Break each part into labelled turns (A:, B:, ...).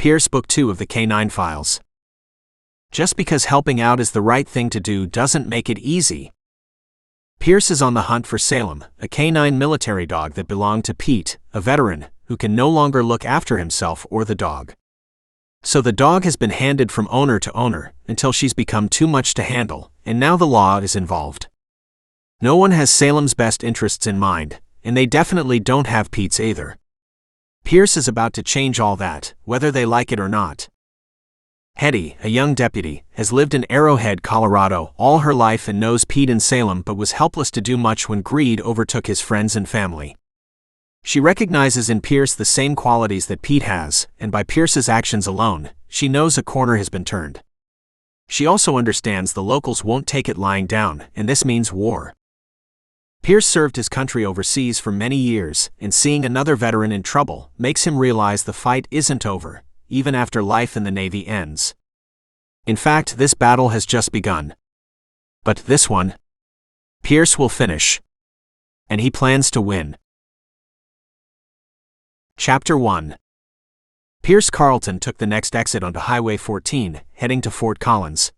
A: Pierce Book 2 of the K9 Files. Just because helping out is the right thing to do doesn't make it easy. Pierce is on the hunt for Salem, a K9 military dog that belonged to Pete, a veteran, who can no longer look after himself or the dog. So the dog has been handed from owner to owner until she's become too much to handle, and now the law is involved. No one has Salem's best interests in mind, and they definitely don't have Pete's either. Pierce is about to change all that, whether they like it or not. Hetty, a young deputy, has lived in Arrowhead, Colorado, all her life and knows Pete in Salem but was helpless to do much when greed overtook his friends and family. She recognizes in Pierce the same qualities that Pete has, and by Pierce's actions alone, she knows a corner has been turned. She also understands the locals won't take it lying down, and this means war. Pierce served his country overseas for many years, and seeing another veteran in trouble makes him realize the fight isn't over, even after life in the Navy ends. In fact, this battle has just begun. But this one, Pierce will finish. And he plans to win. Chapter 1. Pierce Carlton took the next exit onto Highway 14, heading to Fort Collins.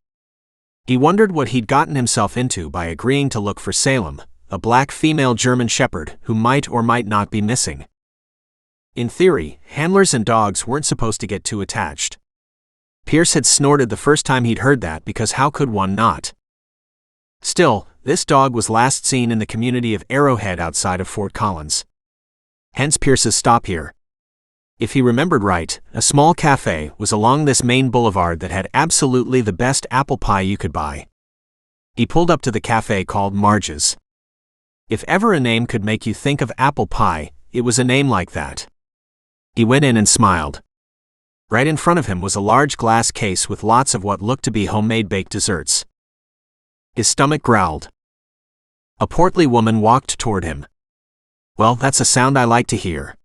A: He wondered what he'd gotten himself into by agreeing to look for Salem, a black female German shepherd who might or might not be missing. In theory, handlers and dogs weren't supposed to get too attached. Pierce had snorted the first time he'd heard that because how could one not? Still, this dog was last seen in the community of Arrowhead outside of Fort Collins. Hence Pierce's stop here. If he remembered right, a small cafe was along this main boulevard that had absolutely the best apple pie you could buy. He pulled up to the cafe called Marge's. If ever a name could make you think of apple pie, it was a name like that. He went in and smiled. Right in front of him was a large glass case with lots of what looked to be homemade baked desserts. His stomach growled. A portly woman walked toward him. "Well, that's a sound I like to hear."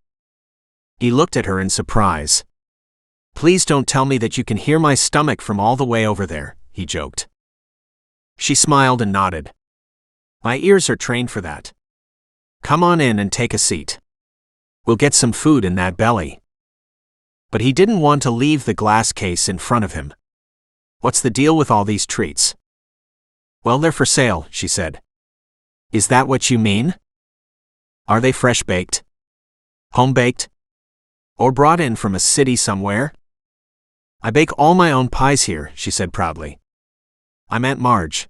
A: He looked at her in surprise. "Please don't tell me that you can hear my stomach from all the way over there," he joked. She smiled and nodded. "My ears are trained for that. Come on in and take a seat. We'll get some food in that belly." But he didn't want to leave the glass case in front of him. "What's the deal with all these treats?" "Well, they're for sale," she said. "Is that what you mean? Are they fresh baked? Home baked? Or brought in from a city somewhere?" "I bake all my own pies here," she said proudly. "I'm Aunt Marge."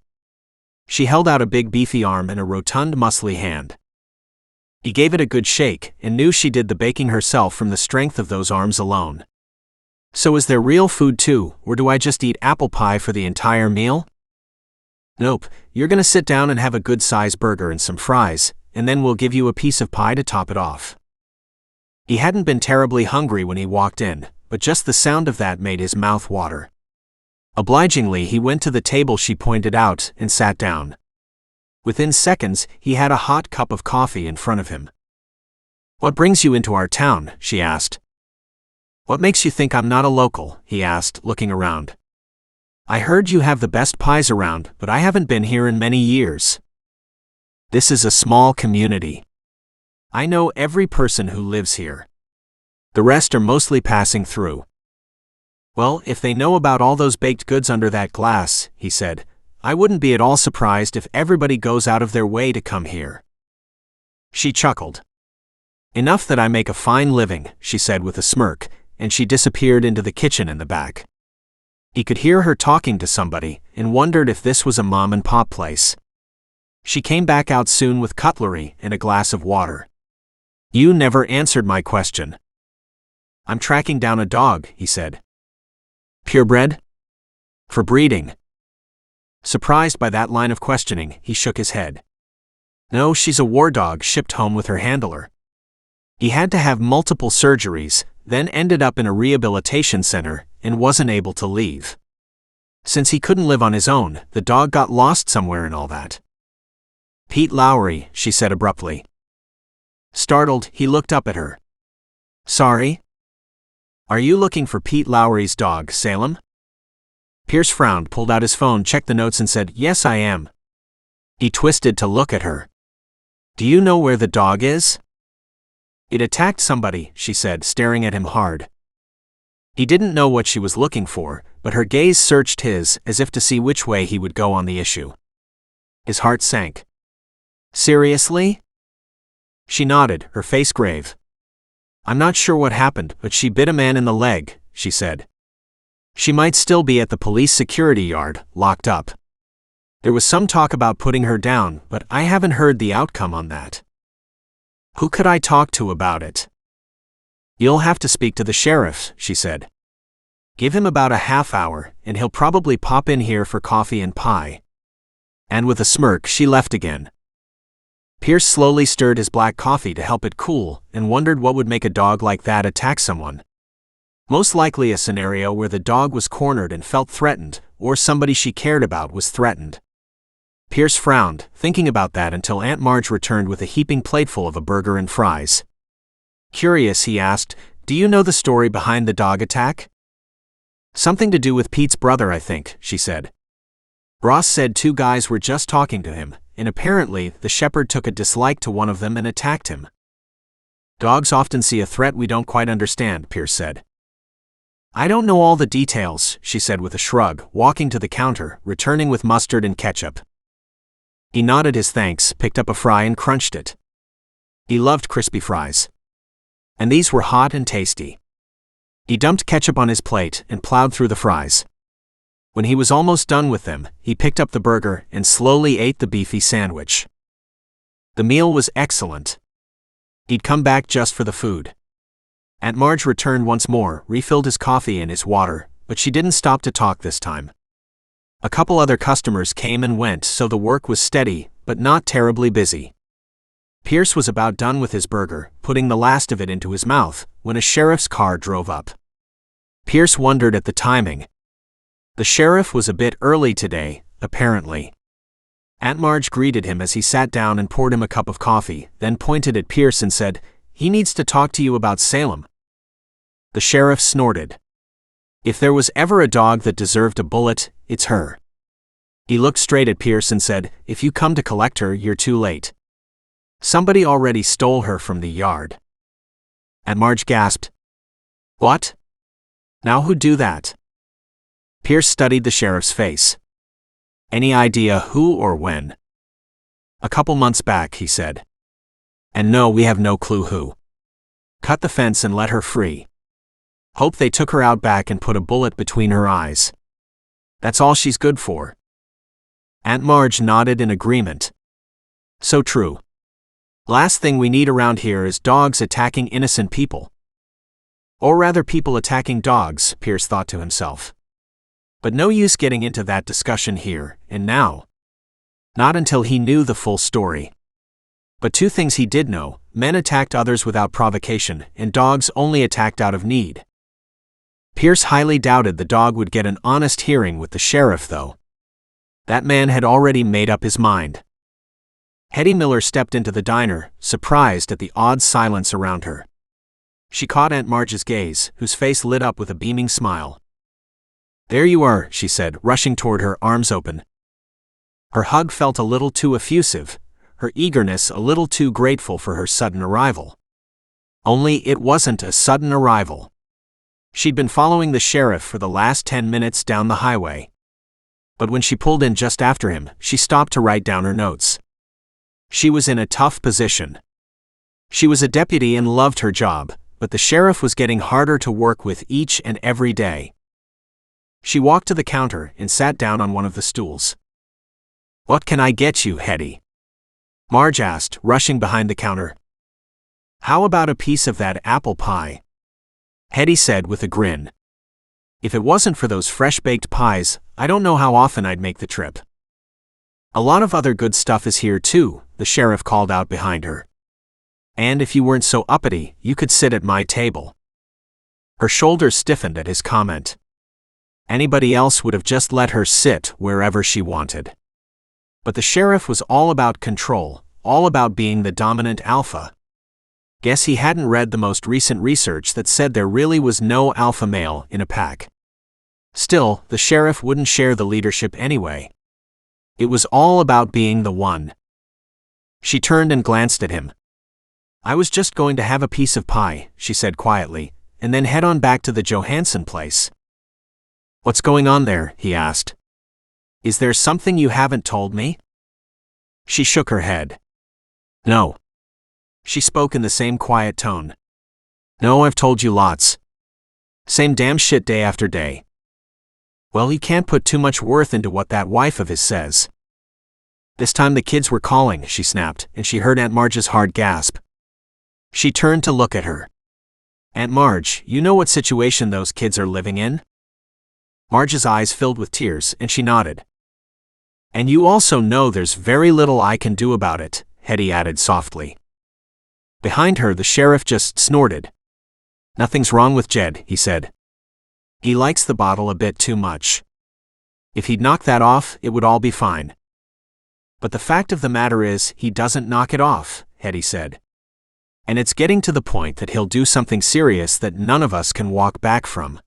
A: She held out a big beefy arm and a rotund muscly hand. He gave it a good shake and knew she did the baking herself from the strength of those arms alone. "So is there real food too, or do I just eat apple pie for the entire meal?" "Nope, you're gonna sit down and have a good-sized burger and some fries, and then we'll give you a piece of pie to top it off." He hadn't been terribly hungry when he walked in, but just the sound of that made his mouth water. Obligingly, he went to the table she pointed out and sat down. Within seconds, he had a hot cup of coffee in front of him. "What brings you into our town?" she asked. "What makes you think I'm not a local?" he asked, looking around. "I heard you have the best pies around, but I haven't been here in many years. This is a small community. I know every person who lives here. The rest are mostly passing through." "Well, if they know about all those baked goods under that glass," he said, "I wouldn't be at all surprised if everybody goes out of their way to come here." She chuckled. "Enough that I make a fine living," she said with a smirk, and she disappeared into the kitchen in the back. He could hear her talking to somebody, and wondered if this was a mom-and-pop place. She came back out soon with cutlery and a glass of water. "You never answered my question." "I'm tracking down a dog," he said. "Purebred?" "For breeding." Surprised by that line of questioning, he shook his head. "No, she's a war dog shipped home with her handler. He had to have multiple surgeries, then ended up in a rehabilitation center, and wasn't able to leave. Since he couldn't live on his own, the dog got lost somewhere and all that." "Pete Lowry," she said abruptly. Startled, he looked up at her. "Sorry? Are you looking for Pete Lowry's dog, Salem?" Pierce frowned, pulled out his phone, checked the notes and said, "Yes, I am." He twisted to look at her. "Do you know where the dog is?" "It attacked somebody," she said, staring at him hard. He didn't know what she was looking for, but her gaze searched his as if to see which way he would go on the issue. His heart sank. Seriously? She nodded, her face grave. I'm not sure what happened, but she bit a man in the leg, she said. She might still be at the police security yard, locked up. There was some talk about putting her down, but I haven't heard the outcome on that. Who could I talk to about it? You'll have to speak to the sheriff, she said. Give him about a half hour, and he'll probably pop in here for coffee and pie. And with a smirk, she left again. Pierce slowly stirred his black coffee to help it cool, and wondered what would make a dog like that attack someone. Most likely a scenario where the dog was cornered and felt threatened, or somebody she cared about was threatened. Pierce frowned, thinking about that until Aunt Marge returned with a heaping plateful of a burger and fries. Curious, he asked, do you know the story behind the dog attack? Something to do with Pete's brother, I think, she said. Ross said 2 guys were just talking to him, and apparently the shepherd took a dislike to one of them and attacked him. Dogs often see a threat we don't quite understand, Pierce said. I don't know all the details, she said with a shrug, walking to the counter, returning with mustard and ketchup. He nodded his thanks, picked up a fry and crunched it. He loved crispy fries. And these were hot and tasty. He dumped ketchup on his plate and plowed through the fries. When he was almost done with them, he picked up the burger and slowly ate the beefy sandwich. The meal was excellent. He'd come back just for the food. Aunt Marge returned once more, refilled his coffee and his water, but she didn't stop to talk this time. A couple other customers came and went, so the work was steady, but not terribly busy. Pierce was about done with his burger, putting the last of it into his mouth, when a sheriff's car drove up. Pierce wondered at the timing. The sheriff was a bit early today, apparently. Aunt Marge greeted him as he sat down and poured him a cup of coffee, then pointed at Pierce and said, "He needs to talk to you about Salem." The sheriff snorted. If there was ever a dog that deserved a bullet, it's her. He looked straight at Pierce and said, "If you come to collect her, you're too late. Somebody already stole her from the yard." Aunt Marge gasped. What? Now who'd do that? Pierce studied the sheriff's face. Any idea who or when? A couple months back, he said. And no, we have no clue who. Cut the fence and let her free. Hope they took her out back and put a bullet between her eyes. That's all she's good for. Aunt Marge nodded in agreement. So true. Last thing we need around here is dogs attacking innocent people. Or rather people attacking dogs, Pierce thought to himself. But no use getting into that discussion here and now. Not until he knew the full story. But 2 things he did know: men attacked others without provocation, and dogs only attacked out of need. Pierce highly doubted the dog would get an honest hearing with the sheriff, though. That man had already made up his mind. Hetty Miller stepped into the diner, surprised at the odd silence around her. She caught Aunt Marge's gaze, whose face lit up with a beaming smile. There you are, she said, rushing toward her, arms open. Her hug felt a little too effusive, her eagerness a little too grateful for her sudden arrival. Only it wasn't a sudden arrival. She'd been following the sheriff for the last 10 minutes down the highway. But when she pulled in just after him, she stopped to write down her notes. She was in a tough position. She was a deputy and loved her job, but the sheriff was getting harder to work with each and every day. She walked to the counter and sat down on one of the stools. What can I get you, Hetty? Marge asked, rushing behind the counter. How about a piece of that apple pie? Hetty said with a grin. If it wasn't for those fresh-baked pies, I don't know how often I'd make the trip. A lot of other good stuff is here too, the sheriff called out behind her. And if you weren't so uppity, you could sit at my table. Her shoulders stiffened at his comment. Anybody else would have just let her sit wherever she wanted. But the sheriff was all about control, all about being the dominant alpha. Guess he hadn't read the most recent research that said there really was no alpha male in a pack. Still, the sheriff wouldn't share the leadership anyway. It was all about being the one. She turned and glanced at him. I was just going to have a piece of pie, she said quietly, and then head on back to the Johansson place. "What's going on there?" he asked. "Is there something you haven't told me?" She shook her head. "No." She spoke in the same quiet tone. "No, I've told you lots. Same damn shit day after day." "Well, you can't put too much worth into what that wife of his says." This time the kids were calling, she snapped, and she heard Aunt Marge's hard gasp. She turned to look at her. "Aunt Marge, you know what situation those kids are living in?" Marge's eyes filled with tears, and she nodded. "And you also know there's very little I can do about it," Hetty added softly. Behind her the sheriff just snorted. "Nothing's wrong with Jed," he said. "He likes the bottle a bit too much. If he'd knock that off, it would all be fine." "But the fact of the matter is, he doesn't knock it off," Hetty said. "And it's getting to the point that he'll do something serious that none of us can walk back from."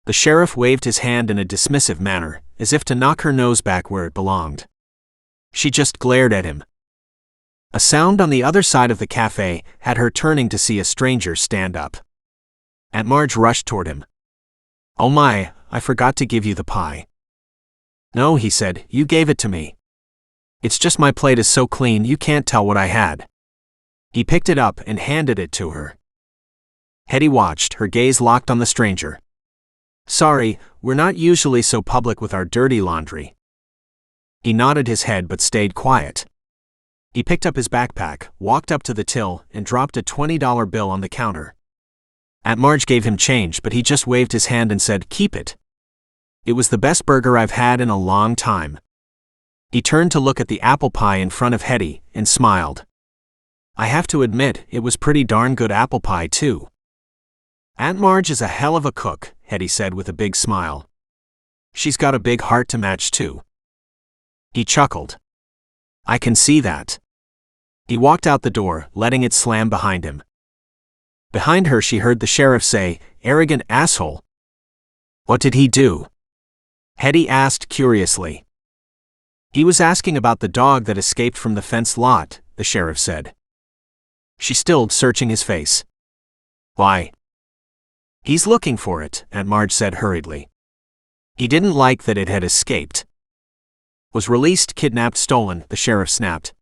A: The sheriff waved his hand in a dismissive manner, as if to knock her nose back where it belonged. She just glared at him. A sound on the other side of the cafe had her turning to see a stranger stand up. Aunt Marge rushed toward him. "Oh my, I forgot to give you the pie." "No," he said, "you gave it to me. It's just my plate is so clean you can't tell what I had." He picked it up and handed it to her. Hetty watched, her gaze locked on the stranger. "Sorry, we're not usually so public with our dirty laundry." He nodded his head but stayed quiet. He picked up his backpack, walked up to the till, and dropped a $20 bill on the counter. Aunt Marge gave him change, but he just waved his hand and said, "Keep it. It was the best burger I've had in a long time." He turned to look at the apple pie in front of Hetty, and smiled. "I have to admit, it was pretty darn good apple pie too." "Aunt Marge is a hell of a cook," Hetty said with a big smile. "She's got a big heart to match too." He chuckled. "I can see that." He walked out the door, letting it slam behind him. Behind her she heard the sheriff say, "Arrogant asshole." "What did he do?" Hetty asked curiously. "He was asking about the dog that escaped from the fenced lot," the sheriff said. She stilled, searching his face. "Why?" "He's looking for it," Aunt Marge said hurriedly. "He didn't like that it had escaped." "Was released, kidnapped, stolen," the sheriff snapped.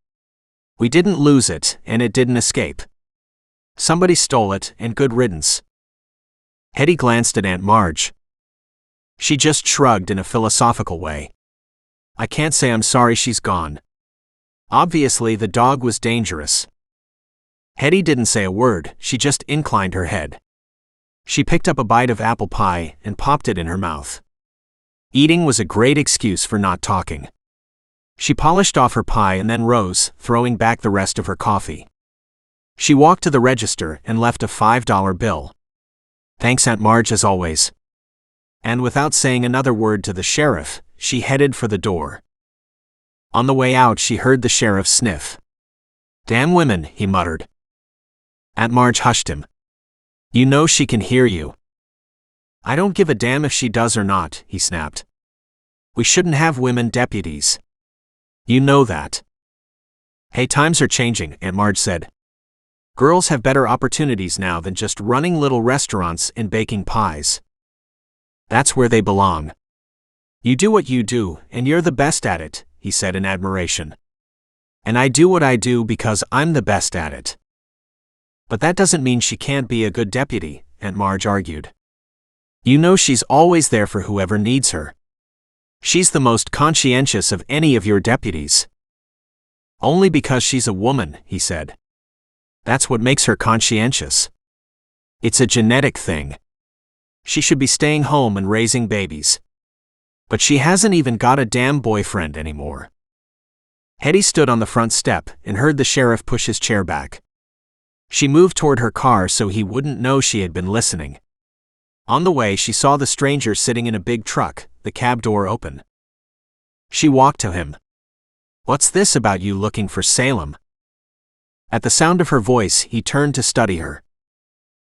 A: "We didn't lose it, and it didn't escape. Somebody stole it, and good riddance." Hetty glanced at Aunt Marge. She just shrugged in a philosophical way. "I can't say I'm sorry she's gone. Obviously the dog was dangerous." Hetty didn't say a word, she just inclined her head. She picked up a bite of apple pie and popped it in her mouth. Eating was a great excuse for not talking. She polished off her pie and then rose, throwing back the rest of her coffee. She walked to the register and left a $5 bill. "Thanks, Aunt Marge, as always." And without saying another word to the sheriff, she headed for the door. On the way out she heard the sheriff sniff. "Damn women," he muttered. Aunt Marge hushed him. "You know she can hear you." "I don't give a damn if she does or not," he snapped. "We shouldn't have women deputies. You know that." "Hey, times are changing," Aunt Marge said. "Girls have better opportunities now than just running little restaurants and baking pies. That's where they belong. You do what you do, and you're the best at it," he said in admiration. "And I do what I do because I'm the best at it." "But that doesn't mean she can't be a good deputy," Aunt Marge argued. "You know she's always there for whoever needs her. She's the most conscientious of any of your deputies." "Only because she's a woman," he said. "That's what makes her conscientious. It's a genetic thing. She should be staying home and raising babies. But she hasn't even got a damn boyfriend anymore." Hetty stood on the front step and heard the sheriff push his chair back. She moved toward her car so he wouldn't know she had been listening. On the way she saw the stranger sitting in a big truck, the cab door open. She walked to him. "What's this about you looking for Salem?" At the sound of her voice he turned to study her.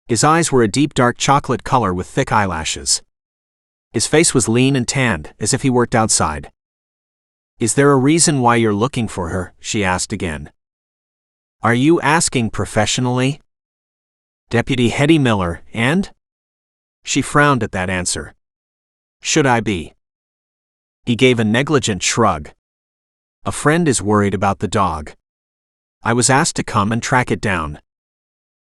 A: His eyes were a deep dark chocolate color with thick eyelashes. His face was lean and tanned, as if he worked outside. "Is there a reason why you're looking for her?" she asked again. "Are you asking professionally?" Deputy Hetty Miller, and? She frowned at that answer. Should I be? He gave a negligent shrug. A friend is worried about the dog. I was asked to come and track it down.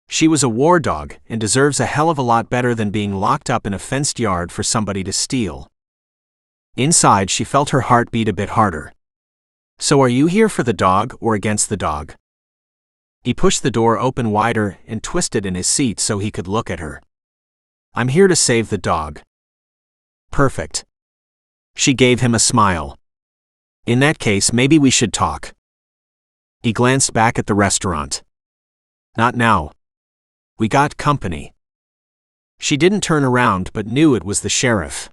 A: She was a war dog and deserves a hell of a lot better than being locked up in a fenced yard for somebody to steal. Inside, she felt her heart beat a bit harder. So are you here for the dog or against the dog? He pushed the door open wider and twisted in his seat so he could look at her. I'm here to save the dog. Perfect. She gave him a smile. In that case, maybe we should talk. He glanced back at the restaurant. Not now. We got company. She didn't turn around but knew it was the sheriff.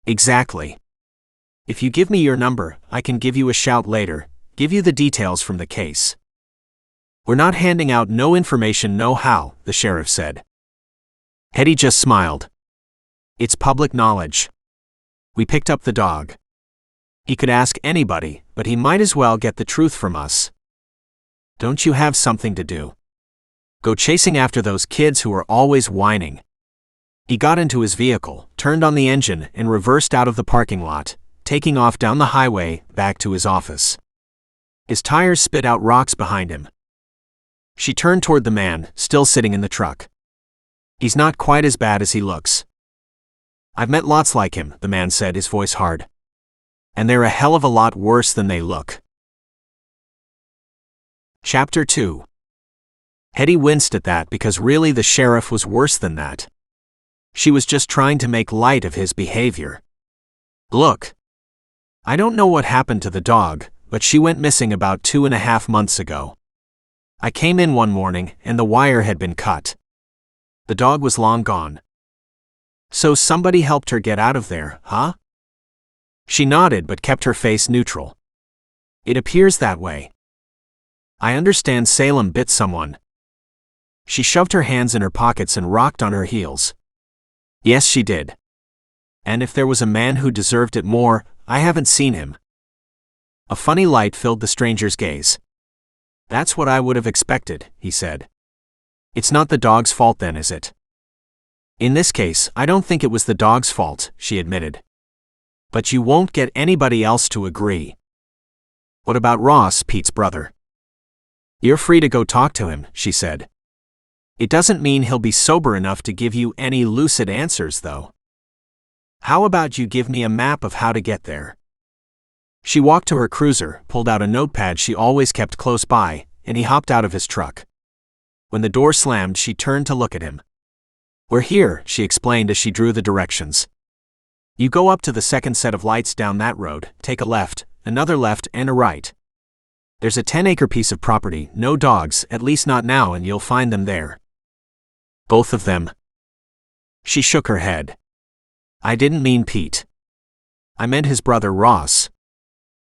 A: Exactly. If you give me your number, I can give you a shout later, give you the details from the case. We're not handing out no information no how, the sheriff said. Hetty just smiled. It's public knowledge. We picked up the dog. He could ask anybody, but he might as well get the truth from us. Don't you have something to do? Go chasing after those kids who are always whining. He got into his vehicle, turned on the engine, and reversed out of the parking lot, taking off down the highway, back to his office. His tires spit out rocks behind him. She turned toward the man, still sitting in the truck. He's not quite as bad as he looks. I've met lots like him, the man said, his voice hard. And they're a hell of a lot worse than they look. Chapter 2. Hetty winced at that because really the sheriff was worse than that. She was just trying to make light of his behavior. Look. I don't know what happened to the dog, but she went missing about 2.5 months ago. I came in one morning and the wire had been cut. The dog was long gone. So somebody helped her get out of there, huh? She nodded but kept her face neutral. It appears that way. I understand Salem bit someone. She shoved her hands in her pockets and rocked on her heels. Yes, she did. And if there was a man who deserved it more, I haven't seen him. A funny light filled the stranger's gaze. That's what I would have expected, he said. It's not the dog's fault then, is it? In this case, I don't think it was the dog's fault, she admitted. But you won't get anybody else to agree. What about Ross, Pete's brother? You're free to go talk to him, she said. It doesn't mean he'll be sober enough to give you any lucid answers, though. How about you give me a map of how to get there? She walked to her cruiser, pulled out a notepad she always kept close by, and he hopped out of his truck. When the door slammed, she turned to look at him. We're here, she explained as she drew the directions. You go up to the second set of lights down that road, take a left, another left, and a right. There's a 10-acre piece of property, no dogs, at least not now, and you'll find them there. Both of them? She shook her head. I didn't mean Pete. I meant his brother Ross.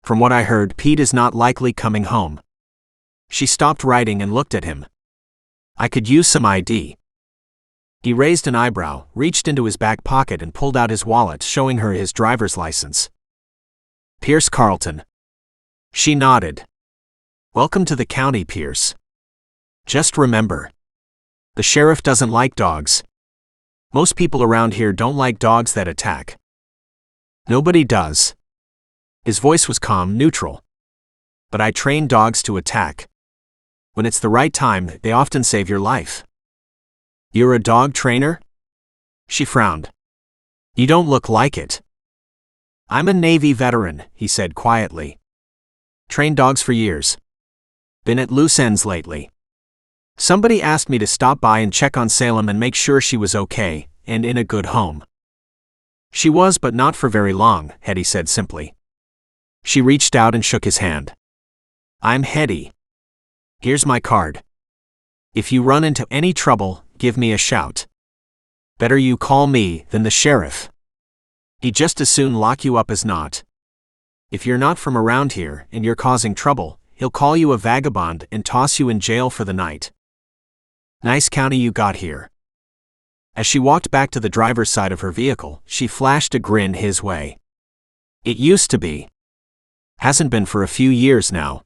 A: From what I heard, Pete is not likely coming home. She stopped writing and looked at him. I could use some ID. He raised an eyebrow, reached into his back pocket and pulled out his wallet, showing her his driver's license. Pierce Carlton. She nodded. Welcome to the county, Pierce. Just remember. The sheriff doesn't like dogs. Most people around here don't like dogs that attack. Nobody does. His voice was calm, neutral. But I train dogs to attack. When it's the right time, they often save your life. You're a dog trainer? She frowned. You don't look like it. I'm a Navy veteran, he said quietly. Trained dogs for years. Been at loose ends lately. Somebody asked me to stop by and check on Salem and make sure she was okay, and in a good home. She was, but not for very long, Hetty said simply. She reached out and shook his hand. I'm Hetty. Here's my card. If you run into any trouble, give me a shout. Better you call me than the sheriff. He'd just as soon lock you up as not. If you're not from around here and you're causing trouble, he'll call you a vagabond and toss you in jail for the night. Nice county you got here. As she walked back to the driver's side of her vehicle, she flashed a grin his way. It used to be. Hasn't been for a few years now.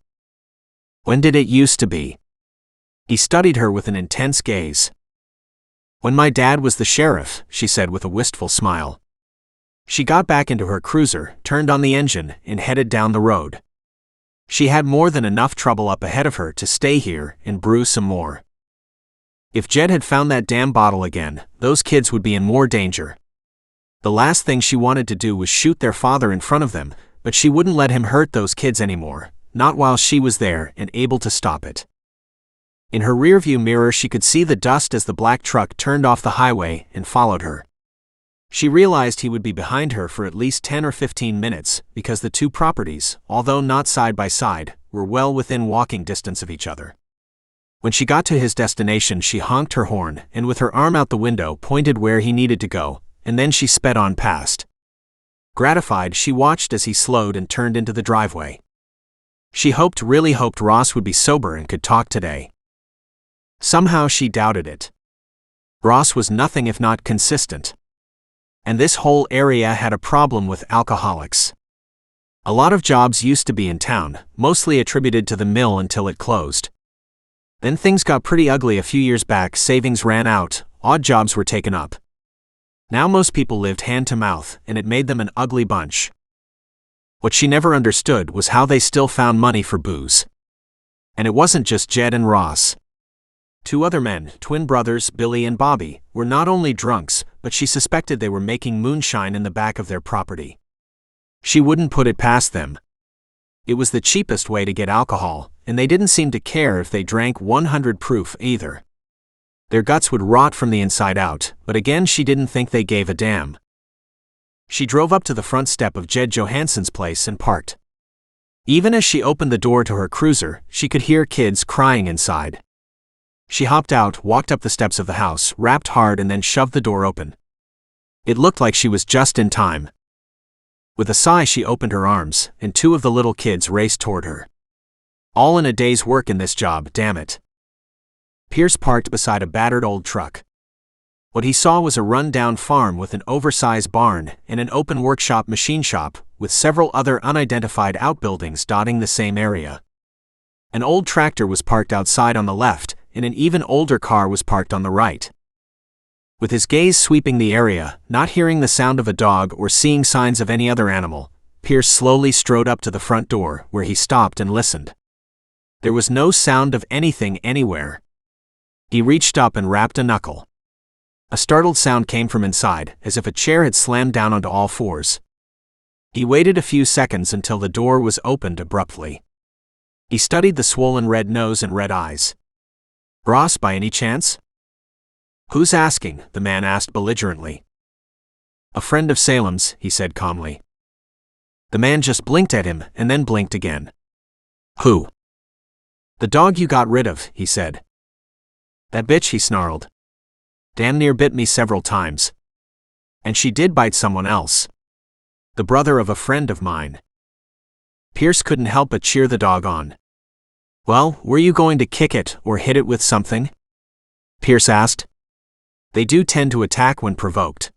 A: When did it used to be? He studied her with an intense gaze. When my dad was the sheriff, she said with a wistful smile. She got back into her cruiser, turned on the engine, and headed down the road. She had more than enough trouble up ahead of her to stay here and brew some more. If Jed had found that damn bottle again, those kids would be in more danger. The last thing she wanted to do was shoot their father in front of them, but she wouldn't let him hurt those kids anymore, not while she was there and able to stop it. In her rearview mirror she could see the dust as the black truck turned off the highway and followed her. She realized he would be behind her for at least 10 or 15 minutes, because the two properties, although not side by side, were well within walking distance of each other. When she got to his destination she honked her horn and with her arm out the window pointed where he needed to go, and then she sped on past. Gratified, she watched as he slowed and turned into the driveway. She really hoped Ross would be sober and could talk today. Somehow she doubted it. Ross was nothing if not consistent. And this whole area had a problem with alcoholics. A lot of jobs used to be in town, mostly attributed to the mill until it closed. Then things got pretty ugly a few years back, savings ran out, odd jobs were taken up. Now most people lived hand to mouth, and it made them an ugly bunch. What she never understood was how they still found money for booze. And it wasn't just Jed and Ross. Two other men, twin brothers, Billy and Bobby, were not only drunks, but she suspected they were making moonshine in the back of their property. She wouldn't put it past them. It was the cheapest way to get alcohol, and they didn't seem to care if they drank 100 proof either. Their guts would rot from the inside out, but again she didn't think they gave a damn. She drove up to the front step of Jed Johansson's place and parked. Even as she opened the door to her cruiser, she could hear kids crying inside. She hopped out, walked up the steps of the house, rapped hard and then shoved the door open. It looked like she was just in time. With a sigh she opened her arms, and two of the little kids raced toward her. All in a day's work in this job, damn it. Pierce parked beside a battered old truck. What he saw was a run-down farm with an oversized barn and an open workshop machine shop, with several other unidentified outbuildings dotting the same area. An old tractor was parked outside on the left, and an even older car was parked on the right. With his gaze sweeping the area, not hearing the sound of a dog or seeing signs of any other animal, Pierce slowly strode up to the front door, where he stopped and listened. There was no sound of anything anywhere. He reached up and rapped a knuckle. A startled sound came from inside, as if a chair had slammed down onto all fours. He waited a few seconds until the door was opened abruptly. He studied the swollen red nose and red eyes. "Ross, by any chance?" "Who's asking?" the man asked belligerently. "A friend of Salem's," he said calmly. The man just blinked at him, and then blinked again. "Who?" "The dog you got rid of," he said. "That bitch," he snarled. "Damn near bit me several times. And she did bite someone else. The brother of a friend of mine." Pierce couldn't help but cheer the dog on. "Well, were you going to kick it or hit it with something?" Pierce asked. "They do tend to attack when provoked."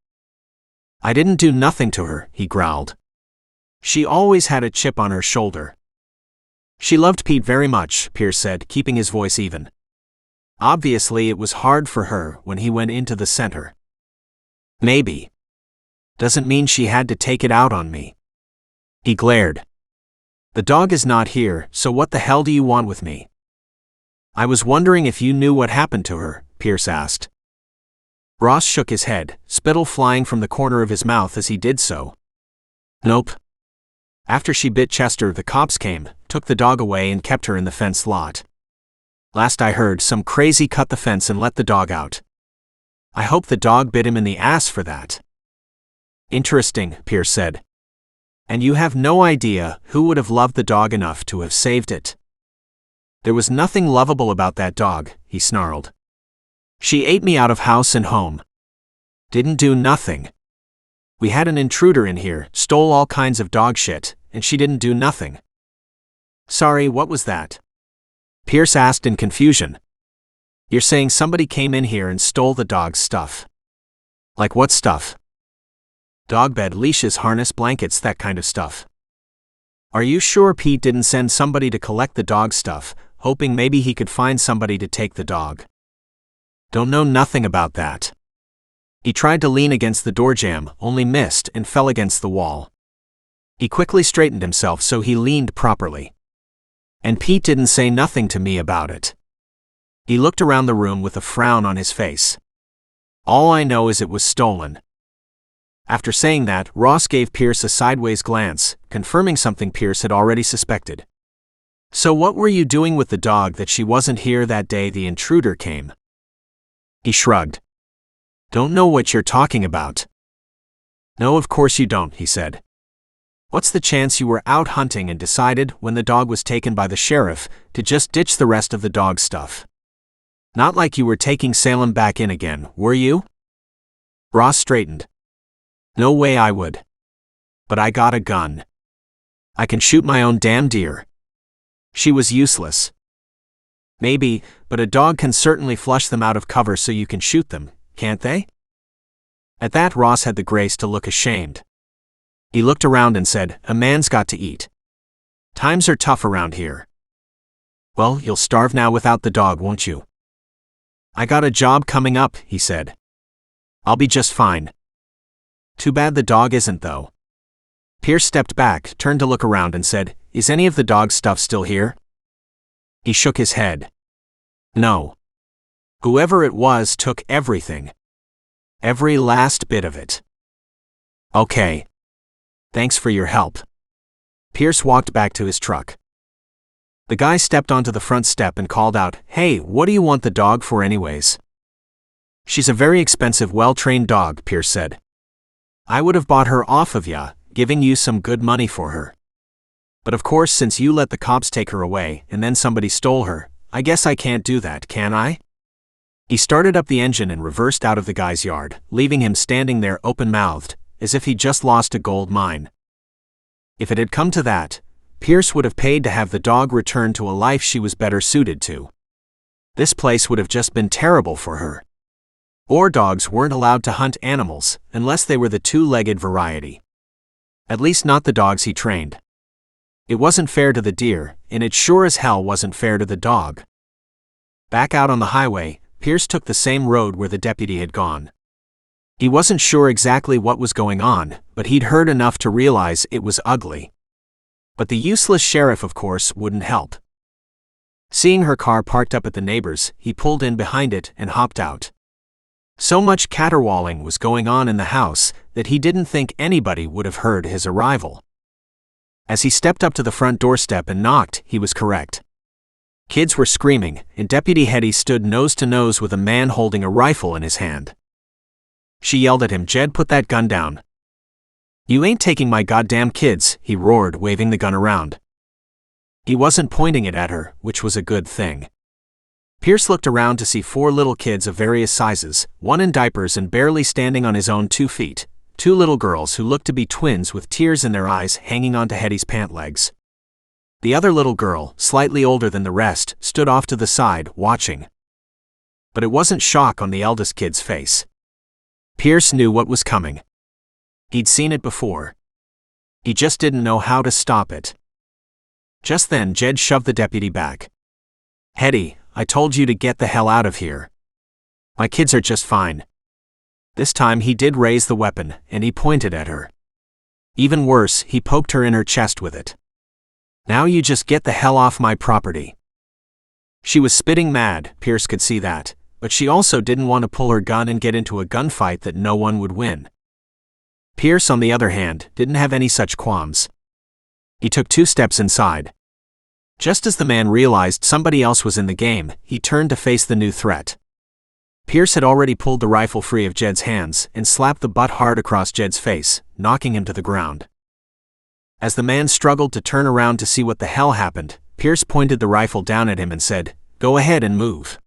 A: "I didn't do nothing to her," he growled. "She always had a chip on her shoulder." "She loved Pete very much," Pierce said, keeping his voice even. "Obviously it was hard for her when he went into the center." "Maybe. Doesn't mean she had to take it out on me." He glared. "The dog is not here, so what the hell do you want with me?" "I was wondering if you knew what happened to her," Pierce asked. Ross shook his head, spittle flying from the corner of his mouth as he did so. "Nope. After she bit Chester, the cops came, took the dog away and kept her in the fenced lot. Last I heard, some crazy cut the fence and let the dog out. I hope the dog bit him in the ass for that." "Interesting," Pierce said. "And you have no idea who would have loved the dog enough to have saved it?" "There was nothing lovable about that dog," he snarled. "She ate me out of house and home. Didn't do nothing. We had an intruder in here, stole all kinds of dog shit, and she didn't do nothing." "Sorry, what was that?" Pierce asked in confusion. "You're saying somebody came in here and stole the dog's stuff?" "Like what stuff?" "Dog bed, leashes, harness, blankets, that kind of stuff." "Are you sure Pete didn't send somebody to collect the dog stuff, hoping maybe he could find somebody to take the dog?" Don't know nothing about that. He tried to lean against the door jamb, only missed and fell against the wall. He quickly straightened himself so he leaned properly. And Pete didn't say nothing to me about it. He looked around the room with a frown on his face. All I know is it was stolen. After saying that, Ross gave Pierce a sideways glance, confirming something Pierce had already suspected. So what were you doing with the dog that she wasn't here that day the intruder came? He shrugged. Don't know what you're talking about. No, of course you don't, he said. What's the chance you were out hunting and decided, when the dog was taken by the sheriff, to just ditch the rest of the dog stuff? Not like you were taking Salem back in again, were you? Ross straightened. No way I would. But I got a gun. I can shoot my own damn deer. She was useless. Maybe, but a dog can certainly flush them out of cover so you can shoot them, can't they? At that, Ross had the grace to look ashamed. He looked around and said, a man's got to eat. Times are tough around here. Well, you'll starve now without the dog, won't you? I got a job coming up, he said. I'll be just fine. Too bad the dog isn't, though. Pierce stepped back, turned to look around and said, is any of the dog's stuff still here? He shook his head. No. Whoever it was took everything. Every last bit of it. Okay. Thanks for your help. Pierce walked back to his truck. The guy stepped onto the front step and called out, Hey, what do you want the dog for anyways? She's a very expensive, well-trained dog, Pierce said. I would have bought her off of ya, giving you some good money for her. But of course, since you let the cops take her away and then somebody stole her, I guess I can't do that, can I? He started up the engine and reversed out of the guy's yard, leaving him standing there open-mouthed, as if he'd just lost a gold mine. If it had come to that, Pierce would have paid to have the dog return to a life she was better suited to. This place would have just been terrible for her. Or dogs weren't allowed to hunt animals, unless they were the two-legged variety. At least not the dogs he trained. It wasn't fair to the deer, and it sure as hell wasn't fair to the dog. Back out on the highway, Pierce took the same road where the deputy had gone. He wasn't sure exactly what was going on, but he'd heard enough to realize it was ugly. But the useless sheriff, of course, wouldn't help. Seeing her car parked up at the neighbor's, he pulled in behind it and hopped out. So much caterwauling was going on in the house that he didn't think anybody would have heard his arrival. As he stepped up to the front doorstep and knocked, he was correct. Kids were screaming, and Deputy Hetty stood nose to nose with a man holding a rifle in his hand. She yelled at him, Jed, put that gun down. You ain't taking my goddamn kids, he roared, waving the gun around. He wasn't pointing it at her, which was a good thing. Pierce looked around to see 4 little kids of various sizes, one in diapers and barely standing on his own 2 feet, 2 little girls who looked to be twins with tears in their eyes hanging onto Hetty's pant legs. The other little girl, slightly older than the rest, stood off to the side, watching. But it wasn't shock on the eldest kid's face. Pierce knew what was coming. He'd seen it before. He just didn't know how to stop it. Just then, Jed shoved the deputy back. Hetty, I told you to get the hell out of here. My kids are just fine. This time he did raise the weapon, and he pointed at her. Even worse, he poked her in her chest with it. Now you just get the hell off my property. She was spitting mad, Pierce could see that, but she also didn't want to pull her gun and get into a gunfight that no one would win. Pierce, on the other hand, didn't have any such qualms. He took 2 steps inside. Just as the man realized somebody else was in the game, he turned to face the new threat. Pierce had already pulled the rifle free of Jed's hands and slapped the butt hard across Jed's face, knocking him to the ground. As the man struggled to turn around to see what the hell happened, Pierce pointed the rifle down at him and said, Go ahead and move.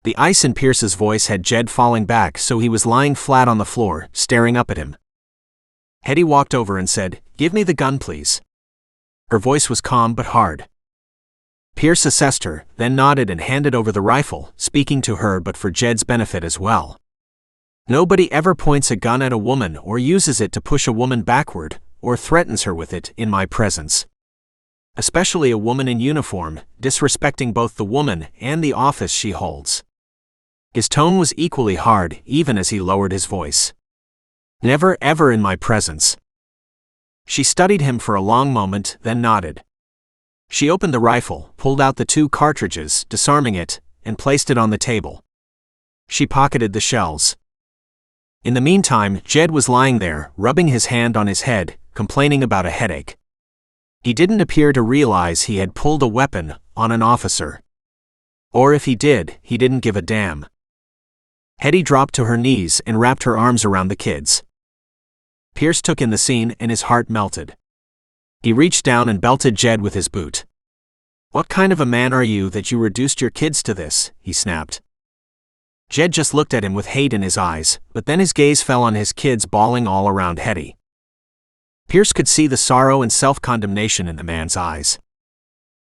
A: The ice in Pierce's voice had Jed falling back, so he was lying flat on the floor, staring up at him. Hetty walked over and said, Give me the gun, please. Her voice was calm but hard. Pierce assessed her, then nodded and handed over the rifle, speaking to her but for Jed's benefit as well. Nobody ever points a gun at a woman or uses it to push a woman backward, or threatens her with it in my presence. Especially a woman in uniform, disrespecting both the woman and the office she holds. His tone was equally hard, even as he lowered his voice. Never ever in my presence. She studied him for a long moment, then nodded. She opened the rifle, pulled out the 2 cartridges, disarming it, and placed it on the table. She pocketed the shells. In the meantime, Jed was lying there, rubbing his hand on his head, complaining about a headache. He didn't appear to realize he had pulled a weapon on an officer. Or if he did, he didn't give a damn. Hetty dropped to her knees and wrapped her arms around the kids. Pierce took in the scene and his heart melted. He reached down and belted Jed with his boot. What kind of a man are you that you reduced your kids to this? He snapped. Jed just looked at him with hate in his eyes, but then his gaze fell on his kids bawling all around Hetty. Pierce could see the sorrow and self-condemnation in the man's eyes.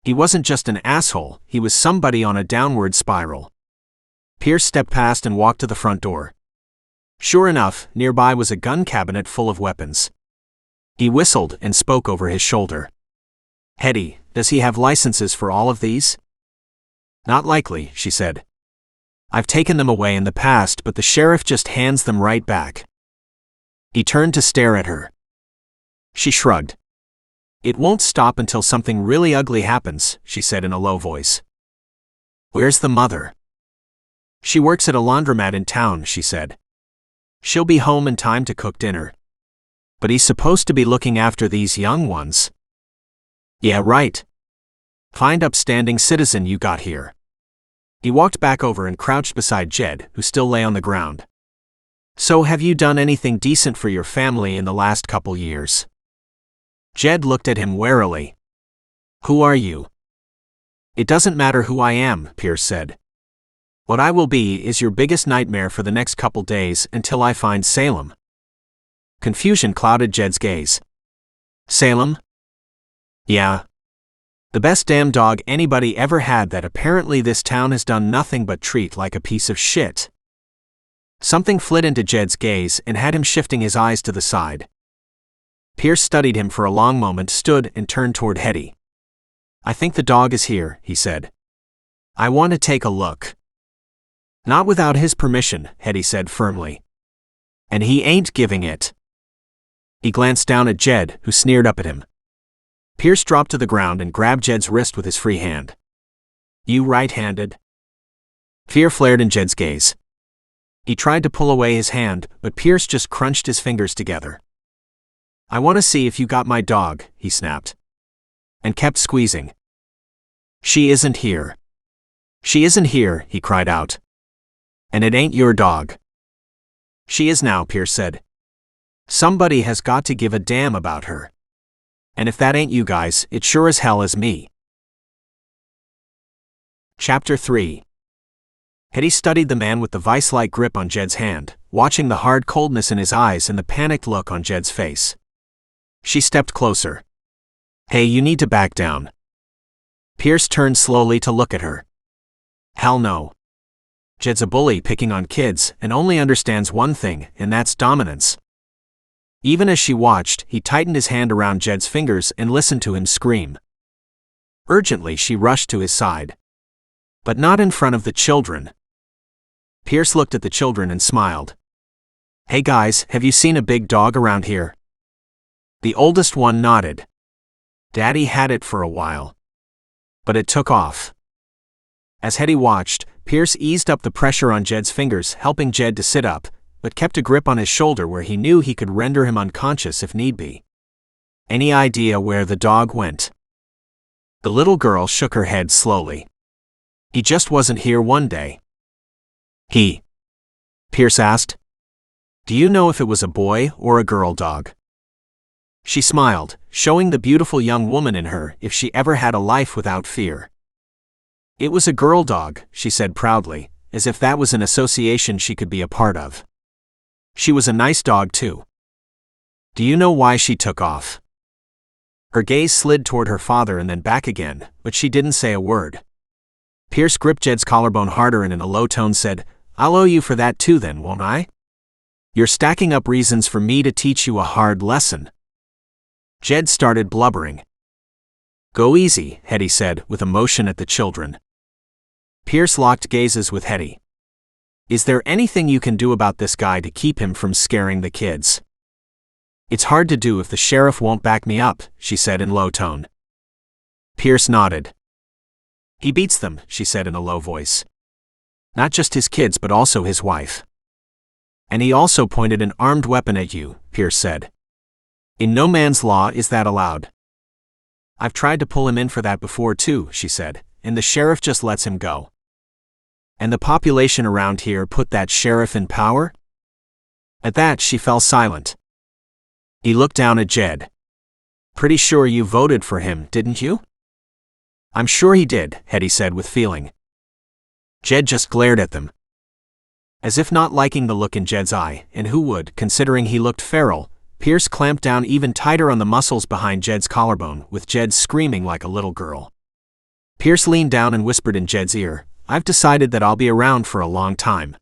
A: He wasn't just an asshole, he was somebody on a downward spiral. Pierce stepped past and walked to the front door. Sure enough, nearby was a gun cabinet full of weapons. He whistled and spoke over his shoulder. Hetty, does he have licenses for all of these? Not likely, she said. I've taken them away in the past, but the sheriff just hands them right back. He turned to stare at her. She shrugged. It won't stop until something really ugly happens, she said in a low voice. Where's the mother? She works at a laundromat in town, she said. She'll be home in time to cook dinner. But he's supposed to be looking after these young ones. Yeah, right. Fine upstanding citizen you got here. He walked back over and crouched beside Jed, who still lay on the ground. So have you done anything decent for your family in the last couple years? Jed looked at him warily. Who are you? It doesn't matter who I am, Pierce said. What I will be is your biggest nightmare for the next couple days until I find Salem. Confusion clouded Jed's gaze. Salem? Yeah. The best damn dog anybody ever had that apparently this town has done nothing but treat like a piece of shit. Something flit into Jed's gaze and had him shifting his eyes to the side. Pierce studied him for a long moment, stood and turned toward Hetty. I think the dog is here, he said. I want to take a look. Not without his permission, Hetty said firmly. And he ain't giving it. He glanced down at Jed, who sneered up at him. Pierce dropped to the ground and grabbed Jed's wrist with his free hand. You right-handed? Fear flared in Jed's gaze. He tried to pull away his hand, but Pierce just crunched his fingers together. I want to see if you got my dog, he snapped. And kept squeezing. She isn't here. She isn't here, he cried out. And it ain't your dog. She is now, Pierce said. Somebody has got to give a damn about her. And if that ain't you guys, it sure as hell is me. Chapter 3. Hetty studied the man with the vice-like grip on Jed's hand, watching the hard coldness in his eyes and the panicked look on Jed's face. She stepped closer. Hey, you need to back down. Pierce turned slowly to look at her. Hell no. Jed's a bully picking on kids and only understands one thing, and that's dominance. Even as she watched, he tightened his hand around Jed's fingers and listened to him scream. Urgently, she rushed to his side. But not in front of the children. Pierce looked at the children and smiled. Hey guys, have you seen a big dog around here? The oldest one nodded. Daddy had it for a while. But it took off. As Hetty watched, Pierce eased up the pressure on Jed's fingers, helping Jed to sit up, but kept a grip on his shoulder where he knew he could render him unconscious if need be. Any idea where the dog went? The little girl shook her head slowly. He just wasn't here one day. He? Pierce asked. Do you know if it was a boy or a girl dog? She smiled, showing the beautiful young woman in her if she ever had a life without fear. It was a girl dog, she said proudly, as if that was an association she could be a part of. She was a nice dog too. Do you know why she took off? Her gaze slid toward her father and then back again, but she didn't say a word. Pierce gripped Jed's collarbone harder and in a low tone said, I'll owe you for that too then, won't I? You're stacking up reasons for me to teach you a hard lesson. Jed started blubbering. Go easy, Hetty said, with emotion at the children. Pierce locked gazes with Hetty. Is there anything you can do about this guy to keep him from scaring the kids? It's hard to do if the sheriff won't back me up, she said in low tone. Pierce nodded. He beats them, she said in a low voice. Not just his kids but also his wife. And he also pointed an armed weapon at you, Pierce said. In no man's law is that allowed. I've tried to pull him in for that before too, she said, and the sheriff just lets him go. And the population around here put that sheriff in power? At that she fell silent. He looked down at Jed. Pretty sure you voted for him, didn't you? I'm sure he did, Hetty said with feeling. Jed just glared at them. As if not liking the look in Jed's eye, and who would, considering he looked feral, Pierce clamped down even tighter on the muscles behind Jed's collarbone, with Jed screaming like a little girl. Pierce leaned down and whispered in Jed's ear, I've decided that I'll be around for a long time.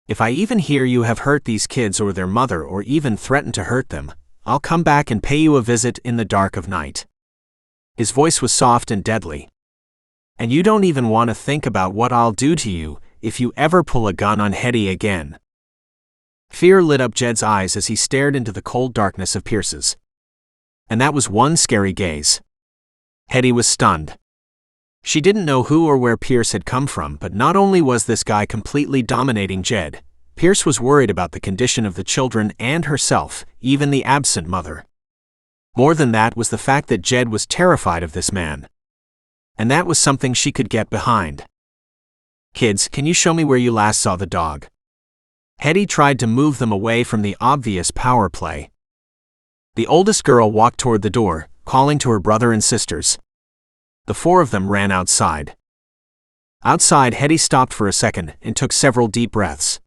A: If I even hear you have hurt these kids or their mother or even threatened to hurt them, I'll come back and pay you a visit in the dark of night. His voice was soft and deadly. And you don't even want to think about what I'll do to you if you ever pull a gun on Hetty again. Fear lit up Jed's eyes as he stared into the cold darkness of Pierce's. And that was one scary gaze. Hetty was stunned. She didn't know who or where Pierce had come from, but not only was this guy completely dominating Jed, Pierce was worried about the condition of the children and herself, even the absent mother. More than that was the fact that Jed was terrified of this man. And that was something she could get behind. Kids, can you show me where you last saw the dog? Hetty tried to move them away from the obvious power play. The oldest girl walked toward the door, calling to her brother and sisters. The four of them ran outside. Outside, Hetty stopped for a second and took several deep breaths.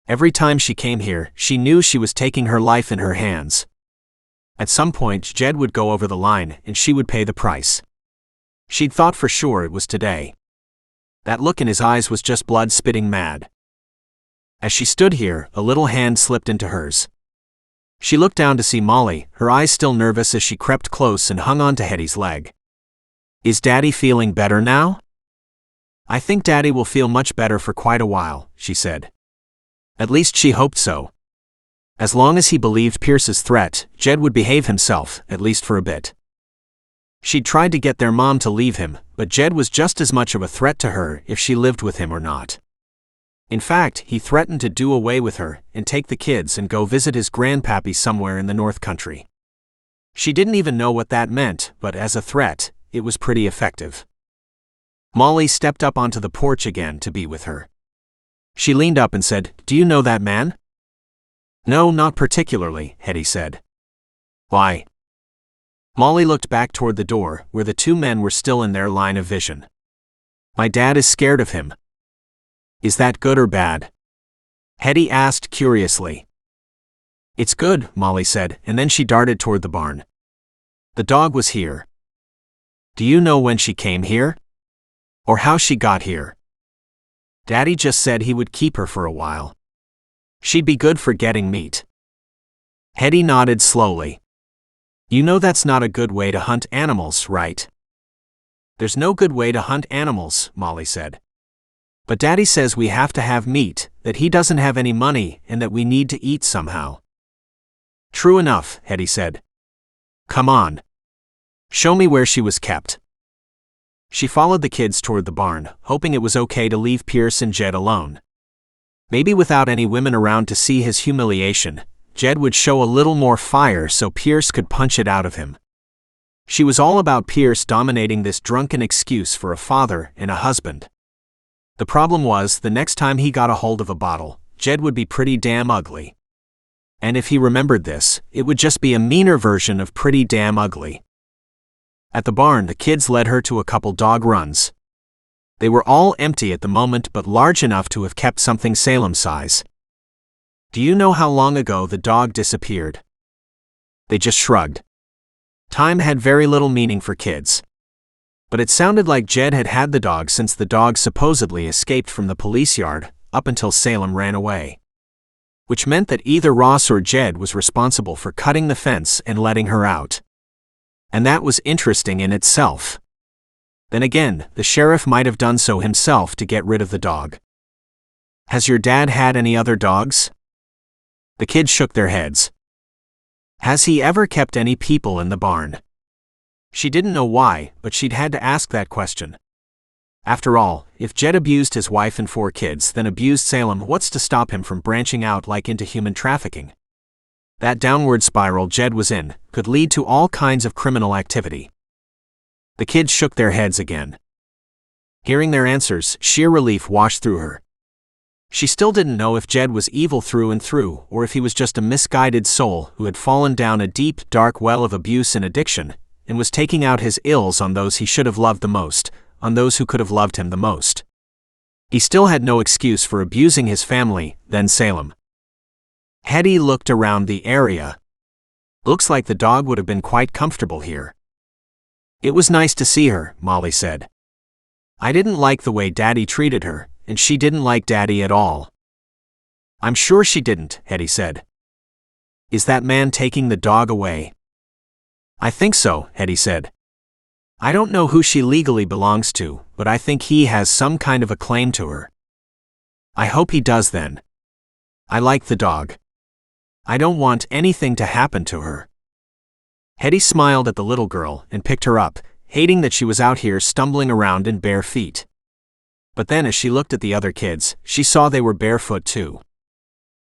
A: Every time she came here, she knew she was taking her life in her hands. At some point, Jed would go over the line and she would pay the price. She'd thought for sure it was today. That look in his eyes was just blood spitting mad. As she stood here, a little hand slipped into hers. She looked down to see Molly, her eyes still nervous as she crept close and hung on to Hetty's leg. Is Daddy feeling better now? I think Daddy will feel much better for quite a while, she said. At least she hoped so. As long as he believed Pierce's threat, Jed would behave himself, at least for a bit. She'd tried to get their mom to leave him, but Jed was just as much of a threat to her if she lived with him or not. In fact, he threatened to do away with her and take the kids and go visit his grandpappy somewhere in the North Country. She didn't even know what that meant, but as a threat, it was pretty effective. Molly stepped up onto the porch again to be with her. She leaned up and said, Do you know that man? No, not particularly, Hetty said. Why? Molly looked back toward the door, where the two men were still in their line of vision. My dad is scared of him. Is that good or bad? Hetty asked curiously. It's good, Molly said, and then she darted toward the barn. The dog was here. Do you know when she came here? Or how she got here? Daddy just said he would keep her for a while. She'd be good for getting meat. Hetty nodded slowly. You know that's not a good way to hunt animals, right? There's no good way to hunt animals, Molly said. But Daddy says we have to have meat, that he doesn't have any money, and that we need to eat somehow. True enough, Hetty said. Come on. Show me where she was kept. She followed the kids toward the barn, hoping it was okay to leave Pierce and Jed alone. Maybe without any women around to see his humiliation, Jed would show a little more fire so Pierce could punch it out of him. She was all about Pierce dominating this drunken excuse for a father and a husband. The problem was, the next time he got a hold of a bottle, Jed would be pretty damn ugly. And if he remembered this, it would just be a meaner version of pretty damn ugly. At the barn, the kids led her to a couple dog runs. They were all empty at the moment but large enough to have kept something Salem size. Do you know how long ago the dog disappeared? They just shrugged. Time had very little meaning for kids. But it sounded like Jed had had the dog since the dog supposedly escaped from the police yard, up until Salem ran away. Which meant that either Ross or Jed was responsible for cutting the fence and letting her out. And that was interesting in itself. Then again, the sheriff might have done so himself to get rid of the dog. Has your dad had any other dogs? The kids shook their heads. Has he ever kept any people in the barn? She didn't know why, but she'd had to ask that question. After all, if Jed abused his wife and 4 kids, then abused Salem, what's to stop him from branching out like into human trafficking? That downward spiral Jed was in could lead to all kinds of criminal activity. The kids shook their heads again. Hearing their answers, sheer relief washed through her. She still didn't know if Jed was evil through and through, or if he was just a misguided soul who had fallen down a deep, dark well of abuse and addiction, and was taking out his ills on those he should have loved the most, on those who could have loved him the most. He still had no excuse for abusing his family, then Salem. Hetty looked around the area. Looks like the dog would have been quite comfortable here. It was nice to see her, Molly said. I didn't like the way Daddy treated her, and she didn't like Daddy at all. I'm sure she didn't, Hetty said. Is that man taking the dog away? I think so, Hetty said. I don't know who she legally belongs to, but I think he has some kind of a claim to her. I hope he does then. I like the dog. I don't want anything to happen to her. Hetty smiled at the little girl and picked her up, hating that she was out here stumbling around in bare feet. But then as she looked at the other kids, she saw they were barefoot too.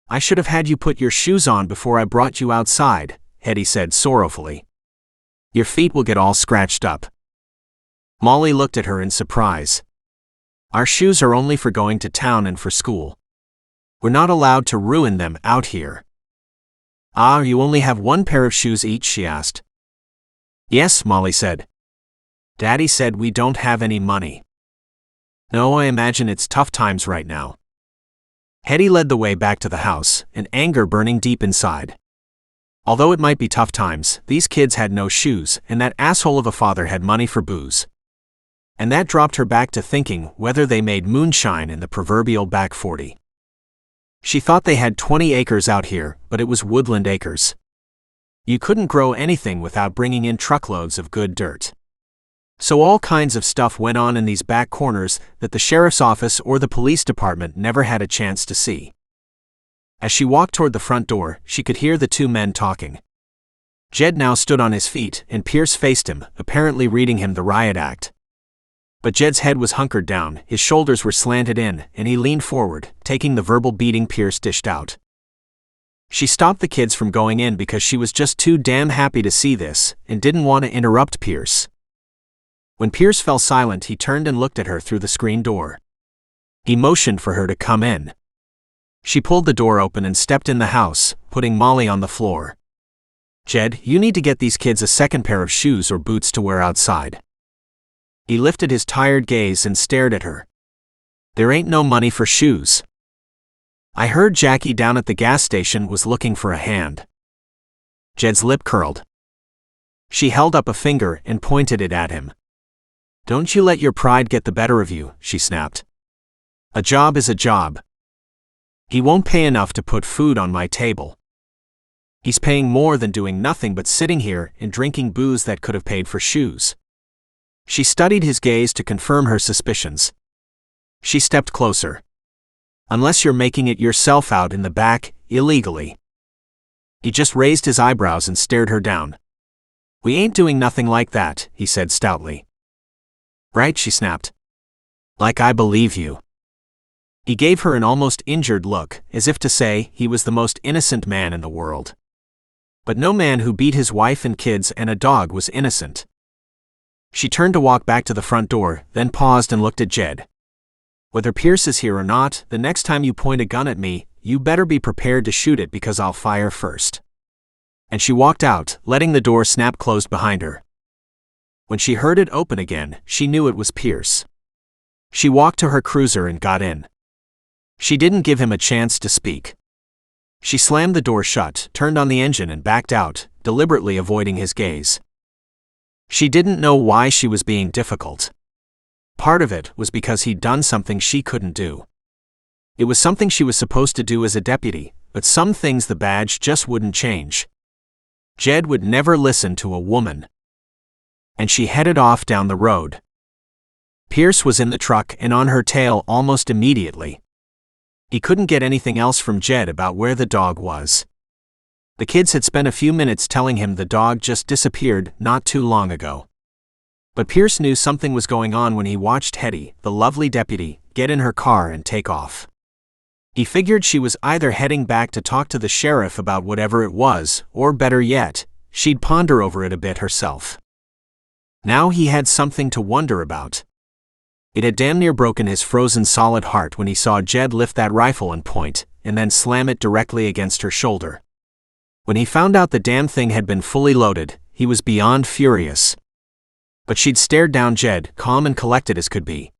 A: I should have had you put your shoes on before I brought you outside, Hetty said sorrowfully. Your feet will get all scratched up. Molly looked at her in surprise. Our shoes are only for going to town and for school. We're not allowed to ruin them out here. Ah, you only have 1 pair of shoes each, she asked. Yes, Molly said. Daddy said we don't have any money. No, I imagine it's tough times right now. Hetty led the way back to the house, an anger burning deep inside. Although it might be tough times, these kids had no shoes, and that asshole of a father had money for booze. And that dropped her back to thinking whether they made moonshine in the proverbial back 40. She thought they had 20 acres out here, but it was woodland acres. You couldn't grow anything without bringing in truckloads of good dirt. So all kinds of stuff went on in these back corners that the sheriff's office or the police department never had a chance to see. As she walked toward the front door, she could hear the 2 men talking. Jed now stood on his feet, and Pierce faced him, apparently reading him the riot act. But Jed's head was hunkered down, his shoulders were slanted in, and he leaned forward, taking the verbal beating Pierce dished out. She stopped the kids from going in because she was just too damn happy to see this, and didn't want to interrupt Pierce. When Pierce fell silent, he turned and looked at her through the screen door. He motioned for her to come in. She pulled the door open and stepped in the house, putting Molly on the floor. Jed, you need to get these kids a second pair of shoes or boots to wear outside. He lifted his tired gaze and stared at her. There ain't no money for shoes. I heard Jackie down at the gas station was looking for a hand. Jed's lip curled. She held up a finger and pointed it at him. Don't you let your pride get the better of you, she snapped. A job is a job. He won't pay enough to put food on my table. He's paying more than doing nothing but sitting here and drinking booze that could have paid for shoes. She studied his gaze to confirm her suspicions. She stepped closer. Unless you're making it yourself out in the back, illegally. He just raised his eyebrows and stared her down. We ain't doing nothing like that, he said stoutly. Right, she snapped. Like I believe you. He gave her an almost injured look, as if to say he was the most innocent man in the world. But no man who beat his wife and kids and a dog was innocent. She turned to walk back to the front door, then paused and looked at Jed. Whether Pierce is here or not, the next time you point a gun at me, you better be prepared to shoot it because I'll fire first. And she walked out, letting the door snap closed behind her. When she heard it open again, she knew it was Pierce. She walked to her cruiser and got in. She didn't give him a chance to speak. She slammed the door shut, turned on the engine and backed out, deliberately avoiding his gaze. She didn't know why she was being difficult. Part of it was because he'd done something she couldn't do. It was something she was supposed to do as a deputy, but some things the badge just wouldn't change. Jed would never listen to a woman. And she headed off down the road. Pierce was in the truck and on her tail almost immediately. He couldn't get anything else from Jed about where the dog was. The kids had spent a few minutes telling him the dog just disappeared not too long ago. But Pierce knew something was going on when he watched Hetty, the lovely deputy, get in her car and take off. He figured she was either heading back to talk to the sheriff about whatever it was, or better yet, she'd ponder over it a bit herself. Now he had something to wonder about. It had damn near broken his frozen solid heart when he saw Jed lift that rifle and point, and then slam it directly against her shoulder. When he found out the damn thing had been fully loaded, he was beyond furious. But she'd stared down Jed, calm and collected as could be.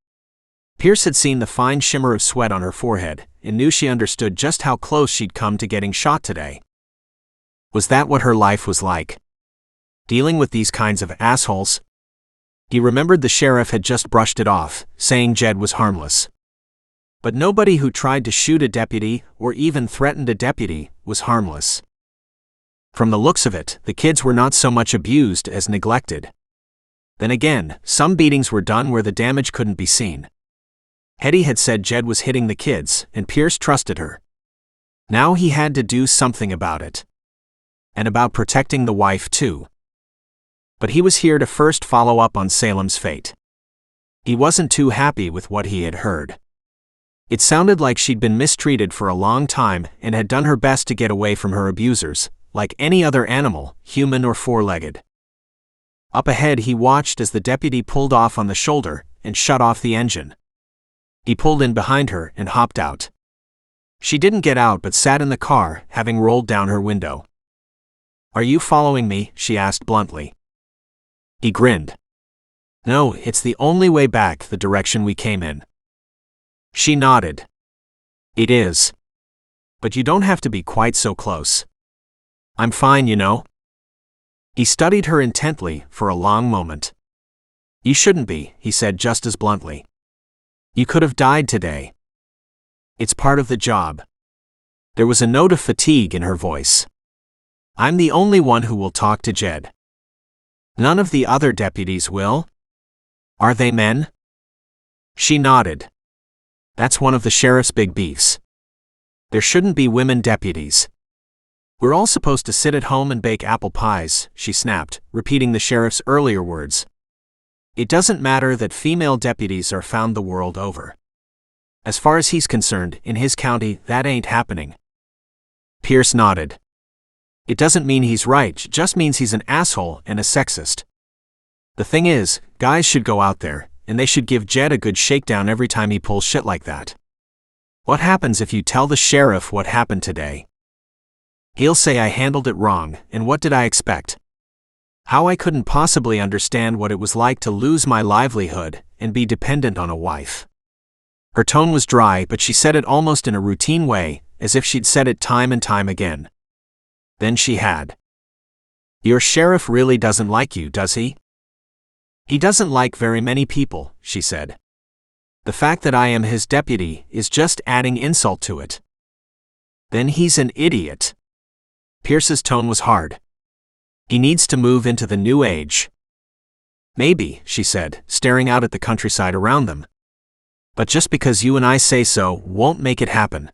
A: Pierce had seen the fine shimmer of sweat on her forehead, and knew she understood just how close she'd come to getting shot today. Was that what her life was like? Dealing with these kinds of assholes? He remembered the sheriff had just brushed it off, saying Jed was harmless. But nobody who tried to shoot a deputy, or even threatened a deputy, was harmless. From the looks of it, the kids were not so much abused as neglected. Then again, some beatings were done where the damage couldn't be seen. Hetty had said Jed was hitting the kids, and Pierce trusted her. Now he had to do something about it. And about protecting the wife too. But he was here to first follow up on Salem's fate. He wasn't too happy with what he had heard. It sounded like she'd been mistreated for a long time and had done her best to get away from her abusers, like any other animal, human or four-legged. Up ahead he watched as the deputy pulled off on the shoulder and shut off the engine. He pulled in behind her and hopped out. She didn't get out but sat in the car, having rolled down her window. "Are you following me?" she asked bluntly. He grinned. "No, it's the only way back the direction we came in." She nodded. "It is. But you don't have to be quite so close. I'm fine, you know." He studied her intently for a long moment. "You shouldn't be," he said just as bluntly. "You could have died today. It's part of the job." There was a note of fatigue in her voice. "I'm the only one who will talk to Jed. None of the other deputies will? Are they men?" She nodded. "That's one of the sheriff's big beefs. There shouldn't be women deputies." "We're all supposed to sit at home and bake apple pies," she snapped, repeating the sheriff's earlier words. "It doesn't matter that female deputies are found the world over. As far as he's concerned, in his county, that ain't happening." Pierce nodded. "It doesn't mean he's right, just means he's an asshole and a sexist. The thing is, guys should go out there, and they should give Jed a good shakedown every time he pulls shit like that. What happens if you tell the sheriff what happened today? He'll say I handled it wrong, and what did I expect? How I couldn't possibly understand what it was like to lose my livelihood and be dependent on a wife." Her tone was dry, but she said it almost in a routine way, as if she'd said it time and time again. Then she had. "Your sheriff really doesn't like you, does he?" "He doesn't like very many people," she said. "The fact that I am his deputy is just adding insult to it." "Then he's an idiot." Pierce's tone was hard. "He needs to move into the new age." "Maybe," she said, staring out at the countryside around them. "But just because you and I say so won't make it happen."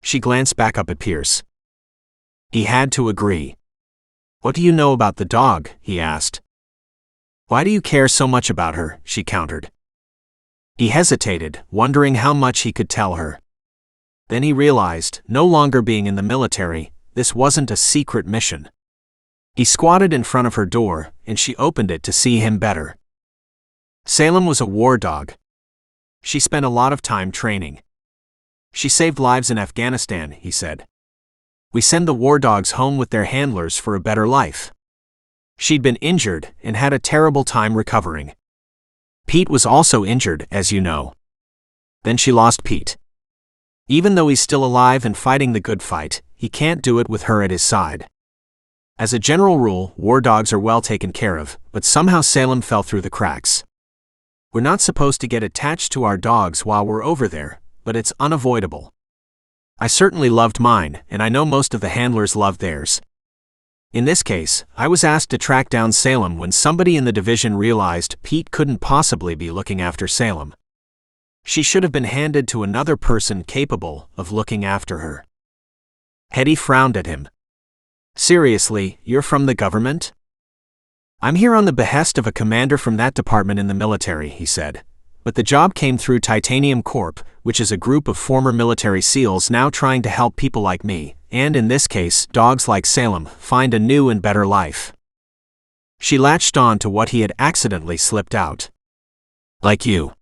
A: She glanced back up at Pierce. He had to agree. "What do you know about the dog?" he asked. "Why do you care so much about her?" she countered. He hesitated, wondering how much he could tell her. Then he realized, no longer being in the military, this wasn't a secret mission. He squatted in front of her door, and she opened it to see him better. Salem was a war dog. She spent a lot of time training. "She saved lives in Afghanistan," he said. "We send the war dogs home with their handlers for a better life." She'd been injured and had a terrible time recovering. Pete was also injured, as you know. Then she lost Pete. Even though he's still alive and fighting the good fight, he can't do it with her at his side. As a general rule, war dogs are well taken care of, but somehow Salem fell through the cracks. "We're not supposed to get attached to our dogs while we're over there, but it's unavoidable. I certainly loved mine, and I know most of the handlers loved theirs. In this case, I was asked to track down Salem when somebody in the division realized Pete couldn't possibly be looking after Salem. She should have been handed to another person capable of looking after her. Hetty frowned at him. Seriously, you're from the government? I'm here on the behest of a commander from that department in the military, he said. But the job came through Titanium Corp, which is a group of former military SEALs now trying to help people like me, and in this case, dogs like Salem, find a new and better life. She latched on to what he had accidentally slipped out. Like you.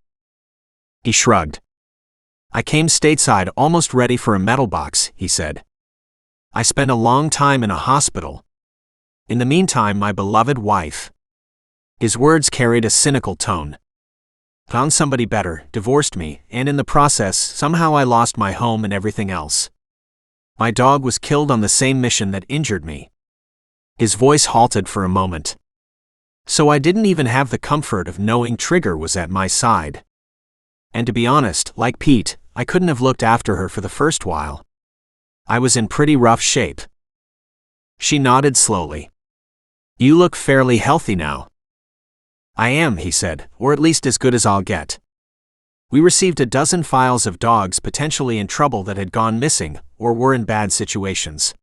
A: He shrugged. I came stateside almost ready for a medal box, he said. I spent a long time in a hospital. In the meantime, my beloved wife. His words carried a cynical tone. Found somebody better, divorced me, and in the process, somehow I lost my home and everything else. My dog was killed on the same mission that injured me. His voice halted for a moment. So I didn't even have the comfort of knowing Trigger was at my side. And to be honest, like Pete, I couldn't have looked after her for the first while. I was in pretty rough shape. She nodded slowly. You look fairly healthy now. I am, he said, or at least as good as I'll get. We received a dozen files of dogs potentially in trouble that had gone missing or were in bad situations.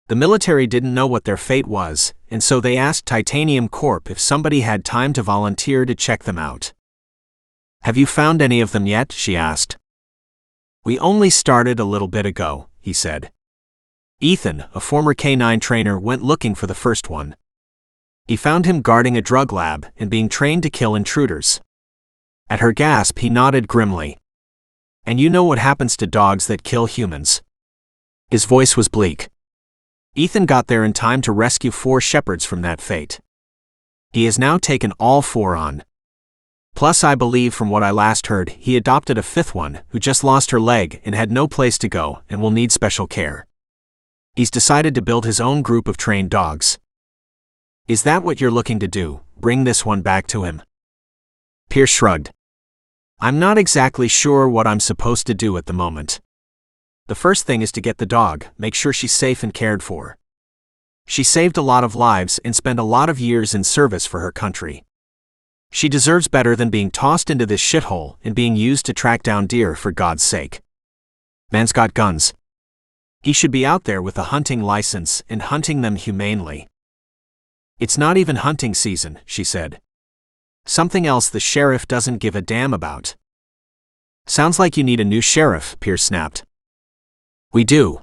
A: The military didn't know what their fate was, and so they asked Titanium Corp if somebody had time to volunteer to check them out. Have you found any of them yet? She asked. We only started a little bit ago, he said. Ethan, a former K-9 trainer, went looking for the first one. He found him guarding a drug lab and being trained to kill intruders. At her gasp, he nodded grimly. And you know what happens to dogs that kill humans. His voice was bleak. Ethan got there in time to rescue 4 shepherds from that fate. He has now taken all 4 on. Plus, I believe from what I last heard, he adopted a 5th one who just lost her leg and had no place to go and will need special care. He's decided to build his own group of trained dogs. Is that what you're looking to do, bring this one back to him? Pierce shrugged. I'm not exactly sure what I'm supposed to do at the moment. The first thing is to get the dog, make sure she's safe and cared for. She saved a lot of lives and spent a lot of years in service for her country. She deserves better than being tossed into this shithole and being used to track down deer, for God's sake. Man's got guns. He should be out there with a hunting license and hunting them humanely. It's not even hunting season, she said. Something else the sheriff doesn't give a damn about. Sounds like you need a new sheriff, Pierce snapped. We do.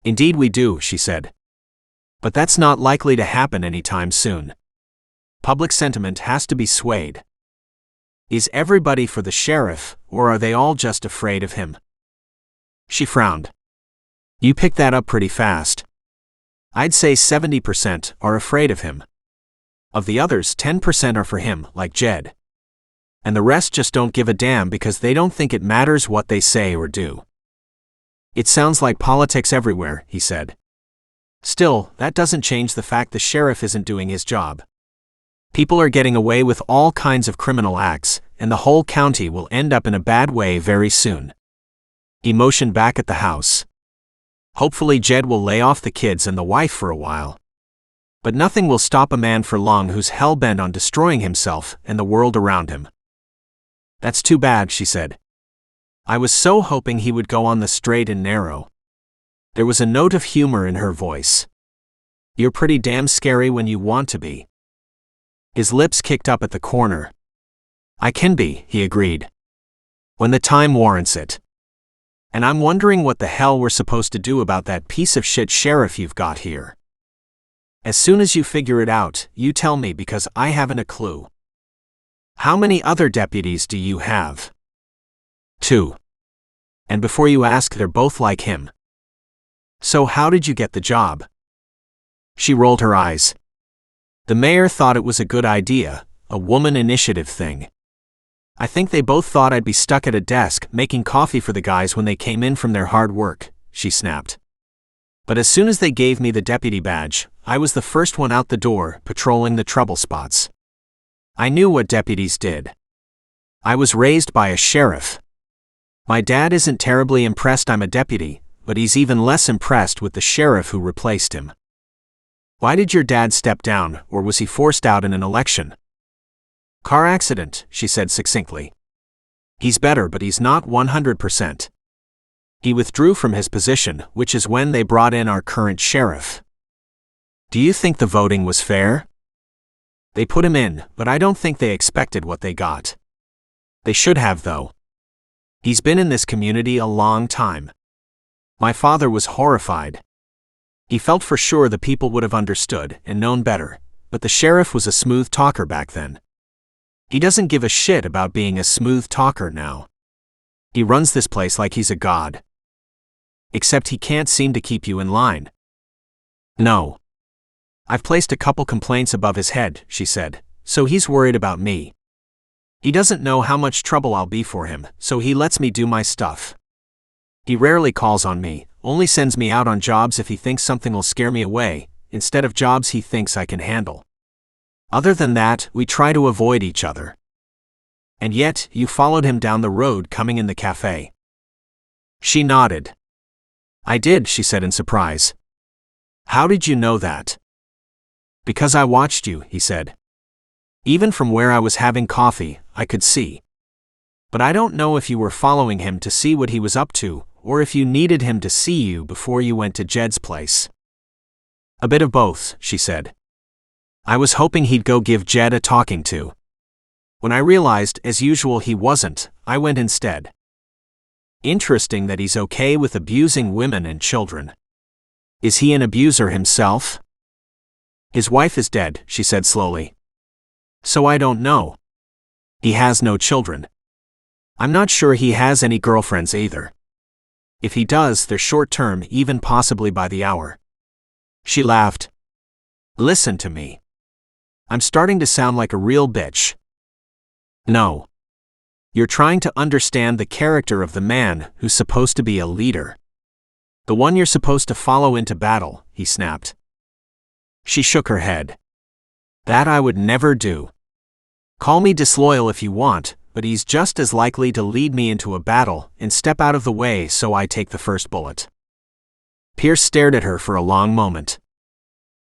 A: Indeed we do, she said. But that's not likely to happen anytime soon. Public sentiment has to be swayed. Is everybody for the sheriff, or are they all just afraid of him? She frowned. You picked that up pretty fast. I'd say 70% are afraid of him. Of the others, 10% are for him, like Jed. And the rest just don't give a damn because they don't think it matters what they say or do. It sounds like politics everywhere, he said. Still, that doesn't change the fact the sheriff isn't doing his job. People are getting away with all kinds of criminal acts, and the whole county will end up in a bad way very soon. He motioned back at the house. Hopefully Jed will lay off the kids and the wife for a while. But nothing will stop a man for long who's hell-bent on destroying himself and the world around him. That's too bad, she said. I was so hoping he would go on the straight and narrow. There was a note of humor in her voice. You're pretty damn scary when you want to be. His lips kicked up at the corner. I can be, he agreed. When the time warrants it. And I'm wondering what the hell we're supposed to do about that piece of shit sheriff you've got here. As soon as you figure it out, you tell me because I haven't a clue. How many other deputies do you have? 2. And before you ask, they're both like him. So how did you get the job? She rolled her eyes. The mayor thought it was a good idea, a woman initiative thing. I think they both thought I'd be stuck at a desk making coffee for the guys when they came in from their hard work, she snapped. But as soon as they gave me the deputy badge, I was the first one out the door, patrolling the trouble spots. I knew what deputies did. I was raised by a sheriff. My dad isn't terribly impressed I'm a deputy, but he's even less impressed with the sheriff who replaced him. Why did your dad step down, or was he forced out in an election? Car accident, she said succinctly. He's better, but he's not 100%. He withdrew from his position, which is when they brought in our current sheriff. Do you think the voting was fair? They put him in, but I don't think they expected what they got. They should have, though. He's been in this community a long time. My father was horrified. He felt for sure the people would have understood and known better, but the sheriff was a smooth talker back then. He doesn't give a shit about being a smooth talker now. He runs this place like he's a god. Except he can't seem to keep you in line. No. I've placed a couple complaints above his head, she said, so he's worried about me. He doesn't know how much trouble I'll be for him, so he lets me do my stuff. He rarely calls on me, only sends me out on jobs if he thinks something will scare me away, instead of jobs he thinks I can handle. Other than that, we try to avoid each other. And yet, you followed him down the road coming in the cafe. She nodded. I did, she said in surprise. How did you know that? Because I watched you, he said. Even from where I was having coffee, I could see. But I don't know if you were following him to see what he was up to, or if you needed him to see you before you went to Jed's place. A bit of both, she said. I was hoping he'd go give Jed a talking to. When I realized, as usual, he wasn't, I went instead. Interesting that he's okay with abusing women and children. Is he an abuser himself? His wife is dead, she said slowly. So I don't know. He has no children. I'm not sure he has any girlfriends either. If he does, they're short-term, even possibly by the hour. She laughed. Listen to me. I'm starting to sound like a real bitch. No. You're trying to understand the character of the man who's supposed to be a leader. The one you're supposed to follow into battle, he snapped. She shook her head. That I would never do. Call me disloyal if you want, but he's just as likely to lead me into a battle and step out of the way so I take the first bullet. Pierce stared at her for a long moment.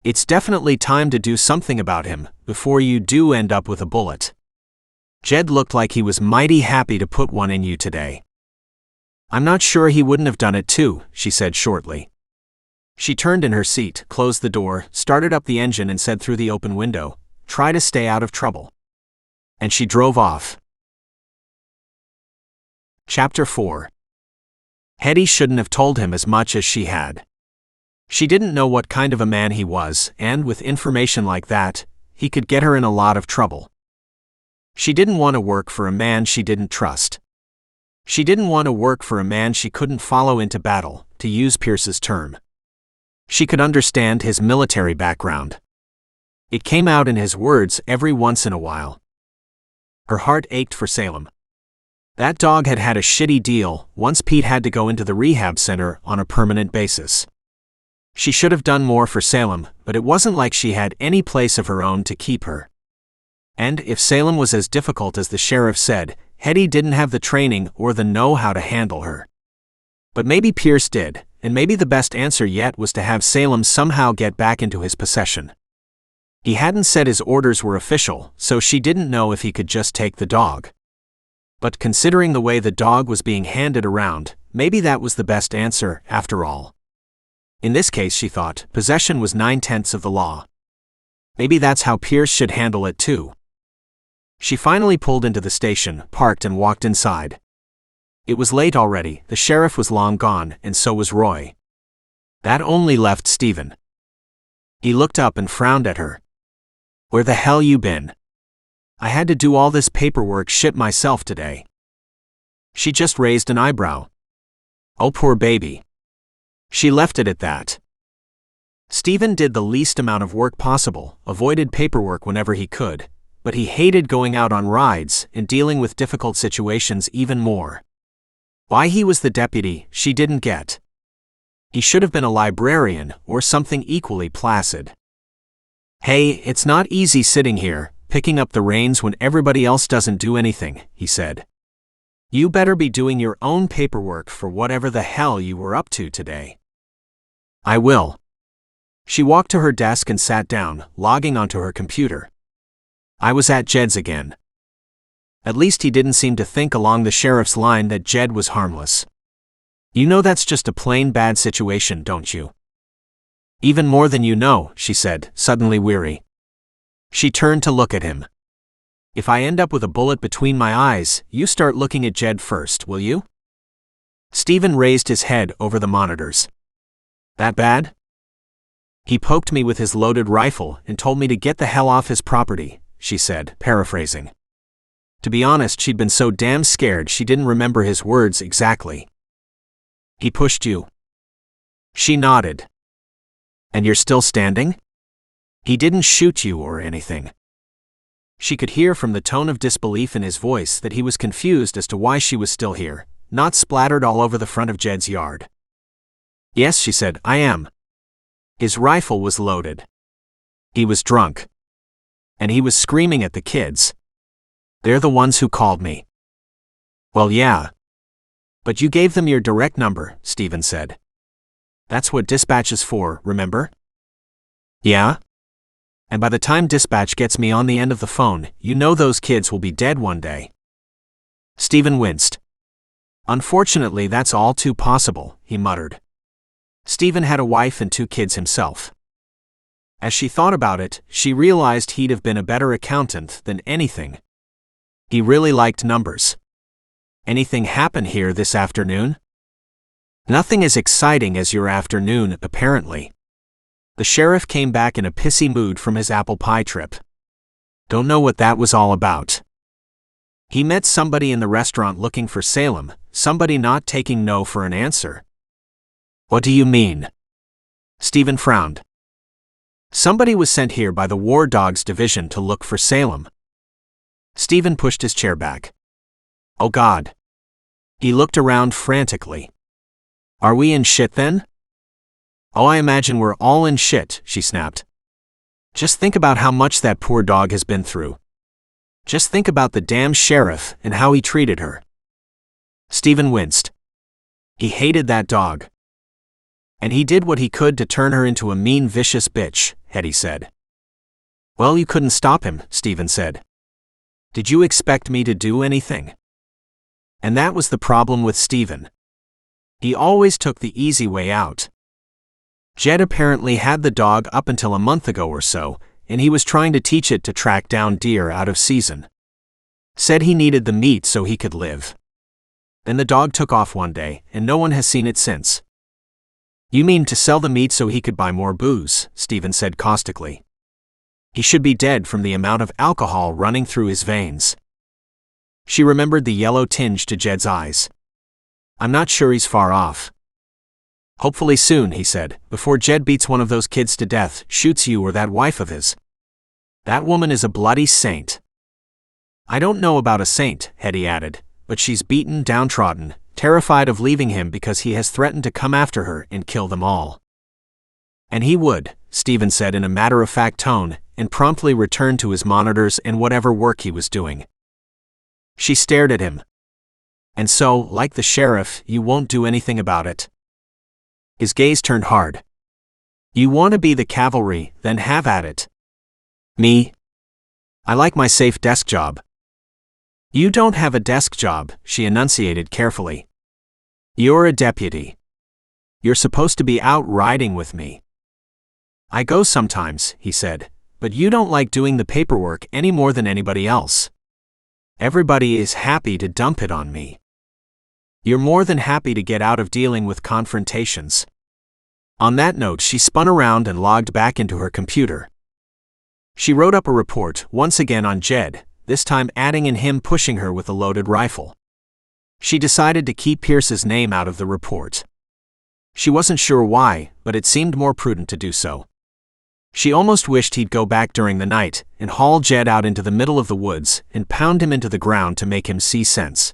A: It's definitely time to do something about him, before you do end up with a bullet. Jed looked like he was mighty happy to put one in you today. I'm not sure he wouldn't have done it too, she said shortly. She turned in her seat, closed the door, started up the engine and said through the open window, try to stay out of trouble. And she drove off. Chapter 4. Hetty shouldn't have told him as much as she had. She didn't know what kind of a man he was, and with information like that, he could get her in a lot of trouble. She didn't want to work for a man she didn't trust. She didn't want to work for a man she couldn't follow into battle, to use Pierce's term. She could understand his military background. It came out in his words every once in a while. Her heart ached for Salem. That dog had had a shitty deal once Pete had to go into the rehab center on a permanent basis. She should have done more for Salem, but it wasn't like she had any place of her own to keep her. And if Salem was as difficult as the sheriff said, Hetty didn't have the training or the know-how to handle her. But maybe Pierce did, and maybe the best answer yet was to have Salem somehow get back into his possession. He hadn't said his orders were official, so she didn't know if he could just take the dog. But considering the way the dog was being handed around, maybe that was the best answer, after all. In this case, she thought, possession was 9/10 of the law. Maybe that's how Pierce should handle it too. She finally pulled into the station, parked and walked inside. It was late already, the sheriff was long gone, and so was Roy. That only left Stephen. He looked up and frowned at her. Where the hell you been? I had to do all this paperwork shit myself today. She just raised an eyebrow. Oh, poor baby. She left it at that. Stephen did the least amount of work possible, avoided paperwork whenever he could, but he hated going out on rides and dealing with difficult situations even more. Why he was the deputy, she didn't get. He should have been a librarian or something equally placid. Hey, it's not easy sitting here, picking up the reins when everybody else doesn't do anything, he said. You better be doing your own paperwork for whatever the hell you were up to today. I will. She walked to her desk and sat down, logging onto her computer. I was at Jed's again. At least he didn't seem to think along the sheriff's line that Jed was harmless. You know that's just a plain bad situation, don't you? Even more than you know, she said, suddenly weary. She turned to look at him. If I end up with a bullet between my eyes, you start looking at Jed first, will you? Stephen raised his head over the monitors. That bad? He poked me with his loaded rifle and told me to get the hell off his property, she said, paraphrasing. To be honest, she'd been so damn scared she didn't remember his words exactly. He pushed you? She nodded. And you're still standing? He didn't shoot you or anything. She could hear from the tone of disbelief in his voice that he was confused as to why she was still here, not splattered all over the front of Jed's yard. Yes, she said, I am. His rifle was loaded. He was drunk. And he was screaming at the kids. They're the ones who called me. Well, yeah. But you gave them your direct number, Stephen said. That's what dispatch is for, remember? Yeah? And by the time dispatch gets me on the end of the phone, you know those kids will be dead one day. Stephen winced. Unfortunately, that's all too possible, he muttered. Stephen had a wife and 2 kids himself. As she thought about it, she realized he'd have been a better accountant than anything. He really liked numbers. Anything happen here this afternoon? Nothing as exciting as your afternoon, apparently. The sheriff came back in a pissy mood from his apple pie trip. Don't know what that was all about. He met somebody in the restaurant looking for Salem, somebody not taking no for an answer. What do you mean? Stephen frowned. Somebody was sent here by the War Dogs Division to look for Salem. Stephen pushed his chair back. Oh God. He looked around frantically. Are we in shit then? Oh, I imagine we're all in shit, she snapped. Just think about how much that poor dog has been through. Just think about the damn sheriff and how he treated her. Stephen winced. He hated that dog. And he did what he could to turn her into a mean, vicious bitch, Hetty said. Well, you couldn't stop him, Stephen said. Did you expect me to do anything? And that was the problem with Stephen. He always took the easy way out. Jed apparently had the dog up until a month ago or so, and he was trying to teach it to track down deer out of season. Said he needed the meat so he could live. Then the dog took off one day, and no one has seen it since. You mean to sell the meat so he could buy more booze, Stephen said caustically. He should be dead from the amount of alcohol running through his veins. She remembered the yellow tinge to Jed's eyes. I'm not sure he's far off. Hopefully soon, he said, before Jed beats one of those kids to death, shoots you or that wife of his. That woman is a bloody saint. I don't know about a saint, Hetty added, but she's beaten, downtrodden, terrified of leaving him because he has threatened to come after her and kill them all. And he would, Stephen said in a matter-of-fact tone, and promptly returned to his monitors and whatever work he was doing. She stared at him. And so, like the sheriff, you won't do anything about it. His gaze turned hard. You want to be the cavalry, then have at it. Me? I like my safe desk job. You don't have a desk job, she enunciated carefully. You're a deputy. You're supposed to be out riding with me. I go sometimes, he said, but you don't like doing the paperwork any more than anybody else. Everybody is happy to dump it on me. You're more than happy to get out of dealing with confrontations. On that note, she spun around and logged back into her computer. She wrote up a report, once again on Jed, this time adding in him pushing her with a loaded rifle. She decided to keep Pierce's name out of the report. She wasn't sure why, but it seemed more prudent to do so. She almost wished he'd go back during the night and haul Jed out into the middle of the woods and pound him into the ground to make him see sense.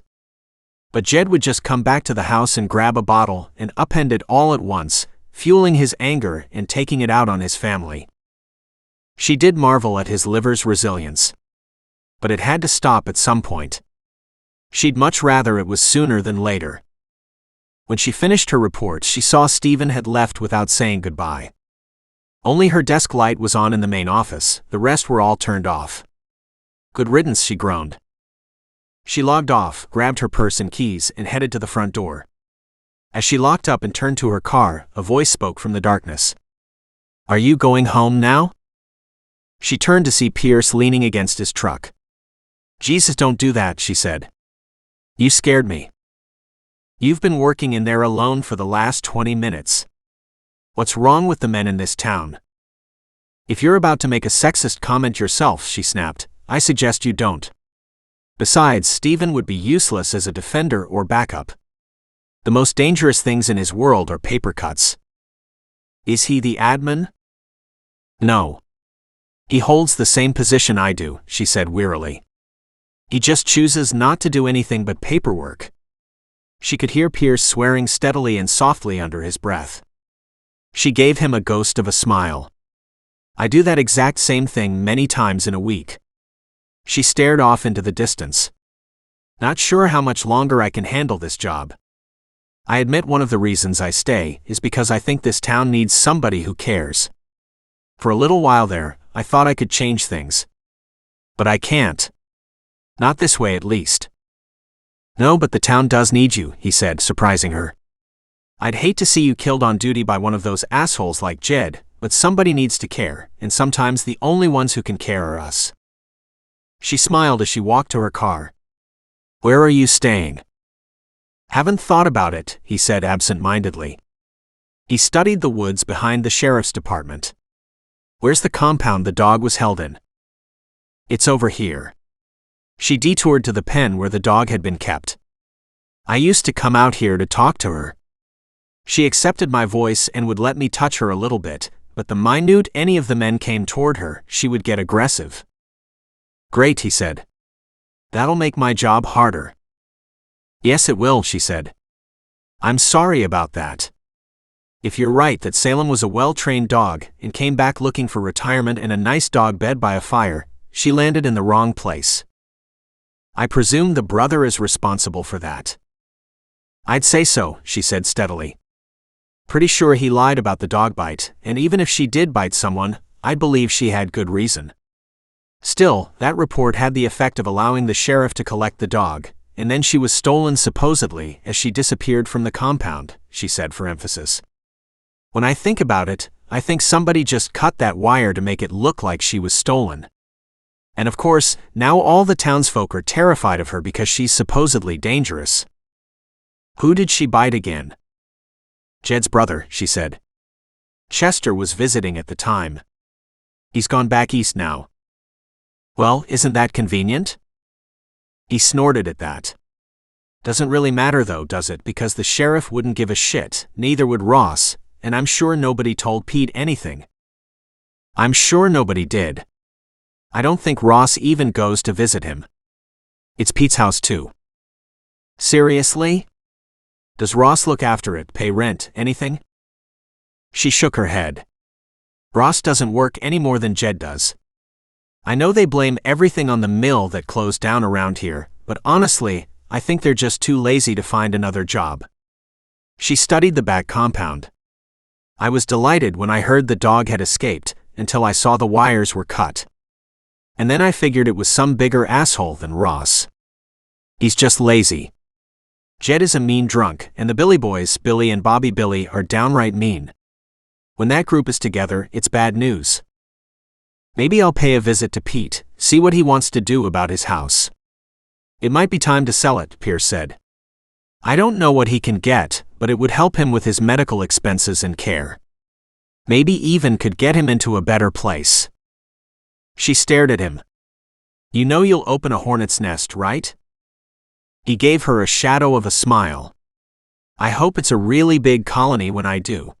A: But Jed would just come back to the house and grab a bottle and upend it all at once, fueling his anger and taking it out on his family. She did marvel at his liver's resilience. But it had to stop at some point. She'd much rather it was sooner than later. When she finished her report, she saw Stephen had left without saying goodbye. Only her desk light was on in the main office, the rest were all turned off. Good riddance, she groaned. She logged off, grabbed her purse and keys, and headed to the front door. As she locked up and turned to her car, a voice spoke from the darkness. "Are you going home now?" She turned to see Pierce leaning against his truck. "Jesus, don't do that," she said. "You scared me. You've been working in there alone for the last 20 minutes. What's wrong with the men in this town?" "If you're about to make a sexist comment yourself," she snapped, "I suggest you don't. Besides, Stephen would be useless as a defender or backup. The most dangerous things in his world are paper cuts." "Is he the admin?" "No. He holds the same position I do," she said wearily. "He just chooses not to do anything but paperwork." She could hear Pierce swearing steadily and softly under his breath. She gave him a ghost of a smile. "I do that exact same thing many times in a week." She stared off into the distance. "Not sure how much longer I can handle this job. I admit one of the reasons I stay is because I think this town needs somebody who cares. For a little while there, I thought I could change things. But I can't. Not this way, at least." "No, but the town does need you," he said, surprising her. "I'd hate to see you killed on duty by one of those assholes like Jed, but somebody needs to care, and sometimes the only ones who can care are us." She smiled as she walked to her car. "Where are you staying?" "Haven't thought about it," he said absent-mindedly. He studied the woods behind the sheriff's department. "Where's the compound the dog was held in?" "It's over here." She detoured to the pen where the dog had been kept. "I used to come out here to talk to her. She accepted my voice and would let me touch her a little bit, but the minute any of the men came toward her, she would get aggressive." "Great," he said. "That'll make my job harder." "Yes, it will," she said. "I'm sorry about that. If you're right that Salem was a well-trained dog and came back looking for retirement and a nice dog bed by a fire, she landed in the wrong place. I presume the brother is responsible for that." "I'd say so," she said steadily. "Pretty sure he lied about the dog bite, and even if she did bite someone, I'd believe she had good reason. Still, that report had the effect of allowing the sheriff to collect the dog, and then she was stolen supposedly as she disappeared from the compound," she said for emphasis. "When I think about it, I think somebody just cut that wire to make it look like she was stolen. And of course, now all the townsfolk are terrified of her because she's supposedly dangerous." "Who did she bite again?" "Jed's brother," she said. "Chester was visiting at the time. He's gone back east now." "Well, isn't that convenient?" He snorted at that. "Doesn't really matter though, does it? Because the sheriff wouldn't give a shit, neither would Ross, and I'm sure nobody told Pete anything." "I'm sure nobody did. I don't think Ross even goes to visit him. It's Pete's house too." "Seriously? Does Ross look after it, pay rent, anything?" She shook her head. "Ross doesn't work any more than Jed does. I know they blame everything on the mill that closed down around here, but honestly, I think they're just too lazy to find another job." She studied the back compound. "I was delighted when I heard the dog had escaped, until I saw the wires were cut. And then I figured it was some bigger asshole than Ross. He's just lazy. Jed is a mean drunk, and the Billy boys, Billy and Bobby Billy, are downright mean. When that group is together, it's bad news. Maybe I'll pay a visit to Pete, see what he wants to do about his house." "It might be time to sell it," Pierce said. "I don't know what he can get, but it would help him with his medical expenses and care. Maybe even could get him into a better place." She stared at him. "You know you'll open a hornet's nest, right?" He gave her a shadow of a smile. "I hope it's a really big colony when I do."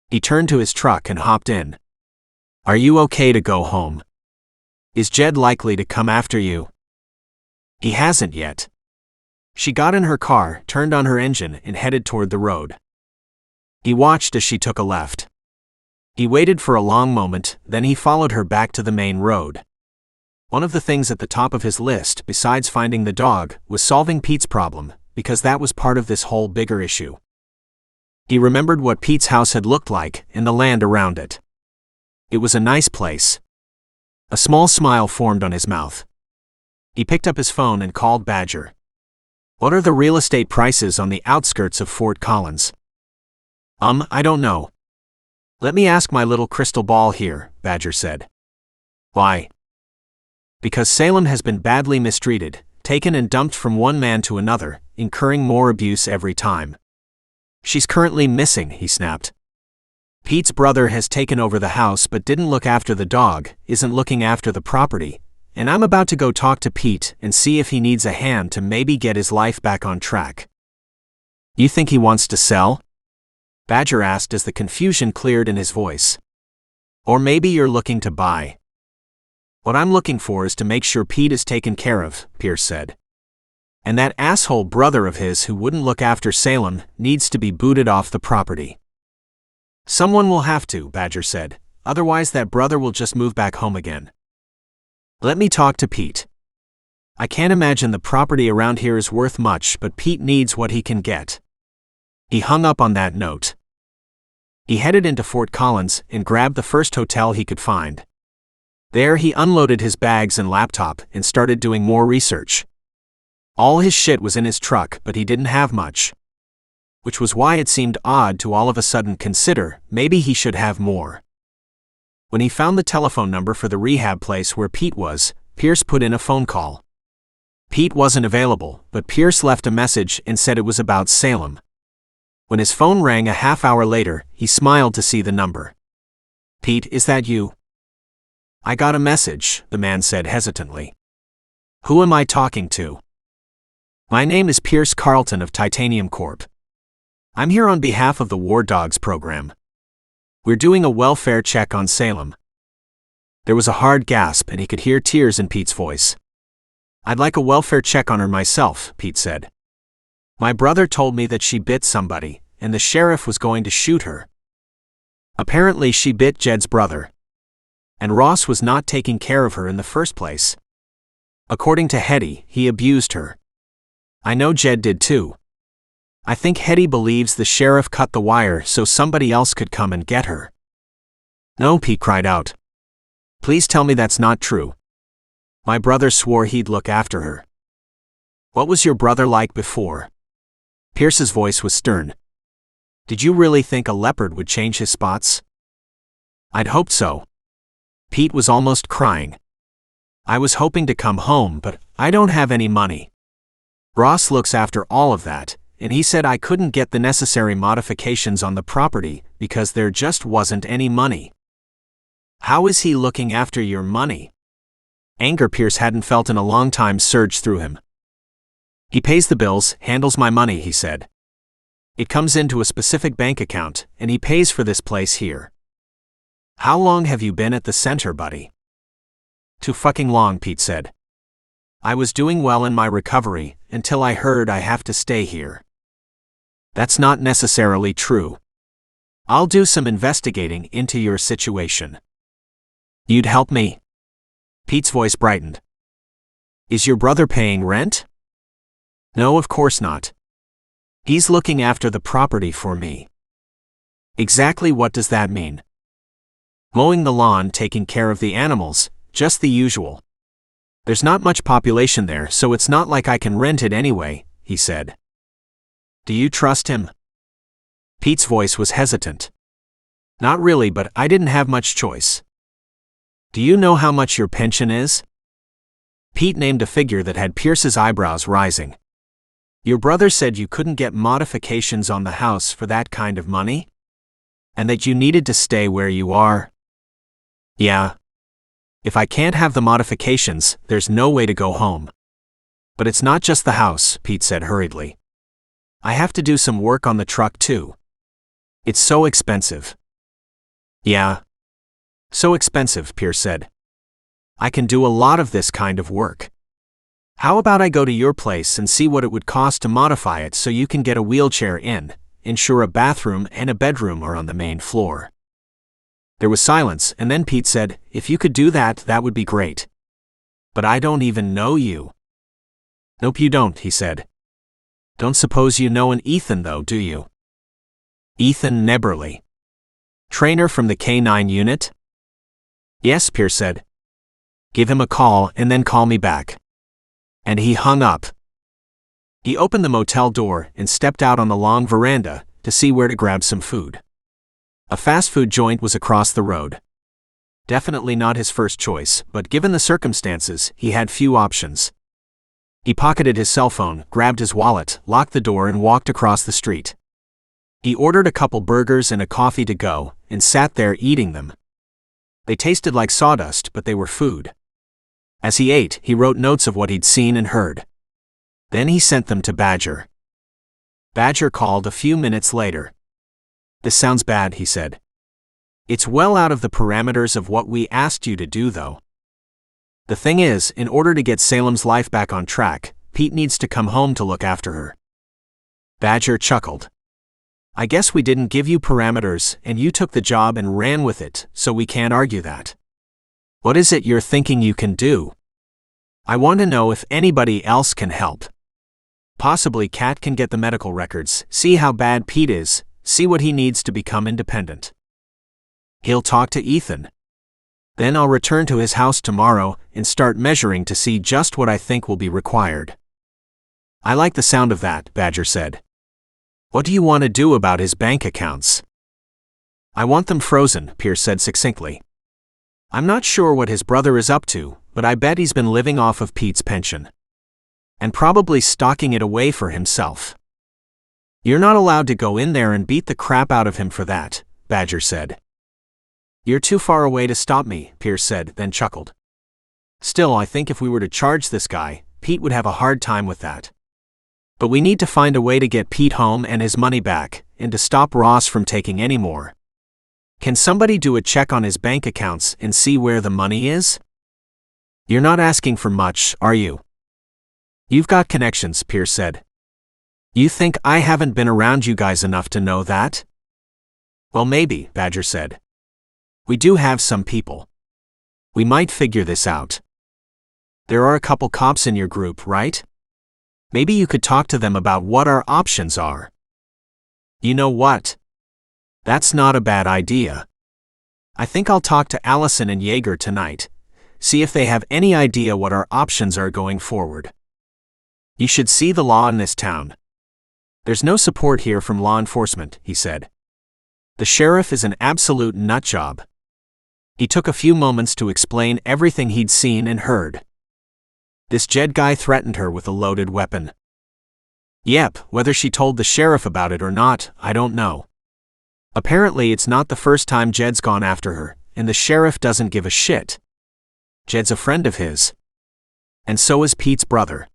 A: He turned to his truck and hopped in. "Are you okay to go home? Is Jed likely to come after you?" "He hasn't yet." She got in her car, turned on her engine, and headed toward the road. He watched as she took a left. He waited for a long moment, then he followed her back to the main road. One of the things at the top of his list, besides finding the dog, was solving Pete's problem, because that was part of this whole bigger issue. He remembered what Pete's house had looked like, and the land around it. It was a nice place. A small smile formed on his mouth. He picked up his phone and called Badger. "What are the real estate prices on the outskirts of Fort Collins?" I don't know. "Let me ask my little crystal ball here," Badger said. "Why?" "Because Salem has been badly mistreated, taken and dumped from one man to another, incurring more abuse every time. She's currently missing," he snapped. "Pete's brother has taken over the house but didn't look after the dog, isn't looking after the property, and I'm about to go talk to Pete and see if he needs a hand to maybe get his life back on track." "You think he wants to sell?" Badger asked as the confusion cleared in his voice. "Or maybe you're looking to buy." "What I'm looking for is to make sure Pete is taken care of," Pierce said. "And that asshole brother of his who wouldn't look after Salem needs to be booted off the property." "Someone will have to," Badger said, "otherwise that brother will just move back home again." "Let me talk to Pete. I can't imagine the property around here is worth much, but Pete needs what he can get." He hung up on that note. He headed into Fort Collins and grabbed the first hotel he could find. There he unloaded his bags and laptop and started doing more research. All his shit was in his truck, but he didn't have much. Which was why it seemed odd to all of a sudden consider maybe he should have more. When he found the telephone number for the rehab place where Pete was, Pierce put in a phone call. Pete wasn't available, but Pierce left a message and said it was about Salem. When his phone rang a half hour later, he smiled to see the number. "Pete, is that you?" "I got a message," the man said hesitantly. "Who am I talking to?" "My name is Pierce Carlton of Titanium Corp. I'm here on behalf of the War Dogs program. We're doing a welfare check on Salem." There was a hard gasp and he could hear tears in Pete's voice. "I'd like a welfare check on her myself," Pete said. "My brother told me that she bit somebody, and the sheriff was going to shoot her. Apparently she bit Jed's brother. And Ross was not taking care of her in the first place. According to Hetty, he abused her. I know Jed did too. I think Hetty believes the sheriff cut the wire so somebody else could come and get her." "No," Pete cried out. "Please tell me that's not true. My brother swore he'd look after her." "What was your brother like before?" Pierce's voice was stern. "Did you really think a leopard would change his spots?" "I'd hoped so." Pete was almost crying. "I was hoping to come home, but I don't have any money. Ross looks after all of that, and he said I couldn't get the necessary modifications on the property because there just wasn't any money." "How is he looking after your money?" Anger Pierce hadn't felt in a long time surged through him. "He pays the bills, handles my money," he said. "It comes into a specific bank account, and he pays for this place here." "How long have you been at the center, buddy?" "Too fucking long," Pete said. "I was doing well in my recovery, until I heard I have to stay here." "That's not necessarily true. I'll do some investigating into your situation." "You'd help me?" Pete's voice brightened. "Is your brother paying rent?" "No, of course not. He's looking after the property for me." "Exactly what does that mean?" "Mowing the lawn, taking care of the animals, just the usual. There's not much population there, so it's not like I can rent it anyway," he said. "Do you trust him?" Pete's voice was hesitant. "Not really, but I didn't have much choice." "Do you know how much your pension is?" Pete named a figure that had Pierce's eyebrows rising. "Your brother said you couldn't get modifications on the house for that kind of money? And that you needed to stay where you are?" "Yeah. If I can't have the modifications, there's no way to go home. But it's not just the house," Pete said hurriedly. "I have to do some work on the truck too. It's so expensive." "Yeah. So expensive," Pierce said. "I can do a lot of this kind of work. How about I go to your place and see what it would cost to modify it so you can get a wheelchair in, ensure a bathroom and a bedroom are on the main floor?" There was silence, and then Pete said, "If you could do that, that would be great. But I don't even know you." "Nope, you don't," he said. "Don't suppose you know an Ethan though, do you?" "Ethan Neberly. Trainer from the K9 unit?" "Yes," Pierce said. "Give him a call and then call me back." And he hung up. He opened the motel door and stepped out on the long veranda to see where to grab some food. A fast food joint was across the road. Definitely not his first choice, but given the circumstances, he had few options. He pocketed his cell phone, grabbed his wallet, locked the door, and walked across the street. He ordered a couple burgers and a coffee to go, and sat there eating them. They tasted like sawdust, but they were food. As he ate, he wrote notes of what he'd seen and heard. Then he sent them to Badger. Badger called a few minutes later. "This sounds bad," he said. "It's well out of the parameters of what we asked you to do, though. The thing is, in order to get Salem's life back on track, Pete needs to come home to look after her." Badger chuckled. "I guess we didn't give you parameters, and you took the job and ran with it, so we can't argue that. What is it you're thinking you can do? I want to know if anybody else can help. Possibly Kat can get the medical records, see how bad Pete is, see what he needs to become independent. He'll talk to Ethan. Then I'll return to his house tomorrow and start measuring to see just what I think will be required." "I like the sound of that," Badger said. "What do you want to do about his bank accounts?" "I want them frozen," Pierce said succinctly. "I'm not sure what his brother is up to, but I bet he's been living off of Pete's pension. And probably stocking it away for himself." "You're not allowed to go in there and beat the crap out of him for that," Badger said. "You're too far away to stop me," Pierce said, then chuckled. "Still, I think if we were to charge this guy, Pete would have a hard time with that. But we need to find a way to get Pete home and his money back, and to stop Ross from taking any more. Can somebody do a check on his bank accounts and see where the money is?" "You're not asking for much, are you?" "You've got connections," Pierce said. "You think I haven't been around you guys enough to know that?" "Well, maybe," Badger said. "We do have some people. We might figure this out. There are a couple cops in your group, right? Maybe you could talk to them about what our options are." "You know what? That's not a bad idea. I think I'll talk to Allison and Yeager tonight, see if they have any idea what our options are going forward. You should see the law in this town. There's no support here from law enforcement," he said. "The sheriff is an absolute nutjob." He took a few moments to explain everything he'd seen and heard. "This Jed guy threatened her with a loaded weapon." "Yep, whether she told the sheriff about it or not, I don't know. Apparently it's not the first time Jed's gone after her, and the sheriff doesn't give a shit. Jed's a friend of his. And so is Pete's brother.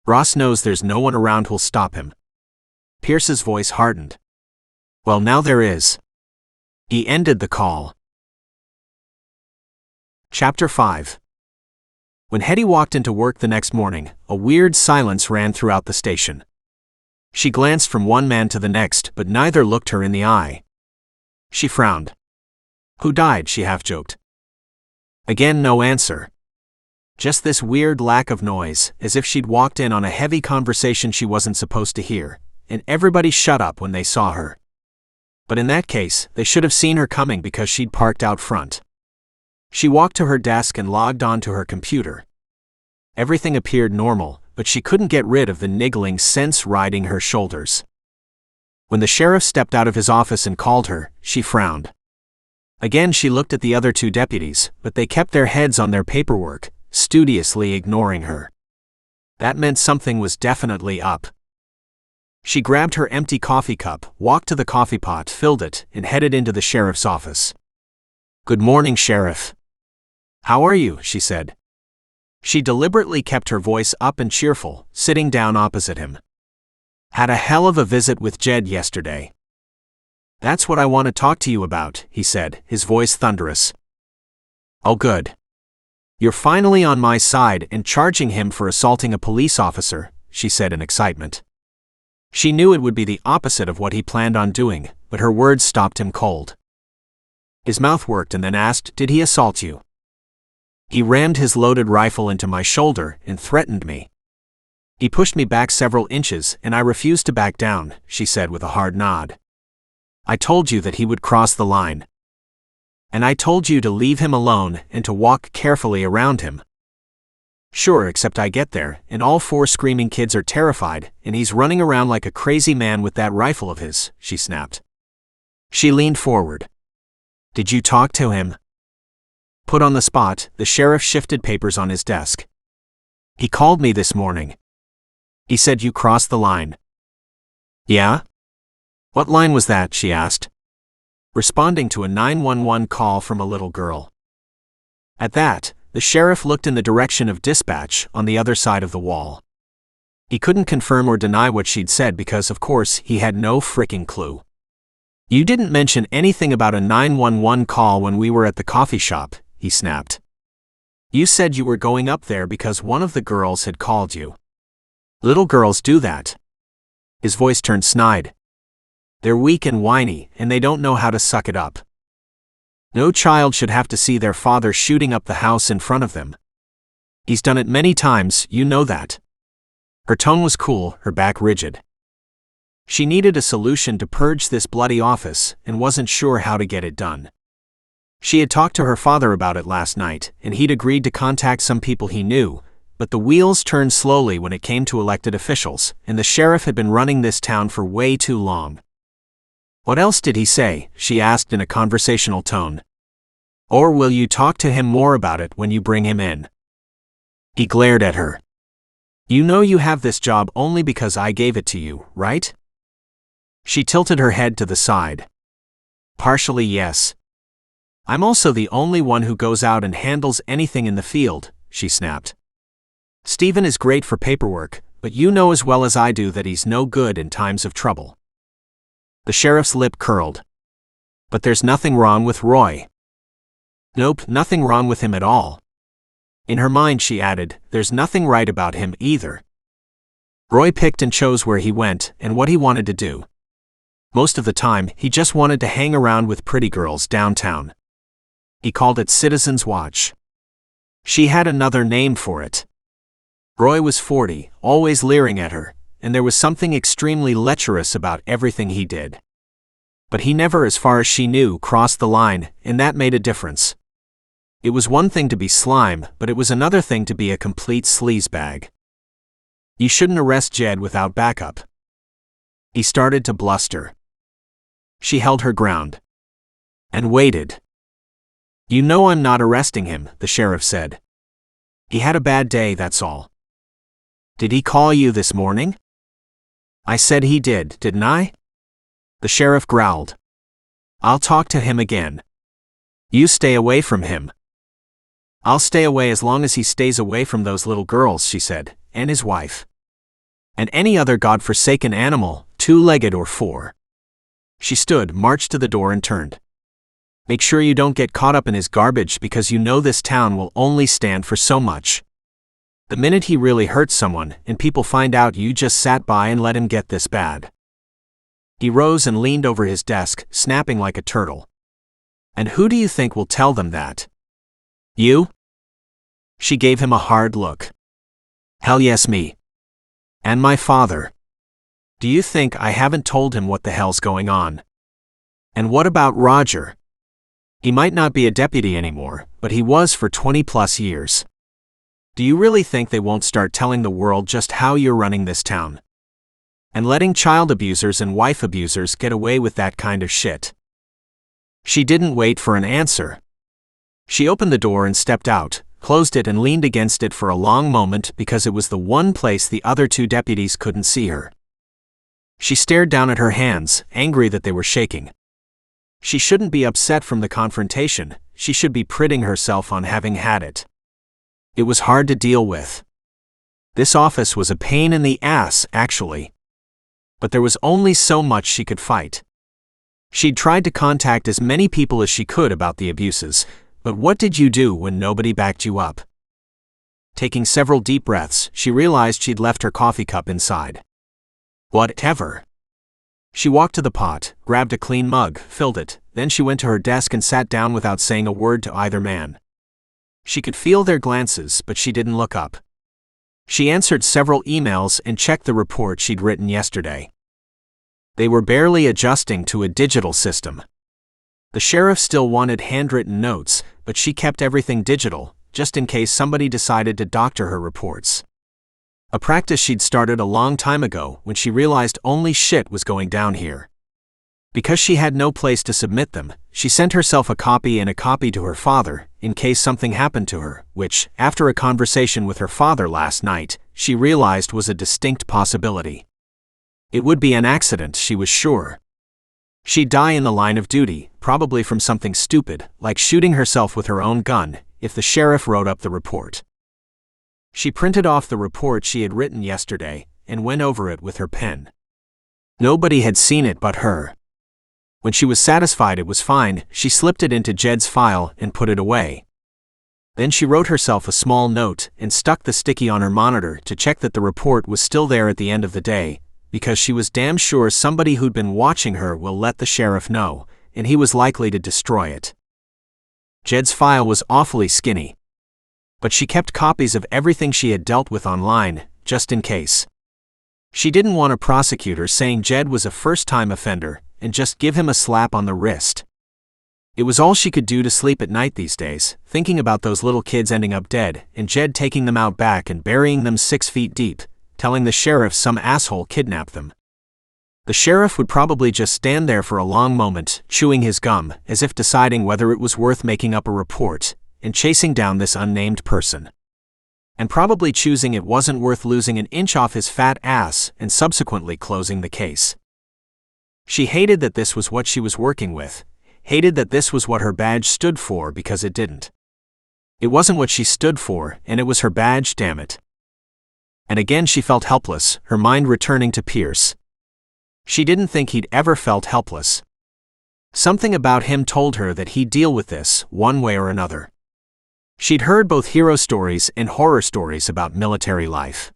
A: Ross knows there's no one around who'll stop him." Pierce's voice hardened. "Well, now there is." He ended the call. Chapter 5. When Hetty walked into work the next morning, a weird silence ran throughout the station. She glanced from one man to the next, but neither looked her in the eye. She frowned. "Who died?" she half-joked. Again, no answer. Just this weird lack of noise, as if she'd walked in on a heavy conversation she wasn't supposed to hear, and everybody shut up when they saw her. But in that case, they should have seen her coming because she'd parked out front. She walked to her desk and logged on to her computer. Everything appeared normal, but she couldn't get rid of the niggling sense riding her shoulders. When the sheriff stepped out of his office and called her, she frowned. Again she looked at the other two deputies, but they kept their heads on their paperwork, studiously ignoring her. That meant something was definitely up. She grabbed her empty coffee cup, walked to the coffee pot, filled it, and headed into the sheriff's office. "Good morning, Sheriff." "How are you?" she said. She deliberately kept her voice up and cheerful, sitting down opposite him. "Had a hell of a visit with Jed yesterday." "That's what I want to talk to you about," he said, his voice thunderous. "Oh, good. You're finally on my side and charging him for assaulting a police officer," she said in excitement. She knew it would be the opposite of what he planned on doing, but her words stopped him cold. His mouth worked and then asked, "Did he assault you?" "He rammed his loaded rifle into my shoulder and threatened me. He pushed me back several inches and I refused to back down," she said with a hard nod. "I told you that he would cross the line. And I told you to leave him alone and to walk carefully around him." Sure, except I get there, and all 4 screaming kids are terrified, and he's running around like a crazy man with that rifle of his, she snapped. She leaned forward. Did you talk to him? Put on the spot, the sheriff shifted papers on his desk. He called me this morning. He said you crossed the line. Yeah? What line was that? She asked, responding to a 911 call from a little girl. At that, the sheriff looked in the direction of dispatch on the other side of the wall. He couldn't confirm or deny what she'd said because, of course, he had no fricking clue. You didn't mention anything about a 911 call when we were at the coffee shop, he snapped. You said you were going up there because one of the girls had called you. Little girls do that. His voice turned snide. They're weak and whiny, and they don't know how to suck it up. No child should have to see their father shooting up the house in front of them. He's done it many times, you know that. Her tone was cool, her back rigid. She needed a solution to purge this bloody office and wasn't sure how to get it done. She had talked to her father about it last night, and he'd agreed to contact some people he knew, but the wheels turned slowly when it came to elected officials, and the sheriff had been running this town for way too long. What else did he say? She asked in a conversational tone. Or will you talk to him more about it when you bring him in? He glared at her. You know you have this job only because I gave it to you, right? She tilted her head to the side. Partially, yes. I'm also the only one who goes out and handles anything in the field, she snapped. Stephen is great for paperwork, but you know as well as I do that he's no good in times of trouble. The sheriff's lip curled. But there's nothing wrong with Roy. Nope, nothing wrong with him at all. In her mind she added, there's nothing right about him either. Roy picked and chose where he went and what he wanted to do. Most of the time, he just wanted to hang around with pretty girls downtown. He called it Citizen's Watch. She had another name for it. Roy was 40, always leering at her, and there was something extremely lecherous about everything he did. But he never, as far as she knew, crossed the line, and that made a difference. It was one thing to be slime, but it was another thing to be a complete sleazebag. You shouldn't arrest Jed without backup. He started to bluster. She held her ground. And waited. You know I'm not arresting him, the sheriff said. He had a bad day, that's all. Did he call you this morning? I said he did, didn't I? The sheriff growled. I'll talk to him again. You stay away from him. I'll stay away as long as he stays away from those little girls, she said, and his wife. And any other godforsaken animal, 2-legged or 4. She stood, marched to the door and turned. Make sure you don't get caught up in his garbage because you know this town will only stand for so much. The minute he really hurts someone and people find out you just sat by and let him get this bad. He rose and leaned over his desk, snapping like a turtle. And who do you think will tell them that? You? She gave him a hard look. Hell yes, me. And my father. Do you think I haven't told him what the hell's going on? And what about Roger? He might not be a deputy anymore, but he was for 20+ years. Do you really think they won't start telling the world just how you're running this town? And letting child abusers and wife abusers get away with that kind of shit? She didn't wait for an answer. She opened the door and stepped out, closed it and leaned against it for a long moment because it was the one place the other 2 deputies couldn't see her. She stared down at her hands, angry that they were shaking. She shouldn't be upset from the confrontation, she should be priding herself on having had it. It was hard to deal with. This office was a pain in the ass, actually. But there was only so much she could fight. She'd tried to contact as many people as she could about the abuses, but what did you do when nobody backed you up? Taking several deep breaths, she realized she'd left her coffee cup inside. Whatever. She walked to the pot, grabbed a clean mug, filled it, then she went to her desk and sat down without saying a word to either man. She could feel their glances, but she didn't look up. She answered several emails and checked the report she'd written yesterday. They were barely adjusting to a digital system. The sheriff still wanted handwritten notes, but she kept everything digital, just in case somebody decided to doctor her reports. A practice she'd started a long time ago when she realized only shit was going down here. Because she had no place to submit them, she sent herself a copy and a copy to her father, in case something happened to her, which, after a conversation with her father last night, she realized was a distinct possibility. It would be an accident, she was sure. She'd die in the line of duty, probably from something stupid, like shooting herself with her own gun, if the sheriff wrote up the report. She printed off the report she had written yesterday, and went over it with her pen. Nobody had seen it but her. When she was satisfied it was fine, she slipped it into Jed's file and put it away. Then she wrote herself a small note and stuck the sticky on her monitor to check that the report was still there at the end of the day, because she was damn sure somebody who'd been watching her will let the sheriff know, and he was likely to destroy it. Jed's file was awfully skinny. But she kept copies of everything she had dealt with online, just in case. She didn't want a prosecutor saying Jed was a first-time offender, and just give him a slap on the wrist. It was all she could do to sleep at night these days, thinking about those little kids ending up dead, and Jed taking them out back and burying them 6 feet deep, telling the sheriff some asshole kidnapped them. The sheriff would probably just stand there for a long moment, chewing his gum, as if deciding whether it was worth making up a report, and chasing down this unnamed person. And probably choosing it wasn't worth losing an inch off his fat ass and subsequently closing the case. She hated that this was what she was working with, hated that this was what her badge stood for because it didn't. It wasn't what she stood for, and it was her badge, damn it. And again she felt helpless, her mind returning to Pierce. She didn't think he'd ever felt helpless. Something about him told her that he'd deal with this, one way or another. She'd heard both hero stories and horror stories about military life.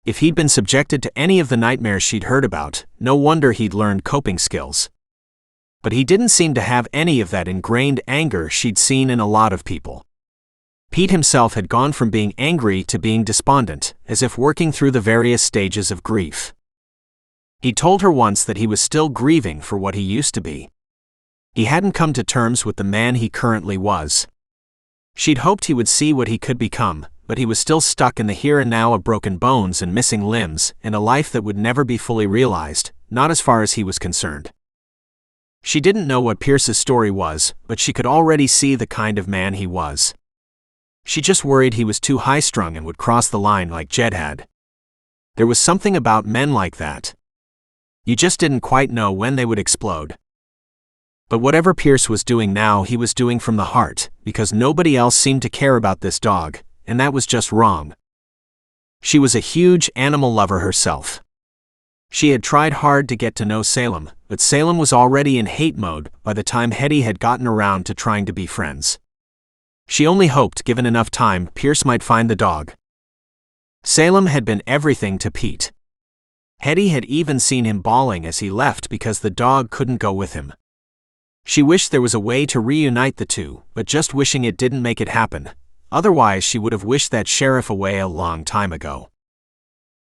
A: If he'd been subjected to any of the nightmares she'd heard about, no wonder he'd learned coping skills. But he didn't seem to have any of that ingrained anger she'd seen in a lot of people. Pete himself had gone from being angry to being despondent, as if working through the various stages of grief. He told her once that he was still grieving for what he used to be. He hadn't come to terms with the man he currently was. She'd hoped he would see what he could become, but he was still stuck in the here and now of broken bones and missing limbs, and a life that would never be fully realized, not as far as he was concerned. She didn't know what Pierce's story was, but she could already see the kind of man he was. She just worried he was too high-strung and would cross the line like Jed had. There was something about men like that. You just didn't quite know when they would explode. But whatever Pierce was doing now, he was doing from the heart, because nobody else seemed to care about this dog, and that was just wrong. She was a huge animal lover herself. She had tried hard to get to know Salem, but Salem was already in hate mode by the time Hetty had gotten around to trying to be friends. She only hoped, given enough time, Pierce might find the dog. Salem had been everything to Pete. Hetty had even seen him bawling as he left because the dog couldn't go with him. She wished there was a way to reunite the two, but just wishing it didn't make it happen. Otherwise she would have wished that sheriff away a long time ago.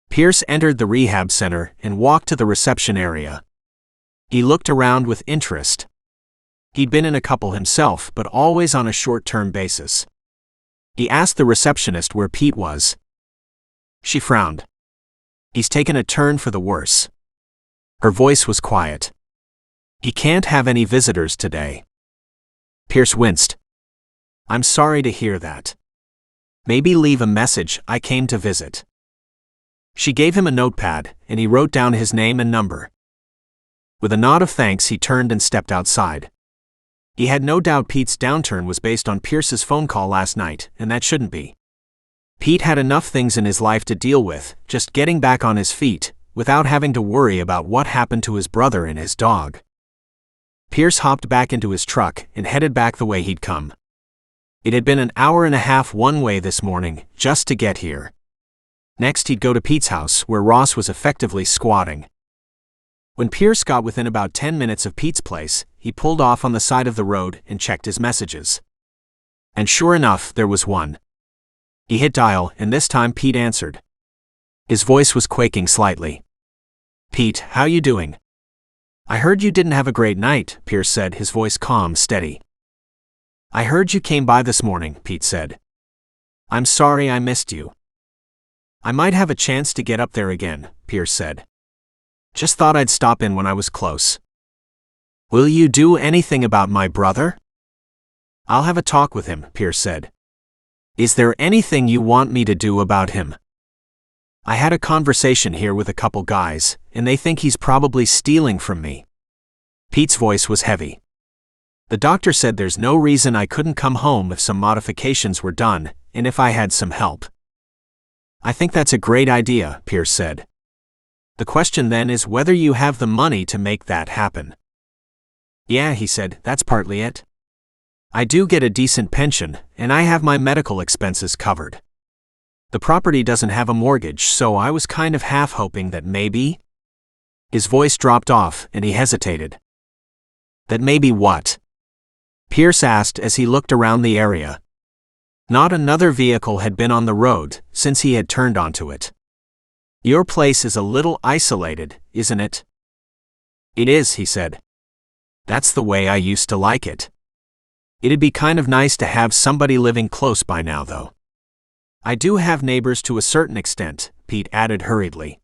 A: Pierce entered the rehab center and walked to the reception area. He looked around with interest. He'd been in a couple himself, but always on a short-term basis. He asked the receptionist where Pete was. She frowned. He's taken a turn for the worse. Her voice was quiet. He can't have any visitors today. Pierce winced. I'm sorry to hear that. Maybe leave a message, I came to visit. She gave him a notepad, and he wrote down his name and number. With a nod of thanks he turned and stepped outside. He had no doubt Pete's downturn was based on Pierce's phone call last night, and that shouldn't be. Pete had enough things in his life to deal with, just getting back on his feet, without having to worry about what happened to his brother and his dog. Pierce hopped back into his truck and headed back the way he'd come. It had been an hour and a half one way this morning, just to get here. Next he'd go to Pete's house, where Ross was effectively squatting. When Pierce got within about 10 minutes of Pete's place, he pulled off on the side of the road and checked his messages. And sure enough, there was one. He hit dial, and this time Pete answered. His voice was quaking slightly. Pete, how you doing? I heard you didn't have a great night, Pierce said, his voice calm, steady. I heard you came by this morning, Pete said. I'm sorry I missed you. I might have a chance to get up there again, Pierce said. Just thought I'd stop in when I was close. Will you do anything about my brother? I'll have a talk with him, Pierce said. Is there anything you want me to do about him? I had a conversation here with a couple guys, and they think he's probably stealing from me. Pete's voice was heavy. The doctor said there's no reason I couldn't come home if some modifications were done, and if I had some help. I think that's a great idea, Pierce said. The question then is whether you have the money to make that happen. Yeah, he said, that's partly it. I do get a decent pension, and I have my medical expenses covered. The property doesn't have a mortgage, so I was kind of half hoping that maybe... His voice dropped off, and he hesitated. That maybe what? Pierce asked as he looked around the area. Not another vehicle had been on the road since he had turned onto it. Your place is a little isolated, isn't it? It is, he said. That's the way I used to like it. It'd be kind of nice to have somebody living close by now, though. I do have neighbors to a certain extent, Pete added hurriedly.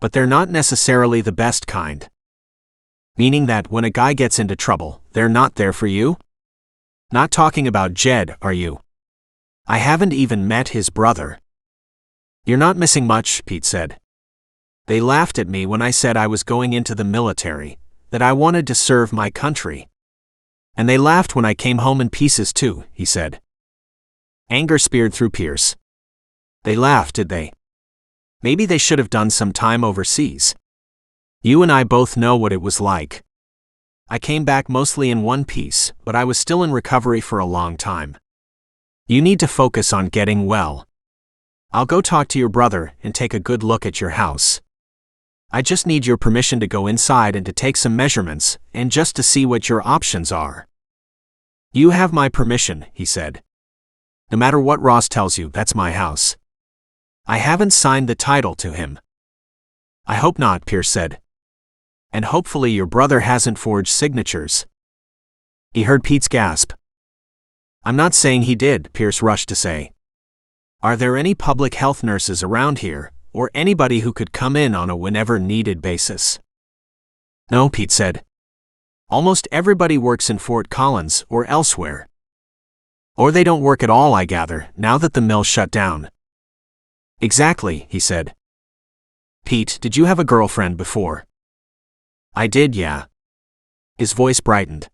A: But they're not necessarily the best kind. Meaning that when a guy gets into trouble, they're not there for you? Not talking about Jed, are you? I haven't even met his brother. You're not missing much, Pete said. They laughed at me when I said I was going into the military, that I wanted to serve my country. And they laughed when I came home in pieces too, he said. Anger speared through Pierce. They laughed, did they? Maybe they should have done some time overseas. You and I both know what it was like. I came back mostly in one piece, but I was still in recovery for a long time. You need to focus on getting well. I'll go talk to your brother and take a good look at your house. I just need your permission to go inside and to take some measurements, and just to see what your options are. You have my permission, he said. No matter what Ross tells you, that's my house. I haven't signed the title to him. I hope not, Pierce said. And hopefully your brother hasn't forged signatures. He heard Pete's gasp. I'm not saying he did, Pierce rushed to say. Are there any public health nurses around here, or anybody who could come in on a whenever needed basis? No, Pete said. Almost everybody works in Fort Collins or elsewhere. Or they don't work at all, I gather, now that the mill shut down. Exactly, he said. Pete, did you have a girlfriend before? I did, yeah. His voice brightened.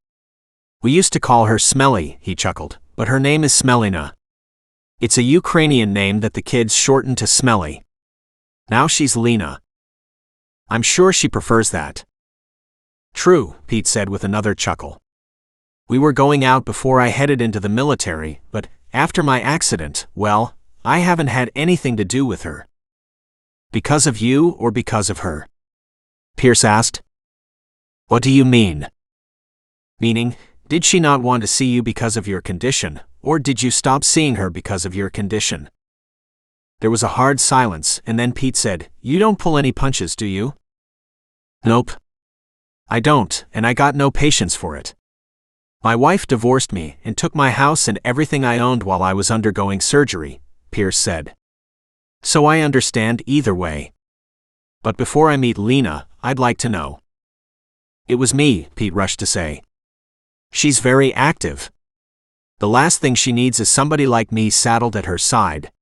A: We used to call her Smelly, he chuckled, but her name is Smelina. It's a Ukrainian name that the kids shortened to Smelly. Now she's Lena. I'm sure she prefers that. True, Pete said with another chuckle. We were going out before I headed into the military, but after my accident, well, I haven't had anything to do with her. Because of you or because of her? Pierce asked. What do you mean? Meaning, did she not want to see you because of your condition, or did you stop seeing her because of your condition? There was a hard silence, and then Pete said, You don't pull any punches, do you? Nope. I don't, and I got no patience for it. My wife divorced me and took my house and everything I owned while I was undergoing surgery, Pierce said. So I understand either way. But before I meet Lena, I'd like to know. It was me, Pete rushed to say. She's very active. The last thing she needs is somebody like me saddled at her side.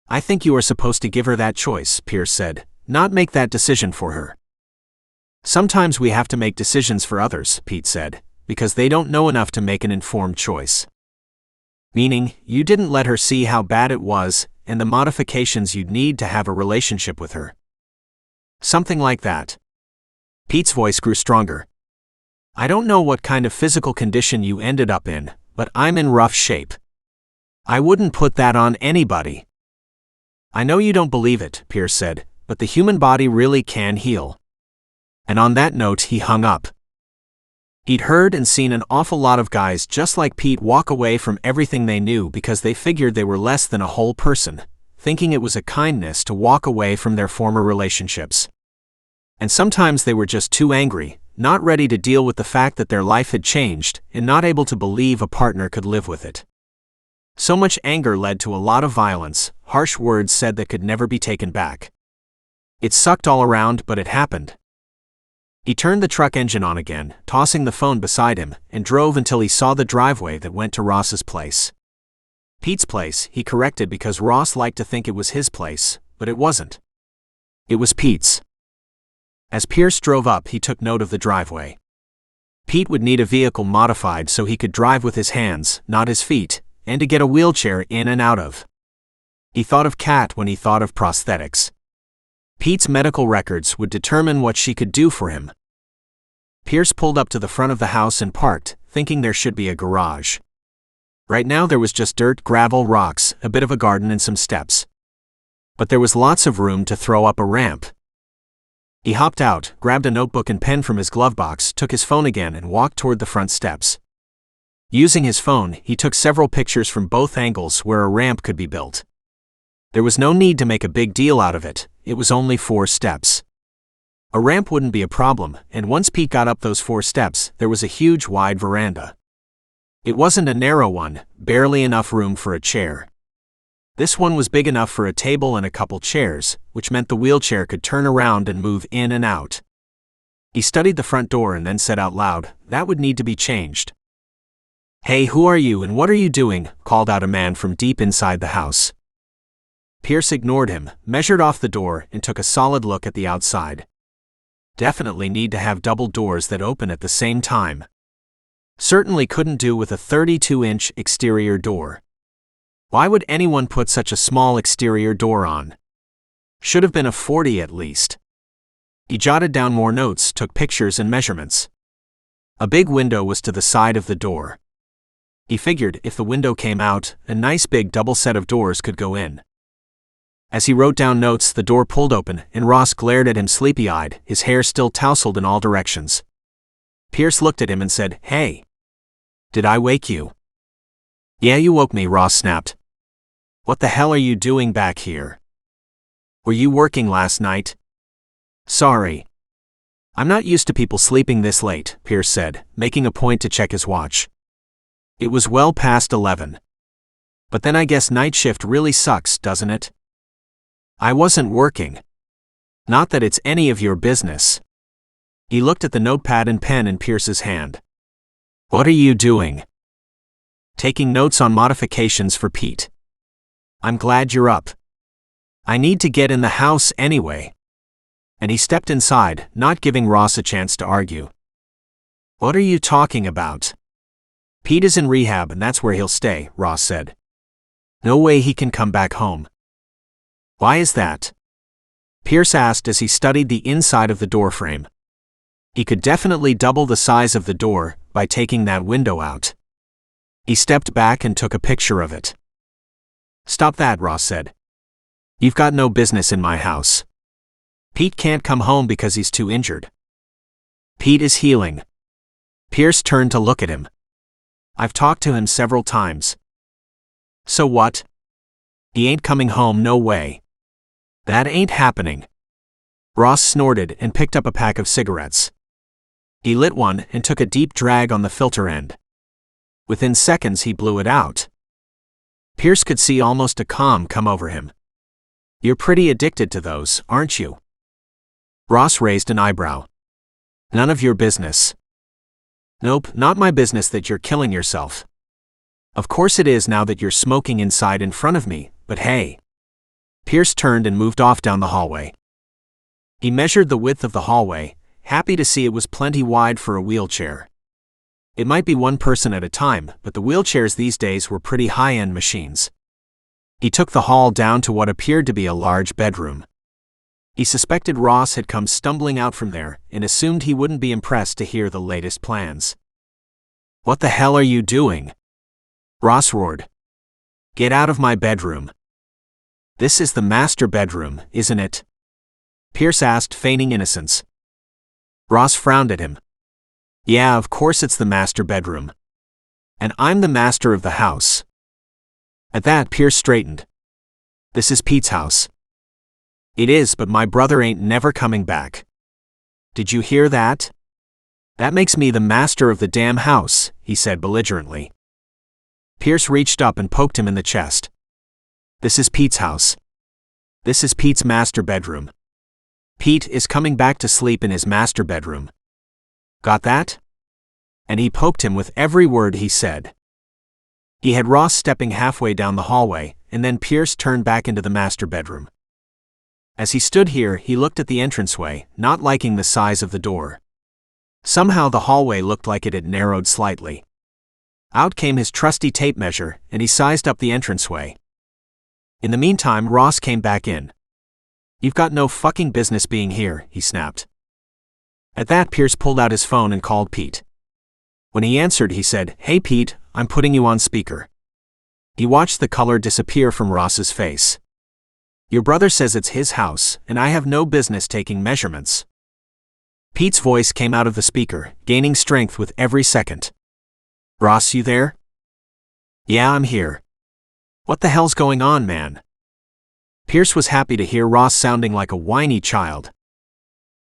A: I think you are supposed to give her that choice, Pierce said, not make that decision for her. Sometimes we have to make decisions for others, Pete said, because they don't know enough to make an informed choice. Meaning, you didn't let her see how bad it was and the modifications you'd need to have a relationship with her. Something like that. Pete's voice grew stronger. I don't know what kind of physical condition you ended up in, but I'm in rough shape. I wouldn't put that on anybody. I know you don't believe it, Pierce said, but the human body really can heal. And on that note he hung up. He'd heard and seen an awful lot of guys just like Pete walk away from everything they knew because they figured they were less than a whole person, thinking it was a kindness to walk away from their former relationships. And sometimes they were just too angry, not ready to deal with the fact that their life had changed, and not able to believe a partner could live with it. So much anger led to a lot of violence, harsh words said that could never be taken back. It sucked all around, but it happened. He turned the truck engine on again, tossing the phone beside him, and drove until he saw the driveway that went to Ross's place. Pete's place, he corrected because Ross liked to think it was his place, but it wasn't. It was Pete's. As Pierce drove up, he took note of the driveway. Pete would need a vehicle modified so he could drive with his hands, not his feet, and to get a wheelchair in and out of. He thought of Kat when he thought of prosthetics. Pete's medical records would determine what she could do for him. Pierce pulled up to the front of the house and parked, thinking there should be a garage. Right now there was just dirt, gravel, rocks, a bit of a garden and some steps. But there was lots of room to throw up a ramp. He hopped out, grabbed a notebook and pen from his glove box, took his phone again and walked toward the front steps. Using his phone, he took several pictures from both angles where a ramp could be built. There was no need to make a big deal out of it, it was only 4 steps. A ramp wouldn't be a problem, and once Pete got up those 4 steps, there was a huge wide veranda. It wasn't a narrow one, barely enough room for a chair. This one was big enough for a table and a couple chairs, which meant the wheelchair could turn around and move in and out. He studied the front door and then said out loud, "That would need to be changed." "Hey, who are you and what are you doing?" called out a man from deep inside the house. Pierce ignored him, measured off the door, and took a solid look at the outside. Definitely need to have double doors that open at the same time. Certainly couldn't do with a 32-inch exterior door. Why would anyone put such a small exterior door on? Should have been a 40 at least. He jotted down more notes, took pictures and measurements. A big window was to the side of the door. He figured if the window came out, a nice big double set of doors could go in. As he wrote down notes, the door pulled open, and Ross glared at him sleepy-eyed, his hair still tousled in all directions. Pierce looked at him and said, "Hey. Did I wake you?" "Yeah, you woke me," Ross snapped. "What the hell are you doing back here? Were you working last night?" "Sorry. I'm not used to people sleeping this late," Pierce said, making a point to check his watch. It was well past 11. "But then I guess night shift really sucks, doesn't it?" "I wasn't working." "Not that it's any of your business." He looked at the notepad and pen in Pierce's hand. "What are you doing?" "Taking notes on modifications for Pete." "I'm glad you're up. I need to get in the house anyway." And he stepped inside, not giving Ross a chance to argue. "What are you talking about?" "Pete is in rehab and that's where he'll stay," Ross said. "No way he can come back home." "Why is that?" Pierce asked as he studied the inside of the door frame. He could definitely double the size of the door by taking that window out. He stepped back and took a picture of it. "Stop that," Ross said. "You've got no business in my house. Pete can't come home because he's too injured." "Pete is healing." Pierce turned to look at him. "I've talked to him several times." "So what?" "He ain't coming home, no way." "That ain't happening." Ross snorted and picked up a pack of cigarettes. He lit one and took a deep drag on the filter end. Within seconds he blew it out. Pierce could see almost a calm come over him. "You're pretty addicted to those, aren't you?" Ross raised an eyebrow. "None of your business." "Nope, not my business that you're killing yourself." "Of course it is now that you're smoking inside in front of me, but hey." Pierce turned and moved off down the hallway. He measured the width of the hallway, happy to see it was plenty wide for a wheelchair. It might be one person at a time, but the wheelchairs these days were pretty high-end machines. He took the hall down to what appeared to be a large bedroom. He suspected Ross had come stumbling out from there and assumed he wouldn't be impressed to hear the latest plans. "What the hell are you doing?" Ross roared. "Get out of my bedroom." "This is the master bedroom, isn't it?" Pierce asked, feigning innocence. Ross frowned at him. "Yeah, of course it's the master bedroom. And I'm the master of the house." At that, Pierce straightened. "This is Pete's house." "It is, but my brother ain't never coming back." "Did you hear that?" That makes me the master of the damn house, he said belligerently. Pierce reached up and poked him in the chest. This is Pete's house. This is Pete's master bedroom. Pete is coming back to sleep in his master bedroom. Got that? And he poked him with every word he said. He had Ross stepping halfway down the hallway, and then Pierce turned back into the master bedroom. As he stood here, he looked at the entranceway, not liking the size of the door. Somehow the hallway looked like it had narrowed slightly. Out came his trusty tape measure, and he sized up the entranceway. In the meantime, Ross came back in. You've got no fucking business being here, he snapped. At that, Pierce pulled out his phone and called Pete. When he answered, he said, "Hey Pete, I'm putting you on speaker." He watched the color disappear from Ross's face. Your brother says it's his house, and I have no business taking measurements. Pete's voice came out of the speaker, gaining strength with every second. Ross, you there? Yeah, I'm here. What the hell's going on, man? Pierce was happy to hear Ross sounding like a whiny child.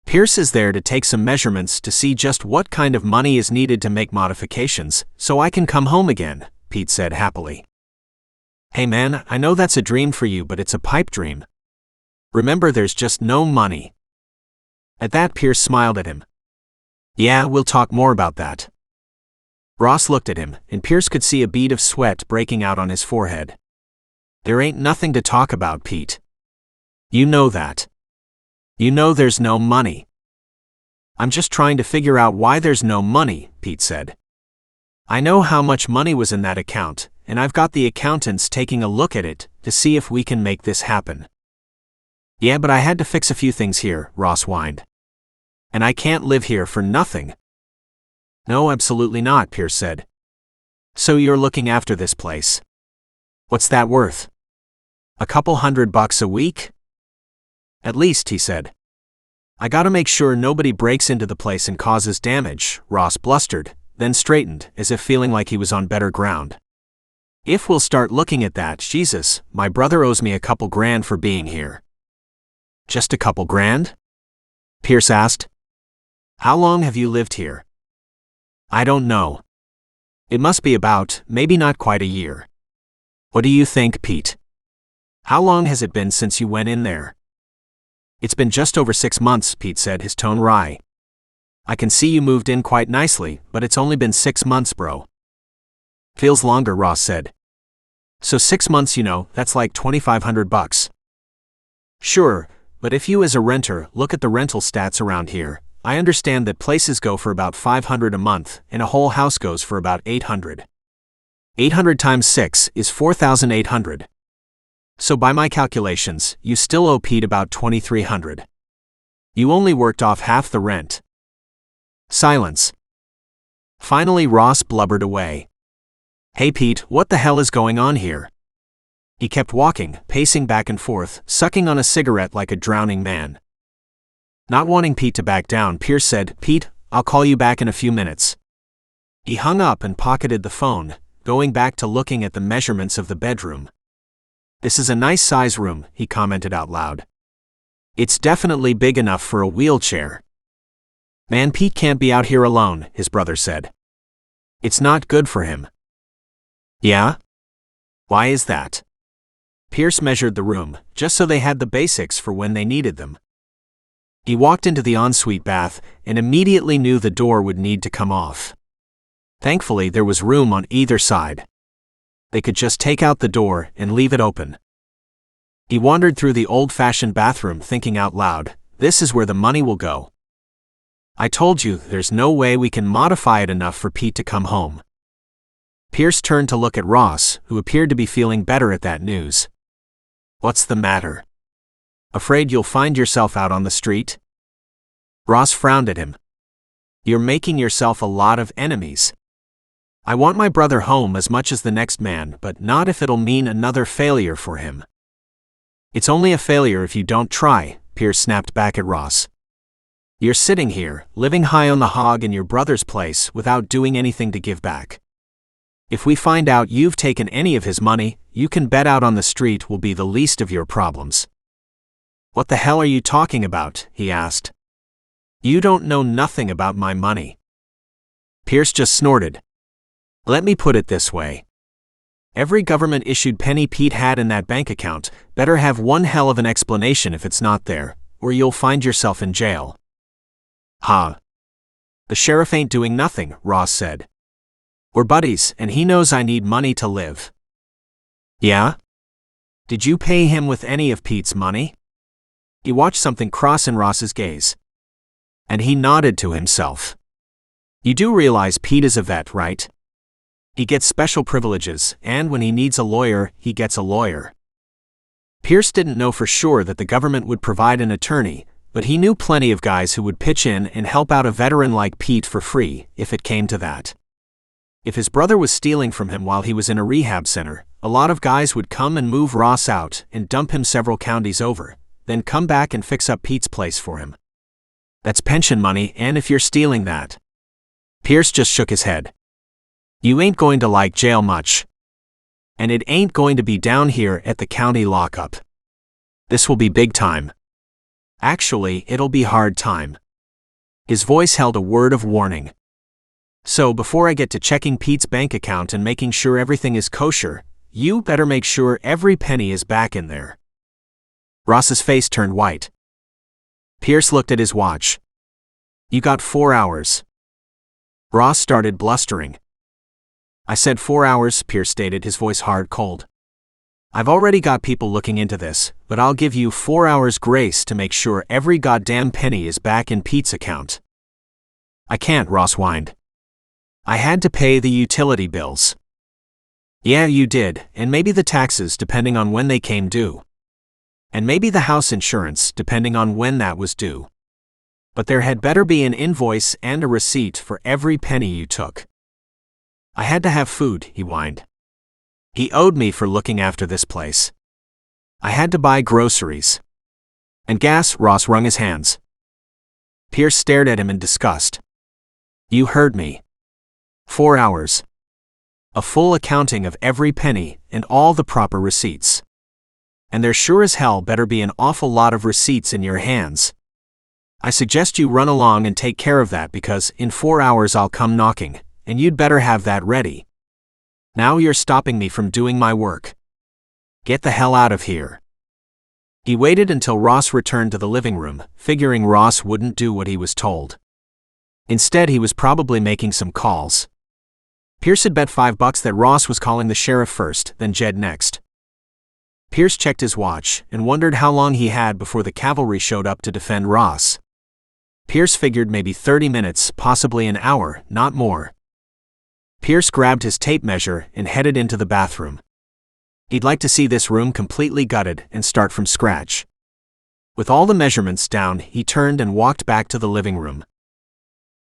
A: Pierce is there to take some measurements to see just what kind of money is needed to make modifications, so I can come home again, Pete said happily. Hey man, I know that's a dream for you, but it's a pipe dream. Remember, there's just no money. At that, Pierce smiled at him. Yeah, we'll talk more about that. Ross looked at him, and Pierce could see a bead of sweat breaking out on his forehead. There ain't nothing to talk about, Pete. You know that. You know there's no money. I'm just trying to figure out why there's no money, Pete said. I know how much money was in that account, and I've got the accountants taking a look at it to see if we can make this happen. Yeah, but I had to fix a few things here, Ross whined. And I can't live here for nothing. No, absolutely not, Pierce said. So you're looking after this place. What's that worth? A couple $100 a week? At least, he said. I gotta make sure nobody breaks into the place and causes damage, Ross blustered, then straightened, as if feeling like he was on better ground. If we'll start looking at that, Jesus, my brother owes me a couple grand for being here. Just a couple grand? Pierce asked. How long have you lived here? I don't know. It must be about, maybe not quite a year. What do you think, Pete? How long has it been since you went in there? It's been just over 6 months, Pete said, his tone wry. I can see you moved in quite nicely, but it's only been 6 months, bro. Feels longer, Ross said. So 6 months, that's like $2,500. Sure, but if you as a renter look at the rental stats around here, I understand that places go for about $500 a month, and a whole house goes for about $800. 800 times 6 is 4,800. So by my calculations, you still owe Pete about $2,300. You only worked off half the rent. Silence. Finally, Ross blubbered away. Hey Pete, what the hell is going on here? He kept walking, pacing back and forth, sucking on a cigarette like a drowning man. Not wanting Pete to back down, Pierce said, Pete, I'll call you back in a few minutes. He hung up and pocketed the phone, going back to looking at the measurements of the bedroom. This is a nice size room, he commented out loud. It's definitely big enough for a wheelchair. Man, Pete can't be out here alone, his brother said. It's not good for him. Yeah? Why is that? Pierce measured the room, just so they had the basics for when they needed them. He walked into the ensuite bath and immediately knew the door would need to come off. Thankfully, there was room on either side. They could just take out the door and leave it open. He wandered through the old-fashioned bathroom thinking out loud, this is where the money will go. I told you, there's no way we can modify it enough for Pete to come home. Pierce turned to look at Ross, who appeared to be feeling better at that news. What's the matter? Afraid you'll find yourself out on the street? Ross frowned at him. You're making yourself a lot of enemies. I want my brother home as much as the next man, but not if it'll mean another failure for him. It's only a failure if you don't try, Pierce snapped back at Ross. You're sitting here, living high on the hog in your brother's place without doing anything to give back. If we find out you've taken any of his money, you can bet out on the street will be the least of your problems. What the hell are you talking about? He asked. You don't know nothing about my money. Pierce just snorted. Let me put it this way. Every government-issued penny Pete had in that bank account better have one hell of an explanation if it's not there, or you'll find yourself in jail. Huh. The sheriff ain't doing nothing, Ross said. We're buddies, and he knows I need money to live. Yeah? Did you pay him with any of Pete's money? He watched something cross in Ross's gaze. And he nodded to himself. You do realize Pete is a vet, right? He gets special privileges, and when he needs a lawyer, he gets a lawyer. Pierce didn't know for sure that the government would provide an attorney, but he knew plenty of guys who would pitch in and help out a veteran like Pete for free, if it came to that. If his brother was stealing from him while he was in a rehab center, a lot of guys would come and move Ross out and dump him several counties over, then come back and fix up Pete's place for him. That's pension money, and if you're stealing that. Pierce just shook his head. You ain't going to like jail much. And it ain't going to be down here at the county lockup. This will be big time. Actually, it'll be hard time. His voice held a word of warning. So before I get to checking Pete's bank account and making sure everything is kosher, you better make sure every penny is back in there. Ross's face turned white. Pierce looked at his watch. You got 4 hours. Ross started blustering. I said 4 hours, Pierce stated, his voice hard cold. I've already got people looking into this, but I'll give you 4 hours grace to make sure every goddamn penny is back in Pete's account. I can't, Ross whined. I had to pay the utility bills. Yeah, you did, and maybe the taxes depending on when they came due. And maybe the house insurance depending on when that was due. But there had better be an invoice and a receipt for every penny you took. I had to have food, he whined. He owed me for looking after this place. I had to buy groceries. And gas, Ross wrung his hands. Pierce stared at him in disgust. You heard me. 4 hours. A full accounting of every penny and all the proper receipts. And there sure as hell better be an awful lot of receipts in your hands. I suggest you run along and take care of that because in 4 hours I'll come knocking, and you'd better have that ready. Now you're stopping me from doing my work. Get the hell out of here. He waited until Ross returned to the living room, figuring Ross wouldn't do what he was told. Instead, he was probably making some calls. Pierce had bet $5 that Ross was calling the sheriff first, then Jed next. Pierce checked his watch and wondered how long he had before the cavalry showed up to defend Ross. Pierce figured maybe 30 minutes, possibly an hour, not more. Pierce grabbed his tape measure and headed into the bathroom. He'd like to see this room completely gutted and start from scratch. With all the measurements down, he turned and walked back to the living room.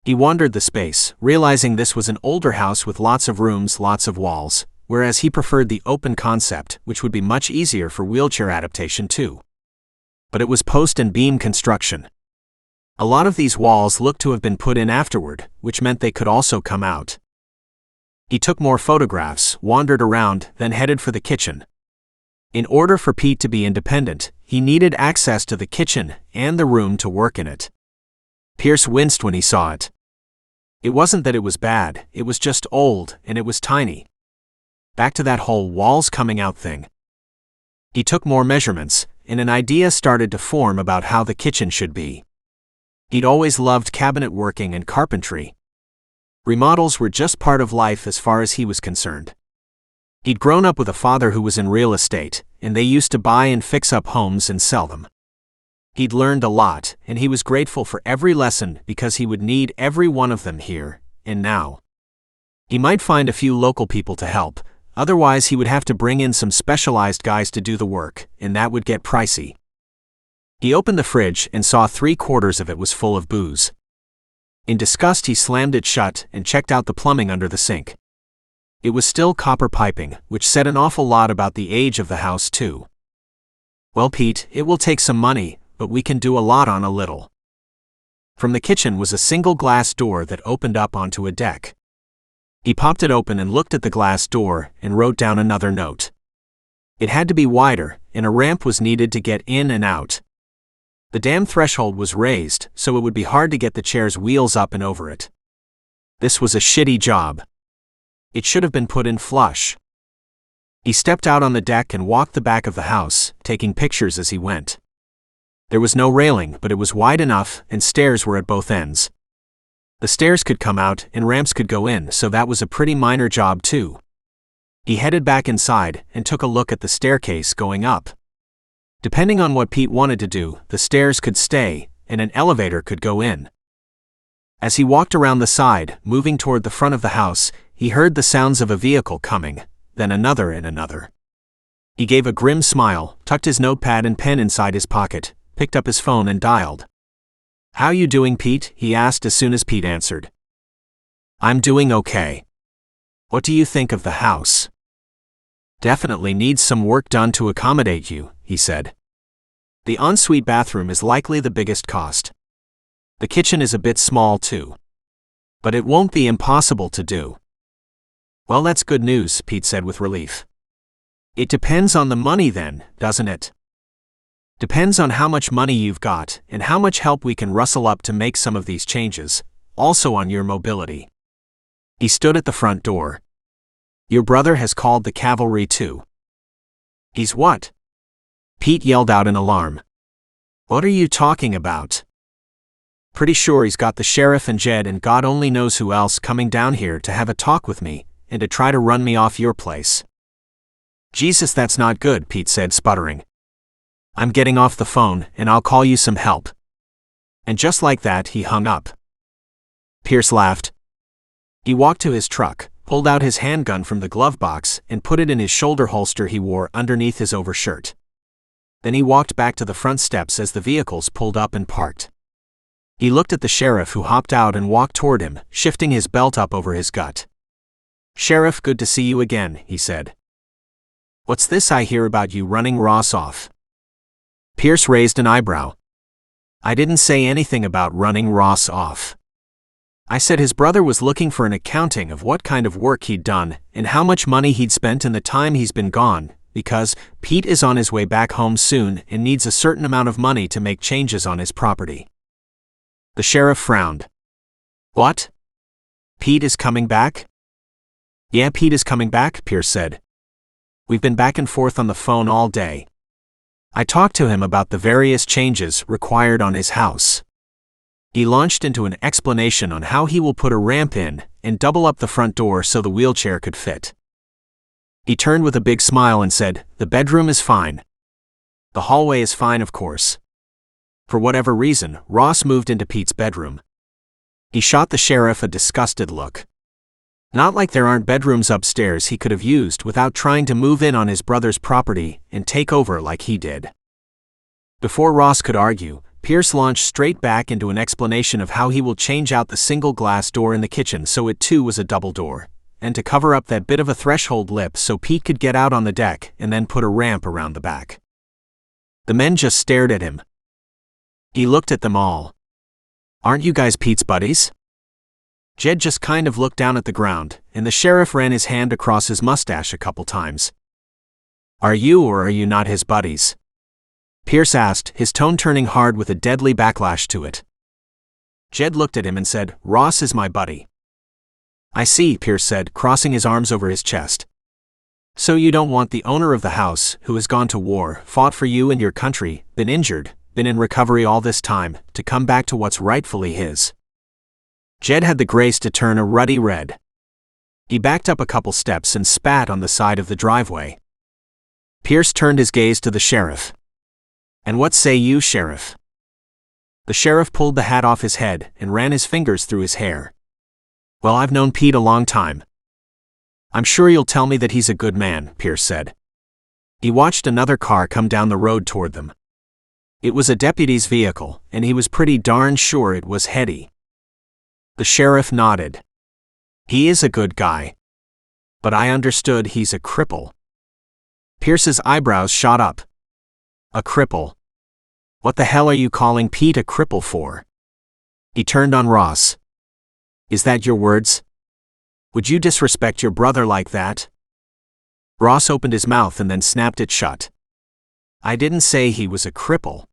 A: He wandered the space, realizing this was an older house with lots of rooms, lots of walls, whereas he preferred the open concept, which would be much easier for wheelchair adaptation too. But it was post and beam construction. A lot of these walls looked to have been put in afterward, which meant they could also come out. He took more photographs, wandered around, then headed for the kitchen. In order for Pete to be independent, he needed access to the kitchen and the room to work in it. Pierce winced when he saw it. It wasn't that it was bad, it was just old, and it was tiny. Back to that whole walls coming out thing. He took more measurements, and an idea started to form about how the kitchen should be. He'd always loved cabinet working and carpentry. Remodels were just part of life as far as he was concerned. He'd grown up with a father who was in real estate, and they used to buy and fix up homes and sell them. He'd learned a lot, and he was grateful for every lesson because he would need every one of them here, and now. He might find a few local people to help, otherwise he would have to bring in some specialized guys to do the work, and that would get pricey. He opened the fridge and saw 3/4 of it was full of booze. In disgust, he slammed it shut and checked out the plumbing under the sink. It was still copper piping, which said an awful lot about the age of the house too. Well, Pete, it will take some money, but we can do a lot on a little. From the kitchen was a single glass door that opened up onto a deck. He popped it open and looked at the glass door and wrote down another note. It had to be wider, and a ramp was needed to get in and out. The dam threshold was raised, so it would be hard to get the chair's wheels up and over it. This was a shitty job. It should have been put in flush. He stepped out on the deck and walked the back of the house, taking pictures as he went. There was no railing, but it was wide enough, and stairs were at both ends. The stairs could come out and ramps could go in, so that was a pretty minor job too. He headed back inside and took a look at the staircase going up. Depending on what Pete wanted to do, the stairs could stay, and an elevator could go in. As he walked around the side, moving toward the front of the house, he heard the sounds of a vehicle coming, then another and another. He gave a grim smile, tucked his notepad and pen inside his pocket, picked up his phone and dialed. "How you doing, Pete?" he asked as soon as Pete answered. "I'm doing okay. What do you think of the house?" "Definitely needs some work done to accommodate you," he said. "The ensuite bathroom is likely the biggest cost. The kitchen is a bit small too. But it won't be impossible to do." "Well, that's good news," Pete said with relief. "It depends on the money then, doesn't it?" "Depends on how much money you've got and how much help we can rustle up to make some of these changes, also on your mobility." He stood at the front door. "Your brother has called the cavalry too." "He's what?" Pete yelled out in alarm. "What are you talking about?" "Pretty sure he's got the sheriff and Jed and God only knows who else coming down here to have a talk with me and to try to run me off your place." "Jesus, that's not good," Pete said, sputtering. "I'm getting off the phone and I'll call you some help." And just like that, he hung up. Pierce laughed. He walked to his truck, pulled out his handgun from the glove box, and put it in his shoulder holster he wore underneath his overshirt. Then he walked back to the front steps as the vehicles pulled up and parked. He looked at the sheriff, who hopped out and walked toward him, shifting his belt up over his gut. "Sheriff, good to see you again," he said. "What's this I hear about you running Ross off?" Pierce raised an eyebrow. "I didn't say anything about running Ross off. I said his brother was looking for an accounting of what kind of work he'd done and how much money he'd spent in the time he's been gone, because Pete is on his way back home soon and needs a certain amount of money to make changes on his property." The sheriff frowned. "What? Pete is coming back?" "Yeah, Pete is coming back," Pierce said. "We've been back and forth on the phone all day. I talked to him about the various changes required on his house. He launched into an explanation on how he will put a ramp in and double up the front door so the wheelchair could fit. He turned with a big smile and said, "The bedroom is fine. The hallway is fine, of course." For whatever reason, Ross moved into Pete's bedroom. He shot the sheriff a disgusted look. Not like there aren't bedrooms upstairs he could have used without trying to move in on his brother's property and take over like he did. Before Ross could argue, Pierce launched straight back into an explanation of how he will change out the single glass door in the kitchen so it too was a double door, and to cover up that bit of a threshold lip so Pete could get out on the deck and then put a ramp around the back. The men just stared at him. He looked at them all. "Aren't you guys Pete's buddies?" Jed just kind of looked down at the ground, and the sheriff ran his hand across his mustache a couple times. "Are you or are you not his buddies?" Pierce asked, his tone turning hard with a deadly backlash to it. Jed looked at him and said, "Ross is my buddy." "I see," Pierce said, crossing his arms over his chest. "So you don't want the owner of the house, who has gone to war, fought for you and your country, been injured, been in recovery all this time, to come back to what's rightfully his." Jed had the grace to turn a ruddy red. He backed up a couple steps and spat on the side of the driveway. Pierce turned his gaze to the sheriff. "And what say you, Sheriff?" The sheriff pulled the hat off his head and ran his fingers through his hair. "Well, I've known Pete a long time." "I'm sure you'll tell me that he's a good man," Pierce said. He watched another car come down the road toward them. It was a deputy's vehicle, and he was pretty darn sure it was Hetty. The sheriff nodded. "He is a good guy. But I understood he's a cripple." Pierce's eyebrows shot up. "A cripple? What the hell are you calling Pete a cripple for?" He turned on Ross. "Is that your words? Would you disrespect your brother like that?" Ross opened his mouth and then snapped it shut. "I didn't say he was a cripple."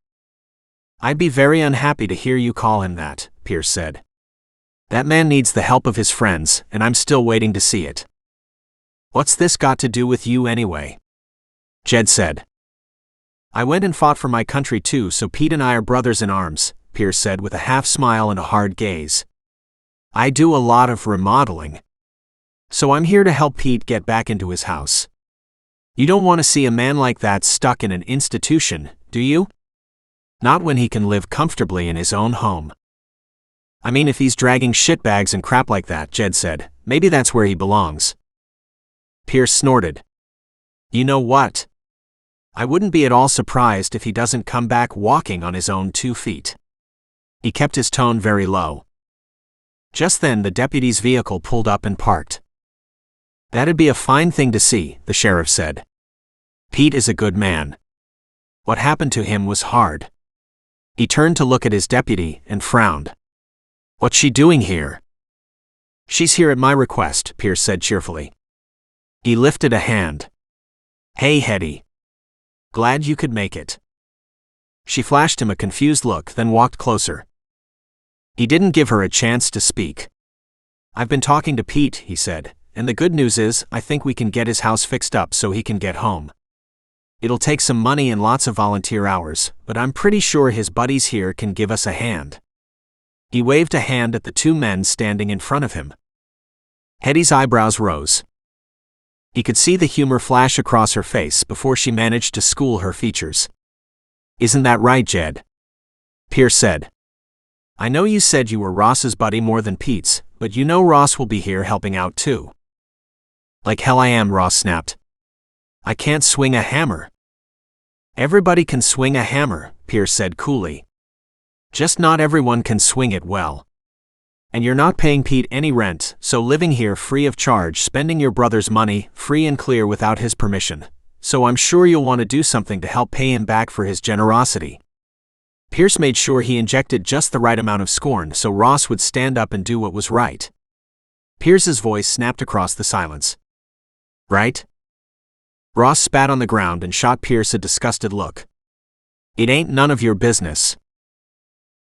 A: "I'd be very unhappy to hear you call him that," Pierce said. That man needs the help of his friends, and I'm still waiting to see it. What's this got to do with you anyway? Jed said. I went and fought for my country too, so Pete and I are brothers in arms, Pierce said with a half smile and a hard gaze. I do a lot of remodeling. So I'm here to help Pete get back into his house. You don't want to see a man like that stuck in an institution, do you? Not when he can live comfortably in his own home. I mean, if he's dragging shitbags and crap like that, Jed said, maybe that's where he belongs. Pierce snorted. You know what? I wouldn't be at all surprised if he doesn't come back walking on his own 2 feet. He kept his tone very low. Just then the deputy's vehicle pulled up and parked. That'd be a fine thing to see, the sheriff said. Pete is a good man. What happened to him was hard. He turned to look at his deputy and frowned. What's she doing here? She's here at my request, Pierce said cheerfully. He lifted a hand. Hey, Hetty. Glad you could make it. She flashed him a confused look, then walked closer. He didn't give her a chance to speak. I've been talking to Pete, he said, and the good news is, I think we can get his house fixed up so he can get home. It'll take some money and lots of volunteer hours, but I'm pretty sure his buddies here can give us a hand. He waved a hand at the 2 men standing in front of him. Hetty's eyebrows rose. He could see the humor flash across her face before she managed to school her features. Isn't that right, Jed? Pierce said. I know you said you were Ross's buddy more than Pete's, but you know Ross will be here helping out too. Like hell I am, Ross snapped. I can't swing a hammer. Everybody can swing a hammer, Pierce said coolly. Just not everyone can swing it well. And you're not paying Pete any rent, so living here free of charge, spending your brother's money, free and clear without his permission. So I'm sure you'll want to do something to help pay him back for his generosity. Pierce made sure he injected just the right amount of scorn so Ross would stand up and do what was right. Pierce's voice snapped across the silence. Right? Ross spat on the ground and shot Pierce a disgusted look. It ain't none of your business.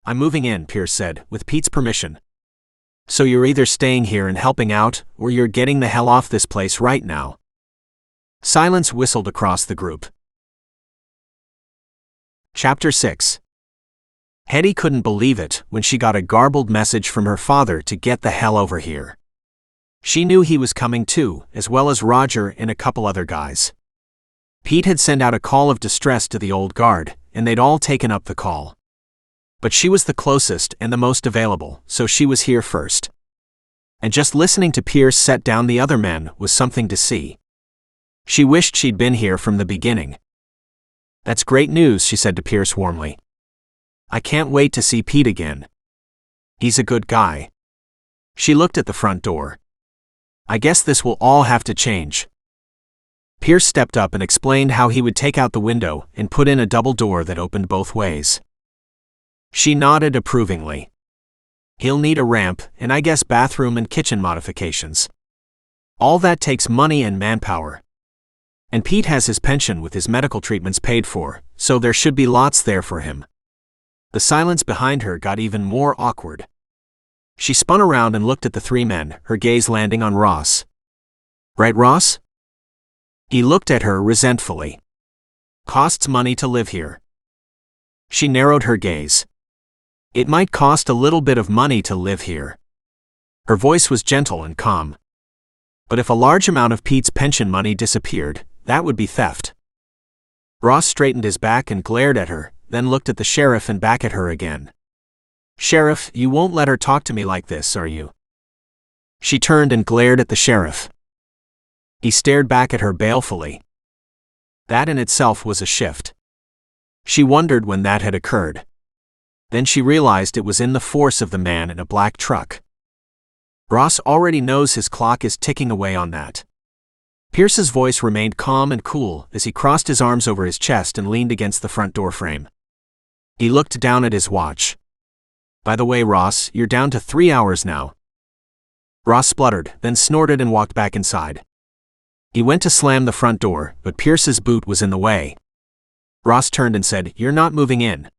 A: I'm moving in, Pierce said, with Pete's permission. So you're either staying here and helping out, or you're getting the hell off this place right now. Silence whistled across the group. Chapter 6. Hetty couldn't believe it when she got a garbled message from her father to get the hell over here. She knew he was coming too, as well as Roger and a couple other guys. Pete had sent out a call of distress to the old guard, and they'd all taken up the call. But she was the closest and the most available, so she was here first. And just listening to Pierce set down the other men was something to see. She wished she'd been here from the beginning. That's great news, she said to Pierce warmly. I can't wait to see Pete again. He's a good guy. She looked at the front door. I guess this will all have to change. Pierce stepped up and explained how he would take out the window and put in a double door that opened both ways. She nodded approvingly. He'll need a ramp, and I guess bathroom and kitchen modifications. All that takes money and manpower. And Pete has his pension with his medical treatments paid for, so there should be lots there for him. The silence behind her got even more awkward. She spun around and looked at the 3 men, her gaze landing on Ross. Right, Ross? He looked at her resentfully. Costs money to live here. She narrowed her gaze. It might cost a little bit of money to live here. Her voice was gentle and calm. But if a large amount of Pete's pension money disappeared, that would be theft. Ross straightened his back and glared at her, then looked at the sheriff and back at her again. Sheriff, you won't let her talk to me like this, are you? She turned and glared at the sheriff. He stared back at her balefully. That in itself was a shift. She wondered when that had occurred. Then she realized it was in the force of the man in a black truck. Ross already knows his clock is ticking away on that. Pierce's voice remained calm and cool as he crossed his arms over his chest and leaned against the front door frame. He looked down at his watch. By the way, Ross, you're down to 3 hours now. Ross spluttered, then snorted and walked back inside. He went to slam the front door, but Pierce's boot was in the way. Ross turned and said, You're not moving in.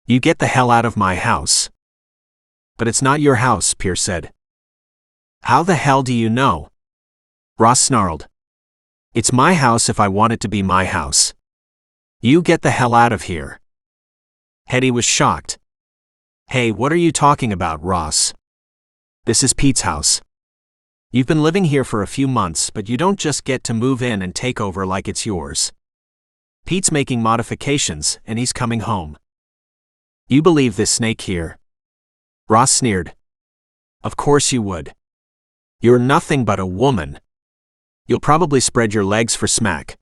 A: You get the hell out of my house. But it's not your house, Pierce said. How the hell do you know? Ross snarled. It's my house if I want it to be my house. You get the hell out of here. Hetty was shocked. Hey, what are you talking about, Ross? This is Pete's house. You've been living here for a few months, but you don't just get to move in and take over like it's yours. Pete's making modifications, and he's coming home. You believe this snake here? Ross sneered. Of course you would. You're nothing but a woman. You'll probably spread your legs for smack.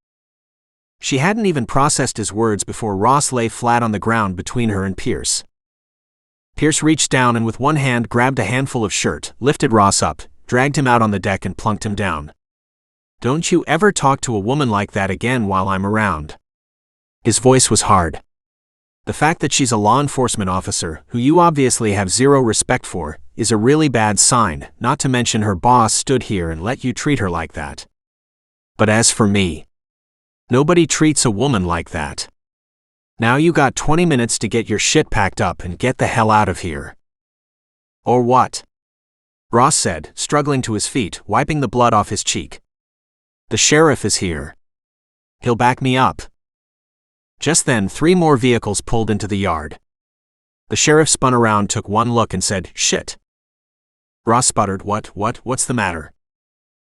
A: She hadn't even processed his words before Ross lay flat on the ground between her and Pierce. Pierce reached down and with one hand grabbed a handful of shirt, lifted Ross up, dragged him out on the deck and plunked him down. Don't you ever talk to a woman like that again while I'm around. His voice was hard. The fact that she's a law enforcement officer, who you obviously have zero respect for, is a really bad sign, not to mention her boss stood here and let you treat her like that. But as for me, nobody treats a woman like that. Now you got 20 minutes to get your shit packed up and get the hell out of here. Or what? Ross said, struggling to his feet, wiping the blood off his cheek. The sheriff is here. He'll back me up. Just then, 3 more vehicles pulled into the yard. The sheriff spun around, took one look and said, Shit. Ross sputtered, What's the matter?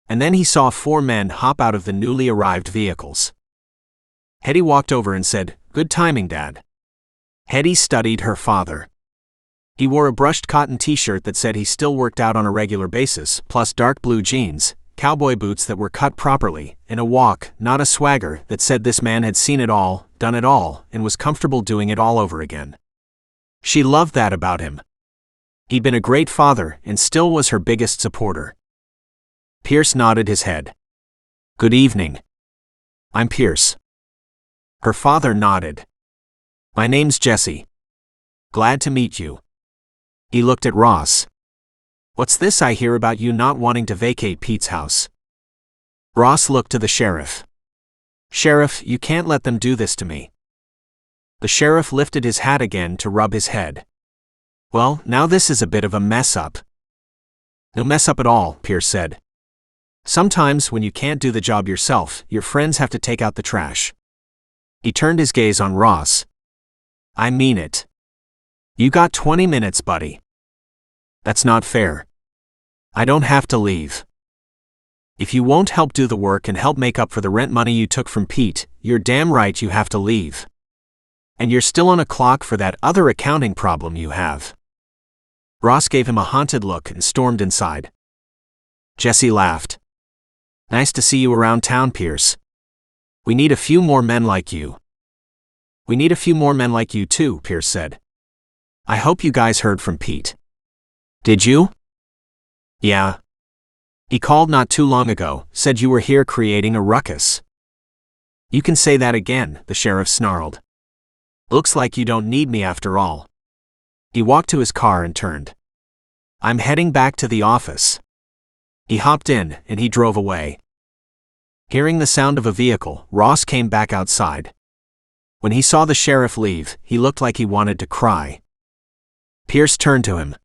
A: And then he saw 4 men hop out of the newly arrived vehicles. Hetty walked over and said, Good timing, Dad. Hetty studied her father. He wore a brushed cotton t-shirt that said he still worked out on a regular basis, plus dark blue jeans, cowboy boots that were cut properly, and a walk, not a swagger, that said this man had seen it all, done it all, and was comfortable doing it all over again. She loved that about him. He'd been a great father and still was her biggest supporter. Pierce nodded his head. Good evening. I'm Pierce. Her father nodded. My name's Jesse. Glad to meet you. He looked at Ross. What's this I hear about you not wanting to vacate Pete's house? Ross looked to the sheriff. Sheriff, you can't let them do this to me. The sheriff lifted his hat again to rub his head. Well, now this is a bit of a mess up. No mess up at all, Pierce said. Sometimes when you can't do the job yourself, your friends have to take out the trash. He turned his gaze on Ross. I mean it. You got 20 minutes, buddy. That's not fair. I don't have to leave. If you won't help do the work and help make up for the rent money you took from Pete, you're damn right you have to leave. And you're still on a clock for that other accounting problem you have. Ross gave him a haunted look and stormed inside. Jesse laughed. Nice to see you around town, Pierce. We need a few more men like you. We need a few more men like you too, Pierce said. I hope you guys heard from Pete. Did you? Yeah. He called not too long ago, said you were here creating a ruckus. You can say that again, the sheriff snarled. Looks like you don't need me after all. He walked to his car and turned. I'm heading back to the office. He hopped in, and he drove away. Hearing the sound of a vehicle, Ross came back outside. When he saw the sheriff leave, he looked like he wanted to cry. Pierce turned to him.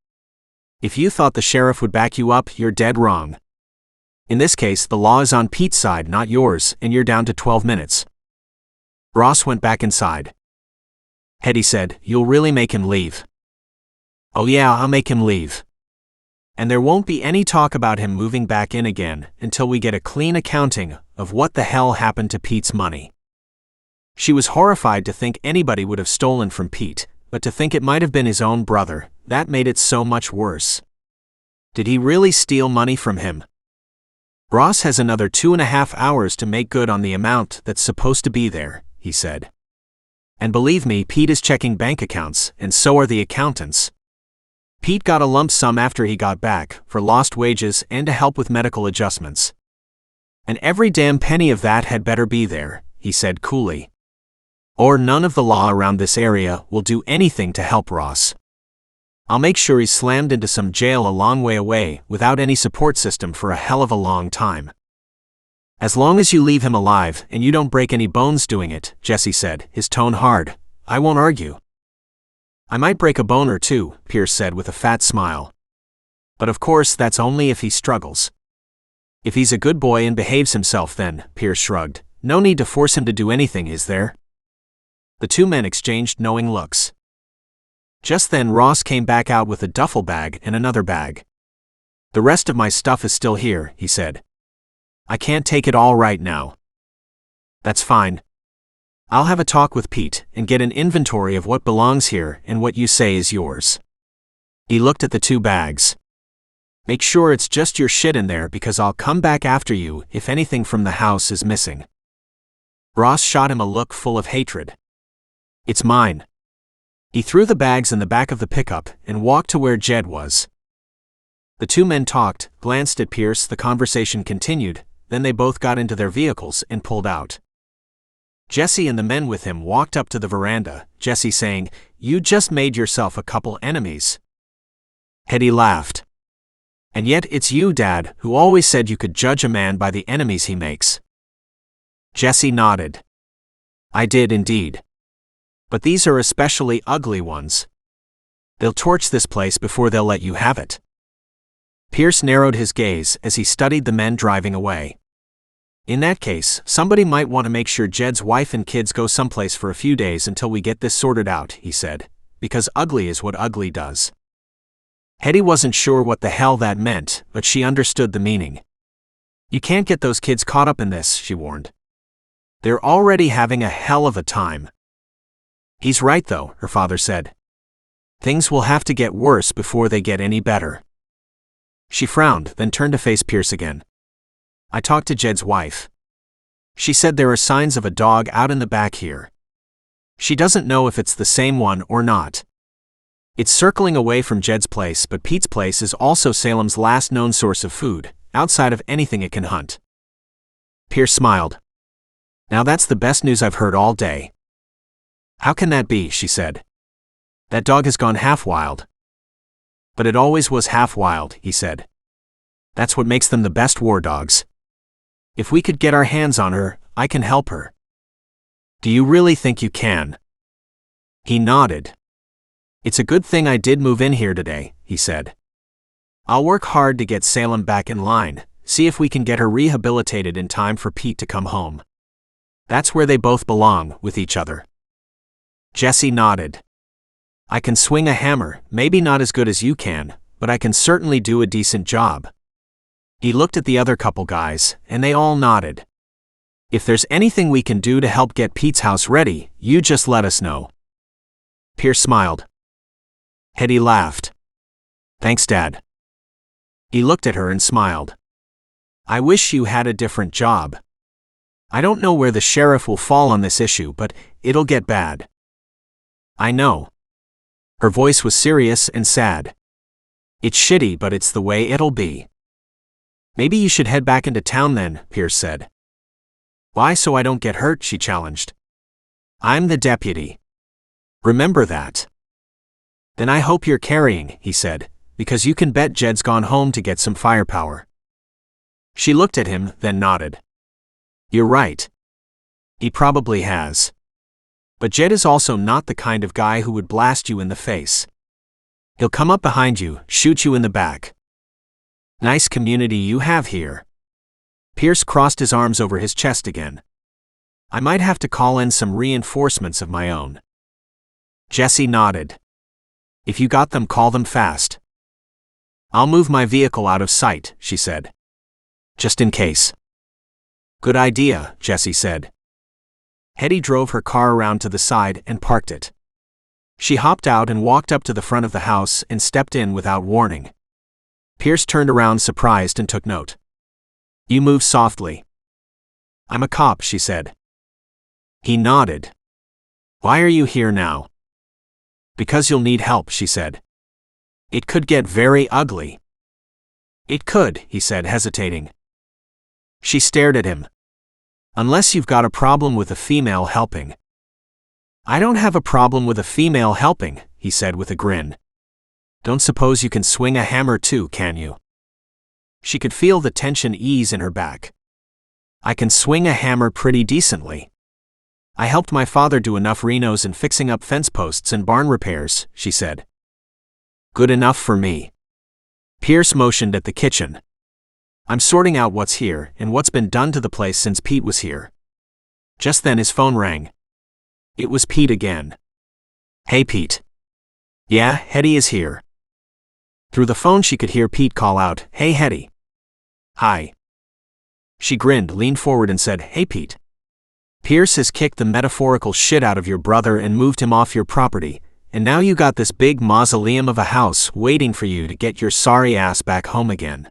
A: If you thought the sheriff would back you up, you're dead wrong. In this case, the law is on Pete's side, not yours, and you're down to 12 minutes. Ross went back inside. Hetty said, You'll really make him leave. Oh yeah, I'll make him leave. And there won't be any talk about him moving back in again until we get a clean accounting of what the hell happened to Pete's money. She was horrified to think anybody would have stolen from Pete, but to think it might have been his own brother, that made it so much worse. Did he really steal money from him? Ross has another 2.5 hours to make good on the amount that's supposed to be there, he said. And believe me, Pete is checking bank accounts, and so are the accountants. Pete got a lump sum after he got back, for lost wages and to help with medical adjustments. And every damn penny of that had better be there, he said coolly. Or none of the law around this area will do anything to help Ross. I'll make sure he's slammed into some jail a long way away without any support system for a hell of a long time. As long as you leave him alive and you don't break any bones doing it, Jesse said, his tone hard, I won't argue. I might break a bone or two, Pierce said with a fat smile. But of course that's only if he struggles. If he's a good boy and behaves himself then, Pierce shrugged. No need to force him to do anything, is there? The two men exchanged knowing looks. Just then Ross came back out with a duffel bag and another bag. The rest of my stuff is still here, he said. I can't take it all right now. That's fine. I'll have a talk with Pete and get an inventory of what belongs here and what you say is yours. He looked at the two bags. Make sure it's just your shit in there because I'll come back after you if anything from the house is missing. Ross shot him a look full of hatred. It's mine. He threw the bags in the back of the pickup and walked to where Jed was. The two men talked, glanced at Pierce, the conversation continued, then they both got into their vehicles and pulled out. Jesse and the men with him walked up to the veranda, Jesse saying, You just made yourself a couple enemies. Hetty laughed. And yet it's you, Dad, who always said you could judge a man by the enemies he makes. Jesse nodded. I did indeed. But these are especially ugly ones. They'll torch this place before they'll let you have it. Pierce narrowed his gaze as he studied the men driving away. In that case, somebody might want to make sure Jed's wife and kids go someplace for a few days until we get this sorted out, he said, because ugly is what ugly does. Hetty wasn't sure what the hell that meant, but she understood the meaning. You can't get those kids caught up in this, she warned. They're already having a hell of a time. He's right though, her father said. Things will have to get worse before they get any better. She frowned, then turned to face Pierce again. I talked to Jed's wife. She said there are signs of a dog out in the back here. She doesn't know if it's the same one or not. It's circling away from Jed's place, but Pete's place is also Salem's last known source of food, outside of anything it can hunt. Pierce smiled. Now that's the best news I've heard all day. How can that be, she said. That dog has gone half wild. But it always was half wild, he said. That's what makes them the best war dogs. If we could get our hands on her, I can help her. Do you really think you can? He nodded. It's a good thing I did move in here today, he said. I'll work hard to get Salem back in line, see if we can get her rehabilitated in time for Pete to come home. That's where they both belong, with each other. Jesse nodded. I can swing a hammer, maybe not as good as you can, but I can certainly do a decent job. He looked at the other couple guys, and they all nodded. If there's anything we can do to help get Pete's house ready, you just let us know. Pierce smiled. Hetty laughed. Thanks, Dad. He looked at her and smiled. I wish you had a different job. I don't know where the sheriff will fall on this issue, but it'll get bad. I know. Her voice was serious and sad. It's shitty, but it's the way it'll be. Maybe you should head back into town then, Pierce said. Why, so I don't get hurt, she challenged. I'm the deputy. Remember that. Then I hope you're carrying, he said, because you can bet Jed's gone home to get some firepower. She looked at him, then nodded. You're right. He probably has. But Jed is also not the kind of guy who would blast you in the face. He'll come up behind you, shoot you in the back. Nice community you have here. Pierce crossed his arms over his chest again. I might have to call in some reinforcements of my own. Jesse nodded. If you got them, call them fast. I'll move my vehicle out of sight, she said. Just in case. Good idea, Jesse said. Hetty drove her car around to the side and parked it. She hopped out and walked up to the front of the house and stepped in without warning. Pierce turned around surprised and took note. You move softly. I'm a cop, she said. He nodded. Why are you here now? Because you'll need help, she said. It could get very ugly. It could, he said, hesitating. She stared at him. Unless you've got a problem with a female helping. I don't have a problem with a female helping, he said with a grin. Don't suppose you can swing a hammer too, can you? She could feel the tension ease in her back. I can swing a hammer pretty decently. I helped my father do enough renos and fixing up fence posts and barn repairs, she said. Good enough for me. Pierce motioned at the kitchen. I'm sorting out what's here and what's been done to the place since Pete was here. Just then his phone rang. It was Pete again. Hey Pete. Yeah, Hetty is here. Through the phone she could hear Pete call out, Hey Hetty. Hi. She grinned, leaned forward and said, Hey Pete. Pierce has kicked the metaphorical shit out of your brother and moved him off your property, and now you got this big mausoleum of a house waiting for you to get your sorry ass back home again.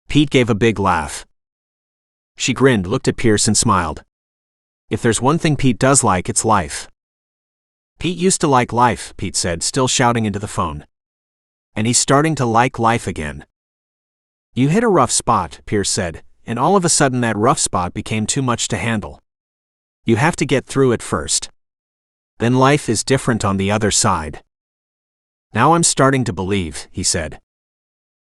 A: Pete gave a big laugh. She grinned, looked at Pierce and smiled. If there's one thing Pete does like, it's life. Pete used to like life, Pete said, still shouting into the phone. And he's starting to like life again. You hit a rough spot, Pierce said, and all of a sudden that rough spot became too much to handle. You have to get through it first. Then life is different on the other side. Now I'm starting to believe, he said.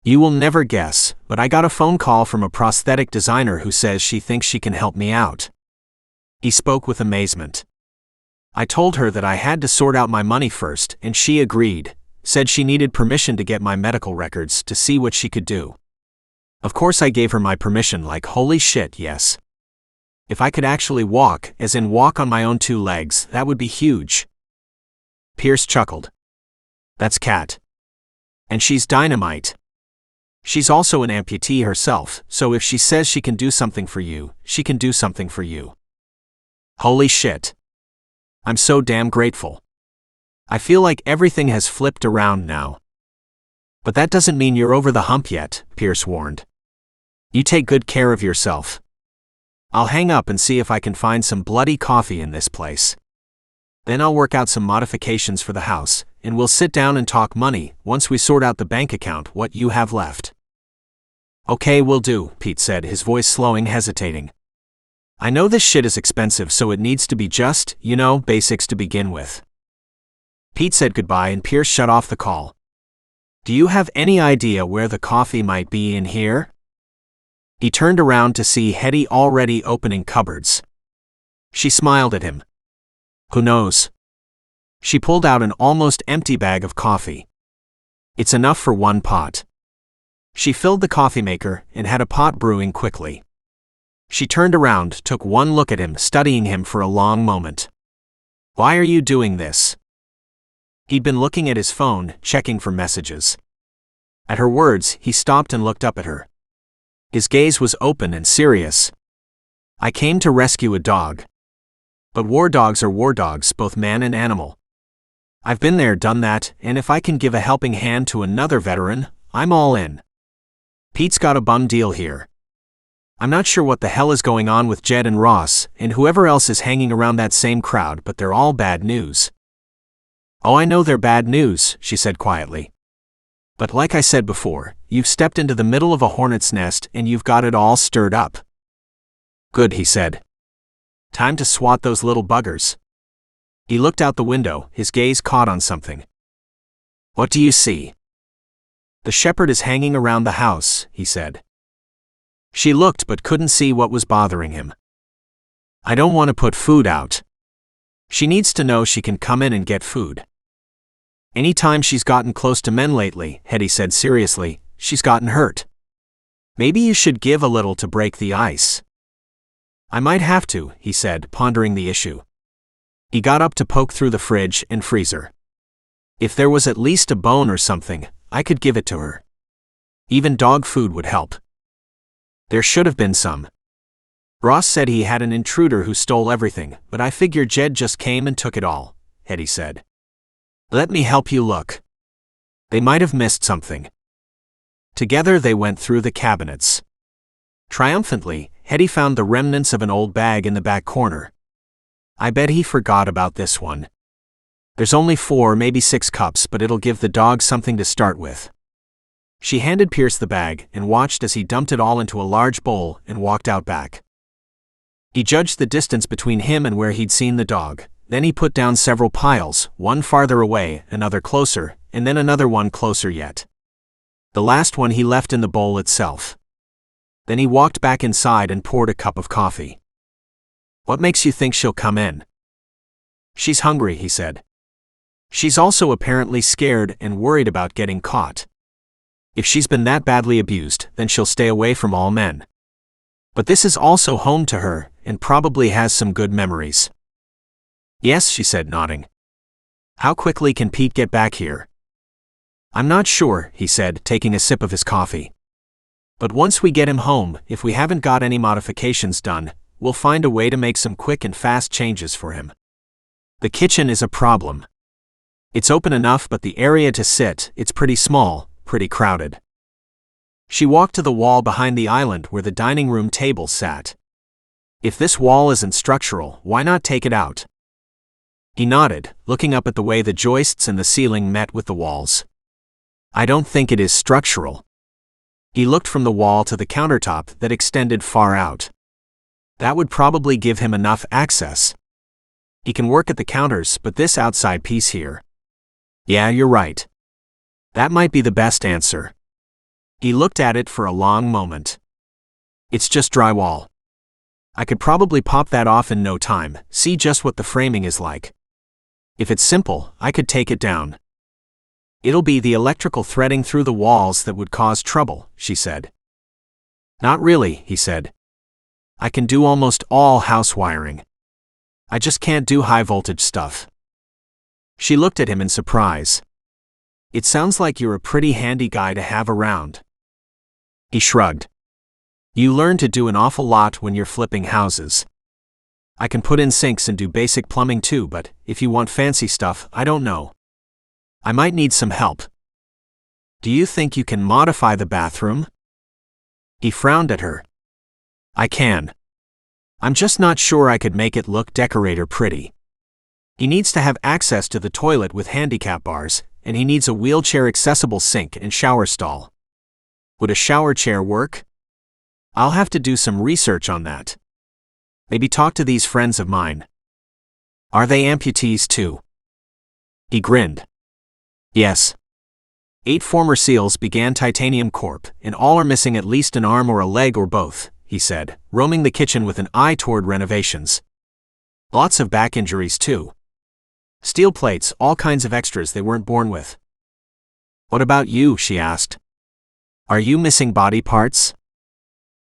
A: You will never guess, but I got a phone call from a prosthetic designer who says she thinks she can help me out. He spoke with amazement. I told her that I had to sort out my money first, and she agreed, said she needed permission to get my medical records to see what she could do. Of course I gave her my permission like holy shit, yes. If I could actually walk, as in walk on my own 2 legs, that would be huge. Pierce chuckled. That's Kat. And she's dynamite. She's also an amputee herself, so if she says she can do something for you, she can do something for you. Holy shit. I'm so damn grateful. I feel like everything has flipped around now. But that doesn't mean you're over the hump yet, Pierce warned. You take good care of yourself. I'll hang up and see if I can find some bloody coffee in this place. Then I'll work out some modifications for the house, and we'll sit down and talk money once we sort out the bank account what you have left. Okay, will do, Pete said, his voice slowing, hesitating. I know this shit is expensive, so it needs to be just, basics to begin with. Pete said goodbye and Pierce shut off the call. Do you have any idea where the coffee might be in here? He turned around to see Hetty already opening cupboards. She smiled at him. Who knows? She pulled out an almost empty bag of coffee. It's enough for 1 pot. She filled the coffee maker and had a pot brewing quickly. She turned around, took one look at him, studying him for a long moment. Why are you doing this? He'd been looking at his phone, checking for messages. At her words, he stopped and looked up at her. His gaze was open and serious. I came to rescue a dog. But war dogs are war dogs, both man and animal. I've been there, done that, and if I can give a helping hand to another veteran, I'm all in. Pete's got a bum deal here. I'm not sure what the hell is going on with Jed and Ross, and whoever else is hanging around that same crowd, but they're all bad news. Oh, I know they're bad news, she said quietly. But like I said before, you've stepped into the middle of a hornet's nest and you've got it all stirred up. Good, he said. Time to swat those little buggers. He looked out the window, his gaze caught on something. What do you see? The shepherd is hanging around the house, he said. She looked but couldn't see what was bothering him. I don't want to put food out. She needs to know she can come in and get food. Any time she's gotten close to men lately, Hetty said seriously, she's gotten hurt. Maybe you should give a little to break the ice. I might have to, he said, pondering the issue. He got up to poke through the fridge and freezer. If there was at least a bone or something, I could give it to her. Even dog food would help. There should have been some. Ross said he had an intruder who stole everything, but I figure Jed just came and took it all, Hetty said. Let me help you look. They might have missed something. Together they went through the cabinets. Triumphantly, Hetty found the remnants of an old bag in the back corner. I bet he forgot about this one. There's only 4, maybe 6 cups, but it'll give the dog something to start with. She handed Pierce the bag and watched as he dumped it all into a large bowl and walked out back. He judged the distance between him and where he'd seen the dog. Then he put down several piles, one farther away, another closer, and then another one closer yet. The last one he left in the bowl itself. Then he walked back inside and poured a cup of coffee. What makes you think she'll come in? She's hungry, he said. She's also apparently scared and worried about getting caught. If she's been that badly abused, then she'll stay away from all men. But this is also home to her, and probably has some good memories. Yes, she said, nodding. How quickly can Pete get back here? I'm not sure, he said, taking a sip of his coffee. But once we get him home, if we haven't got any modifications done, we'll find a way to make some quick and fast changes for him. The kitchen is a problem. It's open enough, but the area to sit, it's pretty small, pretty crowded. She walked to the wall behind the island where the dining room table sat. If this wall isn't structural, why not take it out? He nodded, looking up at the way the joists in the ceiling met with the walls. I don't think it is structural. He looked from the wall to the countertop that extended far out. That would probably give him enough access. He can work at the counters, but this outside piece here. Yeah, you're right. That might be the best answer. He looked at it for a long moment. It's just drywall. I could probably pop that off in no time, see just what the framing is like. If it's simple, I could take it down. It'll be the electrical threading through the walls that would cause trouble, she said. Not really, he said. I can do almost all house wiring. I just can't do high voltage stuff. She looked at him in surprise. It sounds like you're a pretty handy guy to have around. He shrugged. You learn to do an awful lot when you're flipping houses. I can put in sinks and do basic plumbing too, but if you want fancy stuff, I don't know. I might need some help. Do you think you can modify the bathroom? He frowned at her. I can. I'm just not sure I could make it look decorate or pretty. He needs to have access to the toilet with handicap bars, and he needs a wheelchair-accessible sink and shower stall. Would a shower chair work? I'll have to do some research on that. Maybe talk to these friends of mine. Are they amputees too? He grinned. Yes. 8 former SEALs began Titanium Corp, and all are missing at least an arm or a leg or both, he said, roaming the kitchen with an eye toward renovations. Lots of back injuries too. Steel plates, all kinds of extras they weren't born with. What about you? She asked. Are you missing body parts?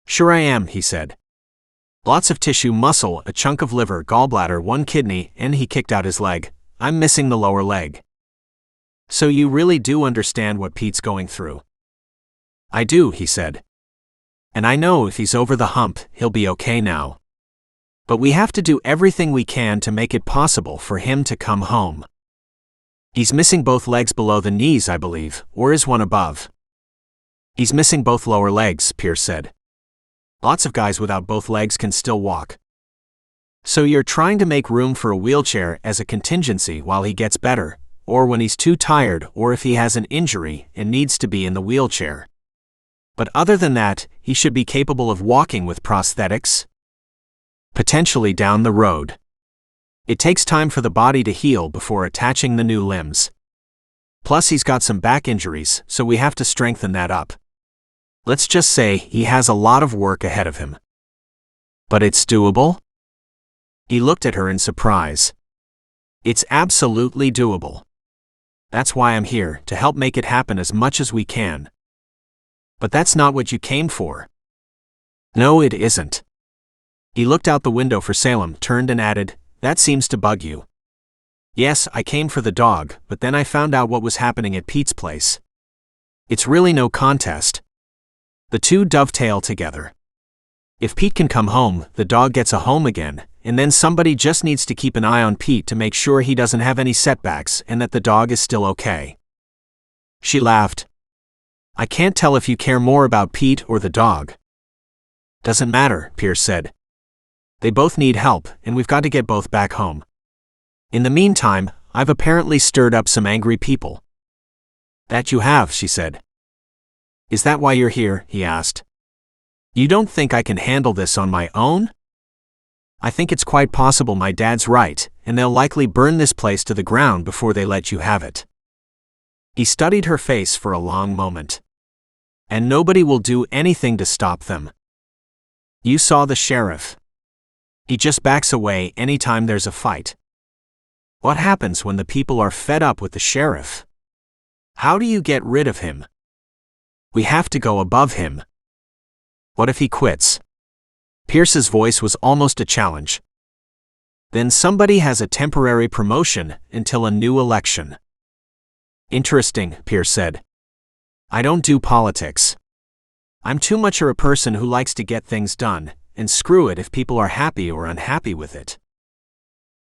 A: Sure I am, he said. Lots of tissue, muscle, a chunk of liver, gallbladder, 1 kidney, and he kicked out his leg. I'm missing the lower leg. So you really do understand what Pete's going through? I do, he said. And I know if he's over the hump, he'll be okay now. But we have to do everything we can to make it possible for him to come home. He's missing both legs below the knees, I believe, or is one above? He's missing both lower legs, Pierce said. Lots of guys without both legs can still walk. So you're trying to make room for a wheelchair as a contingency while he gets better, or when he's too tired, or if he has an injury and needs to be in the wheelchair. But other than that, he should be capable of walking with prosthetics? Potentially down the road. It takes time for the body to heal before attaching the new limbs. Plus he's got some back injuries, so we have to strengthen that up. Let's just say he has a lot of work ahead of him. But it's doable? He looked at her in surprise. It's absolutely doable. That's why I'm here, to help make it happen as much as we can. But that's not what you came for. No, it isn't. He looked out the window for Salem, turned and added, That seems to bug you. Yes, I came for the dog, but then I found out what was happening at Pete's place. It's really no contest. The two dovetail together. If Pete can come home, the dog gets a home again, and then somebody just needs to keep an eye on Pete to make sure he doesn't have any setbacks and that the dog is still okay. She laughed. I can't tell if you care more about Pete or the dog. Doesn't matter, Pierce said. They both need help, and we've got to get both back home. In the meantime, I've apparently stirred up some angry people. That you have, she said. Is that why you're here? He asked. You don't think I can handle this on my own? I think it's quite possible my dad's right, and they'll likely burn this place to the ground before they let you have it. He studied her face for a long moment. And nobody will do anything to stop them. You saw the sheriff. He just backs away anytime there's a fight. What happens when the people are fed up with the sheriff? How do you get rid of him? We have to go above him. What if he quits? Pierce's voice was almost a challenge. Then somebody has a temporary promotion until a new election. Interesting, Pierce said. I don't do politics. I'm too much a person who likes to get things done, and screw it if people are happy or unhappy with it.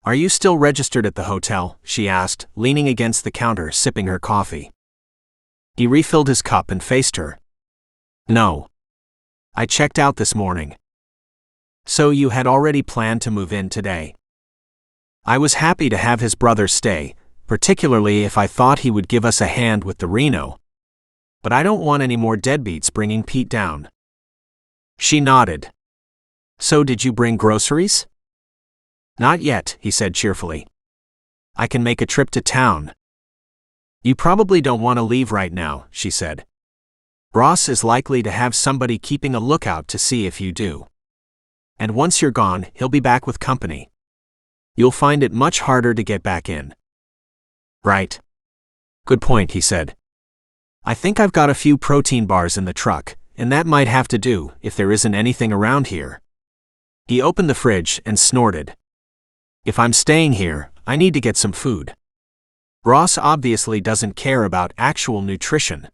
A: Are you still registered at the hotel? She asked, leaning against the counter, sipping her coffee. He refilled his cup and faced her. No. I checked out this morning. So you had already planned to move in today. I was happy to have his brother stay, particularly if I thought he would give us a hand with the reno. But I don't want any more deadbeats bringing Pete down. She nodded. So did you bring groceries? Not yet, he said cheerfully. I can make a trip to town. You probably don't want to leave right now, she said. Ross is likely to have somebody keeping a lookout to see if you do. And once you're gone, he'll be back with company. You'll find it much harder to get back in. Right. Good point, he said. I think I've got a few protein bars in the truck, and that might have to do if there isn't anything around here. He opened the fridge and snorted. If I'm staying here, I need to get some food. Ross obviously doesn't care about actual nutrition.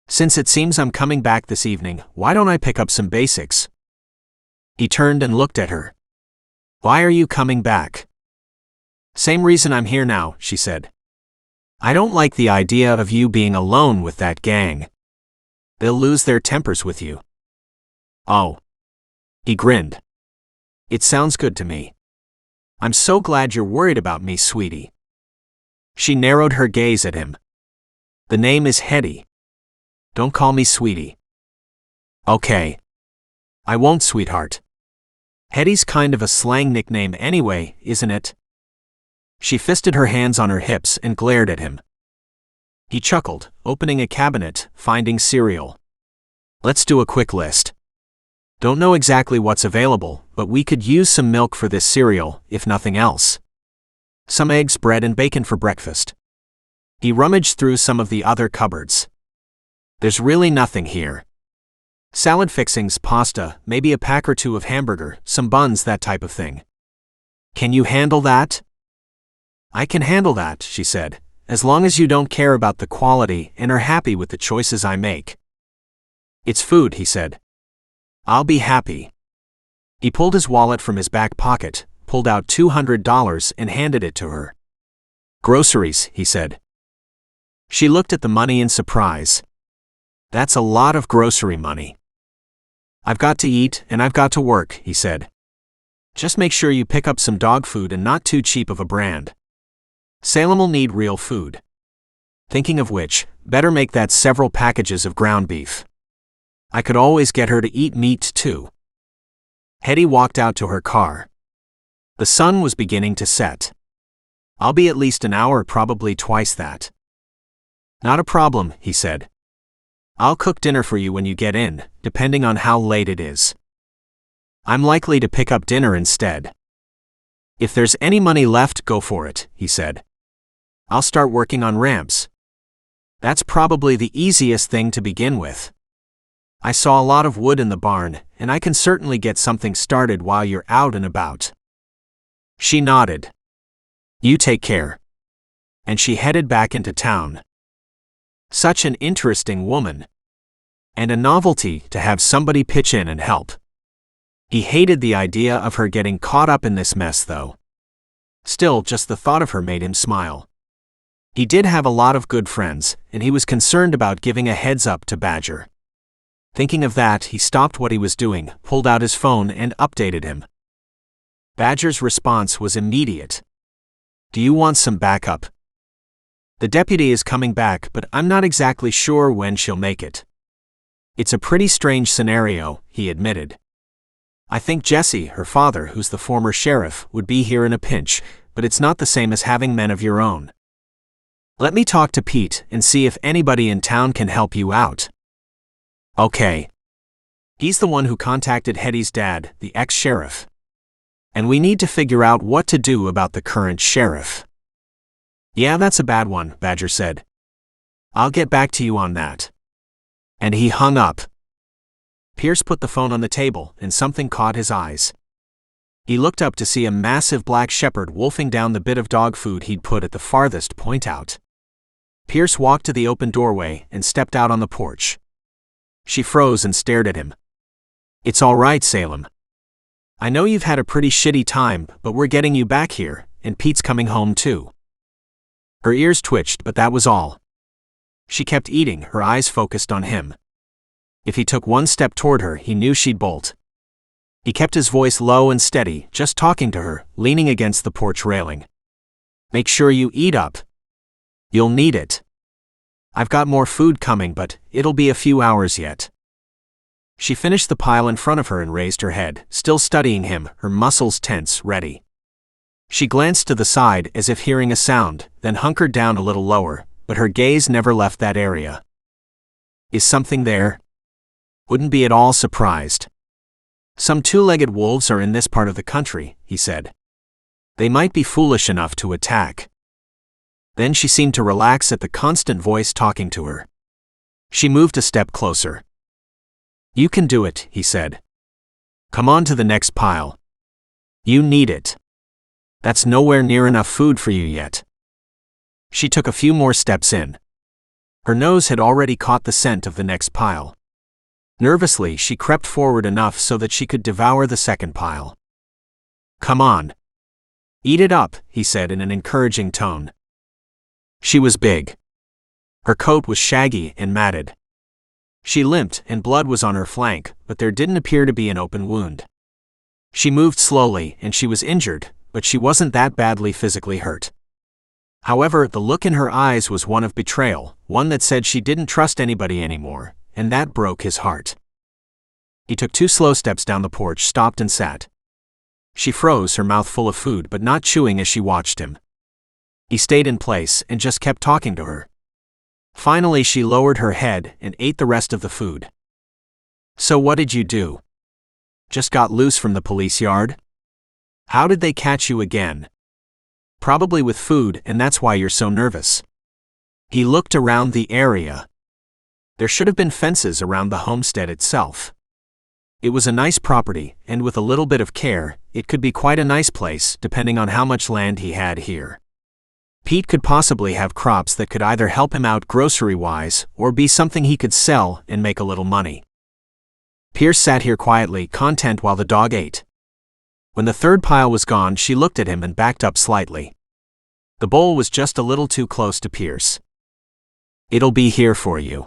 A: Since it seems I'm coming back this evening, why don't I pick up some basics? He turned and looked at her. Why are you coming back? Same reason I'm here now, she said. I don't like the idea of you being alone with that gang. They'll lose their tempers with you. Oh. He grinned. It sounds good to me. I'm so glad you're worried about me, sweetie. She narrowed her gaze at him. The name is Hetty. Don't call me sweetie. Okay. I won't, sweetheart. Hetty's kind of a slang nickname anyway, isn't it? She fisted her hands on her hips and glared at him. He chuckled, opening a cabinet, finding cereal. Let's do a quick list. Don't know exactly what's available, but we could use some milk for this cereal, if nothing else. Some eggs, bread, and bacon for breakfast. He rummaged through some of the other cupboards. There's really nothing here. Salad fixings, pasta, maybe a pack or two of hamburger, some buns, that type of thing. Can you handle that? I can handle that, she said, as long as you don't care about the quality and are happy with the choices I make. It's food, he said. I'll be happy. He pulled his wallet from his back pocket, pulled out $200 and handed it to her. Groceries, he said. She looked at the money in surprise. That's a lot of grocery money. I've got to eat and I've got to work, he said. Just make sure you pick up some dog food and not too cheap of a brand. Salem'll need real food. Thinking of which, better make that several packages of ground beef. I could always get her to eat meat too. Hetty walked out to her car. The sun was beginning to set. I'll be at least an hour, probably twice that. Not a problem, he said. I'll cook dinner for you when you get in, depending on how late it is. I'm likely to pick up dinner instead. If there's any money left, go for it, he said. I'll start working on ramps. That's probably the easiest thing to begin with. I saw a lot of wood in the barn, and I can certainly get something started while you're out and about. She nodded. You take care. And she headed back into town. Such an interesting woman. And a novelty to have somebody pitch in and help. He hated the idea of her getting caught up in this mess, though. Still, just the thought of her made him smile. He did have a lot of good friends, and he was concerned about giving a heads up to Badger. Thinking of that, he stopped what he was doing, pulled out his phone, and updated him. Badger's response was immediate. Do you want some backup? The deputy is coming back, but I'm not exactly sure when she'll make it. It's a pretty strange scenario, he admitted. I think Jesse, her father, who's the former sheriff, would be here in a pinch, but it's not the same as having men of your own. Let me talk to Pete and see if anybody in town can help you out. Okay. He's the one who contacted Hetty's dad, the ex-sheriff. And we need to figure out what to do about the current sheriff. Yeah, that's a bad one, Badger said. I'll get back to you on that. And he hung up. Pierce put the phone on the table, and something caught his eyes. He looked up to see a massive black shepherd wolfing down the bit of dog food he'd put at the farthest point out. Pierce walked to the open doorway and stepped out on the porch. She froze and stared at him. It's all right, Salem. I know you've had a pretty shitty time, but we're getting you back here, and Pete's coming home too. Her ears twitched, but that was all. She kept eating, her eyes focused on him. If he took one step toward her, he knew she'd bolt. He kept his voice low and steady, just talking to her, leaning against the porch railing. Make sure you eat up. You'll need it. I've got more food coming, but it'll be a few hours yet. She finished the pile in front of her and raised her head, still studying him, her muscles tense, ready. She glanced to the side as if hearing a sound, then hunkered down a little lower, but her gaze never left that area. Is something there? Wouldn't be at all surprised. Some two-legged wolves are in this part of the country, he said. They might be foolish enough to attack. Then she seemed to relax at the constant voice talking to her. She moved a step closer. You can do it, he said. Come on to the next pile. You need it. That's nowhere near enough food for you yet. She took a few more steps in. Her nose had already caught the scent of the next pile. Nervously, she crept forward enough so that she could devour the second pile. Come on. Eat it up, he said in an encouraging tone. She was big. Her coat was shaggy and matted. She limped, and blood was on her flank, but there didn't appear to be an open wound. She moved slowly, and she was injured, but she wasn't that badly physically hurt. However, the look in her eyes was one of betrayal, one that said she didn't trust anybody anymore, and that broke his heart. He took 2 slow steps down the porch, stopped and sat. She froze, her mouth full of food but not chewing as she watched him. He stayed in place and just kept talking to her. Finally, she lowered her head and ate the rest of the food. So what did you do? Just got loose from the police yard? How did they catch you again? Probably with food, and that's why you're so nervous. He looked around the area. There should have been fences around the homestead itself. It was a nice property, and with a little bit of care, it could be quite a nice place, depending on how much land he had here. Pete could possibly have crops that could either help him out grocery-wise, or be something he could sell and make a little money. Pierce sat here quietly, content while the dog ate. When the third pile was gone, she looked at him and backed up slightly. The bowl was just a little too close to Pierce. It'll be here for you.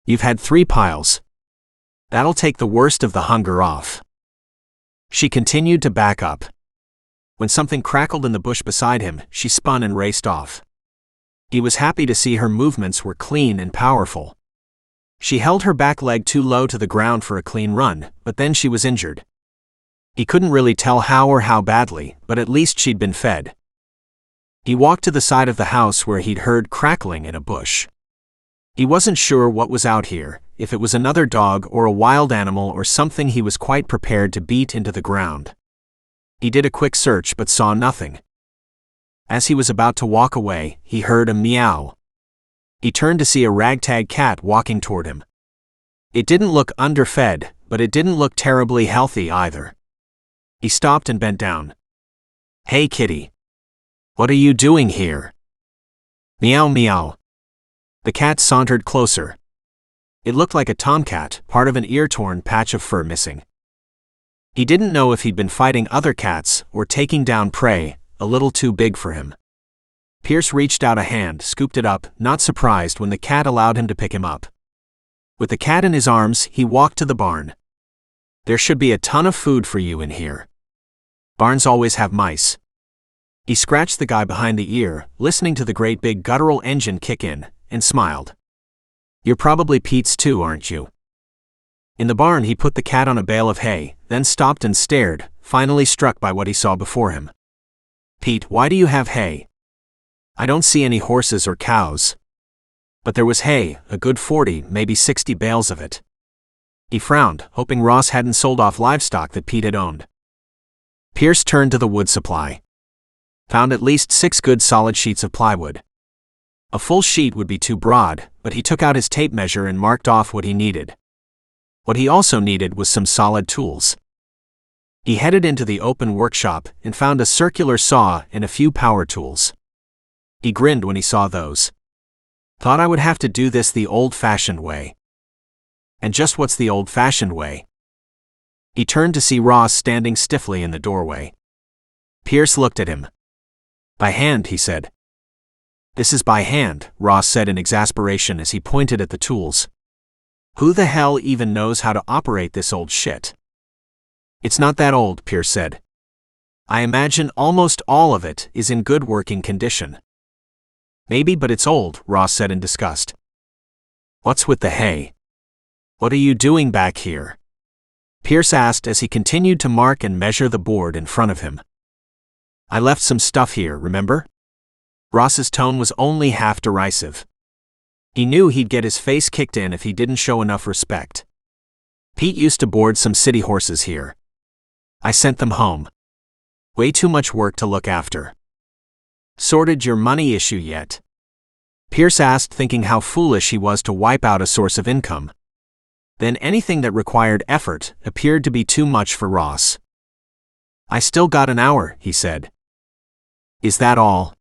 A: You've had 3 piles. That'll take the worst of the hunger off. She continued to back up. When something crackled in the bush beside him, she spun and raced off. He was happy to see her movements were clean and powerful. She held her back leg too low to the ground for a clean run, but then she was injured. He couldn't really tell how or how badly, but at least she'd been fed. He walked to the side of the house where he'd heard crackling in a bush. He wasn't sure what was out here, if it was another dog or a wild animal or something he was quite prepared to beat into the ground. He did a quick search but saw nothing. As he was about to walk away, he heard a meow. He turned to see a ragtag cat walking toward him. It didn't look underfed, but it didn't look terribly healthy either. He stopped and bent down. Hey kitty. What are you doing here? Meow meow. The cat sauntered closer. It looked like a tomcat, part of an ear-torn patch of fur missing. He didn't know if he'd been fighting other cats or taking down prey, a little too big for him. Pierce reached out a hand, scooped it up, not surprised when the cat allowed him to pick him up. With the cat in his arms, he walked to the barn. There should be a ton of food for you in here. Barns always have mice. He scratched the guy behind the ear, listening to the great big guttural engine kick in, and smiled. You're probably Pete's too, aren't you? In the barn, he put the cat on a bale of hay, then stopped and stared, finally struck by what he saw before him. Pete, why do you have hay? I don't see any horses or cows. But there was hay, a good 40, maybe 60 bales of it. He frowned, hoping Ross hadn't sold off livestock that Pete had owned. Pierce turned to the wood supply. Found at least 6 good solid sheets of plywood. A full sheet would be too broad, but he took out his tape measure and marked off what he needed. What he also needed was some solid tools. He headed into the open workshop and found a circular saw and a few power tools. He grinned when he saw those. Thought I would have to do this the old-fashioned way. And just what's the old-fashioned way? He turned to see Ross standing stiffly in the doorway. Pierce looked at him. By hand, he said. This is by hand, Ross said in exasperation as he pointed at the tools. Who the hell even knows how to operate this old shit? It's not that old, Pierce said. I imagine almost all of it is in good working condition. Maybe, but it's old, Ross said in disgust. What's with the hay? What are you doing back here? Pierce asked as he continued to mark and measure the board in front of him. I left some stuff here, remember? Ross's tone was only half derisive. He knew he'd get his face kicked in if he didn't show enough respect. Pete used to board some city horses here. I sent them home. Way too much work to look after. Sorted your money issue yet? Pierce asked, thinking how foolish he was to wipe out a source of income. Then anything that required effort appeared to be too much for Ross. I still got an hour, he said. Is that all?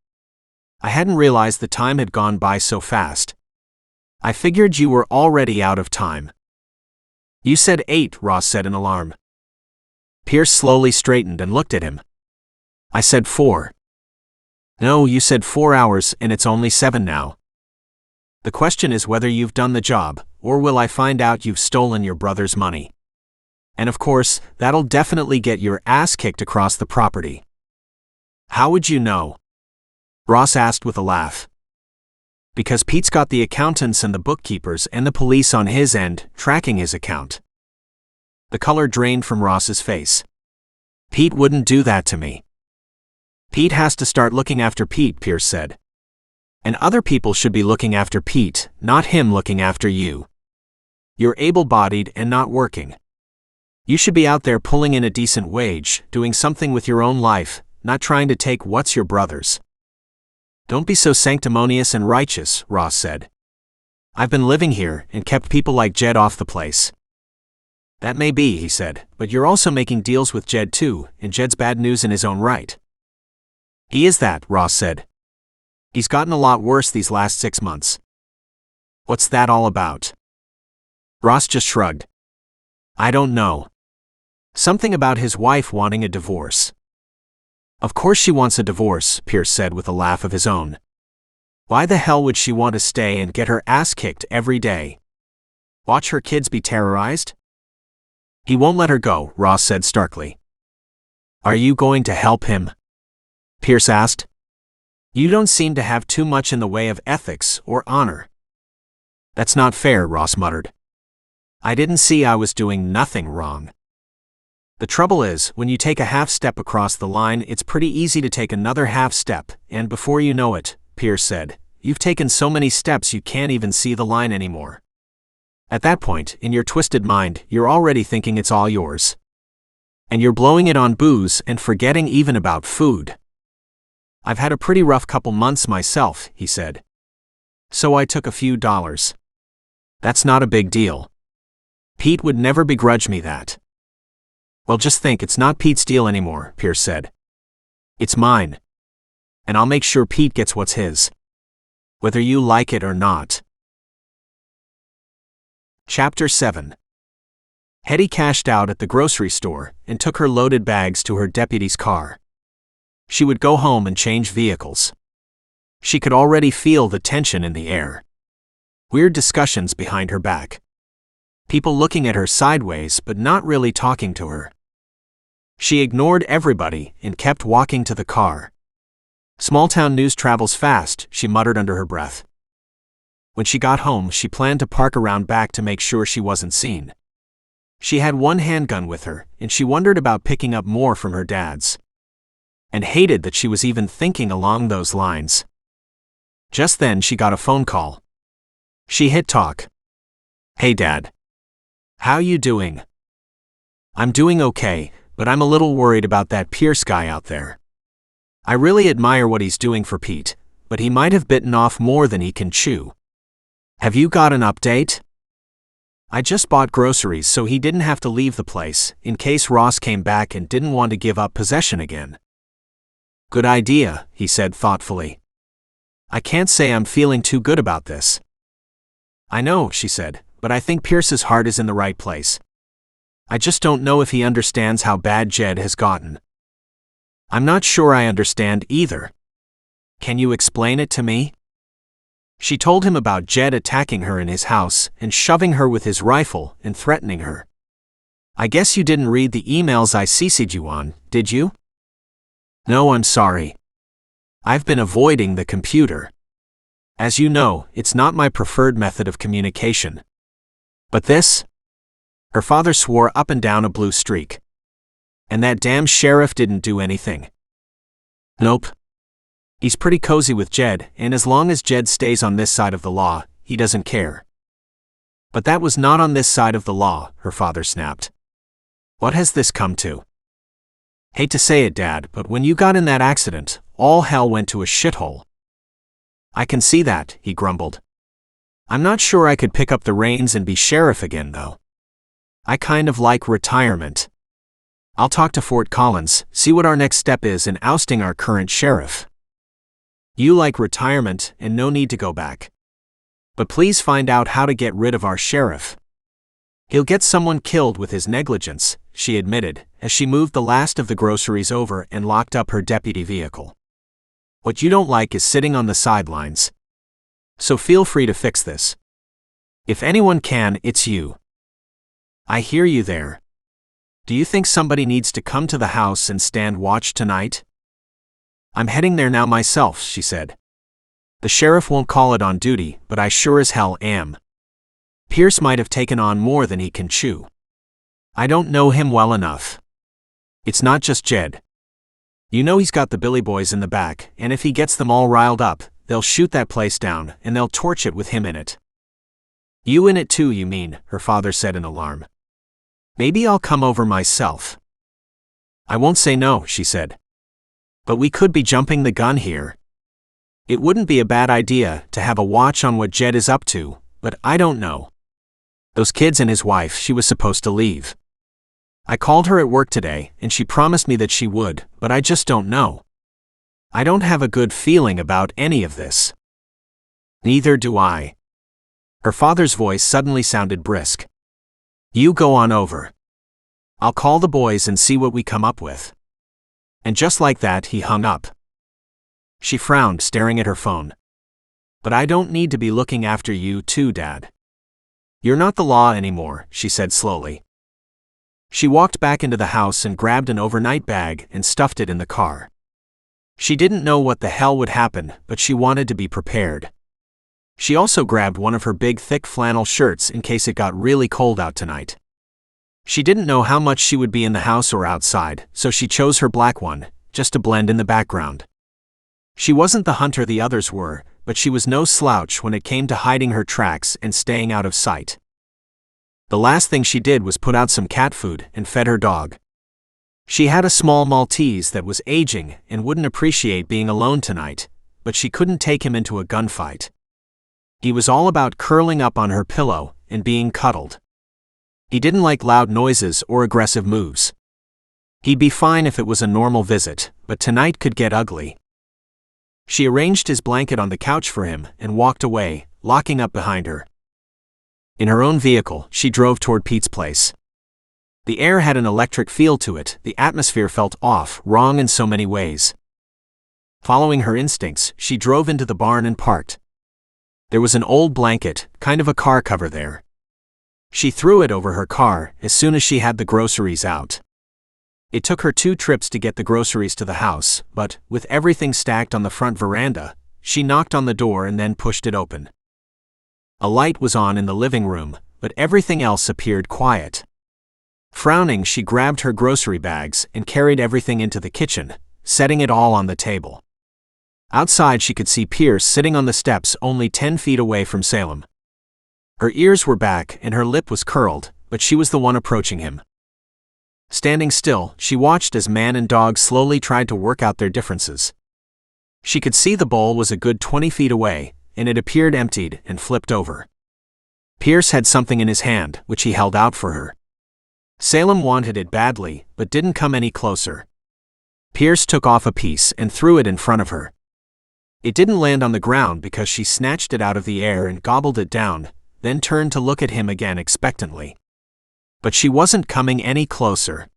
A: I hadn't realized the time had gone by so fast. I figured you were already out of time. You said 8, Ross said in alarm. Pierce slowly straightened and looked at him. I said 4. No, you said 4 hours and it's only 7 now. The question is whether you've done the job, or will I find out you've stolen your brother's money? And of course, that'll definitely get your ass kicked across the property. How would you know? Ross asked with a laugh. Because Pete's got the accountants and the bookkeepers and the police on his end, tracking his account. The color drained from Ross's face. Pete wouldn't do that to me. Pete has to start looking after Pete, Pierce said. And other people should be looking after Pete, not him looking after you. You're able-bodied and not working. You should be out there pulling in a decent wage, doing something with your own life, not trying to take what's your brother's. Don't be so sanctimonious and righteous, Ross said. I've been living here and kept people like Jed off the place. That may be, he said, but you're also making deals with Jed too, and Jed's bad news in his own right. He is that, Ross said. He's gotten a lot worse these last 6 months. What's that all about? Ross just shrugged. I don't know. Something about his wife wanting a divorce. Of course she wants a divorce, Pierce said with a laugh of his own. Why the hell would she want to stay and get her ass kicked every day? Watch her kids be terrorized? He won't let her go, Ross said starkly. Are you going to help him? Pierce asked. You don't seem to have too much in the way of ethics or honor. That's not fair, Ross muttered. I didn't see I was doing nothing wrong. The trouble is, when you take a half step across the line, it's pretty easy to take another half step, and before you know it, Pierce said, you've taken so many steps you can't even see the line anymore. At that point, in your twisted mind, you're already thinking it's all yours. And you're blowing it on booze and forgetting even about food. I've had a pretty rough couple months myself, he said. So I took a few dollars. That's not a big deal. Pete would never begrudge me that. Well, just think, it's not Pete's deal anymore, Pierce said. It's mine. And I'll make sure Pete gets what's his. Whether you like it or not. Chapter 7. Hetty cashed out at the grocery store and took her loaded bags to her deputy's car. She would go home and change vehicles. She could already feel the tension in the air. Weird discussions behind her back. People looking at her sideways but not really talking to her. She ignored everybody and kept walking to the car. Small-town news travels fast, she muttered under her breath. When she got home, she planned to park around back to make sure she wasn't seen. She had one handgun with her, and she wondered about picking up more from her dad's. And hated that she was even thinking along those lines. Just then she got a phone call. She hit talk. Hey Dad. How you doing? I'm doing okay, but I'm a little worried about that Pierce guy out there. I really admire what he's doing for Pete, but he might have bitten off more than he can chew. Have you got an update? I just bought groceries so he didn't have to leave the place, in case Ross came back and didn't want to give up possession again. Good idea, he said thoughtfully. I can't say I'm feeling too good about this. I know, she said, but I think Pierce's heart is in the right place. I just don't know if he understands how bad Jed has gotten. I'm not sure I understand either. Can you explain it to me? She told him about Jed attacking her in his house and shoving her with his rifle and threatening her. I guess you didn't read the emails I CC'd you on, did you? No, I'm sorry. I've been avoiding the computer. As you know, it's not my preferred method of communication. But this? Her father swore up and down a blue streak. And that damn sheriff didn't do anything. Nope. He's pretty cozy with Jed, and as long as Jed stays on this side of the law, he doesn't care. But that was not on this side of the law, her father snapped. What has this come to? Hate to say it, Dad, but when you got in that accident, all hell went to a shithole. I can see that, he grumbled. I'm not sure I could pick up the reins and be sheriff again, though. I kind of like retirement. I'll talk to Fort Collins, see what our next step is in ousting our current sheriff. You like retirement and no need to go back. But please find out how to get rid of our sheriff. He'll get someone killed with his negligence, she admitted, as she moved the last of the groceries over and locked up her deputy vehicle. What you don't like is sitting on the sidelines. So feel free to fix this. If anyone can, it's you. I hear you there. Do you think somebody needs to come to the house and stand watch tonight? I'm heading there now myself, she said. The sheriff won't call it on duty, but I sure as hell am. Pierce might have taken on more than he can chew. I don't know him well enough. It's not just Jed. You know he's got the Billy Boys in the back, and if he gets them all riled up, they'll shoot that place down and they'll torch it with him in it. You in it too, you mean, her father said in alarm. Maybe I'll come over myself. I won't say no, she said. But we could be jumping the gun here. It wouldn't be a bad idea to have a watch on what Jed is up to, but I don't know. Those kids and his wife, she was supposed to leave. I called her at work today, and she promised me that she would, but I just don't know. I don't have a good feeling about any of this. Neither do I. Her father's voice suddenly sounded brisk. You go on over. I'll call the boys and see what we come up with. And just like that, he hung up. She frowned, staring at her phone. But I don't need to be looking after you too, Dad. You're not the law anymore, she said slowly. She walked back into the house and grabbed an overnight bag and stuffed it in the car. She didn't know what the hell would happen, but she wanted to be prepared. She also grabbed one of her big thick flannel shirts in case it got really cold out tonight. She didn't know how much she would be in the house or outside, so she chose her black one, just to blend in the background. She wasn't the hunter the others were, but she was no slouch when it came to hiding her tracks and staying out of sight. The last thing she did was put out some cat food and fed her dog. She had a small Maltese that was aging and wouldn't appreciate being alone tonight, but she couldn't take him into a gunfight. He was all about curling up on her pillow and being cuddled. He didn't like loud noises or aggressive moves. He'd be fine if it was a normal visit, but tonight could get ugly. She arranged his blanket on the couch for him and walked away, locking up behind her. In her own vehicle, she drove toward Pete's place. The air had an electric feel to it, the atmosphere felt off, wrong in so many ways. Following her instincts, she drove into the barn and parked. There was an old blanket, kind of a car cover there. She threw it over her car as soon as she had the groceries out. It took her 2 trips to get the groceries to the house, but, with everything stacked on the front veranda, she knocked on the door and then pushed it open. A light was on in the living room, but everything else appeared quiet. Frowning, she grabbed her grocery bags and carried everything into the kitchen, setting it all on the table. Outside, she could see Pierce sitting on the steps only 10 feet away from Salem. Her ears were back and her lip was curled, but she was the one approaching him. Standing still, she watched as man and dog slowly tried to work out their differences. She could see the bowl was a good 20 feet away, and it appeared emptied and flipped over. Pierce had something in his hand, which he held out for her. Salem wanted it badly, but didn't come any closer. Pierce took off a piece and threw it in front of her. It didn't land on the ground because she snatched it out of the air and gobbled it down, then turned to look at him again expectantly. But she wasn't coming any closer.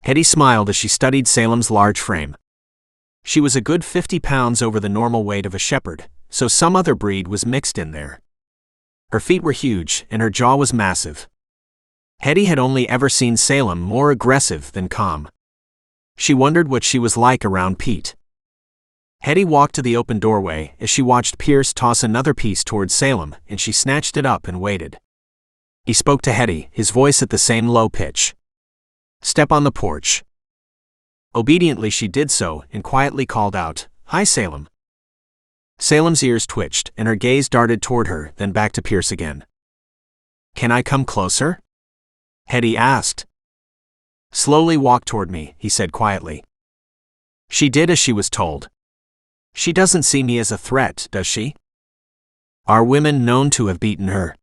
A: Hetty smiled as she studied Salem's large frame. She was a good 50 pounds over the normal weight of a shepherd, so some other breed was mixed in there. Her feet were huge, and her jaw was massive. Hetty had only ever seen Salem more aggressive than calm. She wondered what she was like around Pete. Hetty walked to the open doorway as she watched Pierce toss another piece towards Salem, and she snatched it up and waited. He spoke to Hetty, his voice at the same low pitch. "Step on the porch." Obediently she did so and quietly called out, "Hi, Salem." Salem's ears twitched and her gaze darted toward her, then back to Pierce again. "Can I come closer?" Hetty asked. "Slowly walk toward me," he said quietly. She did as she was told. "She doesn't see me as a threat, does she?" "Are women known to have beaten her?"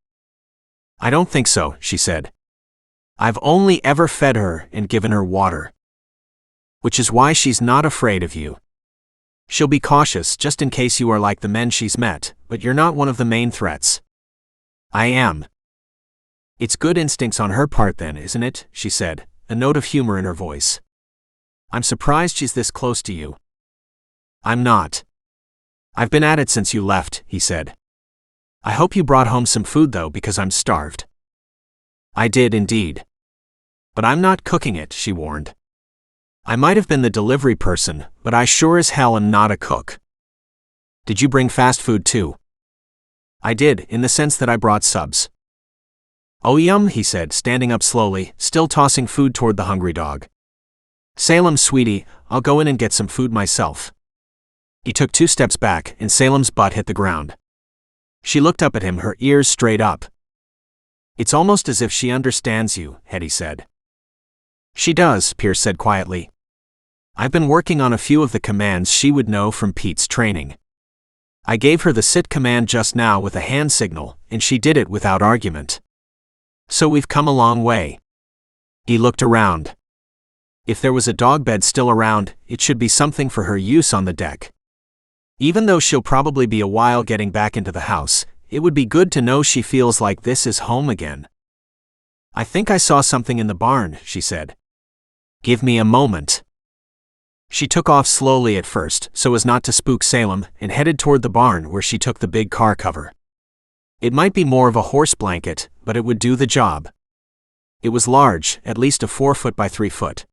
A: "I don't think so," she said. "I've only ever fed her and given her water. Which is why she's not afraid of you. She'll be cautious just in case you are like the men she's met, but you're not one of the main threats." "I am." "It's good instincts on her part then, isn't it?" she said, a note of humor in her voice. "I'm surprised she's this close to you." "I'm not. I've been at it since you left," he said. "I hope you brought home some food though, because I'm starved." "I did indeed. But I'm not cooking it," she warned. "I might have been the delivery person, but I sure as hell am not a cook." "Did you bring fast food too?" "I did, in the sense that I brought subs." "Oh yum," he said, standing up slowly, still tossing food toward the hungry dog. "Salem, sweetie, I'll go in and get some food myself." He took 2 steps back, and Salem's butt hit the ground. She looked up at him, her ears straight up. "It's almost as if she understands you," Hetty said. "She does," Pierce said quietly. "I've been working on a few of the commands she would know from Pete's training. I gave her the sit command just now with a hand signal, and she did it without argument. So we've come a long way." He looked around. If there was a dog bed still around, it should be something for her use on the deck. Even though she'll probably be a while getting back into the house, it would be good to know she feels like this is home again. "I think I saw something in the barn," she said. "Give me a moment." She took off slowly at first, so as not to spook Salem, and headed toward the barn where she took the big car cover. It might be more of a horse blanket, but it would do the job. It was large, at least a 4 foot by 3 foot.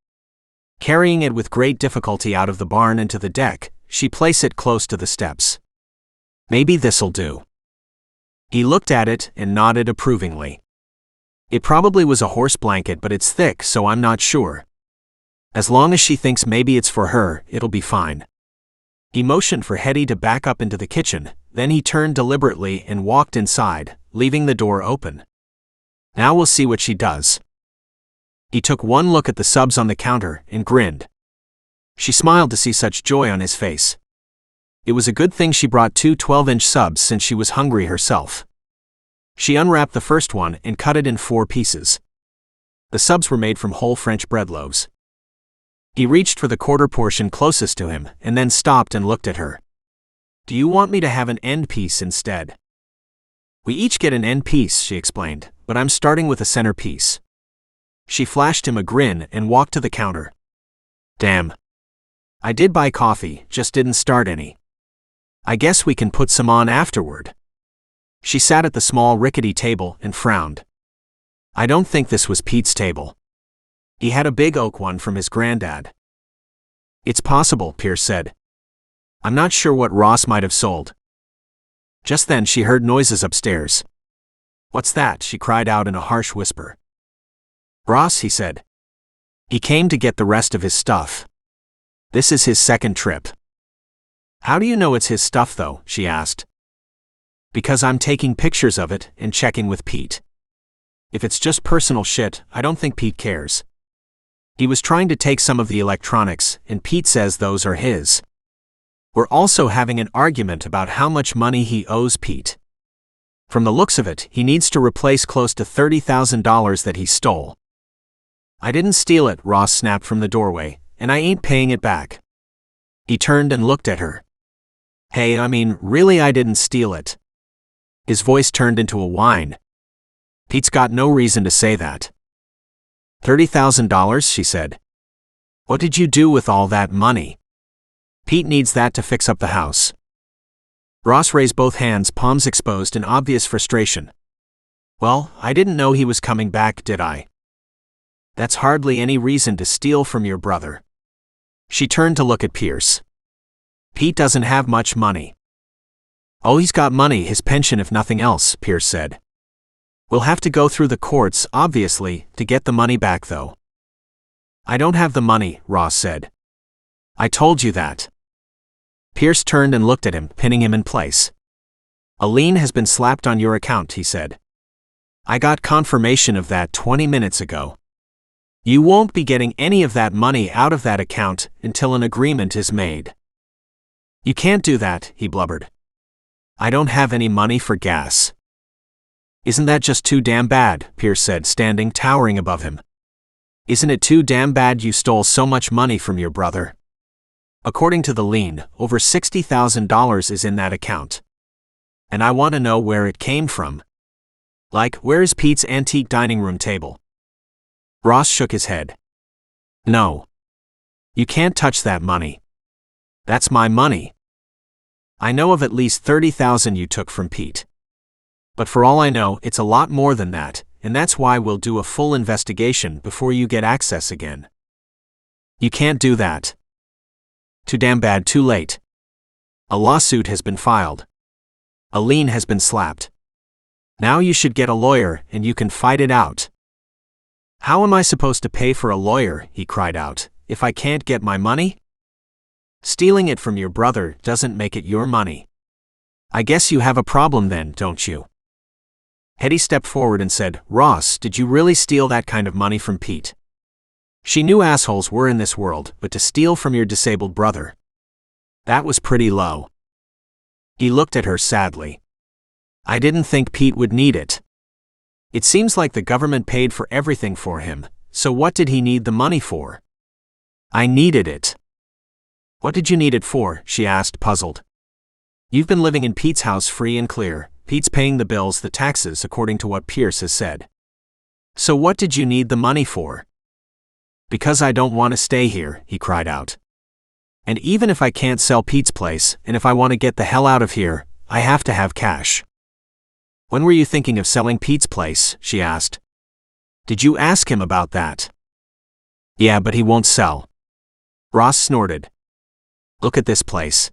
A: Carrying it with great difficulty out of the barn and to the deck, she placed it close to the steps. "Maybe this'll do." He looked at it and nodded approvingly. "It probably was a horse blanket, but it's thick, so I'm not sure. As long as she thinks maybe it's for her, it'll be fine." He motioned for Hetty to back up into the kitchen, then he turned deliberately and walked inside, leaving the door open. "Now we'll see what she does." He took one look at the subs on the counter and grinned. She smiled to see such joy on his face. It was a good thing she brought 2 12-inch subs since she was hungry herself. She unwrapped the first one and cut it in 4 pieces. The subs were made from whole French bread loaves. He reached for the quarter portion closest to him and then stopped and looked at her. "Do you want me to have an end piece instead?" "We each get an end piece," she explained, "but I'm starting with a center piece." She flashed him a grin and walked to the counter. "Damn. I did buy coffee, just didn't start any. I guess we can put some on afterward." She sat at the small rickety table and frowned. I don't think this was Pete's table. He had a big oak one from his granddad. "It's possible," Pierce said. "I'm not sure what Ross might have sold." Just then she heard noises upstairs. "What's that?" she cried out in a harsh whisper. "Ross," he said. "He came to get the rest of his stuff. This is his second trip." "How do you know it's his stuff though?" she asked. "Because I'm taking pictures of it and checking with Pete. If it's just personal shit, I don't think Pete cares. He was trying to take some of the electronics, and Pete says those are his. We're also having an argument about how much money he owes Pete. From the looks of it, he needs to replace close to $30,000 that he stole. I didn't steal it, Ross snapped from the doorway, and I ain't paying it back. He turned and looked at her. Hey, really, I didn't steal it. His voice turned into a whine. Pete's got no reason to say that. $30,000, she said. What did you do with all that money? Pete needs that to fix up the house. Ross raised both hands, palms exposed in obvious frustration. Well, I didn't know he was coming back, did I? That's hardly any reason to steal from your brother. She turned to look at Pierce. Pete doesn't have much money. Oh, he's got money, his pension if nothing else, Pierce said. We'll have to go through the courts, obviously, to get the money back though. I don't have the money, Ross said. I told you that. Pierce turned and looked at him, pinning him in place. A lien has been slapped on your account, he said. I got confirmation of that 20 minutes ago. You won't be getting any of that money out of that account until an agreement is made. You can't do that, he blubbered. I don't have any money for gas. Isn't that just too damn bad, Pierce said, standing towering above him. Isn't it too damn bad you stole so much money from your brother? According to the lien, over $60,000 is in that account. And I want to know where it came from. Like, where is Pete's antique dining room table? Ross shook his head. No. You can't touch that money. That's my money. I know of at least $30,000 you took from Pete. But for all I know, it's a lot more than that, and that's why we'll do a full investigation before you get access again. You can't do that. Too damn bad, too late. A lawsuit has been filed. A lien has been slapped. Now you should get a lawyer and you can fight it out. How am I supposed to pay for a lawyer, he cried out, if I can't get my money? Stealing it from your brother doesn't make it your money. I guess you have a problem then, don't you? Hetty stepped forward and said, Ross, did you really steal that kind of money from Pete? She knew assholes were in this world, but to steal from your disabled brother. That was pretty low. He looked at her sadly. I didn't think Pete would need it. It seems like the government paid for everything for him, so what did he need the money for? I needed it. What did you need it for? She asked, puzzled. You've been living in Pete's house free and clear. Pete's paying the bills, the taxes, according to what Pierce has said. So what did you need the money for? Because I don't want to stay here, he cried out. And even if I can't sell Pete's place, and if I want to get the hell out of here, I have to have cash. When were you thinking of selling Pete's place? She asked. Did you ask him about that? Yeah, but he won't sell. Ross snorted. Look at this place.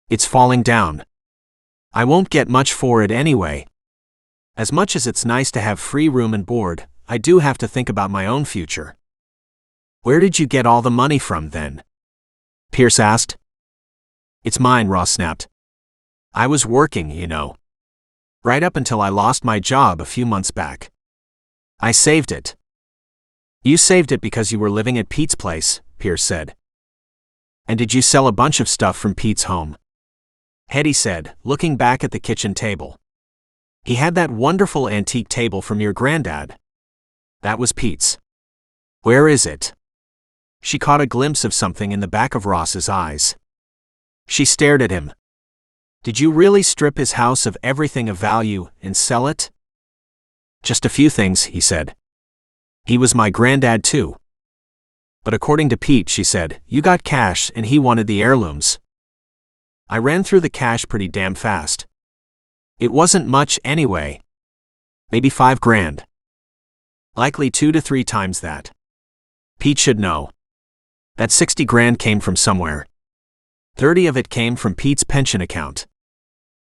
A: It's falling down. I won't get much for it anyway. As much as it's nice to have free room and board, I do have to think about my own future. Where did you get all the money from then? Pierce asked. It's mine, Ross snapped. I was working, you know. Right up until I lost my job a few months back. I saved it. You saved it because you were living at Pete's place, Pierce said. And did you sell a bunch of stuff from Pete's home? Hetty said, looking back at the kitchen table. He had that wonderful antique table from your granddad. That was Pete's. Where is it? She caught a glimpse of something in the back of Ross's eyes. She stared at him. Did you really strip his house of everything of value and sell it? Just a few things, he said. He was my granddad too. But according to Pete, she said, you got cash and he wanted the heirlooms. I ran through the cash pretty damn fast. It wasn't much anyway. Maybe $5,000. Likely 2 to 3 times that. Pete should know. That $60,000 came from somewhere. 30 of it came from Pete's pension account.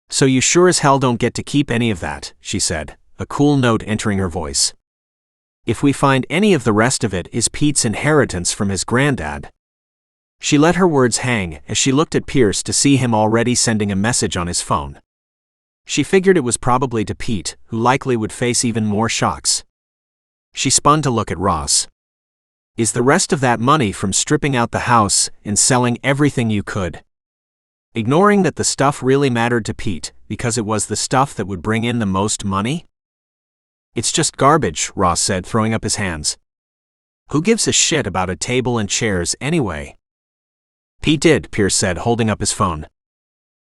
A: So you sure as hell don't get to keep any of that, she said, a cool note entering her voice. If we find any of the rest of it is Pete's inheritance from his granddad. She let her words hang as she looked at Pierce to see him already sending a message on his phone. She figured it was probably to Pete, who likely would face even more shocks. She spun to look at Ross. Is the rest of that money from stripping out the house and selling everything you could? Ignoring that the stuff really mattered to Pete because it was the stuff that would bring in the most money? It's just garbage, Ross said, throwing up his hands. Who gives a shit about a table and chairs anyway? Pete did, Pierce said, holding up his phone.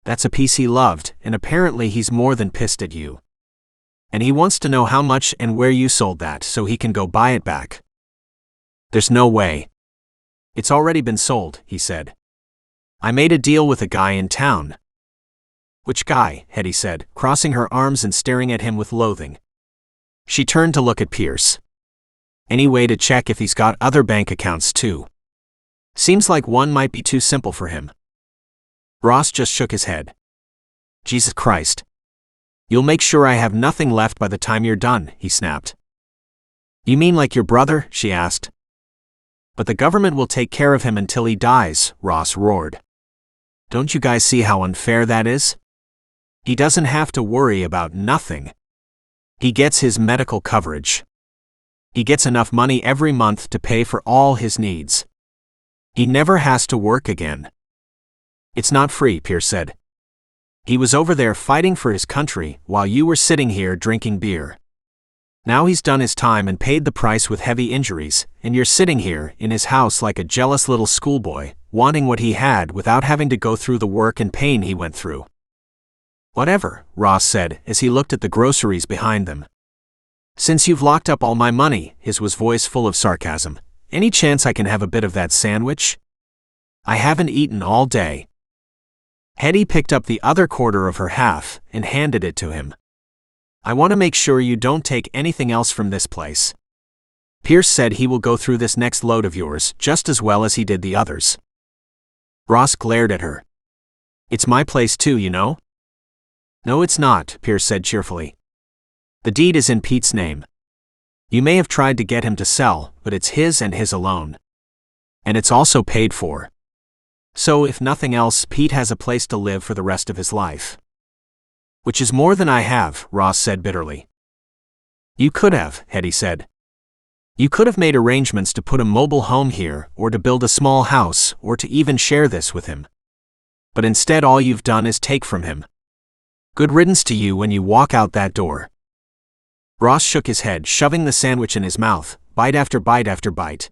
A: That's a piece he loved, and apparently he's more than pissed at you. And he wants to know how much and where you sold that so he can go buy it back. There's no way. It's already been sold, he said. I made a deal with a guy in town. Which guy? Hetty said, crossing her arms and staring at him with loathing. She turned to look at Pierce. Any way to check if he's got other bank accounts too? Seems like one might be too simple for him. Ross just shook his head. Jesus Christ. You'll make sure I have nothing left by the time you're done, he snapped. You mean like your brother? She asked. But the government will take care of him until he dies, Ross roared. Don't you guys see how unfair that is? He doesn't have to worry about nothing. He gets his medical coverage. He gets enough money every month to pay for all his needs. He never has to work again. It's not free, Pierce said. He was over there fighting for his country while you were sitting here drinking beer. Now he's done his time and paid the price with heavy injuries, and you're sitting here in his house like a jealous little schoolboy, wanting what he had without having to go through the work and pain he went through. Whatever, Ross said as he looked at the groceries behind them. Since you've locked up all my money, his voice full of sarcasm, any chance I can have a bit of that sandwich? I haven't eaten all day. Hetty picked up the other quarter of her half and handed it to him. I want to make sure you don't take anything else from this place. Pierce said he will go through this next load of yours just as well as he did the others. Ross glared at her. It's my place too, you know? No, it's not, Pierce said cheerfully. The deed is in Pete's name. You may have tried to get him to sell, but it's his and his alone. And it's also paid for. So if nothing else, Pete has a place to live for the rest of his life. Which is more than I have, Ross said bitterly. You could have, Hetty said. You could have made arrangements to put a mobile home here, or to build a small house, or to even share this with him. But instead all you've done is take from him. Good riddance to you when you walk out that door. Ross shook his head, shoving the sandwich in his mouth, bite after bite after bite.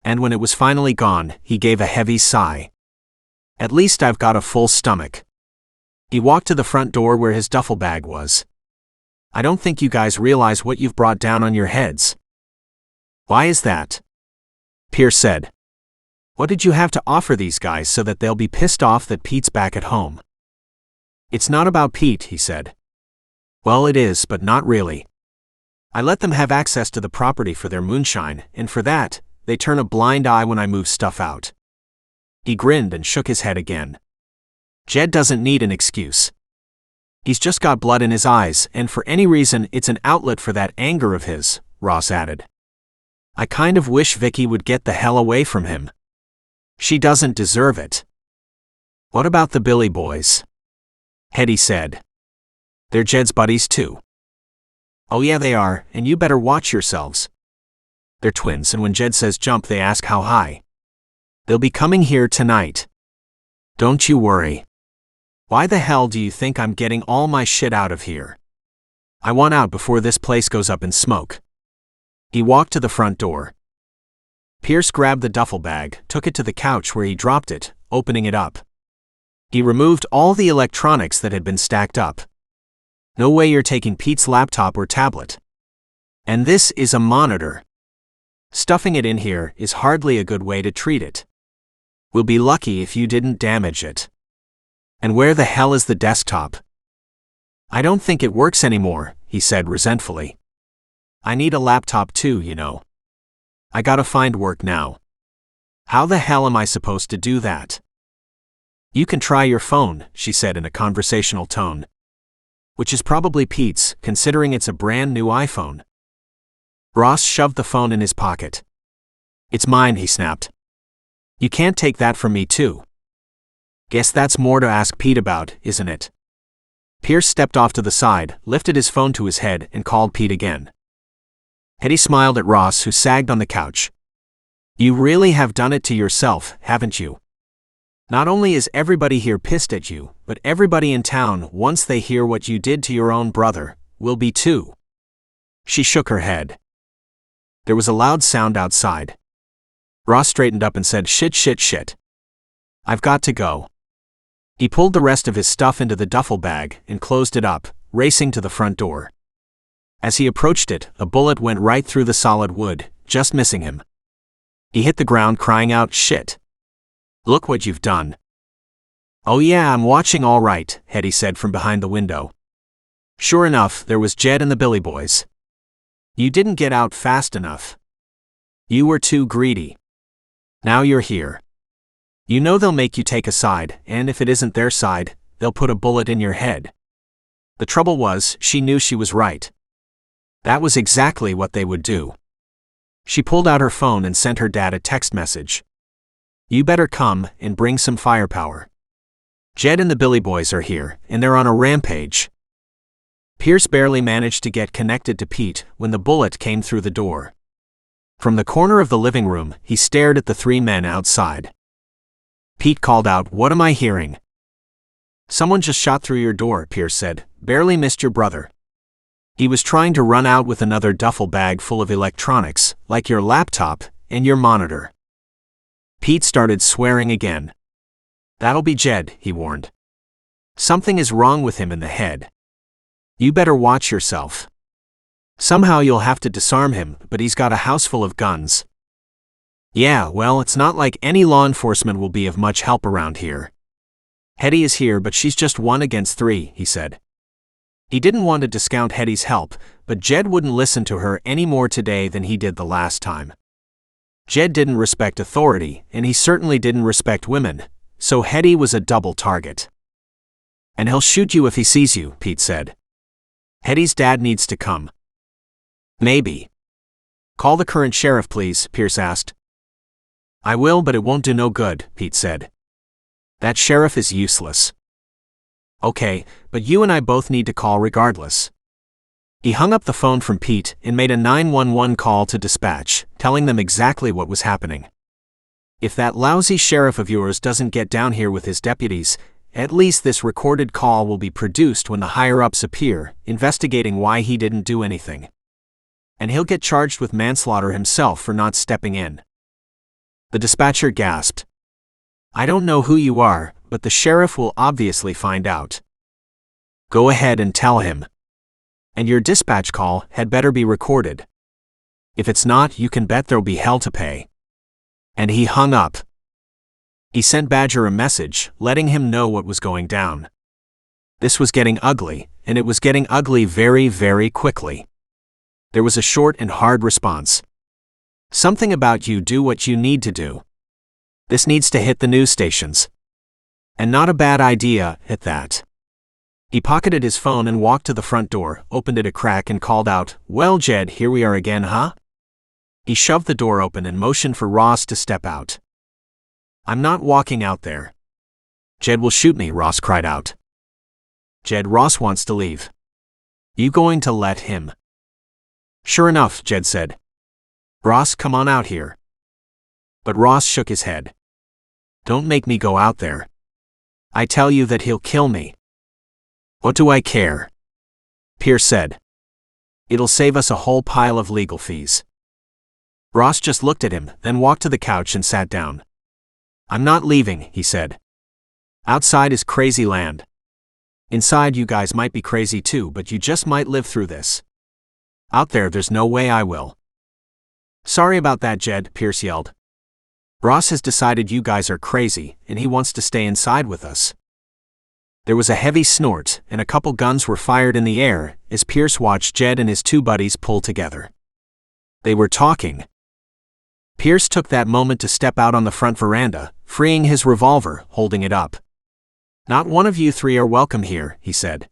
A: And when it was finally gone, he gave a heavy sigh. At least I've got a full stomach. He walked to the front door where his duffel bag was. I don't think you guys realize what you've brought down on your heads. Why is that? Pierce said. What did you have to offer these guys so that they'll be pissed off that Pete's back at home? It's not about Pete, he said. Well, it is, but not really. I let them have access to the property for their moonshine, and for that, they turn a blind eye when I move stuff out. He grinned and shook his head again. Jed doesn't need an excuse. He's just got blood in his eyes, and for any reason it's an outlet for that anger of his, Ross added. I kind of wish Vicky would get the hell away from him. She doesn't deserve it. What about the Billy boys? Hetty said. They're Jed's buddies too. Oh yeah, they are, and you better watch yourselves. They're twins, and when Jed says jump, they ask how high. They'll be coming here tonight. Don't you worry. Why the hell do you think I'm getting all my shit out of here? I want out before this place goes up in smoke. He walked to the front door. Pierce grabbed the duffel bag, took it to the couch where he dropped it, opening it up. He removed all the electronics that had been stacked up. No way you're taking Pete's laptop or tablet. And this is a monitor. Stuffing it in here is hardly a good way to treat it. We'll be lucky if you didn't damage it. And where the hell is the desktop? I don't think it works anymore, he said resentfully. I need a laptop too, you know. I gotta find work now. How the hell am I supposed to do that? You can try your phone, she said in a conversational tone. Which is probably Pete's, considering it's a brand new iPhone. Ross shoved the phone in his pocket. It's mine, he snapped. You can't take that from me too. Guess that's more to ask Pete about, isn't it? Pierce stepped off to the side, lifted his phone to his head, and called Pete again. Hetty smiled at Ross, who sagged on the couch. You really have done it to yourself, haven't you? Not only is everybody here pissed at you, but everybody in town, once they hear what you did to your own brother, will be too." She shook her head. There was a loud sound outside. Ross straightened up and said, Shit. I've got to go." He pulled the rest of his stuff into the duffel bag and closed it up, racing to the front door. As he approached it, a bullet went right through the solid wood, just missing him. He hit the ground crying out, "Shit. Look what you've done." "Oh yeah, I'm watching all right," Hetty said from behind the window. Sure enough, there was Jed and the Billy Boys. "You didn't get out fast enough. You were too greedy. Now you're here. You know they'll make you take a side, and if it isn't their side, they'll put a bullet in your head." The trouble was, she knew she was right. That was exactly what they would do. She pulled out her phone and sent her dad a text message. "You better come and bring some firepower. Jed and the Billy Boys are here, and they're on a rampage." Pierce barely managed to get connected to Pete when the bullet came through the door. From the corner of the living room, he stared at the three men outside. Pete called out, "What am I hearing?" "Someone just shot through your door," Pierce said. "Barely missed your brother. He was trying to run out with another duffel bag full of electronics, like your laptop and your monitor." Pete started swearing again. "That'll be Jed," he warned. "Something is wrong with him in the head. You better watch yourself. Somehow you'll have to disarm him, but he's got a house full of guns." "Yeah, well, it's not like any law enforcement will be of much help around here. Hetty is here, but she's just 1 against 3, he said. He didn't want to discount Hetty's help, but Jed wouldn't listen to her any more today than he did the last time. Jed didn't respect authority, and he certainly didn't respect women, so Hetty was a double target. "And he'll shoot you if he sees you," Pete said. "Hetty's dad needs to come." "Maybe." "Call the current sheriff, please," Pierce asked. "I will, but it won't do no good," Pete said. "That sheriff is useless." "Okay, but you and I both need to call regardless." He hung up the phone from Pete and made a 911 call to dispatch, telling them exactly what was happening. "If that lousy sheriff of yours doesn't get down here with his deputies, at least this recorded call will be produced when the higher-ups appear, investigating why he didn't do anything. And he'll get charged with manslaughter himself for not stepping in." The dispatcher gasped. "I don't know who you are, but the sheriff will obviously find out. Go ahead and tell him. And your dispatch call had better be recorded. If it's not, you can bet there'll be hell to pay." And he hung up. He sent Badger a message, letting him know what was going down. This was getting ugly, and it was getting ugly very, very quickly. There was a short and hard response. "Something about you do what you need to do. This needs to hit the news stations. And not a bad idea, at that." He pocketed his phone and walked to the front door, opened it a crack and called out, "Well, Jed, here we are again, huh?" He shoved the door open and motioned for Ross to step out. "I'm not walking out there." "Jed will shoot me," Ross cried out. "Jed, Ross wants to leave. You going to let him?" "Sure enough," Jed said. "Ross, come on out here." But Ross shook his head. "Don't make me go out there. I tell you that he'll kill me." "What do I care?" Pierce said. "It'll save us a whole pile of legal fees." Ross just looked at him, then walked to the couch and sat down. "I'm not leaving," he said. "Outside is crazy land. Inside you guys might be crazy too, but you just might live through this. Out there's no way I will." "Sorry about that, Jed," Pierce yelled. "Ross has decided you guys are crazy, and he wants to stay inside with us." There was a heavy snort, and a couple guns were fired in the air as Pierce watched Jed and his two buddies pull together. They were talking. Pierce took that moment to step out on the front veranda, freeing his revolver, holding it up. "Not one of you three are welcome here," he said.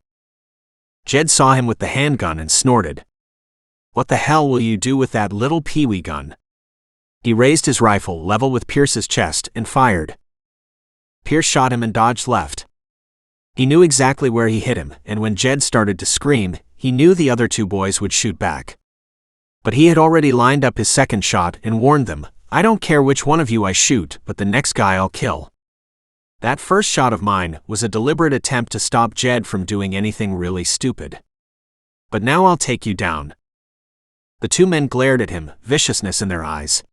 A: Jed saw him with the handgun and snorted. "What the hell will you do with that little peewee gun?" He raised his rifle level with Pierce's chest and fired. Pierce shot him and dodged left. He knew exactly where he hit him, and when Jed started to scream, he knew the other two boys would shoot back. But he had already lined up his second shot and warned them, I don't care which one of you I shoot, but the next guy I'll kill. That first shot of mine was a deliberate attempt to stop Jed from doing anything really stupid. But now I'll take you down. The two men glared at him, viciousness in their eyes.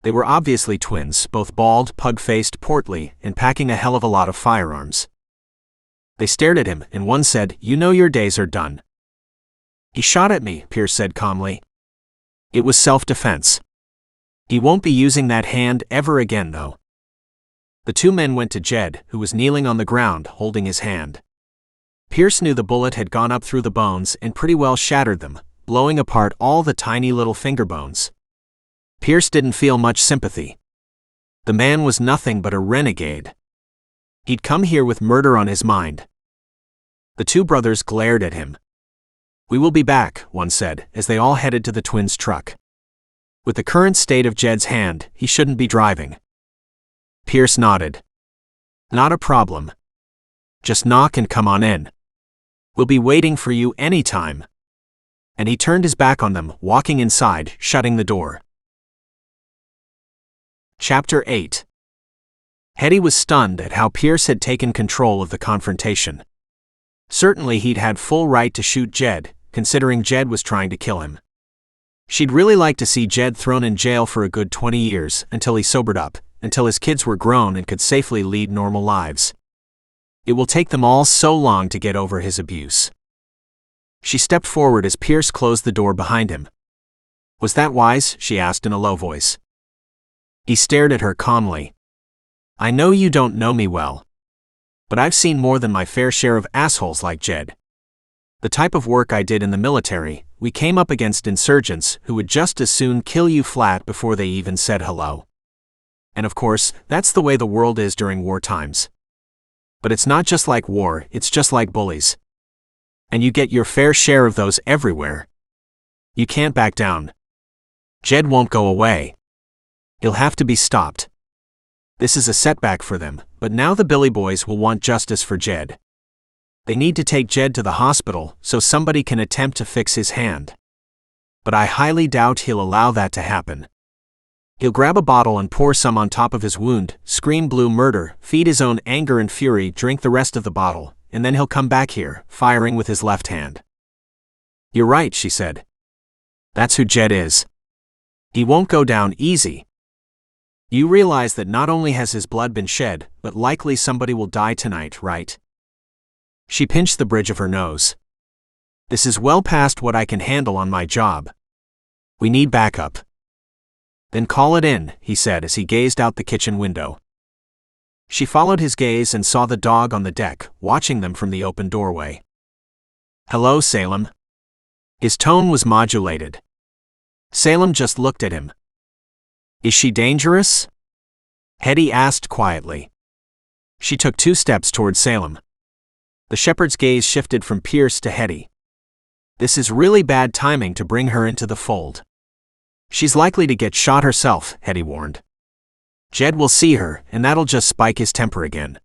A: They were obviously twins, both bald, pug-faced, portly, and packing a hell of a lot of firearms. They stared at him, and one said, "You know your days are done." "He shot at me," Pierce said calmly. "It was self-defense. He won't be using that hand ever again, though." The two men went to Jed, who was kneeling on the ground, holding his hand. Pierce knew the bullet had gone up through the bones and pretty well shattered them, blowing apart all the tiny little finger bones. Pierce didn't feel much sympathy. The man was nothing but a renegade. He'd come here with murder on his mind. The two brothers glared at him. "We will be back," one said, as they all headed to the twins' truck. With the current state of Jed's hand, he shouldn't be driving. Pierce nodded. "Not a problem. Just knock and come on in. We'll be waiting for you any time." And he turned his back on them, walking inside, shutting the door. Chapter 8. Hetty was stunned at how Pierce had taken control of the confrontation. Certainly he'd had full right to shoot Jed, considering Jed was trying to kill him. She'd really like to see Jed thrown in jail for a good 20 years, until he sobered up, until his kids were grown and could safely lead normal lives. It will take them all so long to get over his abuse. She stepped forward as Pierce closed the door behind him. "Was that wise?" she asked in a low voice. He stared at her calmly. "I know you don't know me well. But I've seen more than my fair share of assholes like Jed. The type of work I did in the military, we came up against insurgents who would just as soon kill you flat before they even said hello. And of course, that's the way the world is during war times. But it's not just like war, it's just like bullies. And you get your fair share of those everywhere. You can't back down. Jed won't go away. He'll have to be stopped. This is a setback for them, but now the Billy Boys will want justice for Jed. They need to take Jed to the hospital so somebody can attempt to fix his hand. But I highly doubt he'll allow that to happen. He'll grab a bottle and pour some on top of his wound, scream blue murder, feed his own anger and fury, drink the rest of the bottle, and then he'll come back here, firing with his left hand." "You're right," she said. "That's who Jed is. He won't go down easy. You realize that not only has his blood been shed, but likely somebody will die tonight, right?" She pinched the bridge of her nose. "This is well past what I can handle on my job. We need backup." "Then call it in," he said as he gazed out the kitchen window. She followed his gaze and saw the dog on the deck, watching them from the open doorway. "Hello, Salem." His tone was modulated. Salem just looked at him. "Is she dangerous?" Hetty asked quietly. She took 2 steps toward Salem. The shepherd's gaze shifted from Pierce to Hetty. "This is really bad timing to bring her into the fold. She's likely to get shot herself," Hetty warned. "Jed will see her, and that'll just spike his temper again.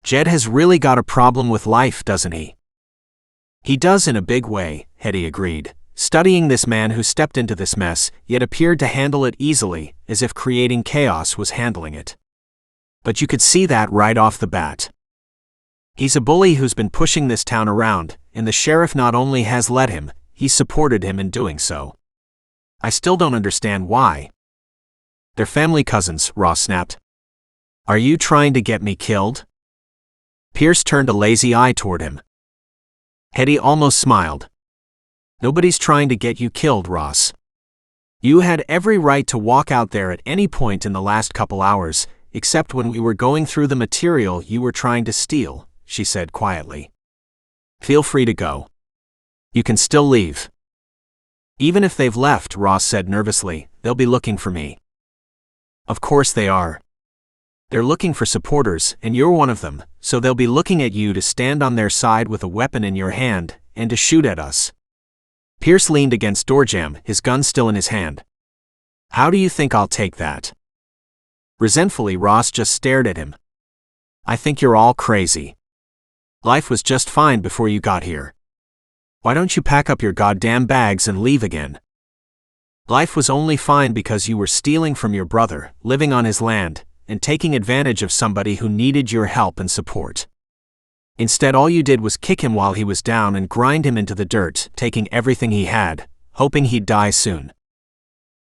A: Jed has really got a problem with life, doesn't he?" "He does in a big way," Hetty agreed, studying this man who stepped into this mess, yet appeared to handle it easily, as if creating chaos was handling it. "But you could see that right off the bat. He's a bully who's been pushing this town around, and the sheriff not only has let him, he's supported him in doing so. I still don't understand why." "They're family cousins," Ross snapped. "Are you trying to get me killed?" Pierce turned a lazy eye toward him. Hetty almost smiled. "Nobody's trying to get you killed, Ross. You had every right to walk out there at any point in the last couple hours, except when we were going through the material you were trying to steal," she said quietly. "Feel free to go. You can still leave." "Even if they've left," Ross said nervously, "they'll be looking for me." "Of course they are. They're looking for supporters, and you're one of them, so they'll be looking at you to stand on their side with a weapon in your hand, and to shoot at us." Pierce leaned against doorjamb, his gun still in his hand. "How do you think I'll take that?" Resentfully, Ross just stared at him. "I think you're all crazy. Life was just fine before you got here. Why don't you pack up your goddamn bags and leave again?" Life was only fine because you were stealing from your brother, living on his land, and taking advantage of somebody who needed your help and support. Instead, all you did was kick him while he was down and grind him into the dirt, taking everything he had, hoping he'd die soon.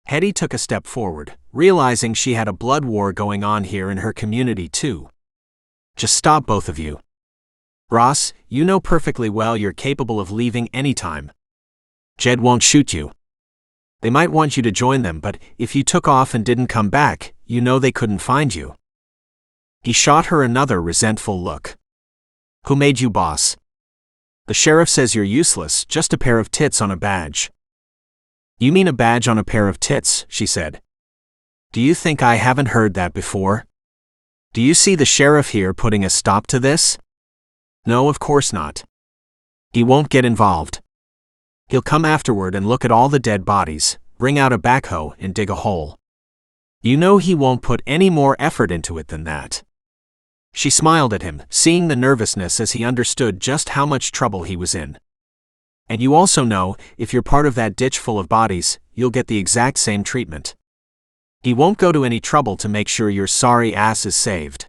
A: Hetty took a step forward, realizing she had a blood war going on here in her community too. Just stop, both of you. Ross, you know perfectly well you're capable of leaving anytime. Jed won't shoot you. They might want you to join them, but if you took off and didn't come back, you know they couldn't find you. He shot her another resentful look. Who made you boss? The sheriff says you're useless, just a pair of tits on a badge. You mean a badge on a pair of tits, she said. Do you think I haven't heard that before? Do you see the sheriff here putting a stop to this? No, of course not. He won't get involved. He'll come afterward and look at all the dead bodies, bring out a backhoe and dig a hole. You know he won't put any more effort into it than that. She smiled at him, seeing the nervousness as he understood just how much trouble he was in. And you also know, if you're part of that ditch full of bodies, you'll get the exact same treatment. He won't go to any trouble to make sure your sorry ass is saved.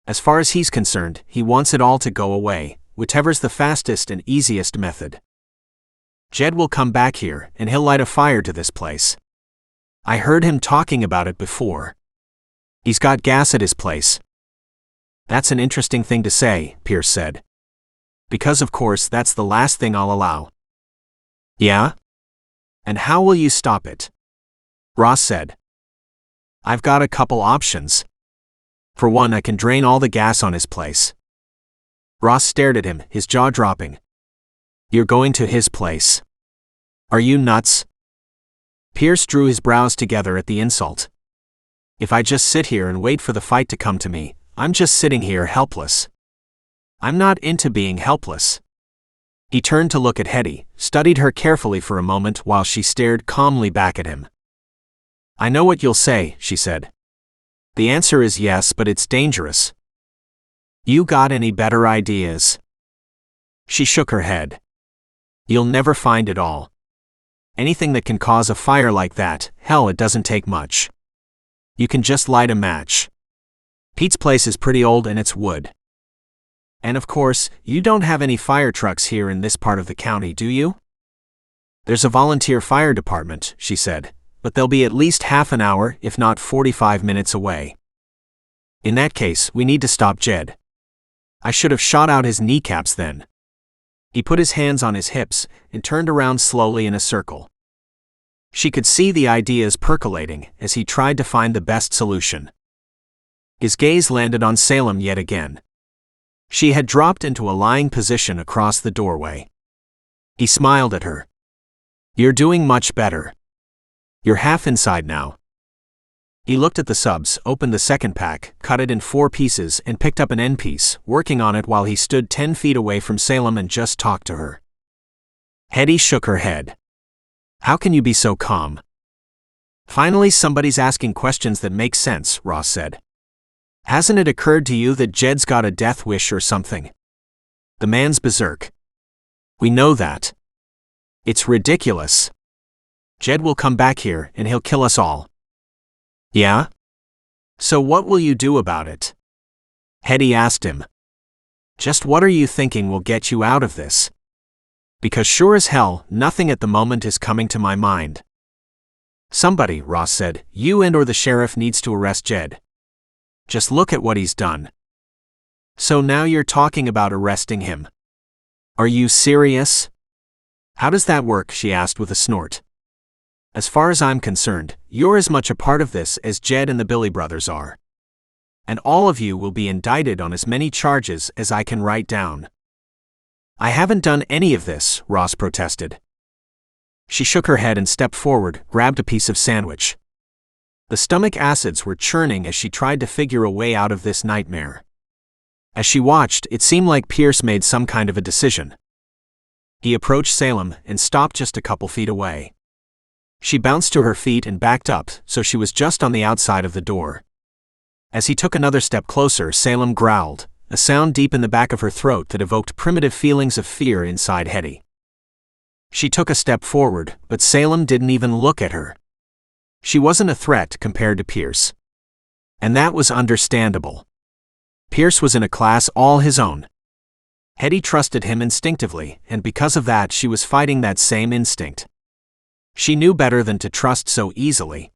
A: As far as he's concerned, he wants it all to go away, whichever's the fastest and easiest method. Jed will come back here, and he'll light a fire to this place. I heard him talking about it before. He's got gas at his place. That's an interesting thing to say, Pierce said. Because of course that's the last thing I'll allow. Yeah? And how will you stop it? Ross said. I've got a couple options. For one, I can drain all the gas on his place. Ross stared at him, his jaw dropping. You're going to his place. Are you nuts? Pierce drew his brows together at the insult. If I just sit here and wait for the fight to come to me, I'm just sitting here helpless. I'm not into being helpless. He turned to look at Hetty, studied her carefully for a moment while she stared calmly back at him. I know what you'll say, she said. The answer is yes, but it's dangerous. You got any better ideas? She shook her head. You'll never find it all. Anything that can cause a fire like that, hell, it doesn't take much. You can just light a match. Pete's place is pretty old and it's wood. And of course, you don't have any fire trucks here in this part of the county, do you? There's a volunteer fire department, she said, but they'll be at least half an hour, if not 45 minutes away. In that case, we need to stop Jed. I should have shot out his kneecaps then. He put his hands on his hips and turned around slowly in a circle. She could see the ideas percolating as he tried to find the best solution. His gaze landed on Salem yet again. She had dropped into a lying position across the doorway. He smiled at her. You're doing much better. You're half inside now. He looked at the subs, opened the second pack, cut it in 4 pieces, and picked up an end piece, working on it while he stood 10 feet away from Salem and just talked to her. Hetty shook her head. How can you be so calm? Finally, somebody's asking questions that make sense, Ross said. Hasn't it occurred to you that Jed's got a death wish or something? The man's berserk. We know that. It's ridiculous. Jed will come back here and he'll kill us all. Yeah? So what will you do about it? Hetty asked him. Just what are you thinking will get you out of this? Because sure as hell, nothing at the moment is coming to my mind. Somebody, Ross said, you and or the sheriff needs to arrest Jed. Just look at what he's done. So now you're talking about arresting him. Are you serious? How does that work? She asked with a snort. As far as I'm concerned, you're as much a part of this as Jed and the Billy brothers are. And all of you will be indicted on as many charges as I can write down. I haven't done any of this, Ross protested. She shook her head and stepped forward, grabbed a piece of sandwich. The stomach acids were churning as she tried to figure a way out of this nightmare. As she watched, it seemed like Pierce made some kind of a decision. He approached Salem and stopped just a couple feet away. She bounced to her feet and backed up, so she was just on the outside of the door. As he took another step closer, Salem growled, a sound deep in the back of her throat that evoked primitive feelings of fear inside Hetty. She took a step forward, but Salem didn't even look at her. She wasn't a threat compared to Pierce. And that was understandable. Pierce was in a class all his own. Hetty trusted him instinctively, and because of that she was fighting that same instinct. She knew better than to trust so easily.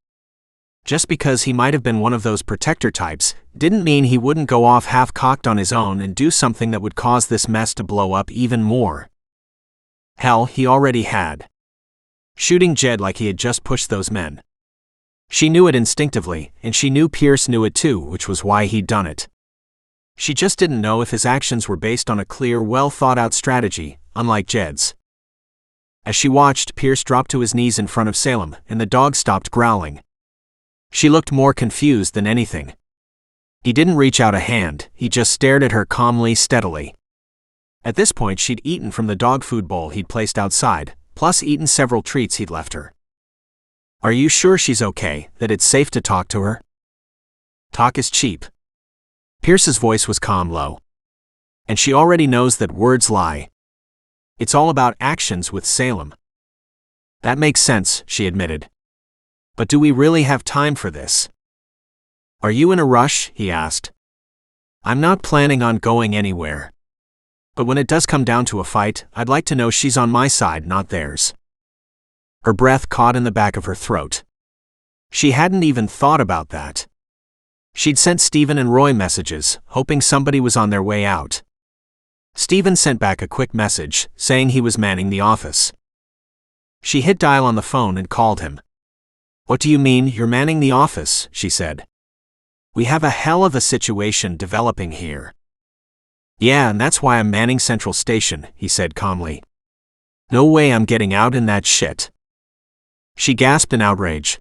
A: Just because he might have been one of those protector types, didn't mean he wouldn't go off half-cocked on his own and do something that would cause this mess to blow up even more. Hell, he already had. Shooting Jed like he had just pushed those men. She knew it instinctively, and she knew Pierce knew it too, which was why he'd done it. She just didn't know if his actions were based on a clear, well-thought-out strategy, unlike Jed's. As she watched, Pierce dropped to his knees in front of Salem, and the dog stopped growling. She looked more confused than anything. He didn't reach out a hand, he just stared at her calmly, steadily. At this point she'd eaten from the dog food bowl he'd placed outside, plus eaten several treats he'd left her. Are you sure she's okay, that it's safe to talk to her? Talk is cheap. Pierce's voice was calm, low. And she already knows that words lie. It's all about actions with Salem. That makes sense, she admitted. But do we really have time for this? Are you in a rush? He asked. I'm not planning on going anywhere. But when it does come down to a fight, I'd like to know she's on my side, not theirs. Her breath caught in the back of her throat. She hadn't even thought about that. She'd sent Stephen and Roy messages, hoping somebody was on their way out. Stephen sent back a quick message, saying he was manning the office. She hit dial on the phone and called him. What do you mean, you're manning the office? She said. We have a hell of a situation developing here. Yeah, and that's why I'm manning Central Station, he said calmly. No way I'm getting out in that shit. She gasped in outrage.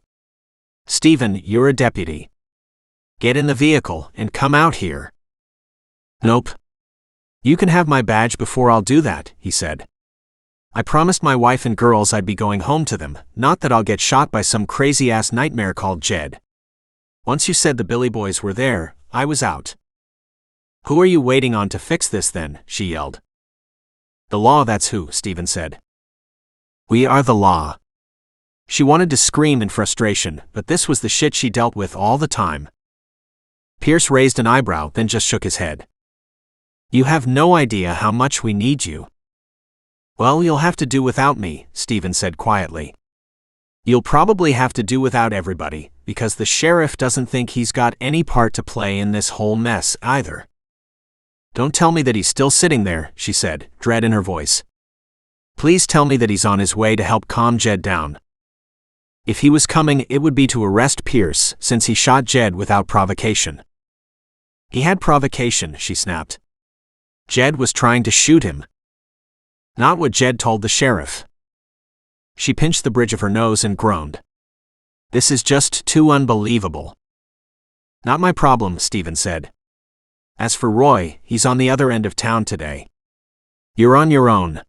A: Stephen, you're a deputy. Get in the vehicle and come out here. Nope. You can have my badge before I'll do that, he said. I promised my wife and girls I'd be going home to them, not that I'll get shot by some crazy-ass nightmare called Jed. Once you said the Billy Boys were there, I was out. Who are you waiting on to fix this then? She yelled. The law, that's who, Stephen said. We are the law. She wanted to scream in frustration, but this was the shit she dealt with all the time. Pierce raised an eyebrow, then just shook his head. You have no idea how much we need you. Well, you'll have to do without me, Stephen said quietly. You'll probably have to do without everybody, because the sheriff doesn't think he's got any part to play in this whole mess either. Don't tell me that he's still sitting there, she said, dread in her voice. Please tell me that he's on his way to help calm Jed down. If he was coming, it would be to arrest Pierce, since he shot Jed without provocation. He had provocation, she snapped. Jed was trying to shoot him. Not what Jed told the sheriff. She pinched the bridge of her nose and groaned. This is just too unbelievable. Not my problem, Stephen said. As for Roy, he's on the other end of town today. You're on your own.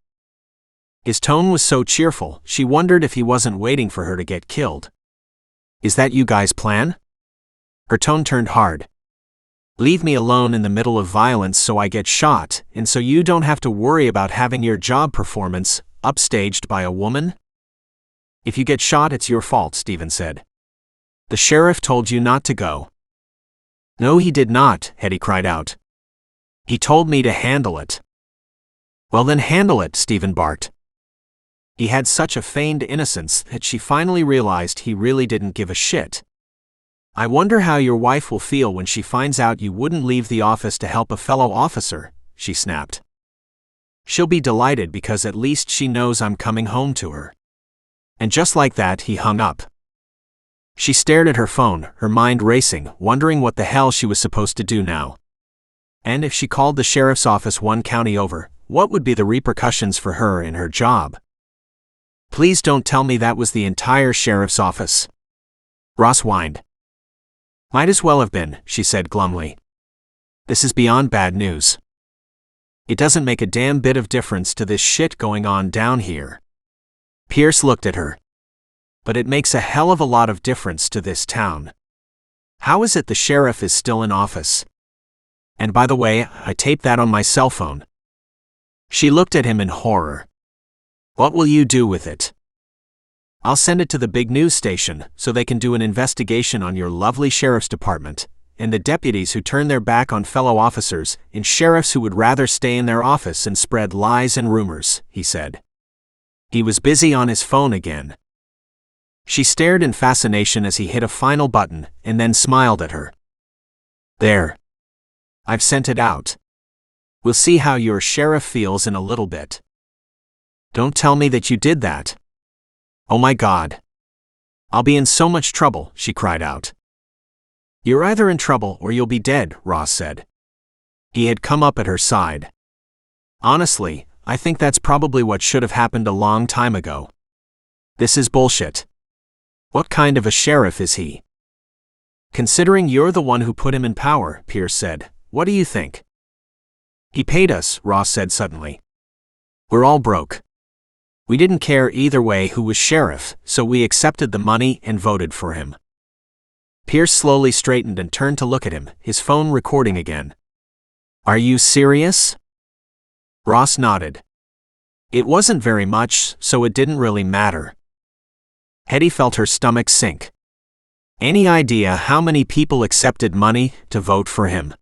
A: His tone was so cheerful, she wondered if he wasn't waiting for her to get killed. Is that you guys' plan? Her tone turned hard. Leave me alone in the middle of violence so I get shot, and so you don't have to worry about having your job performance upstaged by a woman? If you get shot, it's your fault, Stephen said. The sheriff told you not to go. No, he did not, Hetty cried out. He told me to handle it. Well then handle it, Stephen barked. He had such a feigned innocence that she finally realized he really didn't give a shit. I wonder how your wife will feel when she finds out you wouldn't leave the office to help a fellow officer, she snapped. She'll be delighted because at least she knows I'm coming home to her. And just like that, he hung up. She stared at her phone, her mind racing, wondering what the hell she was supposed to do now. And if she called the sheriff's office one county over, what would be the repercussions for her in her job? Please don't tell me that was the entire sheriff's office. Ross whined. Might as well have been, she said glumly. This is beyond bad news. It doesn't make a damn bit of difference to this shit going on down here. Pierce looked at her. But it makes a hell of a lot of difference to this town. How is it the sheriff is still in office? And by the way, I taped that on my cell phone. She looked at him in horror. What will you do with it? I'll send it to the big news station so they can do an investigation on your lovely sheriff's department, and the deputies who turn their back on fellow officers, and sheriffs who would rather stay in their office and spread lies and rumors, he said. He was busy on his phone again. She stared in fascination as he hit a final button and then smiled at her. There. I've sent it out. We'll see how your sheriff feels in a little bit. Don't tell me that you did that. Oh my God. I'll be in so much trouble, she cried out. You're either in trouble or you'll be dead, Ross said. He had come up at her side. Honestly, I think that's probably what should have happened a long time ago. This is bullshit. What kind of a sheriff is he? Considering you're the one who put him in power, Pierce said, what do you think? He paid us, Ross said suddenly. We're all broke. We didn't care either way who was sheriff, so we accepted the money and voted for him. Pierce slowly straightened and turned to look at him, his phone recording again. Are you serious? Ross nodded. It wasn't very much, so it didn't really matter. Hetty felt her stomach sink. Any idea how many people accepted money to vote for him?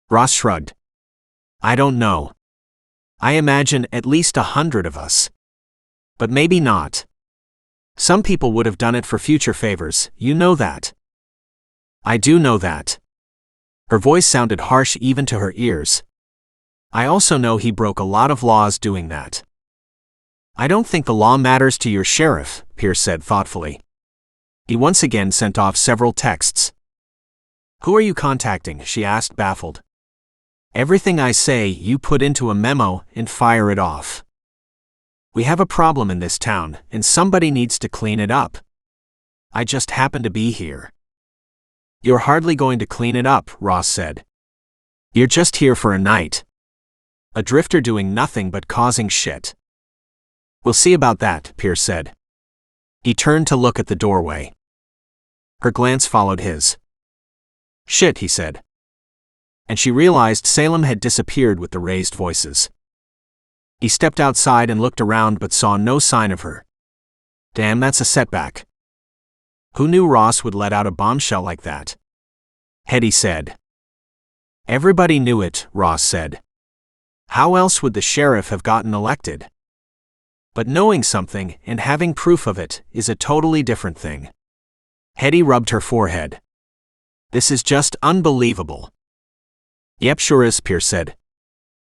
A: Ross shrugged. I don't know. I imagine at least 100 of us. But maybe not. Some people would have done it for future favors, you know that. I do know that. Her voice sounded harsh even to her ears. I also know he broke a lot of laws doing that. I don't think the law matters to your sheriff, Pierce said thoughtfully. He once again sent off several texts. Who are you contacting? She asked, baffled. Everything I say you put into a memo and fire it off. We have a problem in this town, and somebody needs to clean it up. I just happen to be here. You're hardly going to clean it up, Ross said. You're just here for a night. A drifter doing nothing but causing shit. We'll see about that, Pierce said. He turned to look at the doorway. Her glance followed his. Shit, he said. And she realized Salem had disappeared with the raised voices. He stepped outside and looked around but saw no sign of her. Damn, that's a setback. Who knew Ross would let out a bombshell like that? Hetty said. Everybody knew it, Ross said. How else would the sheriff have gotten elected? But knowing something and having proof of it is a totally different thing. Hetty rubbed her forehead. This is just unbelievable. Yep, sure is, Pierce said.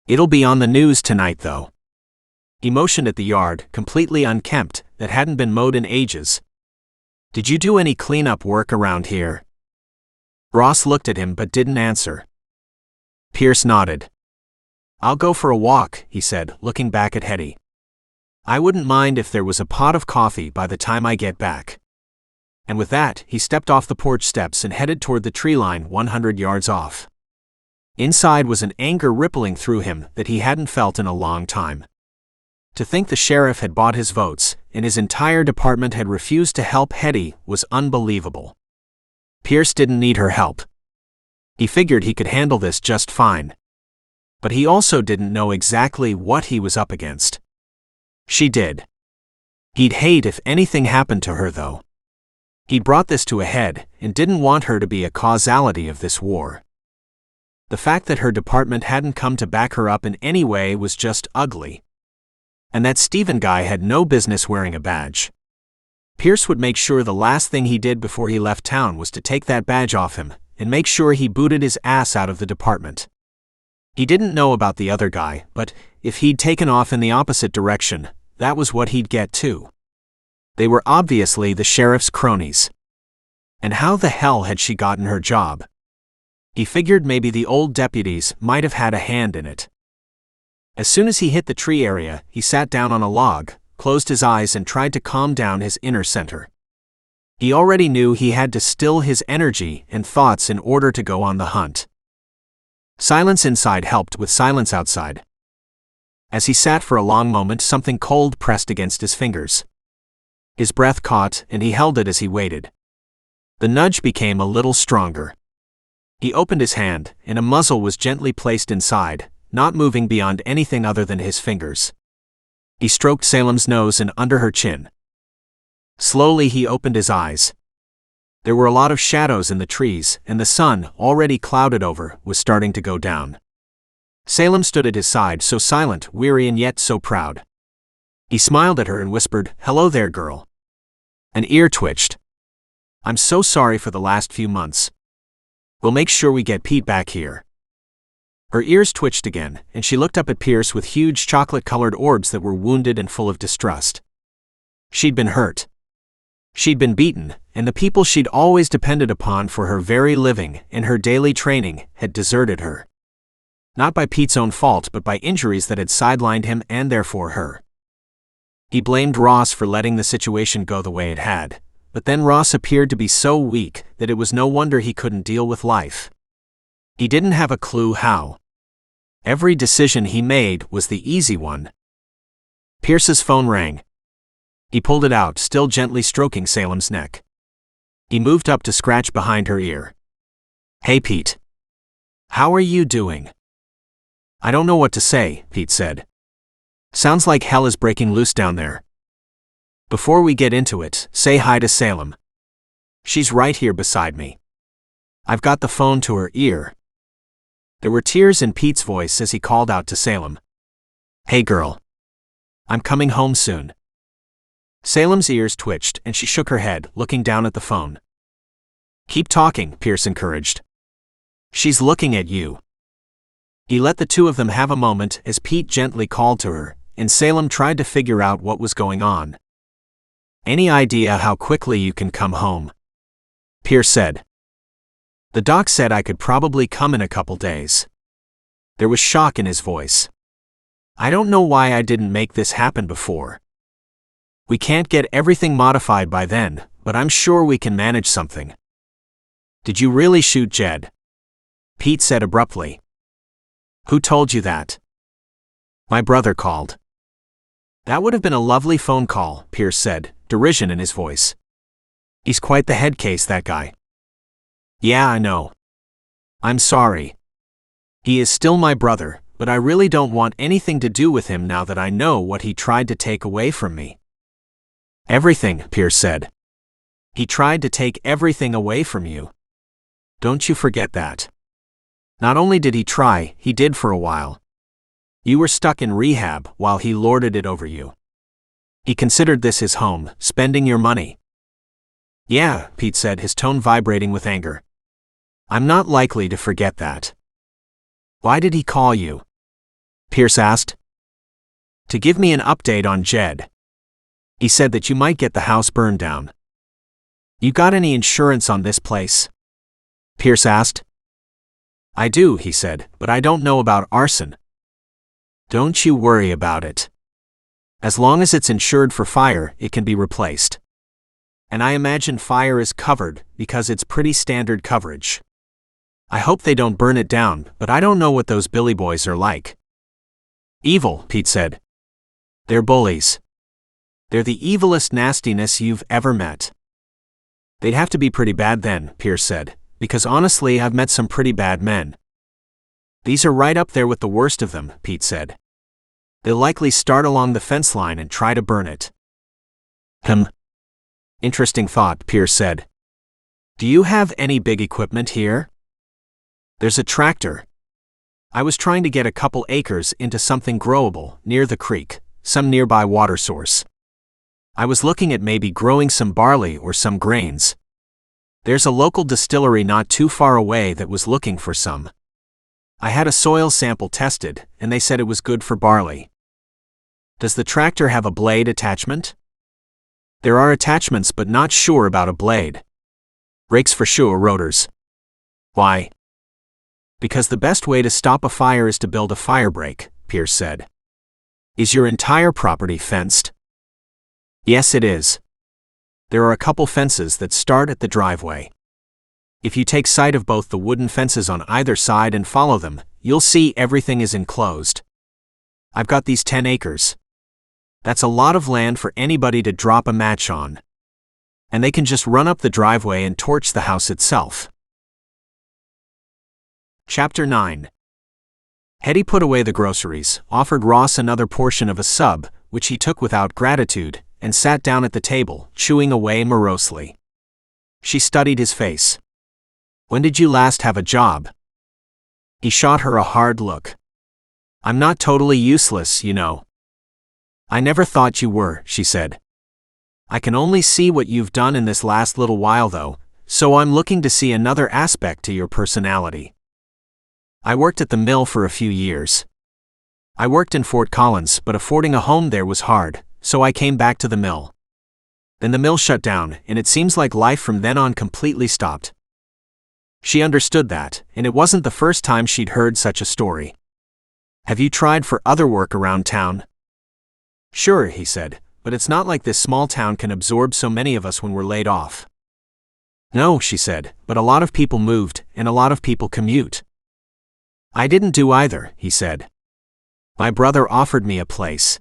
A: It'll be on the news tonight, though. He motioned at the yard, completely unkempt, that hadn't been mowed in ages. Did you do any cleanup work around here? Ross looked at him but didn't answer. Pierce nodded. I'll go for a walk, he said, looking back at Hetty. I wouldn't mind if there was a pot of coffee by the time I get back. And with that, he stepped off the porch steps and headed toward the tree line 100 yards off. Inside was an anger rippling through him that he hadn't felt in a long time. To think the sheriff had bought his votes, and his entire department had refused to help Hetty was unbelievable. Pierce didn't need her help. He figured he could handle this just fine. But he also didn't know exactly what he was up against. She did. He'd hate if anything happened to her, though. He'd brought this to a head and didn't want her to be a causality of this war. The fact that her department hadn't come to back her up in any way was just ugly. And that Stephen guy had no business wearing a badge. Pierce would make sure the last thing he did before he left town was to take that badge off him and make sure he booted his ass out of the department. He didn't know about the other guy, but if he'd taken off in the opposite direction, that was what he'd get too. They were obviously the sheriff's cronies. And how the hell had she gotten her job? He figured maybe the old deputies might have had a hand in it. As soon as he hit the tree area, he sat down on a log, closed his eyes and tried to calm down his inner center. He already knew he had to still his energy and thoughts in order to go on the hunt. Silence inside helped with silence outside. As he sat for a long moment, something cold pressed against his fingers. His breath caught, and he held it as he waited. The nudge became a little stronger. He opened his hand, and a muzzle was gently placed inside, not moving beyond anything other than his fingers. He stroked Salem's nose and under her chin. Slowly he opened his eyes. There were a lot of shadows in the trees, and the sun, already clouded over, was starting to go down. Salem stood at his side, so silent, weary, and yet so proud. He smiled at her and whispered, "Hello there, girl." An ear twitched. "I'm so sorry for the last few months. We'll make sure we get Pete back here." Her ears twitched again, and she looked up at Pierce with huge chocolate-colored orbs that were wounded and full of distrust. She'd been hurt. She'd been beaten, and the people she'd always depended upon for her very living and her daily training had deserted her. Not by Pete's own fault, but by injuries that had sidelined him and therefore her. He blamed Ross for letting the situation go the way it had, but then Ross appeared to be so weak that it was no wonder he couldn't deal with life. He didn't have a clue how. Every decision he made was the easy one. Pierce's phone rang. He pulled it out, still gently stroking Salem's neck. He moved up to scratch behind her ear. "Hey, Pete. How are you doing?" "I don't know what to say," Pete said. "Sounds like hell is breaking loose down there. Before we get into it, say hi to Salem. She's right here beside me. I've got the phone to her ear." There were tears in Pete's voice as he called out to Salem. "Hey, girl. I'm coming home soon." Salem's ears twitched and she shook her head, looking down at the phone. "Keep talking," Pierce encouraged. "She's looking at you." He let the two of them have a moment as Pete gently called to her, and Salem tried to figure out what was going on. "Any idea how quickly you can come home?" Pierce said. "The doc said I could probably come in a couple days." There was shock in his voice. "I don't know why I didn't make this happen before. We can't get everything modified by then, but I'm sure we can manage something." "Did you really shoot Jed?" Pete said abruptly. "Who told you that?" "My brother called." "That would have been a lovely phone call," Pierce said, derision in his voice. "He's quite the head case, that guy." "Yeah, I know. I'm sorry. He is still my brother, but I really don't want anything to do with him now that I know what he tried to take away from me." "Everything," Pierce said. "He tried to take everything away from you. Don't you forget that. Not only did he try, he did for a while. You were stuck in rehab while he lorded it over you. He considered this his home, spending your money." "Yeah," Pete said, his tone vibrating with anger. "I'm not likely to forget that." "Why did he call you?" Pierce asked. "To give me an update on Jed. He said that you might get the house burned down." "You got any insurance on this place?" Pierce asked. "I do," he said, "but I don't know about arson." "Don't you worry about it. As long as it's insured for fire, it can be replaced. And I imagine fire is covered because it's pretty standard coverage. I hope they don't burn it down, but I don't know what those Billy boys are like." "Evil," Pete said. "They're bullies. They're the evilest nastiness you've ever met." "They'd have to be pretty bad then," Pierce said, "because honestly I've met some pretty bad men." "These are right up there with the worst of them," Pete said. "They'll likely start along the fence line and try to burn it." Interesting thought," Pierce said. "Do you have any big equipment here?" "There's a tractor. I was trying to get a couple acres into something growable near the creek, some nearby water source. I was looking at maybe growing some barley or some grains. There's a local distillery not too far away that was looking for some. I had a soil sample tested, and they said it was good for barley." "Does the tractor have a blade attachment?" "There are attachments, but not sure about a blade. Rakes for sure, rotors." "Why?" "Because the best way to stop a fire is to build a fire break," Pierce said. "Is your entire property fenced?" "Yes, it is. There are a couple fences that start at the driveway. If you take sight of both the wooden fences on either side and follow them, you'll see everything is enclosed. I've got these 10 acres. That's a lot of land for anybody to drop a match on. And they can just run up the driveway and torch the house itself." Chapter 9. Hetty put away the groceries, offered Ross another portion of a sub, which he took without gratitude, and sat down at the table, chewing away morosely. She studied his face. "When did you last have a job?" He shot her a hard look. "I'm not totally useless, you know." "I never thought you were," she said. "I can only see what you've done in this last little while though, so I'm looking to see another aspect to your personality." "I worked at the mill for a few years. I worked in Fort Collins, but affording a home there was hard, so I came back to the mill. Then the mill shut down, and it seems like life from then on completely stopped." She understood that, and it wasn't the first time she'd heard such a story. "Have you tried for other work around town?" "Sure," he said, "but it's not like this small town can absorb so many of us when we're laid off." "No," she said, "but a lot of people moved, and a lot of people commute." "I didn't do either," he said. "My brother offered me a place.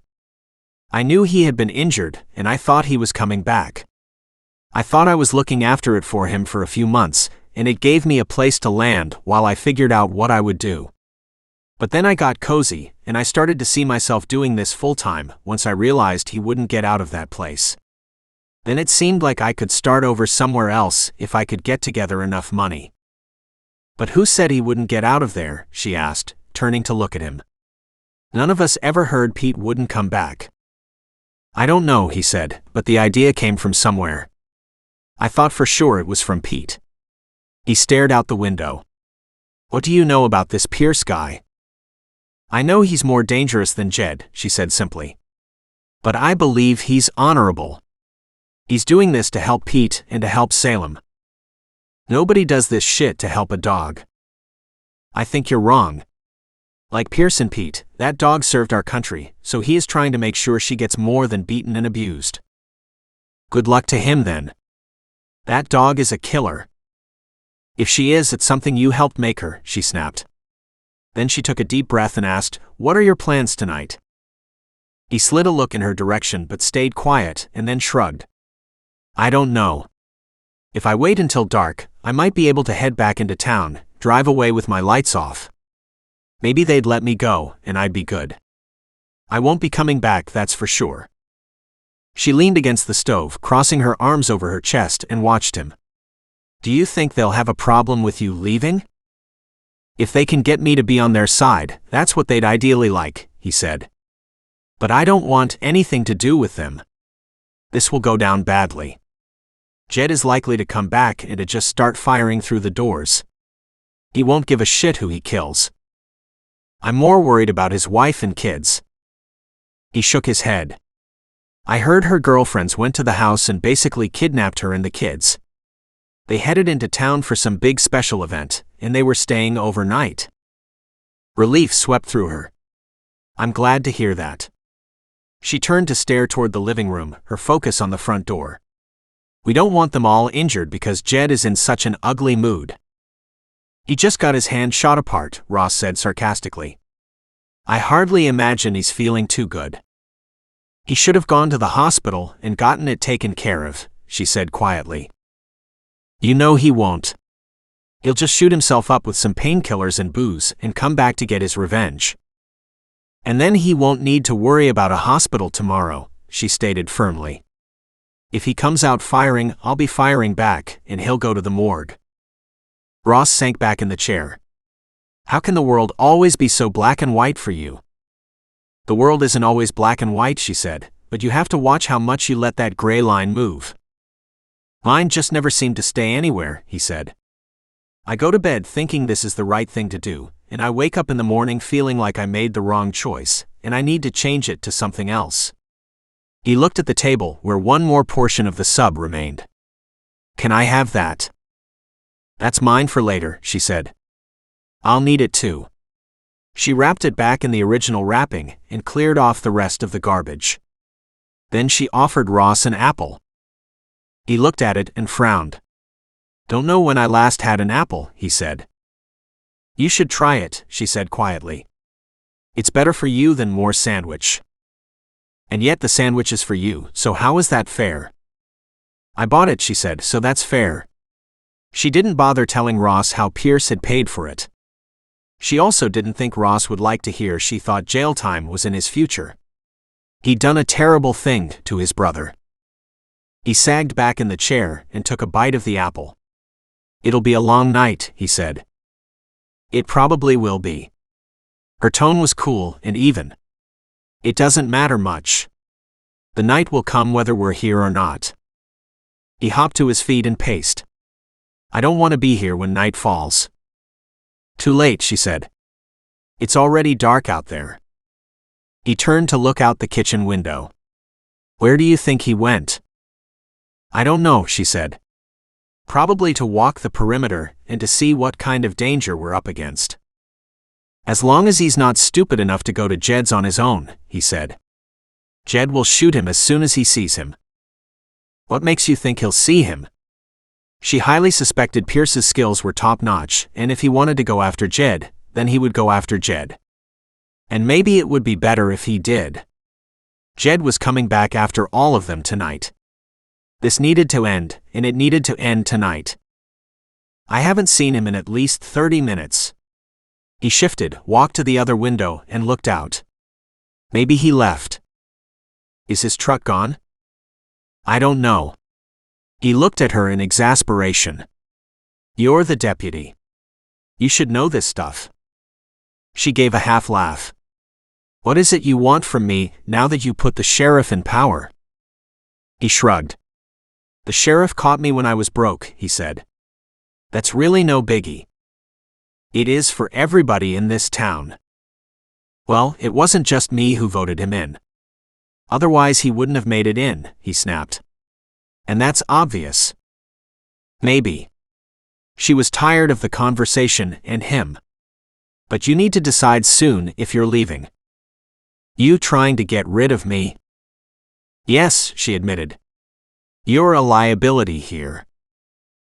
A: I knew he had been injured, and I thought he was coming back. I thought I was looking after it for him for a few months, and it gave me a place to land while I figured out what I would do. But then I got cozy, and I started to see myself doing this full-time once I realized he wouldn't get out of that place. Then it seemed like I could start over somewhere else if I could get together enough money." "But who said he wouldn't get out of there?" she asked, turning to look at him. "None of us ever heard Pete wouldn't come back." "I don't know," he said, "but the idea came from somewhere. I thought for sure it was from Pete." He stared out the window. "What do you know about this Pierce guy?" "I know he's more dangerous than Jed," she said simply. "But I believe he's honorable. He's doing this to help Pete and to help Salem. Nobody does this shit to help a dog." "I think you're wrong. Like Pierce and Pete, that dog served our country, so he is trying to make sure she gets more than beaten and abused." "Good luck to him then. That dog is a killer." "If she is, it's something you helped make her," she snapped. Then she took a deep breath and asked, "What are your plans tonight?" He slid a look in her direction but stayed quiet and then shrugged. "I don't know. If I wait until dark, I might be able to head back into town, drive away with my lights off. Maybe they'd let me go, and I'd be good. I won't be coming back, that's for sure." She leaned against the stove, crossing her arms over her chest, and watched him. "Do you think they'll have a problem with you leaving?" "If they can get me to be on their side, that's what they'd ideally like," he said. "But I don't want anything to do with them. This will go down badly. Jed is likely to come back and to just start firing through the doors. He won't give a shit who he kills. I'm more worried about his wife and kids." He shook his head. "I heard her girlfriends went to the house and basically kidnapped her and the kids. They headed into town for some big special event, and they were staying overnight." Relief swept through her. "I'm glad to hear that." She turned to stare toward the living room, her focus on the front door. "We don't want them all injured because Jed is in such an ugly mood." "He just got his hand shot apart," Ross said sarcastically. "I hardly imagine he's feeling too good." "He should have gone to the hospital and gotten it taken care of," she said quietly. "You know he won't. He'll just shoot himself up with some painkillers and booze and come back to get his revenge. And then he won't need to worry about a hospital tomorrow," she stated firmly. "If he comes out firing, I'll be firing back, and he'll go to the morgue." Ross sank back in the chair. "How can the world always be so black and white for you?" "The world isn't always black and white," she said, "but you have to watch how much you let that gray line move." "Mine just never seemed to stay anywhere," he said. "I go to bed thinking this is the right thing to do, and I wake up in the morning feeling like I made the wrong choice, and I need to change it to something else." He looked at the table where one more portion of the sub remained. "Can I have that?" "That's mine for later," she said. "I'll need it too." She wrapped it back in the original wrapping and cleared off the rest of the garbage. Then she offered Ross an apple. He looked at it and frowned. "Don't know when I last had an apple," he said. "You should try it," she said quietly. "It's better for you than more sandwich. And yet the sandwich is for you, so how is that fair?" "I bought it," she said, "so that's fair." She didn't bother telling Ross how Pierce had paid for it. She also didn't think Ross would like to hear she thought jail time was in his future. He'd done a terrible thing to his brother. He sagged back in the chair and took a bite of the apple. "It'll be a long night," he said. "It probably will be." Her tone was cool and even. "It doesn't matter much. The night will come whether we're here or not." He hopped to his feet and paced. "I don't want to be here when night falls." "Too late," she said. "It's already dark out there." He turned to look out the kitchen window. "Where do you think he went?" "I don't know," she said. "Probably to walk the perimeter and to see what kind of danger we're up against." "As long as he's not stupid enough to go to Jed's on his own," he said. "Jed will shoot him as soon as he sees him." "What makes you think he'll see him?" She highly suspected Pierce's skills were top-notch, and if he wanted to go after Jed, then he would go after Jed. And maybe it would be better if he did. Jed was coming back after all of them tonight. This needed to end, and it needed to end tonight. "I haven't seen him in at least 30 minutes. He shifted, walked to the other window, and looked out. "Maybe he left." "Is his truck gone?" "I don't know." He looked at her in exasperation. "You're the deputy. You should know this stuff." She gave a half laugh. "What is it you want from me now that you put the sheriff in power?" He shrugged. "The sheriff caught me when I was broke," he said. "That's really no biggie. It is for everybody in this town." "Well, it wasn't just me who voted him in. Otherwise he wouldn't have made it in," he snapped. "And that's obvious." "Maybe." She was tired of the conversation and him. "But you need to decide soon if you're leaving." "You trying to get rid of me?" "Yes," she admitted. "You're a liability here.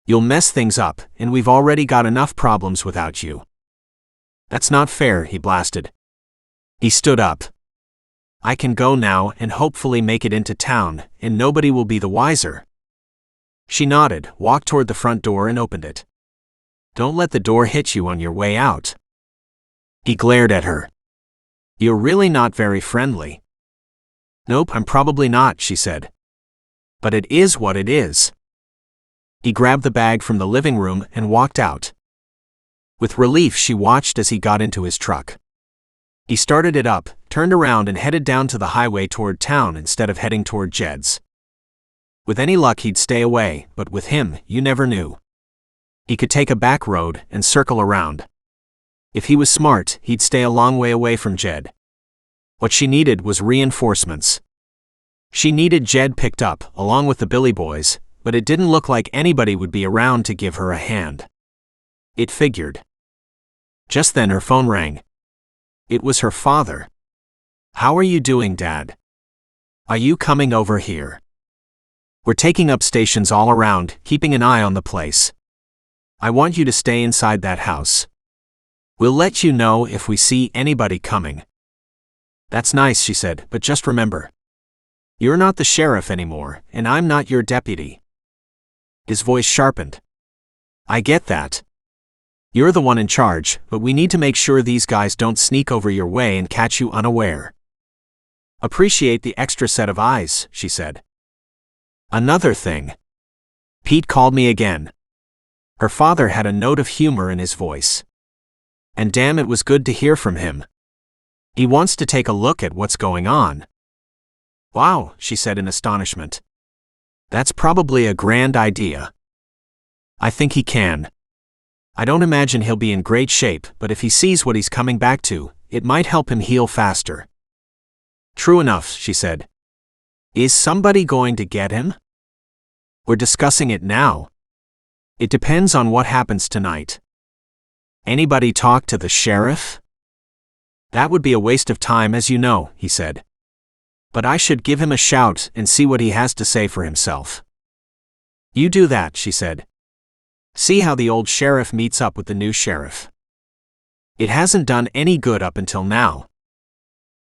A: You'll mess things up, and we've already got enough problems without you." "That's not fair," he blasted. He stood up. "I can go now and hopefully make it into town, and nobody will be the wiser." She nodded, walked toward the front door and opened it. "Don't let the door hit you on your way out." He glared at her. "You're really not very friendly." "Nope, I'm probably not," she said. "But it is what it is." He grabbed the bag from the living room and walked out. With relief, she watched as he got into his truck. He started it up, turned around and headed down to the highway toward town instead of heading toward Jed's. With any luck he'd stay away, but with him, you never knew. He could take a back road and circle around. If he was smart, he'd stay a long way away from Jed. What she needed was reinforcements. She needed Jed picked up, along with the Billy Boys, but it didn't look like anybody would be around to give her a hand. It figured. Just then her phone rang. It was her father. "How are you doing, Dad? Are you coming over here? We're taking up stations all around, keeping an eye on the place. I want you to stay inside that house. We'll let you know if we see anybody coming." "That's nice," she said, "but just remember. You're not the sheriff anymore, and I'm not your deputy." His voice sharpened. "I get that. You're the one in charge, but we need to make sure these guys don't sneak over your way and catch you unaware." "Appreciate the extra set of eyes," she said. "Another thing. Pete called me again." Her father had a note of humor in his voice. "And damn, it was good to hear from him. He wants to take a look at what's going on." "Wow," she said in astonishment. "That's probably a grand idea." "I think he can. I don't imagine he'll be in great shape, but if he sees what he's coming back to, it might help him heal faster." "True enough," she said. "Is somebody going to get him?" "We're discussing it now. It depends on what happens tonight." "Anybody talk to the sheriff?" "That would be a waste of time, as you know," he said. "But I should give him a shout and see what he has to say for himself." "You do that," she said. "See how the old sheriff meets up with the new sheriff. It hasn't done any good up until now.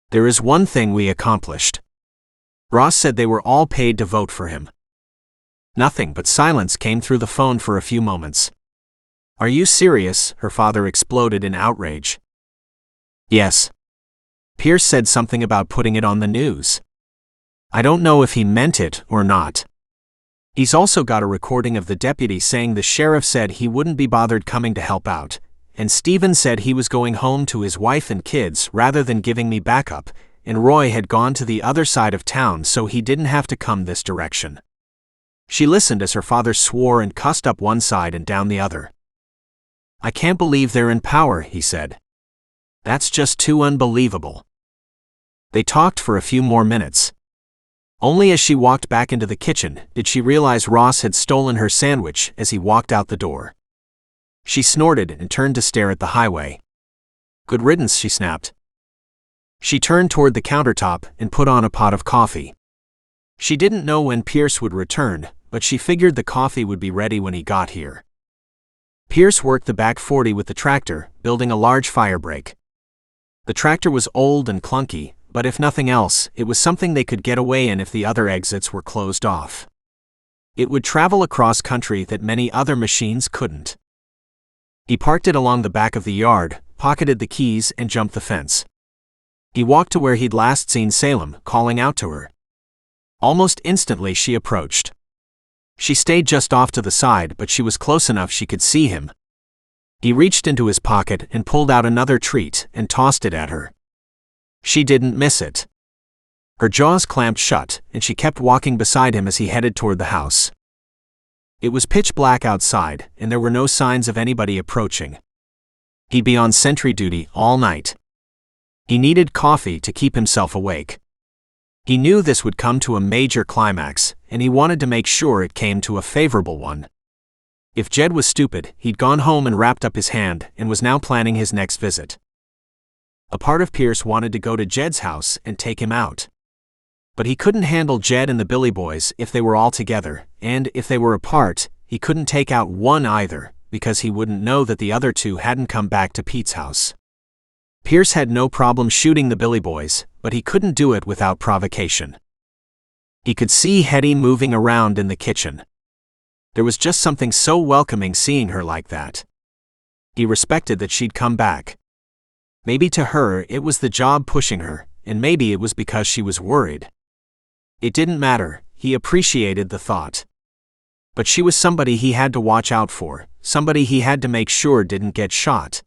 A: There is one thing we accomplished. Ross said they were all paid to vote for him." Nothing but silence came through the phone for a few moments. "Are you serious?" her father exploded in outrage. "Yes. Pierce said something about putting it on the news." I don't know if he meant it or not. He's also got a recording of the deputy saying the sheriff said he wouldn't be bothered coming to help out, and Stephen said he was going home to his wife and kids rather than giving me backup, and Roy had gone to the other side of town so he didn't have to come this direction. She listened as her father swore and cussed up one side and down the other. I can't believe they're in power, he said. That's just too unbelievable. They talked for a few more minutes. Only as she walked back into the kitchen did she realize Ross had stolen her sandwich as he walked out the door. She snorted and turned to stare at the highway. Good riddance, she snapped. She turned toward the countertop and put on a pot of coffee. She didn't know when Pierce would return, but she figured the coffee would be ready when he got here. Pierce worked the back 40 with the tractor, building a large firebreak. The tractor was old and clunky, but if nothing else, it was something they could get away in if the other exits were closed off. It would travel across country that many other machines couldn't. He parked it along the back of the yard, pocketed the keys, and jumped the fence. He walked to where he'd last seen Salem, calling out to her. Almost instantly she approached. She stayed just off to the side, but she was close enough she could see him. He reached into his pocket and pulled out another treat and tossed it at her. She didn't miss it. Her jaws clamped shut, and she kept walking beside him as he headed toward the house. It was pitch black outside, and there were no signs of anybody approaching. He'd be on sentry duty all night. He needed coffee to keep himself awake. He knew this would come to a major climax, and he wanted to make sure it came to a favorable one. If Jed was stupid, he'd gone home and wrapped up his hand and was now planning his next visit. A part of Pierce wanted to go to Jed's house and take him out. But he couldn't handle Jed and the Billy Boys if they were all together, and if they were apart, he couldn't take out one either, because he wouldn't know that the other two hadn't come back to Pete's house. Pierce had no problem shooting the Billy Boys, but he couldn't do it without provocation. He could see Hetty moving around in the kitchen. There was just something so welcoming seeing her like that. He respected that she'd come back. Maybe to her it was the job pushing her, and maybe it was because she was worried. It didn't matter, he appreciated the thought. But she was somebody he had to watch out for, somebody he had to make sure didn't get shot.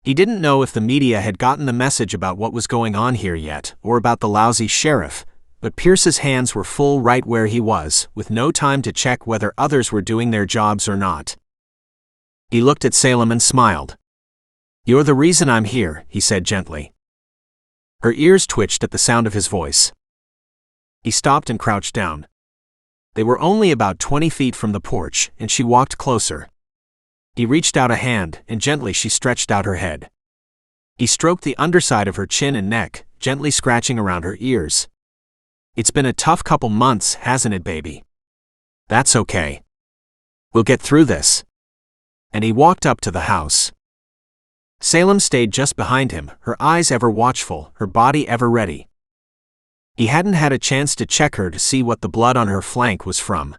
A: He didn't know if the media had gotten the message about what was going on here yet, or about the lousy sheriff, but Pierce's hands were full right where he was, with no time to check whether others were doing their jobs or not. He looked at Salem and smiled. "You're the reason I'm here," he said gently. Her ears twitched at the sound of his voice. He stopped and crouched down. They were only about 20 feet from the porch, and she walked closer. He reached out a hand, and gently she stretched out her head. He stroked the underside of her chin and neck, gently scratching around her ears. "It's been a tough couple months, hasn't it, baby? That's okay. We'll get through this." And he walked up to the house. Salem stayed just behind him, her eyes ever watchful, her body ever ready. He hadn't had a chance to check her to see what the blood on her flank was from.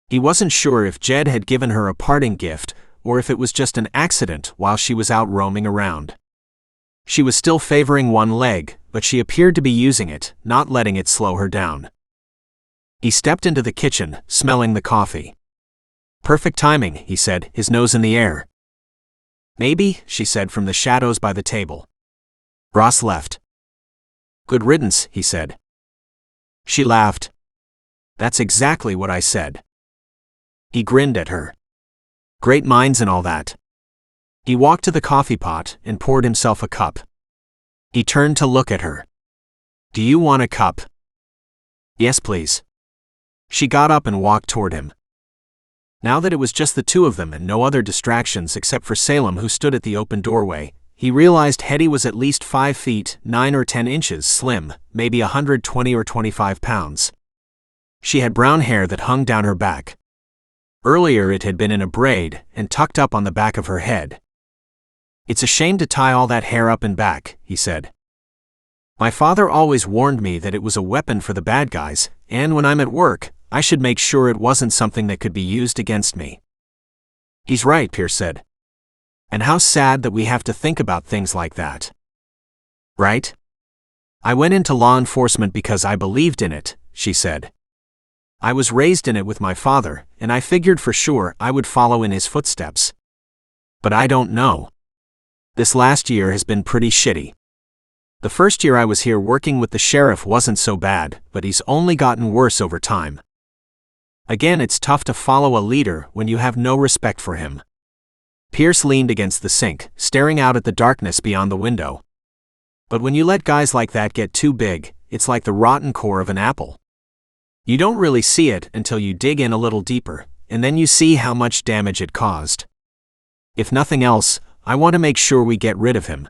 A: He wasn't sure if Jed had given her a parting gift, or if it was just an accident while she was out roaming around. She was still favoring one leg, but she appeared to be using it, not letting it slow her down. He stepped into the kitchen, smelling the coffee. "Perfect timing," he said, his nose in the air. "Maybe," she said from the shadows by the table. Ross left. "Good riddance," he said. She laughed. "That's exactly what I said." He grinned at her. "Great minds and all that." He walked to the coffee pot and poured himself a cup. He turned to look at her. "Do you want a cup?" "Yes, please." She got up and walked toward him. Now that it was just the two of them and no other distractions except for Salem, who stood at the open doorway, he realized Hetty was at least 5 feet, 9 or 10 inches slim, maybe 120 or 25 pounds. She had brown hair that hung down her back. Earlier it had been in a braid and tucked up on the back of her head. "It's a shame to tie all that hair up and back," he said. "My father always warned me that it was a weapon for the bad guys, and when I'm at work, I should make sure it wasn't something that could be used against me." "He's right," Pierce said. "And how sad that we have to think about things like that. Right?" I went into law enforcement because I believed in it, she said. I was raised in it with my father, and I figured for sure I would follow in his footsteps. But I don't know. This last year has been pretty shitty. The first year I was here working with the sheriff wasn't so bad, but he's only gotten worse over time. Again, it's tough to follow a leader when you have no respect for him. Pierce leaned against the sink, staring out at the darkness beyond the window. But when you let guys like that get too big, it's like the rotten core of an apple. You don't really see it until you dig in a little deeper, and then you see how much damage it caused. If nothing else, I want to make sure we get rid of him.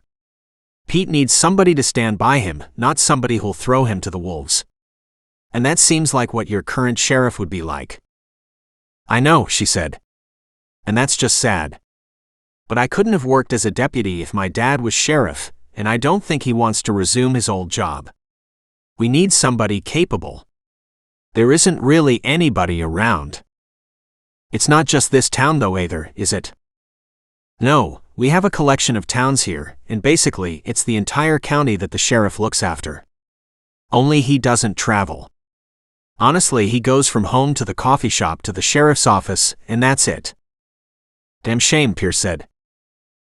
A: Pete needs somebody to stand by him, not somebody who'll throw him to the wolves. And that seems like what your current sheriff would be like. I know, she said. And that's just sad. But I couldn't have worked as a deputy if my dad was sheriff, and I don't think he wants to resume his old job. We need somebody capable. There isn't really anybody around. It's not just this town though either, is it? No, we have a collection of towns here, and basically it's the entire county that the sheriff looks after. Only he doesn't travel. Honestly, he goes from home to the coffee shop to the sheriff's office, and that's it. Damn shame, Pierce said.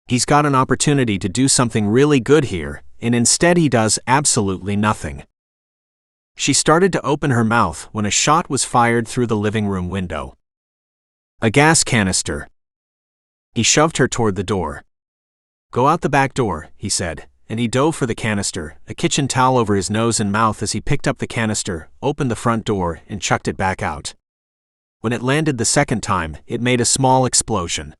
A: He's got an opportunity to do something really good here, and instead he does absolutely nothing. She started to open her mouth when a shot was fired through the living room window. A gas canister. He shoved her toward the door. Go out the back door, he said, and he dove for the canister, a kitchen towel over his nose and mouth as he picked up the canister, opened the front door, and chucked it back out. When it landed the second time, it made a small explosion.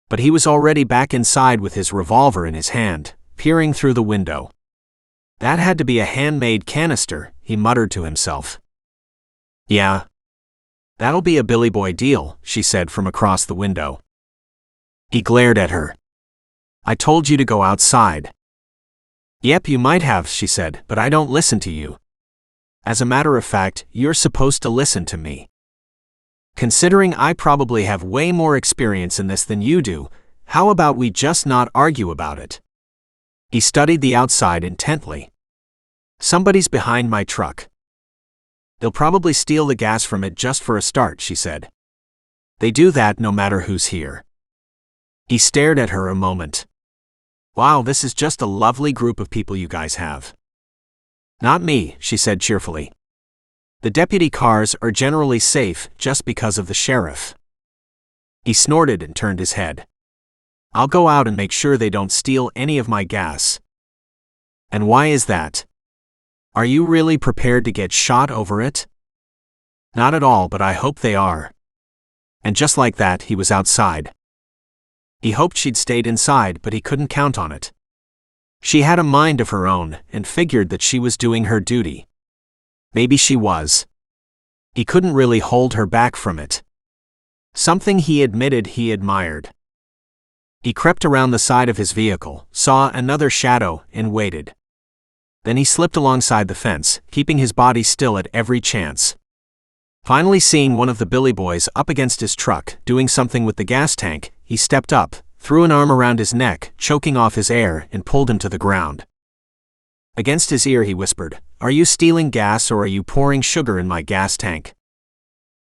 A: But he was already back inside with his revolver in his hand, peering through the window. That had to be a handmade canister, he muttered to himself. Yeah. That'll be a Billy Boy deal, she said from across the window. He glared at her. I told you to go outside. Yep, you might have, she said, but I don't listen to you. As a matter of fact, you're supposed to listen to me. Considering I probably have way more experience in this than you do, how about we just not argue about it? He studied the outside intently. Somebody's behind my truck. They'll probably steal the gas from it just for a start, she said. They do that no matter who's here. He stared at her a moment. Wow, this is just a lovely group of people you guys have. Not me, she said cheerfully. The deputy cars are generally safe just because of the sheriff. He snorted and turned his head. I'll go out and make sure they don't steal any of my gas. And why is that? Are you really prepared to get shot over it? Not at all, but I hope they are. And just like that, he was outside. He hoped she'd stayed inside, but he couldn't count on it. She had a mind of her own and figured that she was doing her duty. Maybe she was. He couldn't really hold her back from it. Something he admitted he admired. He crept around the side of his vehicle, saw another shadow, and waited. Then he slipped alongside the fence, keeping his body still at every chance. Finally seeing one of the Billy Boys up against his truck, doing something with the gas tank, he stepped up, threw an arm around his neck, choking off his air, and pulled him to the ground. Against his ear he whispered, "Are you stealing gas or are you pouring sugar in my gas tank?"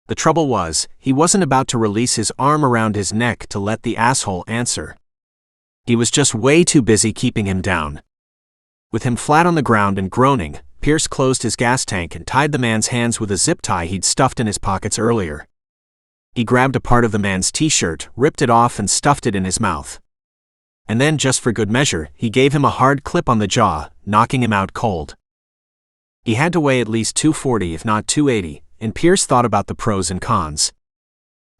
A: The trouble was, he wasn't about to release his arm around his neck to let the asshole answer. He was just way too busy keeping him down. With him flat on the ground and groaning, Pierce closed his gas tank and tied the man's hands with a zip tie he'd stuffed in his pockets earlier. He grabbed a part of the man's t-shirt, ripped it off and stuffed it in his mouth. And then, just for good measure, he gave him a hard clip on the jaw, knocking him out cold. He had to weigh at least 240 if not 280, and Pierce thought about the pros and cons.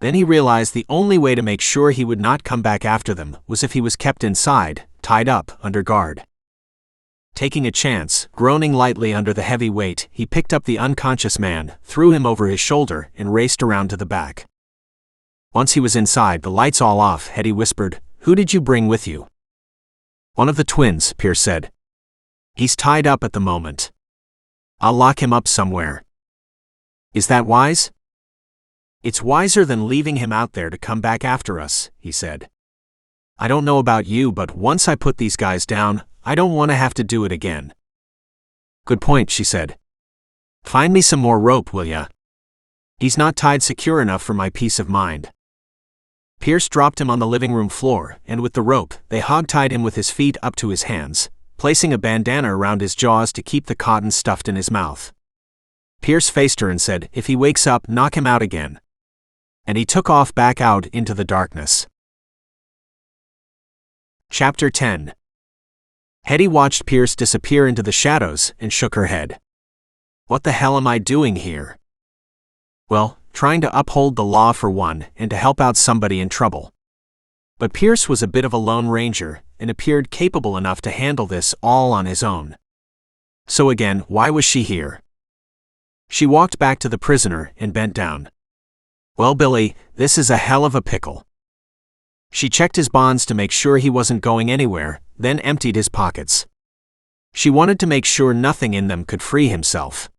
A: Then he realized the only way to make sure he would not come back after them was if he was kept inside, tied up, under guard. Taking a chance, groaning lightly under the heavy weight, he picked up the unconscious man, threw him over his shoulder, and raced around to the back. Once he was inside, the lights all off, Hetty whispered, "Who did you bring with you?" "One of the twins," Pierce said. "He's tied up at the moment. I'll lock him up somewhere." "Is that wise?" "It's wiser than leaving him out there to come back after us," he said. "I don't know about you, but once I put these guys down, I don't want to have to do it again." Good point, she said. Find me some more rope, will ya? He's not tied secure enough for my peace of mind. Pierce dropped him on the living room floor, and with the rope, they hog-tied him with his feet up to his hands, placing a bandana around his jaws to keep the cotton stuffed in his mouth. Pierce faced her and said, "If he wakes up, knock him out again." And he took off back out into the darkness. Chapter 10. Hetty watched Pierce disappear into the shadows and shook her head. What the hell am I doing here? Well, trying to uphold the law for one, and to help out somebody in trouble. But Pierce was a bit of a lone ranger, and appeared capable enough to handle this all on his own. So again, why was she here? She walked back to the prisoner and bent down. Well, Billy, this is a hell of a pickle. She checked his bonds to make sure he wasn't going anywhere, then emptied his pockets. She wanted to make sure nothing in them could free himself.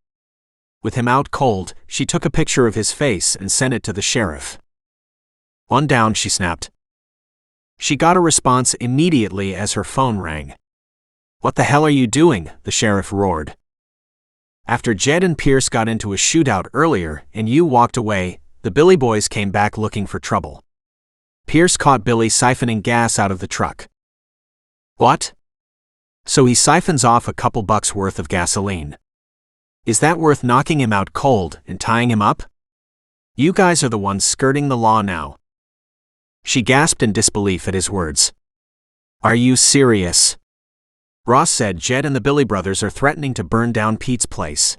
A: With him out cold, she took a picture of his face and sent it to the sheriff. "One down," she snapped. She got a response immediately as her phone rang. "What the hell are you doing?" the sheriff roared. After Jed and Pierce got into a shootout earlier and you walked away, the Billy boys came back looking for trouble. Pierce caught Billy siphoning gas out of the truck. What? So he siphons off a couple bucks worth of gasoline. Is that worth knocking him out cold and tying him up? You guys are the ones skirting the law now. She gasped in disbelief at his words. Are you serious? Ross said Jed and the Billy brothers are threatening to burn down Pete's place.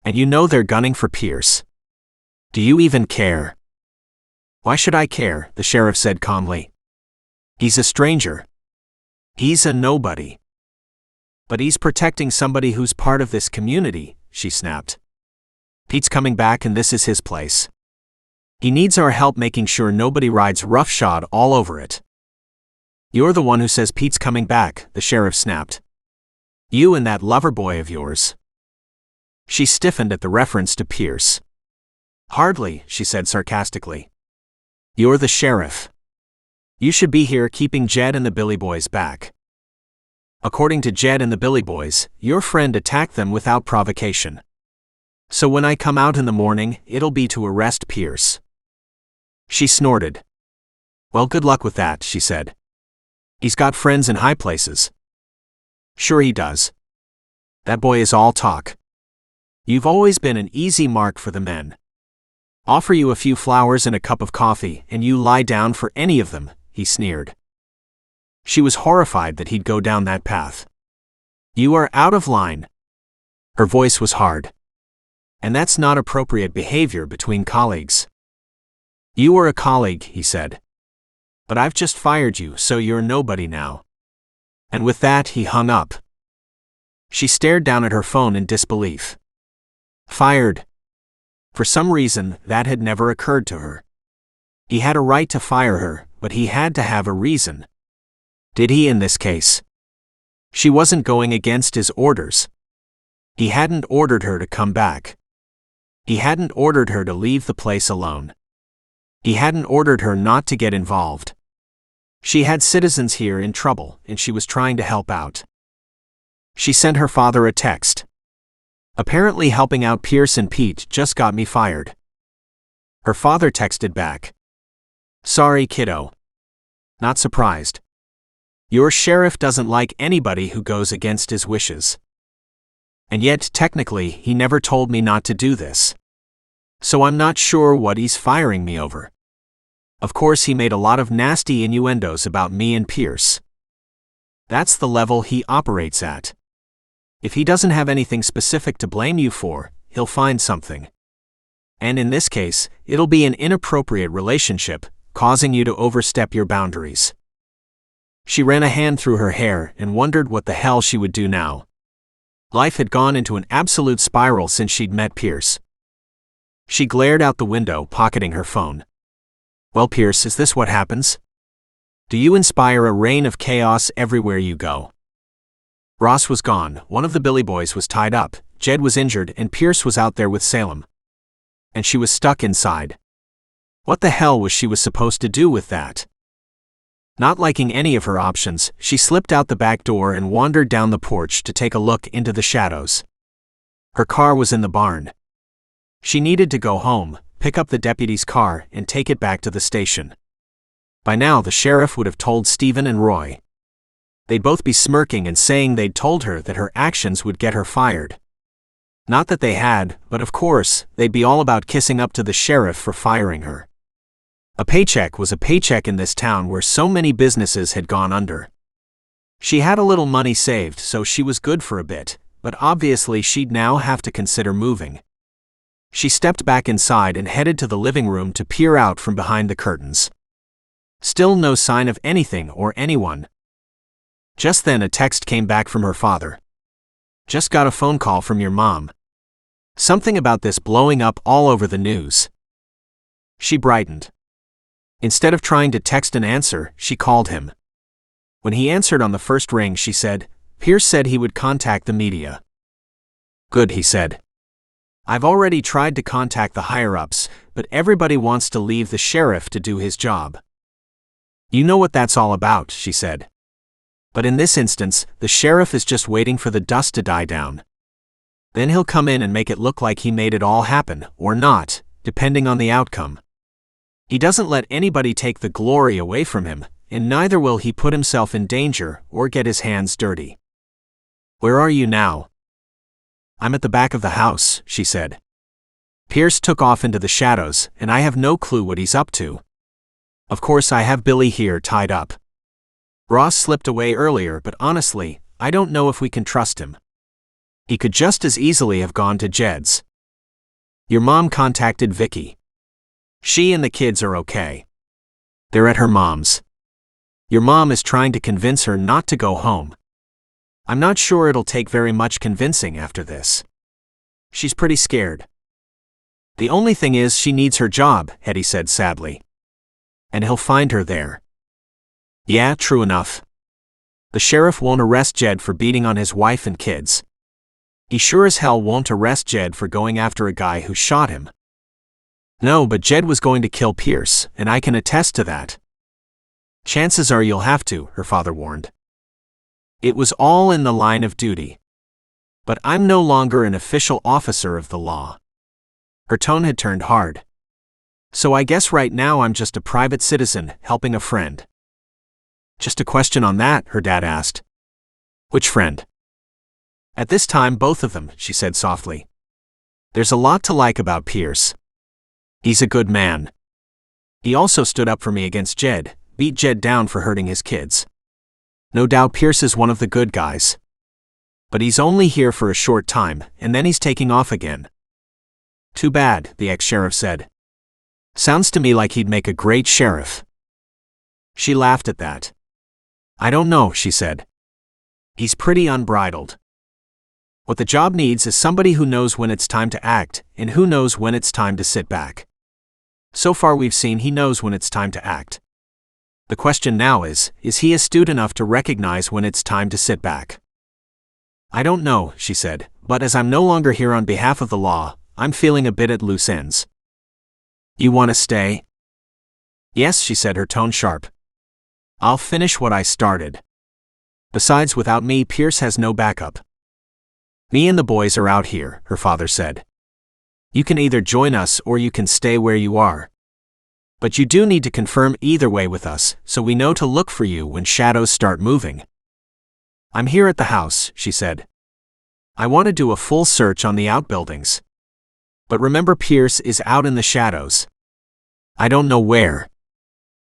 A: And you know they're gunning for Pierce. Do you even care? Why should I care? The sheriff said calmly. He's a stranger. He's a nobody. But he's protecting somebody who's part of this community, she snapped. Pete's coming back and this is his place. He needs our help making sure nobody rides roughshod all over it. You're the one who says Pete's coming back, the sheriff snapped. You and that lover boy of yours. She stiffened at the reference to Pierce. Hardly, she said sarcastically. You're the sheriff. You should be here keeping Jed and the Billy boys back. According to Jed and the Billy boys, your friend attacked them without provocation. So when I come out in the morning, it'll be to arrest Pierce. She snorted. Well, good luck with that, she said. He's got friends in high places. Sure he does. That boy is all talk. You've always been an easy mark for the men. Offer you a few flowers and a cup of coffee, and you lie down for any of them, he sneered. She was horrified that he'd go down that path. You are out of line. Her voice was hard. And that's not appropriate behavior between colleagues. You were a colleague, he said. But I've just fired you, so you're nobody now. And with that, he hung up. She stared down at her phone in disbelief. Fired. For some reason, that had never occurred to her. He had a right to fire her, but he had to have a reason. Did he in this case? She wasn't going against his orders. He hadn't ordered her to come back. He hadn't ordered her to leave the place alone. He hadn't ordered her not to get involved. She had citizens here in trouble, and she was trying to help out. She sent her father a text. Apparently helping out Pierce and Pete just got me fired. Her father texted back. Sorry, kiddo. Not surprised. Your sheriff doesn't like anybody who goes against his wishes. And yet, technically, he never told me not to do this. So I'm not sure what he's firing me over. Of course, he made a lot of nasty innuendos about me and Pierce. That's the level he operates at. If he doesn't have anything specific to blame you for, he'll find something. And in this case, it'll be an inappropriate relationship, causing you to overstep your boundaries. She ran a hand through her hair and wondered what the hell she would do now. Life had gone into an absolute spiral since she'd met Pierce. She glared out the window, pocketing her phone. Well, Pierce, is this what happens? Do you inspire a reign of chaos everywhere you go? Ross was gone, one of the Billy boys was tied up, Jed was injured, and Pierce was out there with Salem. And she was stuck inside. What the hell was she supposed to do with that? Not liking any of her options, she slipped out the back door and wandered down the porch to take a look into the shadows. Her car was in the barn. She needed to go home, pick up the deputy's car, and take it back to the station. By now the sheriff would have told Stephen and Roy. They'd both be smirking and saying they'd told her that her actions would get her fired. Not that they had, but of course, they'd be all about kissing up to the sheriff for firing her. A paycheck was a paycheck in this town where so many businesses had gone under. She had a little money saved, so she was good for a bit, but obviously she'd now have to consider moving. She stepped back inside and headed to the living room to peer out from behind the curtains. Still no sign of anything or anyone. Just then a text came back from her father. "Just got a phone call from your mom. Something about this blowing up all over the news." She brightened. Instead of trying to text an answer, she called him. When he answered on the first ring, she said, "Pierce said he would contact the media." "Good," he said. "I've already tried to contact the higher-ups, but everybody wants to leave the sheriff to do his job." "You know what that's all about," she said. "But in this instance, the sheriff is just waiting for the dust to die down. Then he'll come in and make it look like he made it all happen, or not, depending on the outcome. He doesn't let anybody take the glory away from him, and neither will he put himself in danger or get his hands dirty." "Where are you now?" "I'm at the back of the house," she said. "Pierce took off into the shadows, and I have no clue what he's up to. Of course I have Billy here tied up. Ross slipped away earlier, but honestly, I don't know if we can trust him. He could just as easily have gone to Jed's. Your mom contacted Vicky. She and the kids are okay. They're at her mom's. Your mom is trying to convince her not to go home. I'm not sure it'll take very much convincing after this. She's pretty scared. The only thing is she needs her job," Hetty said sadly. "And he'll find her there." "Yeah, true enough. The sheriff won't arrest Jed for beating on his wife and kids. He sure as hell won't arrest Jed for going after a guy who shot him." "No, but Jed was going to kill Pierce, and I can attest to that." "Chances are you'll have to," her father warned. "It was all in the line of duty. But I'm no longer an official officer of the law." Her tone had turned hard. "So I guess right now I'm just a private citizen helping a friend." "Just a question on that," her dad asked. "Which friend?" "At this time, both of them," she said softly. "There's a lot to like about Pierce. He's a good man. He also stood up for me against Jed, beat Jed down for hurting his kids. No doubt Pierce is one of the good guys. But he's only here for a short time, and then he's taking off again." "Too bad," the ex-sheriff said. "Sounds to me like he'd make a great sheriff." She laughed at that. "I don't know," she said. "He's pretty unbridled. What the job needs is somebody who knows when it's time to act, and who knows when it's time to sit back. So far we've seen he knows when it's time to act. The question now is he astute enough to recognize when it's time to sit back?" "I don't know," she said, "but as I'm no longer here on behalf of the law, I'm feeling a bit at loose ends." "You want to stay?" "Yes," she said, her tone sharp. "I'll finish what I started. Besides, without me, Pierce has no backup." "Me and the boys are out here," her father said. "You can either join us or you can stay where you are. But you do need to confirm either way with us, so we know to look for you when shadows start moving." "I'm here at the house," she said. "I want to do a full search on the outbuildings. But remember, Pierce is out in the shadows. I don't know where.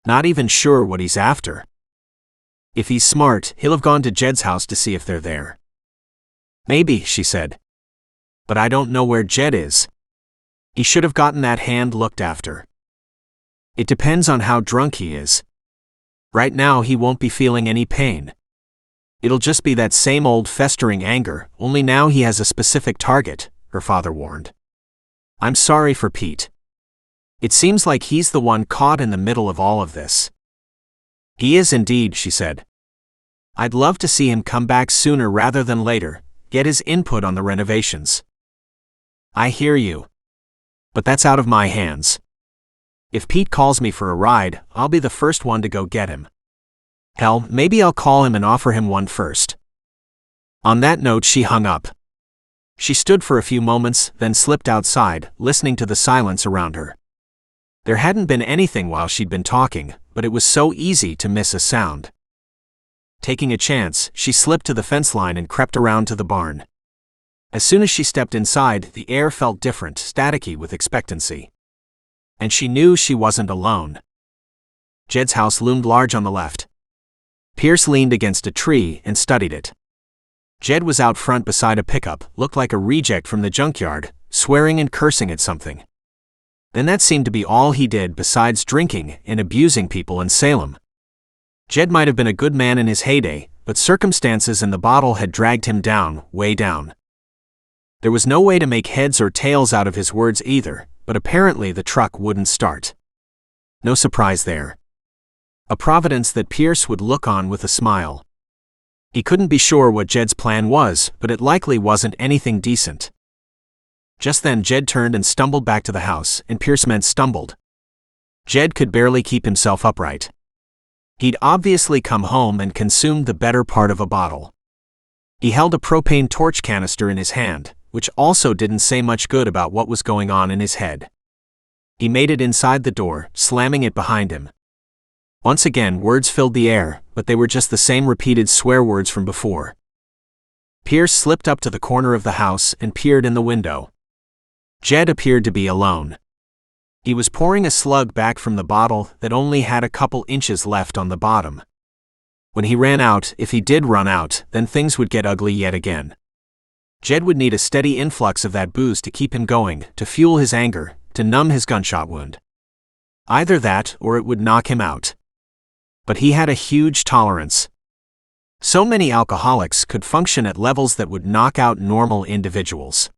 A: Not even sure what he's after. If he's smart, he'll have gone to Jed's house to see if they're there." "Maybe," she said. "But I don't know where Jed is. He should have gotten that hand looked after. It depends on how drunk he is. Right now he won't be feeling any pain. It'll just be that same old festering anger, only now he has a specific target," her father warned. "I'm sorry for Pete. It seems like he's the one caught in the middle of all of this." "He is indeed," she said. "I'd love to see him come back sooner rather than later, get his input on the renovations." "I hear you. But that's out of my hands. If Pete calls me for a ride, I'll be the first one to go get him. Hell, maybe I'll call him and offer him one first. On that note, she hung up. She stood for a few moments, then slipped outside, listening to the silence around her. There hadn't been anything while she'd been talking, but it was so easy to miss a sound. Taking a chance, she slipped to the fence line and crept around to the barn. As soon as she stepped inside, the air felt different, staticky with expectancy. And she knew she wasn't alone. Jed's house loomed large on the left. Pierce leaned against a tree and studied it. Jed was out front beside a pickup, looked like a reject from the junkyard, swearing and cursing at something. Then that seemed to be all he did besides drinking and abusing people in Salem. Jed might have been a good man in his heyday, but circumstances and the bottle had dragged him down, way down. There was no way to make heads or tails out of his words either, but apparently the truck wouldn't start. No surprise there. A providence that Pierce would look on with a smile. He couldn't be sure what Jed's plan was, but it likely wasn't anything decent. Just then Jed turned and stumbled back to the house, and Pierce meant stumbled. Jed could barely keep himself upright. He'd obviously come home and consumed the better part of a bottle. He held a propane torch canister in his hand, which also didn't say much good about what was going on in his head. He made it inside the door, slamming it behind him. Once again, words filled the air, but they were just the same repeated swear words from before. Pierce slipped up to the corner of the house and peered in the window. Jed appeared to be alone. He was pouring a slug back from the bottle that only had a couple inches left on the bottom. When he ran out, if he did run out, then things would get ugly yet again. Jed would need a steady influx of that booze to keep him going, to fuel his anger, to numb his gunshot wound. Either that, or it would knock him out. But he had a huge tolerance. So many alcoholics could function at levels that would knock out normal individuals.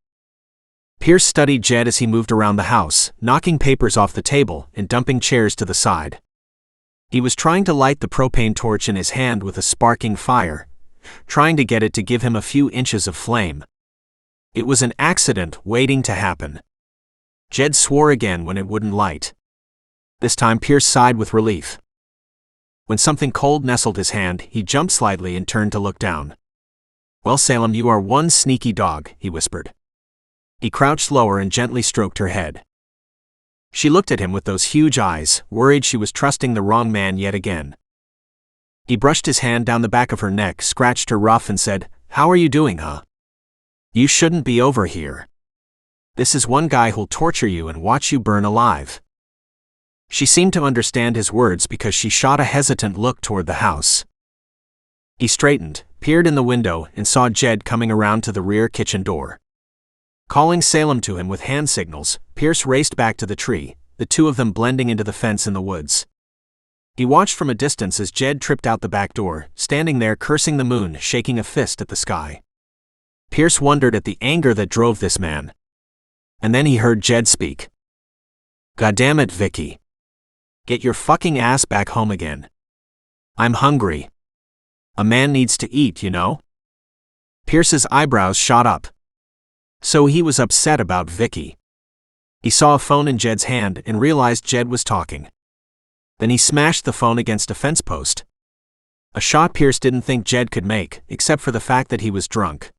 A: Pierce studied Jed as he moved around the house, knocking papers off the table and dumping chairs to the side. He was trying to light the propane torch in his hand with a sparking fire, trying to get it to give him a few inches of flame. It was an accident waiting to happen. Jed swore again when it wouldn't light. This time Pierce sighed with relief. When something cold nestled his hand, he jumped slightly and turned to look down. "Well, Salem, you are one sneaky dog," he whispered. He crouched lower and gently stroked her head. She looked at him with those huge eyes, worried she was trusting the wrong man yet again. He brushed his hand down the back of her neck, scratched her rough and said, "How are you doing, huh? You shouldn't be over here. This is one guy who'll torture you and watch you burn alive." She seemed to understand his words because she shot a hesitant look toward the house. He straightened, peered in the window, and saw Jed coming around to the rear kitchen door. Calling Salem to him with hand signals, Pierce raced back to the tree, the two of them blending into the fence in the woods. He watched from a distance as Jed tripped out the back door, standing there cursing the moon, shaking a fist at the sky. Pierce wondered at the anger that drove this man. And then he heard Jed speak. "Goddamn it, Vicky. Get your fucking ass back home again. I'm hungry. A man needs to eat, you know?" Pierce's eyebrows shot up. So he was upset about Vicky. He saw a phone in Jed's hand and realized Jed was talking. Then he smashed the phone against a fence post. A shot Pierce didn't think Jed could make, except for the fact that he was drunk.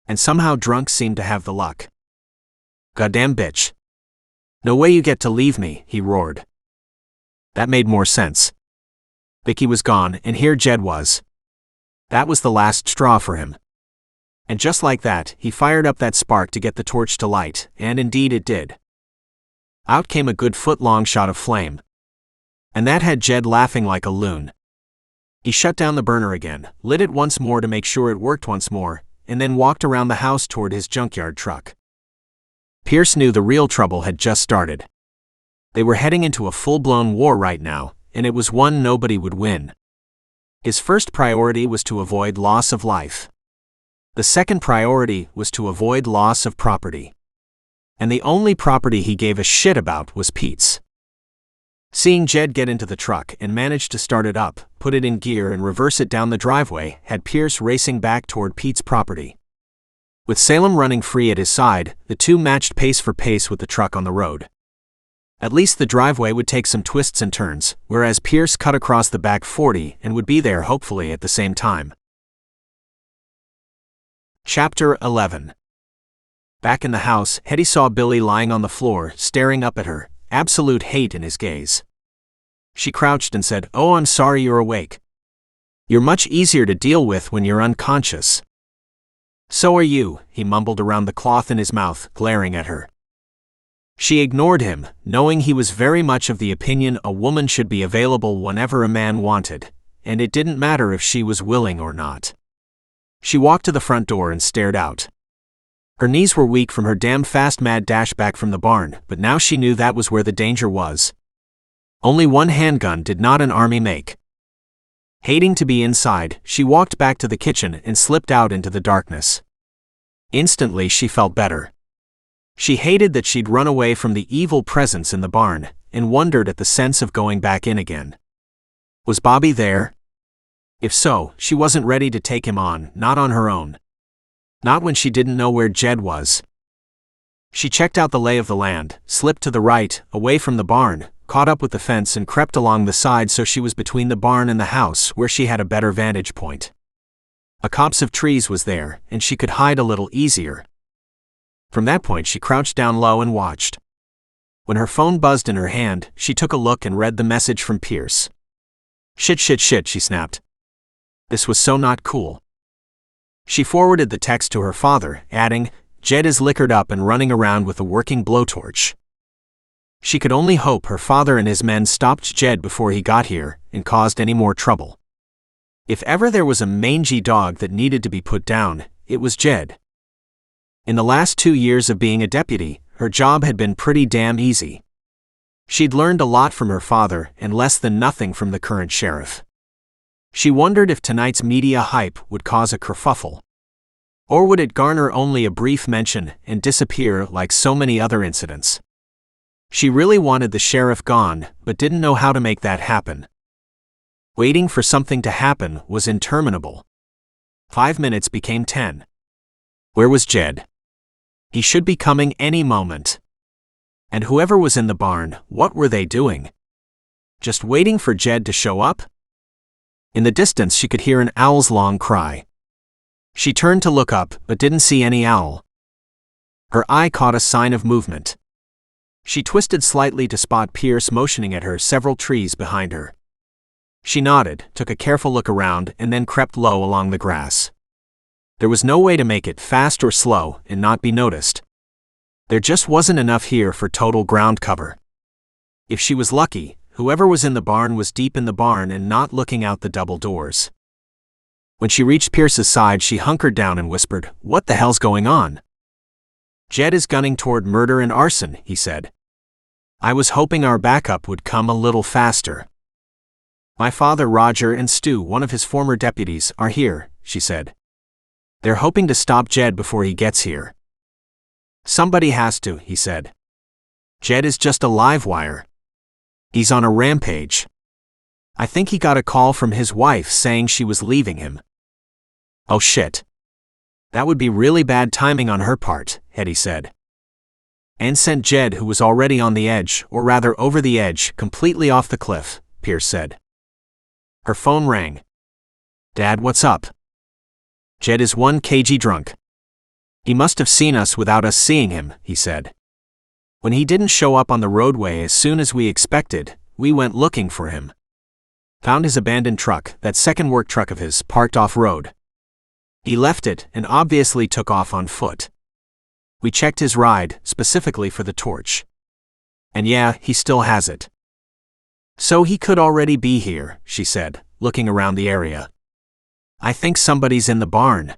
A: And somehow drunk seemed to have the luck. "Goddamn bitch. No way you get to leave me," he roared. That made more sense. Vicky was gone, and here Jed was. That was the last straw for him. And just like that, he fired up that spark to get the torch to light, and indeed it did. Out came a good foot-long shot of flame. And that had Jed laughing like a loon. He shut down the burner again, lit it once more to make sure it worked once more, and then walked around the house toward his junkyard truck. Pierce knew the real trouble had just started. They were heading into a full-blown war right now, and it was one nobody would win. His first priority was to avoid loss of life. The second priority was to avoid loss of property. And the only property he gave a shit about was Pete's. Seeing Jed get into the truck and manage to start it up, put it in gear and reverse it down the driveway had Pierce racing back toward Pete's property. With Salem running free at his side, the two matched pace for pace with the truck on the road. At least the driveway would take some twists and turns, whereas Pierce cut across the back 40 and would be there hopefully at the same time. Chapter 11. Back in the house, Hetty saw Billy lying on the floor, staring up at her, absolute hate in his gaze. She crouched and said, "Oh, I'm sorry you're awake. You're much easier to deal with when you're unconscious." "So are you," he mumbled around the cloth in his mouth, glaring at her. She ignored him, knowing he was very much of the opinion a woman should be available whenever a man wanted, and it didn't matter if she was willing or not. She walked to the front door and stared out. Her knees were weak from her damn fast mad dash back from the barn, but now she knew that was where the danger was. Only one handgun did not an army make. Hating to be inside, she walked back to the kitchen and slipped out into the darkness. Instantly she felt better. She hated that she'd run away from the evil presence in the barn, and wondered at the sense of going back in again. Was Bobby there? If so, she wasn't ready to take him on, not on her own. Not when she didn't know where Jed was. She checked out the lay of the land, slipped to the right, away from the barn, caught up with the fence and crept along the side so she was between the barn and the house where she had a better vantage point. A copse of trees was there, and she could hide a little easier. From that point she crouched down low and watched. When her phone buzzed in her hand, she took a look and read the message from Pierce. Shit, she snapped. This was so not cool. She forwarded the text to her father, adding, "Jed is liquored up and running around with a working blowtorch." She could only hope her father and his men stopped Jed before he got here and caused any more trouble. If ever there was a mangy dog that needed to be put down, it was Jed. In the last 2 years of being a deputy, her job had been pretty damn easy. She'd learned a lot from her father and less than nothing from the current sheriff. She wondered if tonight's media hype would cause a kerfuffle. Or would it garner only a brief mention and disappear like so many other incidents? She really wanted the sheriff gone, but didn't know how to make that happen. Waiting for something to happen was interminable. 5 minutes became 10. Where was Jed? He should be coming any moment. And whoever was in the barn, what were they doing? Just waiting for Jed to show up? In the distance she could hear an owl's long cry. She turned to look up, but didn't see any owl. Her eye caught a sign of movement. She twisted slightly to spot Pierce motioning at her several trees behind her. She nodded, took a careful look around, and then crept low along the grass. There was no way to make it fast or slow and not be noticed. There just wasn't enough here for total ground cover. If she was lucky, whoever was in the barn was deep in the barn and not looking out the double doors. When she reached Pierce's side, she hunkered down and whispered, "What the hell's going on?" "Jed is gunning toward murder and arson," he said. "I was hoping our backup would come a little faster." "My father, Roger, and Stu, one of his former deputies, are here," she said. "They're hoping to stop Jed before he gets here." "Somebody has to," he said. "Jed is just a live wire. He's on a rampage. I think he got a call from his wife saying she was leaving him." "Oh shit. That would be really bad timing on her part," Hetty said. "And sent Jed, who was already on the edge, or rather over the edge, completely off the cliff," Pierce said. Her phone rang. "Dad, what's up?" "Jed is 1 kg drunk. He must have seen us without us seeing him," he said. "When he didn't show up on the roadway as soon as we expected, we went looking for him. Found his abandoned truck, that second work truck of his, parked off-road. He left it and obviously took off on foot. We checked his ride, specifically for the torch. And yeah, he still has it. So he could already be here," she said, looking around the area. "I think somebody's in the barn.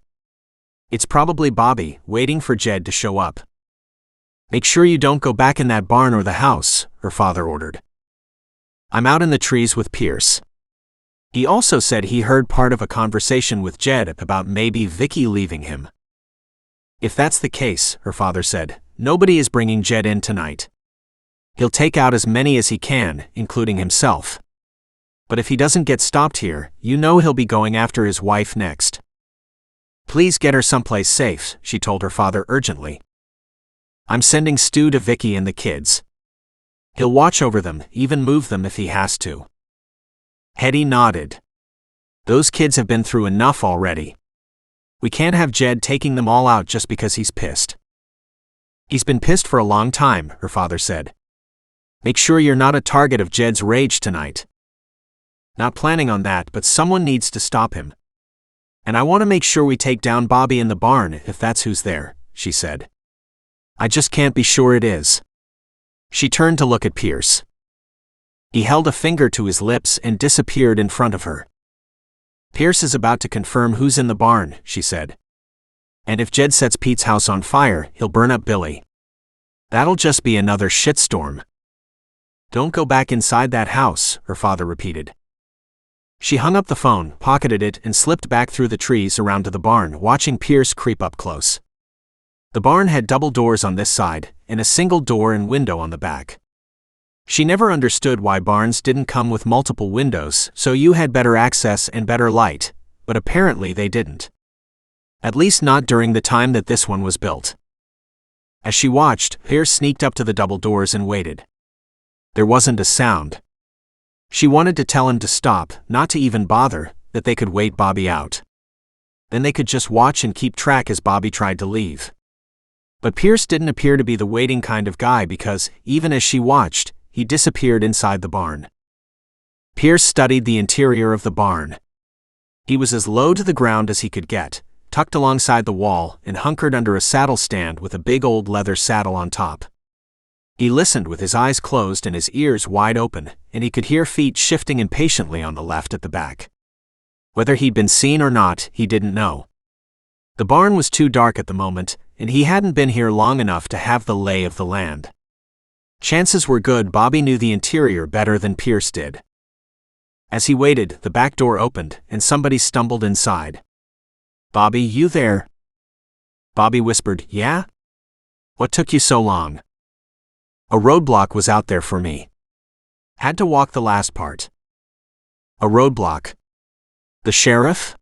A: It's probably Bobby, waiting for Jed to show up." "Make sure you don't go back in that barn or the house," her father ordered. "I'm out in the trees with Pierce." He also said he heard part of a conversation with Jed about maybe Vicky leaving him. "If that's the case," her father said, "nobody is bringing Jed in tonight. He'll take out as many as he can, including himself. But if he doesn't get stopped here, you know he'll be going after his wife next. Please get her someplace safe," she told her father urgently. "I'm sending Stu to Vicky and the kids." He'll watch over them, even move them if he has to. Hetty nodded. Those kids have been through enough already. We can't have Jed taking them all out just because he's pissed. He's been pissed for a long time, her father said. Make sure you're not a target of Jed's rage tonight. Not planning on that, but someone needs to stop him. And I want to make sure we take down Bobby in the barn if that's who's there, she said. I just can't be sure it is. She turned to look at Pierce. He held a finger to his lips and disappeared in front of her. Pierce is about to confirm who's in the barn, she said. And if Jed sets Pete's house on fire, he'll burn up Billy. That'll just be another shitstorm. Don't go back inside that house, her father repeated. She hung up the phone, pocketed it, and slipped back through the trees around to the barn, watching Pierce creep up close. The barn had double doors on this side, and a single door and window on the back. She never understood why barns didn't come with multiple windows, so you had better access and better light, but apparently they didn't. At least not during the time that this one was built. As she watched, Pierce sneaked up to the double doors and waited. There wasn't a sound. She wanted to tell him to stop, not to even bother, that they could wait Bobby out. Then they could just watch and keep track as Bobby tried to leave. But Pierce didn't appear to be the waiting kind of guy because, even as she watched, he disappeared inside the barn. Pierce studied the interior of the barn. He was as low to the ground as he could get, tucked alongside the wall and hunkered under a saddle stand with a big old leather saddle on top. He listened with his eyes closed and his ears wide open, and he could hear feet shifting impatiently on the left at the back. Whether he'd been seen or not, he didn't know. The barn was too dark at the moment, and he hadn't been here long enough to have the lay of the land. Chances were good Bobby knew the interior better than Pierce did. As he waited, the back door opened, and somebody stumbled inside. "Bobby, you there?" Bobby whispered, "Yeah? What took you so long?" "A roadblock was out there for me. Had to walk the last part." "A roadblock? The sheriff?"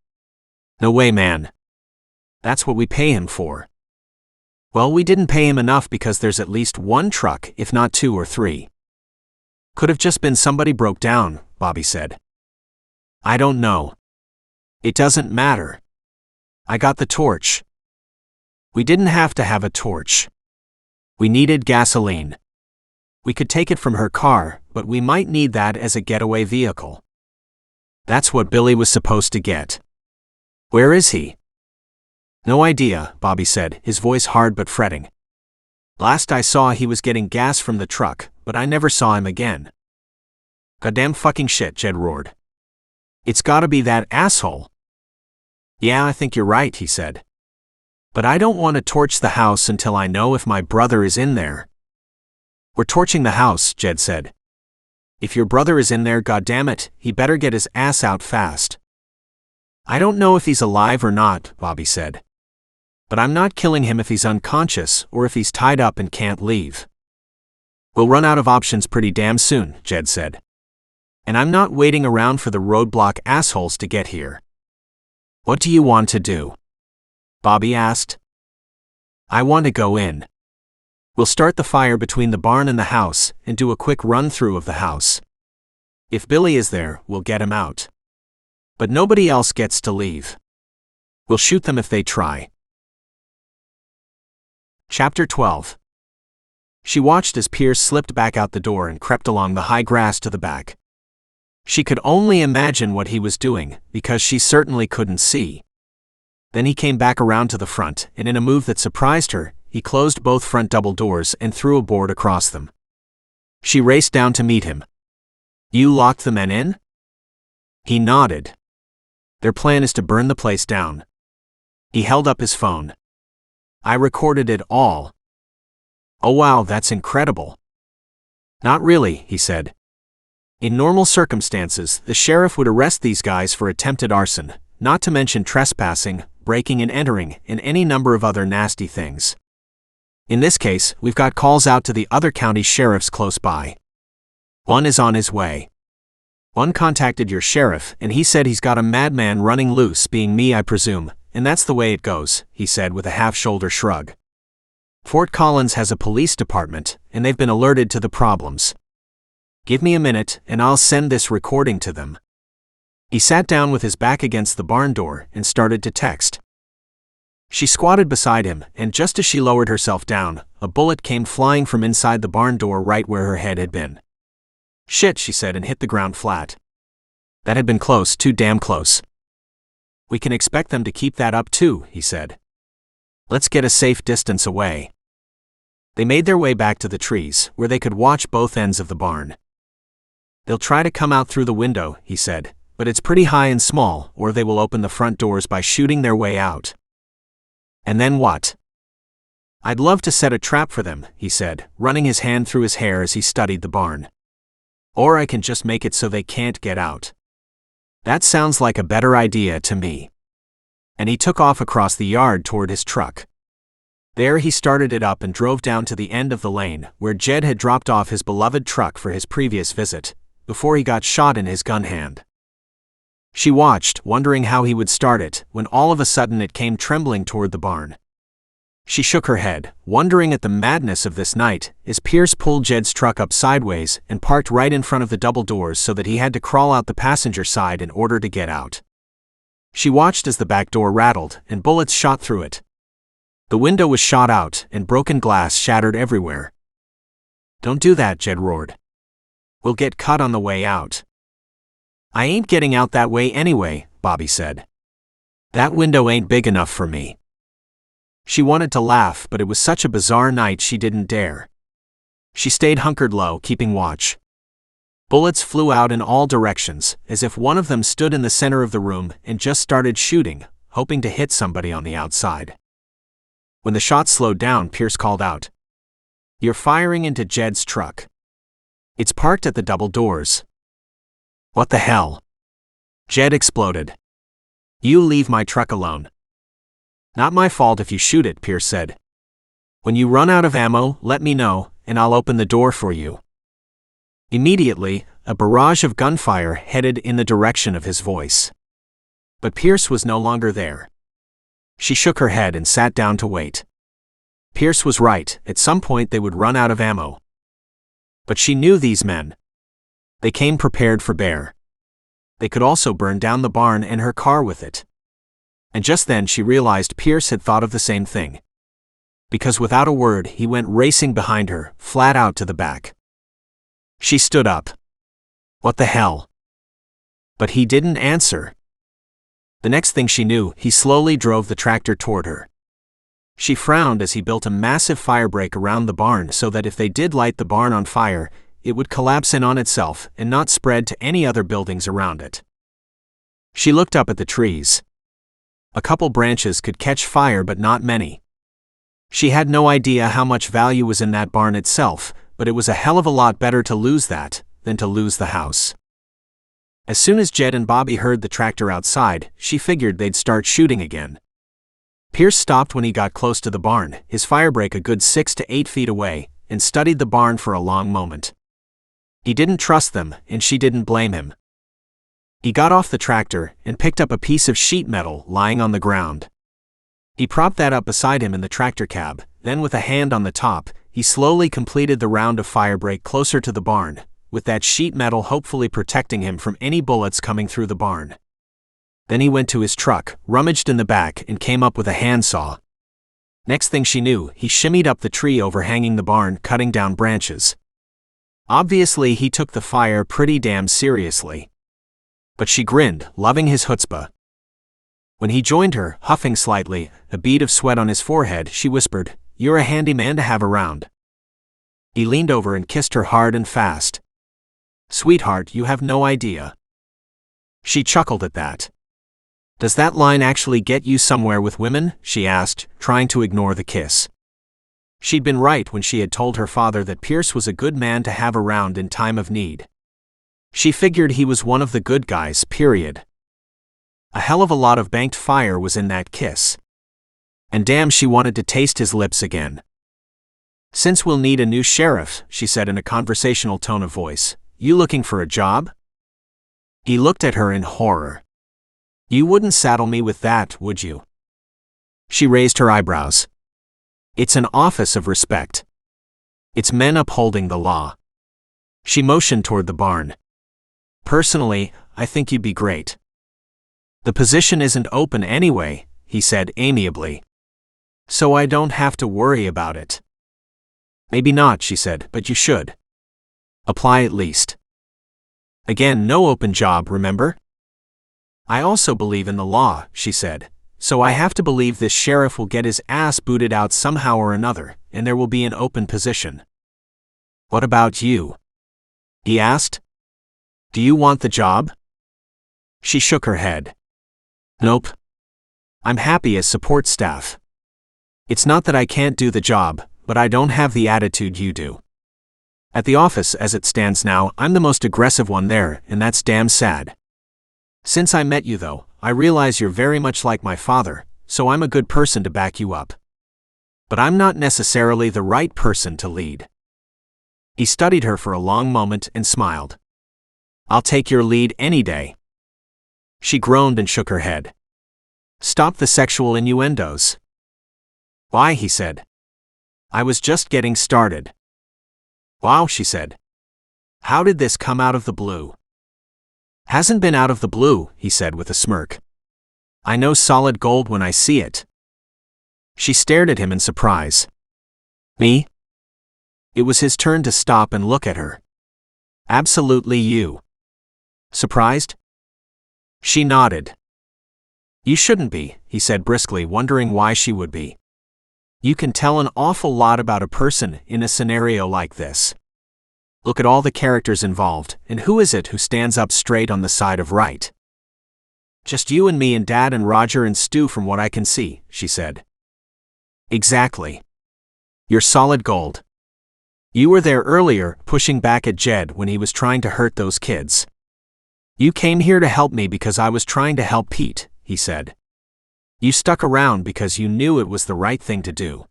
A: "No way, man. That's what we pay him for." "Well, we didn't pay him enough because there's at least one truck, if not 2 or 3. "Could have just been somebody broke down," Bobby said. "I don't know. It doesn't matter. I got the torch." "We didn't have to have a torch. We needed gasoline. We could take it from her car, but we might need that as a getaway vehicle." "That's what Billy was supposed to get. Where is he?" "No idea," Bobby said, his voice hard but fretting. "Last I saw he was getting gas from the truck, but I never saw him again." "Goddamn fucking shit," Jed roared. "It's gotta be that asshole." "Yeah, I think you're right," he said. "But I don't want to torch the house until I know if my brother is in there." "We're torching the house," Jed said. "If your brother is in there, goddammit, he better get his ass out fast." "I don't know if he's alive or not," Bobby said. "But I'm not killing him if he's unconscious or if he's tied up and can't leave." "We'll run out of options pretty damn soon," Jed said. "And I'm not waiting around for the roadblock assholes to get here." "What do you want to do?" Bobby asked. "I want to go in. We'll start the fire between the barn and the house and do a quick run-through of the house. If Billy is there, we'll get him out. But nobody else gets to leave. We'll shoot them if they try." Chapter 12. She watched as Pierce slipped back out the door and crept along the high grass to the back. She could only imagine what he was doing, because she certainly couldn't see. Then he came back around to the front, and in a move that surprised her, he closed both front double doors and threw a board across them. She raced down to meet him. "You locked the men in?" He nodded. "Their plan is to burn the place down." He held up his phone. "I recorded it all." "Oh wow, that's incredible." "Not really," he said. "In normal circumstances, the sheriff would arrest these guys for attempted arson, not to mention trespassing, breaking and entering, and any number of other nasty things. In this case, we've got calls out to the other county sheriffs close by. One is on his way. One contacted your sheriff, and he said he's got a madman running loose, being me I presume, and that's the way it goes," he said with a half-shoulder shrug. Fort Collins has a police department, and they've been alerted to the problems. Give me a minute, and I'll send this recording to them. He sat down with his back against the barn door and started to text. She squatted beside him, and just as she lowered herself down, a bullet came flying from inside the barn door right where her head had been. "Shit," she said, and hit the ground flat. That had been close, too damn close. "We can expect them to keep that up too," he said. "Let's get a safe distance away." They made their way back to the trees, where they could watch both ends of the barn. "They'll try to come out through the window," he said, "but it's pretty high and small, or they will open the front doors by shooting their way out." "And then what?" "I'd love to set a trap for them," he said, running his hand through his hair as he studied the barn. "Or I can just make it so they can't get out." "That sounds like a better idea to me." And he took off across the yard toward his truck. There he started it up and drove down to the end of the lane, where Jed had dropped off his beloved truck for his previous visit, before he got shot in his gun hand. She watched, wondering how he would start it, when all of a sudden it came trembling toward the barn. She shook her head, wondering at the madness of this night, as Pierce pulled Jed's truck up sideways and parked right in front of the double doors so that he had to crawl out the passenger side in order to get out. She watched as the back door rattled, and bullets shot through it. The window was shot out, and broken glass shattered everywhere. "Don't do that," Jed roared. "We'll get cut on the way out." "I ain't getting out that way anyway," Bobby said. "That window ain't big enough for me." She wanted to laugh, but it was such a bizarre night she didn't dare. She stayed hunkered low, keeping watch. Bullets flew out in all directions, as if one of them stood in the center of the room and just started shooting, hoping to hit somebody on the outside. When the shots slowed down, Pierce called out, "You're firing into Jed's truck. It's parked at the double doors." "What the hell?" Jed exploded. "You leave my truck alone." "Not my fault if you shoot it," Pierce said. "When you run out of ammo, let me know, and I'll open the door for you." Immediately, a barrage of gunfire headed in the direction of his voice. But Pierce was no longer there. She shook her head and sat down to wait. Pierce was right, at some point they would run out of ammo. But she knew these men. They came prepared for bear. They could also burn down the barn and her car with it. And just then she realized Pierce had thought of the same thing. Because without a word he went racing behind her, flat out to the back. She stood up. "What the hell?" But he didn't answer. The next thing she knew, he slowly drove the tractor toward her. She frowned as he built a massive firebreak around the barn so that if they did light the barn on fire, it would collapse in on itself and not spread to any other buildings around it. She looked up at the trees. A couple branches could catch fire, but not many. She had no idea how much value was in that barn itself, but it was a hell of a lot better to lose that than to lose the house. As soon as Jed and Bobby heard the tractor outside, she figured they'd start shooting again. Pierce stopped when he got close to the barn, his firebreak a good 6 to 8 feet away, and studied the barn for a long moment. He didn't trust them, and she didn't blame him. He got off the tractor and picked up a piece of sheet metal lying on the ground. He propped that up beside him in the tractor cab, then with a hand on the top, he slowly completed the round of firebreak closer to the barn, with that sheet metal hopefully protecting him from any bullets coming through the barn. Then he went to his truck, rummaged in the back, and came up with a handsaw. Next thing she knew, he shimmied up the tree overhanging the barn, cutting down branches. Obviously he took the fire pretty damn seriously. But she grinned, loving his chutzpah. When he joined her, huffing slightly, a bead of sweat on his forehead, she whispered, "You're a handy man to have around." He leaned over and kissed her hard and fast. "Sweetheart, you have no idea." She chuckled at that. "Does that line actually get you somewhere with women?" she asked, trying to ignore the kiss. She'd been right when she had told her father that Pierce was a good man to have around in time of need. She figured he was one of the good guys, period. A hell of a lot of banked fire was in that kiss. And damn, she wanted to taste his lips again. "Since we'll need a new sheriff," she said in a conversational tone of voice, "you looking for a job?" He looked at her in horror. "You wouldn't saddle me with that, would you?" She raised her eyebrows. It's an office of respect. It's men upholding the law. She motioned toward the barn. Personally, I think you'd be great. The position isn't open anyway, he said amiably. So I don't have to worry about it. Maybe not, she said, but you should. Apply at least. Again, no open job, remember? I also believe in the law, she said, so I have to believe this sheriff will get his ass booted out somehow or another, and there will be an open position. What about you? He asked. Do you want the job? She shook her head. Nope. I'm happy as support staff. It's not that I can't do the job, but I don't have the attitude you do. At the office as it stands now, I'm the most aggressive one there, and that's damn sad. Since I met you though, I realize you're very much like my father, so I'm a good person to back you up. But I'm not necessarily the right person to lead. He studied her for a long moment and smiled. I'll take your lead any day. She groaned and shook her head. Stop the sexual innuendos. Why, he said. I was just getting started. Wow, she said. How did this come out of the blue? Hasn't been out of the blue, he said with a smirk. I know solid gold when I see it. She stared at him in surprise. Me? It was his turn to stop and look at her. Absolutely you. Surprised? She nodded. You shouldn't be, he said briskly, wondering why she would be. You can tell an awful lot about a person in a scenario like this. Look at all the characters involved, and who is it who stands up straight on the side of right? Just you and me and Dad and Roger and Stu from what I can see, she said. Exactly. You're solid gold. You were there earlier, pushing back at Jed when he was trying to hurt those kids. You came here to help me because I was trying to help Pete, he said. You stuck around because you knew it was the right thing to do.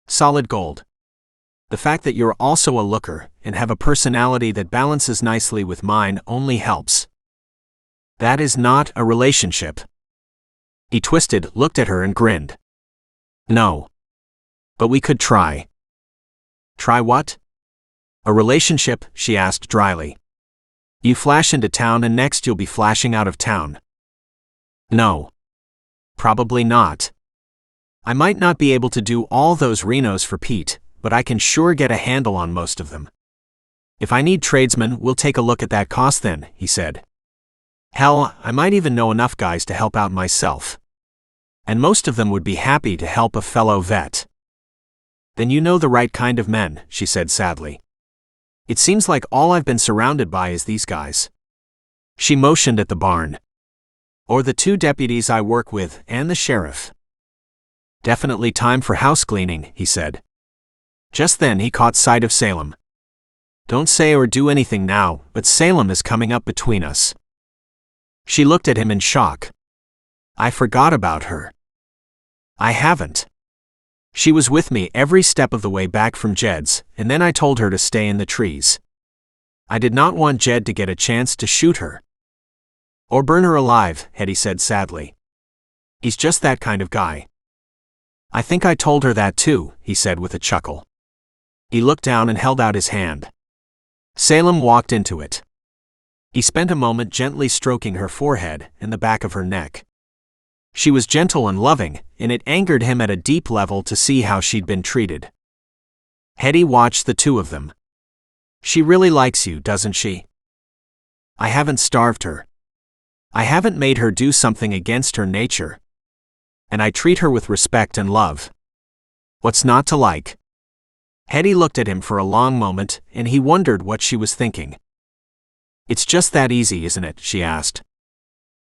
A: Solid gold. The fact that you're also a looker and have a personality that balances nicely with mine only helps. That is not a relationship. He twisted, looked at her and grinned. No. But we could try. Try what? A relationship, she asked dryly. You flash into town and next you'll be flashing out of town. No. Probably not. I might not be able to do all those renos for Pete, but I can sure get a handle on most of them. If I need tradesmen, we'll take a look at that cost then, he said. Hell, I might even know enough guys to help out myself. And most of them would be happy to help a fellow vet. Then you know the right kind of men, she said sadly. It seems like all I've been surrounded by is these guys. She motioned at the barn. Or the 2 deputies I work with and the sheriff. Definitely time for house cleaning, he said. Just then he caught sight of Salem. Don't say or do anything now, but Salem is coming up between us. She looked at him in shock. I forgot about her. I haven't. She was with me every step of the way back from Jed's, and then I told her to stay in the trees. I did not want Jed to get a chance to shoot her. Or burn her alive, Hetty said sadly. He's just that kind of guy. I think I told her that too, he said with a chuckle. He looked down and held out his hand. Salem walked into it. He spent a moment gently stroking her forehead and the back of her neck. She was gentle and loving, and it angered him at a deep level to see how she'd been treated. Hetty watched the two of them. She really likes you, doesn't she? I haven't starved her. I haven't made her do something against her nature. And I treat her with respect and love. What's not to like? Hetty looked at him for a long moment, and he wondered what she was thinking. It's just that easy, isn't it? She asked.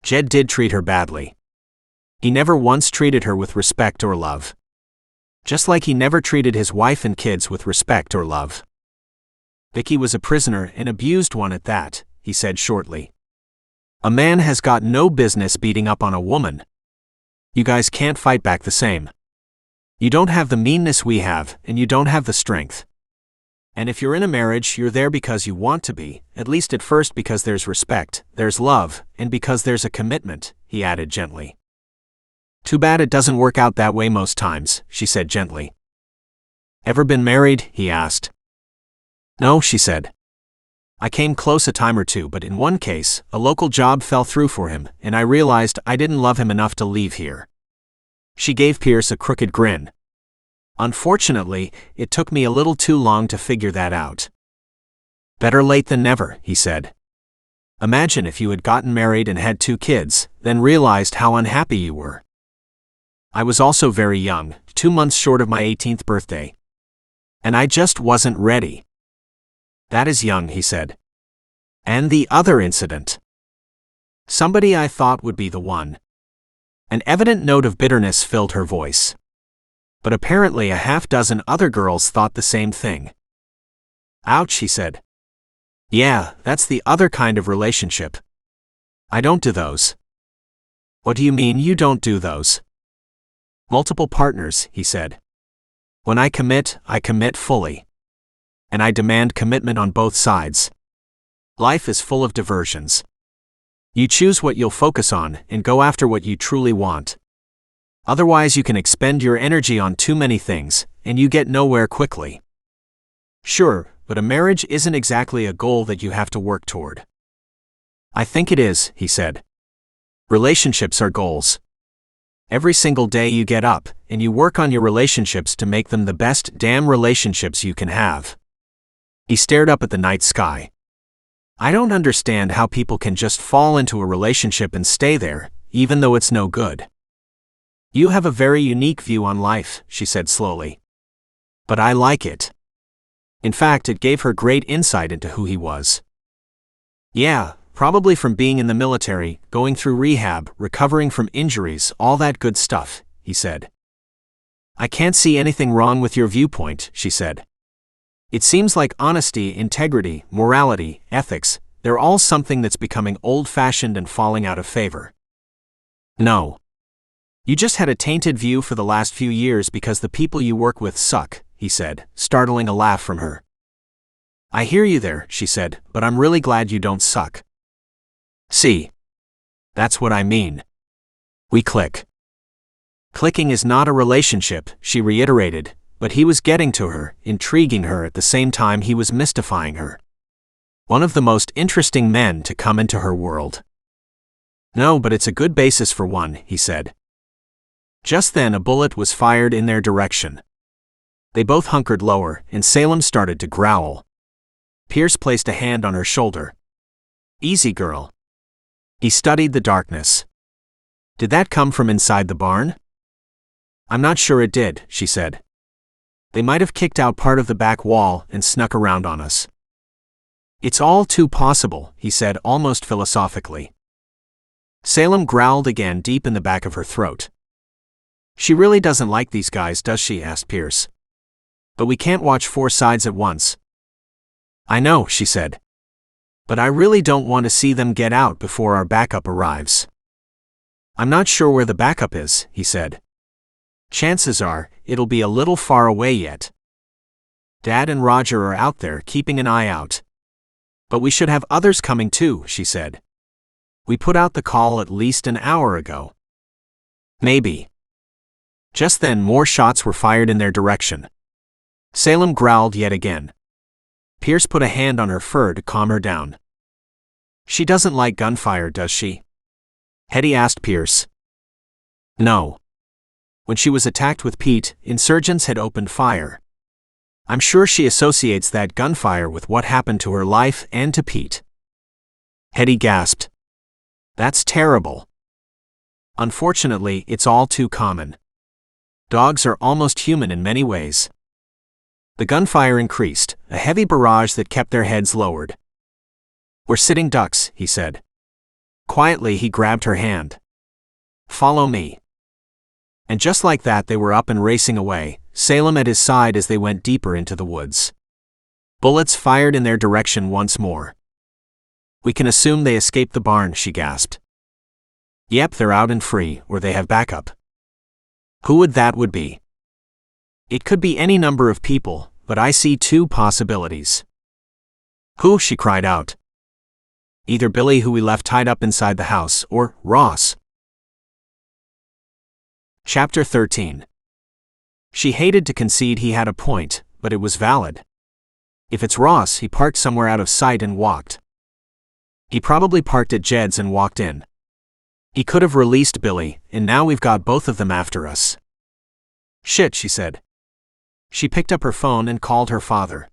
A: Jed did treat her badly. He never once treated her with respect or love. Just like he never treated his wife and kids with respect or love. Vicky was a prisoner, an abused one at that, he said shortly. A man has got no business beating up on a woman. You guys can't fight back the same. You don't have the meanness we have, and you don't have the strength. And if you're in a marriage, you're there because you want to be, at least at first because there's respect, there's love, and because there's a commitment, he added gently. Too bad it doesn't work out that way most times, she said gently. Ever been married? He asked. No, she said. I came close a time or two, but in one case, a local job fell through for him, and I realized I didn't love him enough to leave here. She gave Pierce a crooked grin. Unfortunately, it took me a little too long to figure that out. Better late than never, he said. Imagine if you had gotten married and had 2 kids, then realized how unhappy you were. I was also very young, 2 months short of my 18th birthday. And I just wasn't ready. That is young, he said. And the other incident. Somebody I thought would be the one. An evident note of bitterness filled her voice. But apparently a half-dozen other girls thought the same thing. Ouch, he said. Yeah, that's the other kind of relationship. I don't do those. What do you mean you don't do those? Multiple partners, he said. When I commit fully. And I demand commitment on both sides. Life is full of diversions. You choose what you'll focus on and go after what you truly want. Otherwise, you can expend your energy on too many things, and you get nowhere quickly. Sure, but a marriage isn't exactly a goal that you have to work toward. I think it is, he said. Relationships are goals. Every single day you get up, and you work on your relationships to make them the best damn relationships you can have. He stared up at the night sky. I don't understand how people can just fall into a relationship and stay there, even though it's no good. You have a very unique view on life, she said slowly. But I like it. In fact, it gave her great insight into who he was. Yeah, probably from being in the military, going through rehab, recovering from injuries, all that good stuff, he said. I can't see anything wrong with your viewpoint, she said. It seems like honesty, integrity, morality, ethics, they're all something that's becoming old-fashioned and falling out of favor. No. You just had a tainted view for the last few years because the people you work with suck, he said, startling a laugh from her. I hear you there, she said, but I'm really glad you don't suck. See? That's what I mean. We click. Clicking is not a relationship, she reiterated, but he was getting to her, intriguing her at the same time he was mystifying her. One of the most interesting men to come into her world. No, but it's a good basis for one, he said. Just then a bullet was fired in their direction. They both hunkered lower, and Salem started to growl. Pierce placed a hand on her shoulder. Easy, girl. He studied the darkness. Did that come from inside the barn? I'm not sure it did, she said. They might have kicked out part of the back wall and snuck around on us. It's all too possible, he said almost philosophically. Salem growled again deep in the back of her throat. She really doesn't like these guys, does she? Asked Pierce. But we can't watch 4 sides at once. I know, she said. But I really don't want to see them get out before our backup arrives. I'm not sure where the backup is, he said. Chances are, it'll be a little far away yet. Dad and Roger are out there keeping an eye out. But we should have others coming too, she said. We put out the call at least an hour ago. Maybe. Just then more shots were fired in their direction. Salem growled yet again. Pierce put a hand on her fur to calm her down. She doesn't like gunfire, does she? Hetty asked Pierce. No. When she was attacked with Pete, insurgents had opened fire. I'm sure she associates that gunfire with what happened to her life and to Pete. Hetty gasped. That's terrible. Unfortunately, it's all too common. Dogs are almost human in many ways. The gunfire increased, a heavy barrage that kept their heads lowered. We're sitting ducks, he said. Quietly he grabbed her hand. Follow me. And just like that they were up and racing away, Salem at his side as they went deeper into the woods. Bullets fired in their direction once more. We can assume they escaped the barn, she gasped. Yep, they're out and free, or they have backup. Who would that be? It could be any number of people, but I see 2 possibilities. Who? She cried out. Either Billy, who we left tied up inside the house, or Ross. Chapter 13. She hated to concede he had a point, but it was valid. If it's Ross, he parked somewhere out of sight and walked. He probably parked at Jed's and walked in. He could have released Billy, and now we've got both of them after us. Shit, she said. She picked up her phone and called her father.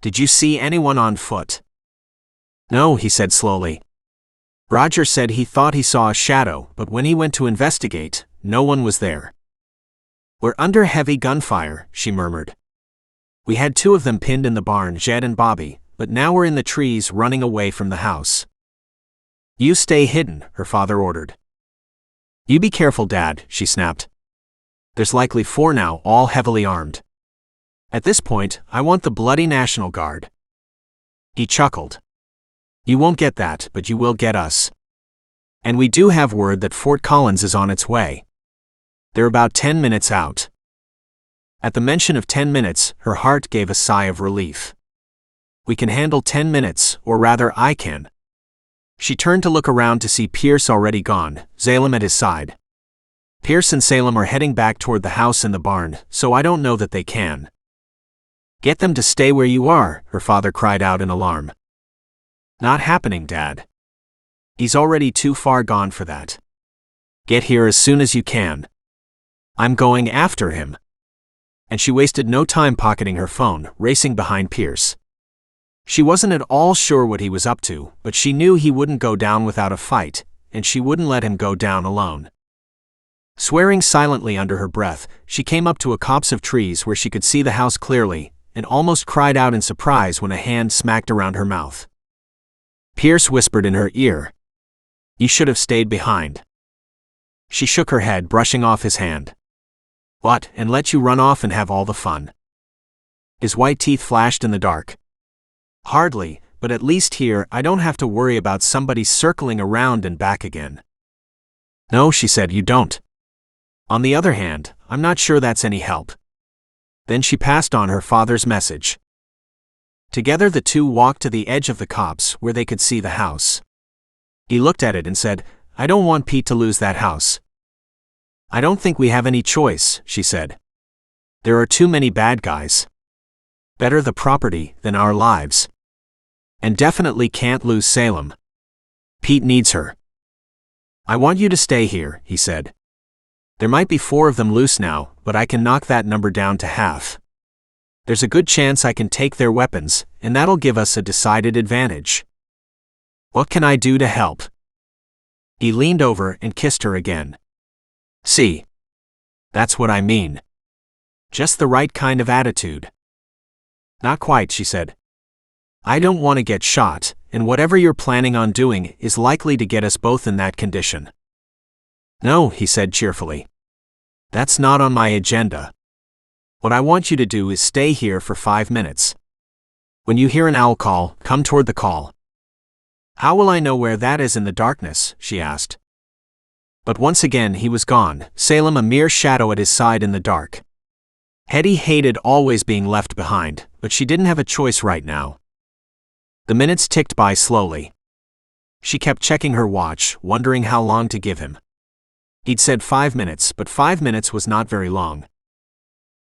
A: Did you see anyone on foot? No, he said slowly. Roger said he thought he saw a shadow, but when he went to investigate, no one was there. We're under heavy gunfire, she murmured. We had 2 of them pinned in the barn, Jed and Bobby, but now we're in the trees running away from the house. You stay hidden, her father ordered. You be careful, Dad, she snapped. There's likely 4 now, all heavily armed. At this point, I want the bloody National Guard. He chuckled. You won't get that, but you will get us. And we do have word that Fort Collins is on its way. They're about 10 minutes out. At the mention of 10 minutes, her heart gave a sigh of relief. We can handle 10 minutes, or rather I can. She turned to look around to see Pierce already gone, Salem at his side. Pierce and Salem are heading back toward the house in the barn, so I don't know that they can. Get them to stay where you are, her father cried out in alarm. Not happening, Dad. He's already too far gone for that. Get here as soon as you can. I'm going after him. And she wasted no time pocketing her phone, racing behind Pierce. She wasn't at all sure what he was up to, but she knew he wouldn't go down without a fight, and she wouldn't let him go down alone. Swearing silently under her breath, she came up to a copse of trees where she could see the house clearly, and almost cried out in surprise when a hand smacked around her mouth. Pierce whispered in her ear. You should have stayed behind. She shook her head, brushing off his hand. What, and let you run off and have all the fun? His white teeth flashed in the dark. Hardly, but at least here I don't have to worry about somebody circling around and back again. No, she said, you don't. On the other hand, I'm not sure that's any help. Then she passed on her father's message. Together the 2 walked to the edge of the copse where they could see the house. He looked at it and said, I don't want Pete to lose that house. I don't think we have any choice, she said. There are too many bad guys. Better the property than our lives. And definitely can't lose Salem. Pete needs her. I want you to stay here, he said. There might be 4 of them loose now, but I can knock that number down to half. There's a good chance I can take their weapons, and that'll give us a decided advantage. What can I do to help? He leaned over and kissed her again. See? That's what I mean. Just the right kind of attitude. Not quite, she said. I don't want to get shot, and whatever you're planning on doing is likely to get us both in that condition. No, he said cheerfully. That's not on my agenda. What I want you to do is stay here for 5 minutes. When you hear an owl call, come toward the call. How will I know where that is in the darkness? She asked. But once again he was gone, Salem a mere shadow at his side in the dark. Hetty hated always being left behind, but she didn't have a choice right now. The minutes ticked by slowly. She kept checking her watch, wondering how long to give him. He'd said 5 minutes, but 5 minutes was not very long.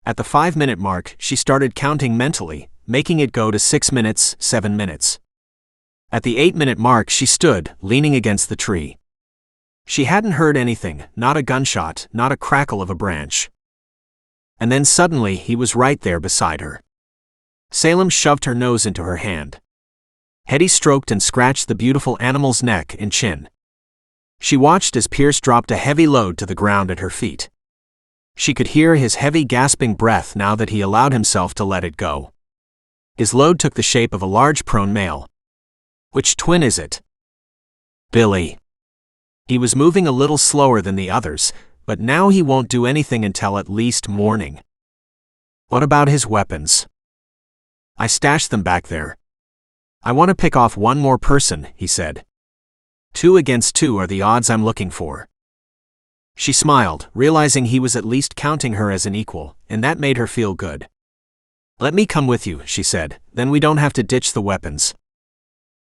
A: At the 5-minute mark, she started counting mentally, making it go to 6 minutes, 7 minutes. At the 8-minute mark she stood, leaning against the tree. She hadn't heard anything, not a gunshot, not a crackle of a branch. And then suddenly he was right there beside her. Salem shoved her nose into her hand. Hetty stroked and scratched the beautiful animal's neck and chin. She watched as Pierce dropped a heavy load to the ground at her feet. She could hear his heavy gasping breath now that he allowed himself to let it go. His load took the shape of a large prone male. Which twin is it? Billy. He was moving a little slower than the others, but now he won't do anything until at least morning. What about his weapons? I stashed them back there. I want to pick off one more person, he said. 2 against 2 are the odds I'm looking for. She smiled, realizing he was at least counting her as an equal, and that made her feel good. Let me come with you, she said, then we don't have to ditch the weapons.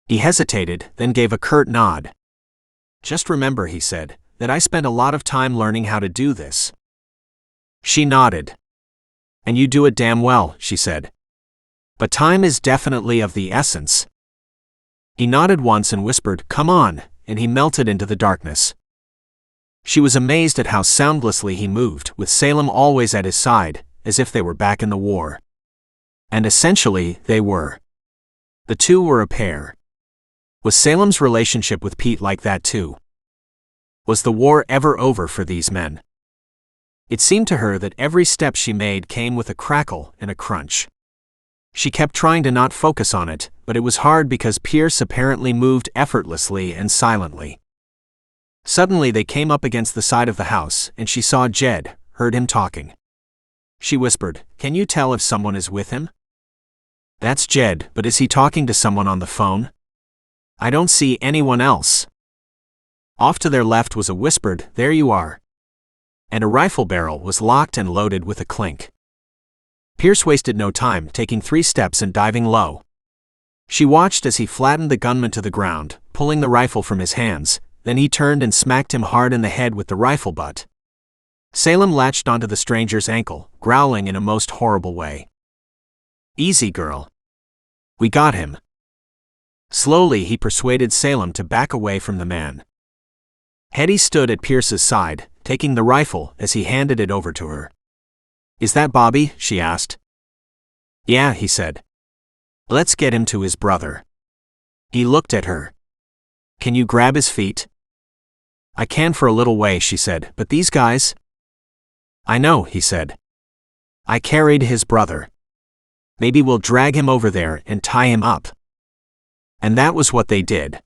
A: He hesitated, then gave a curt nod. Just remember, he said, that I spent a lot of time learning how to do this. She nodded. And you do it damn well, she said. But time is definitely of the essence. He nodded once and whispered, "Come on," and he melted into the darkness. She was amazed at how soundlessly he moved, with Salem always at his side, as if they were back in the war. And essentially, they were. The two were a pair. Was Salem's relationship with Pete like that too? Was the war ever over for these men? It seemed to her that every step she made came with a crackle and a crunch. She kept trying to not focus on it, but it was hard because Pierce apparently moved effortlessly and silently. Suddenly they came up against the side of the house, and she saw Jed, heard him talking. She whispered, "Can you tell if someone is with him?" "That's Jed, but is he talking to someone on the phone?" "I don't see anyone else." Off to their left was a whispered, "There you are." And a rifle barrel was locked and loaded with a clink. Pierce wasted no time, taking 3 steps and diving low. She watched as he flattened the gunman to the ground, pulling the rifle from his hands, then he turned and smacked him hard in the head with the rifle butt. Salem latched onto the stranger's ankle, growling in a most horrible way. "Easy, girl. We got him." Slowly he persuaded Salem to back away from the man. Hetty stood at Pierce's side, taking the rifle as he handed it over to her. "Is that Bobby?" she asked. "Yeah," he said. "Let's get him to his brother." He looked at her. "Can you grab his feet?" "I can for a little way," she said, "but these guys—" "I know," he said. "I carried his brother. Maybe we'll drag him over there and tie him up." And that was what they did.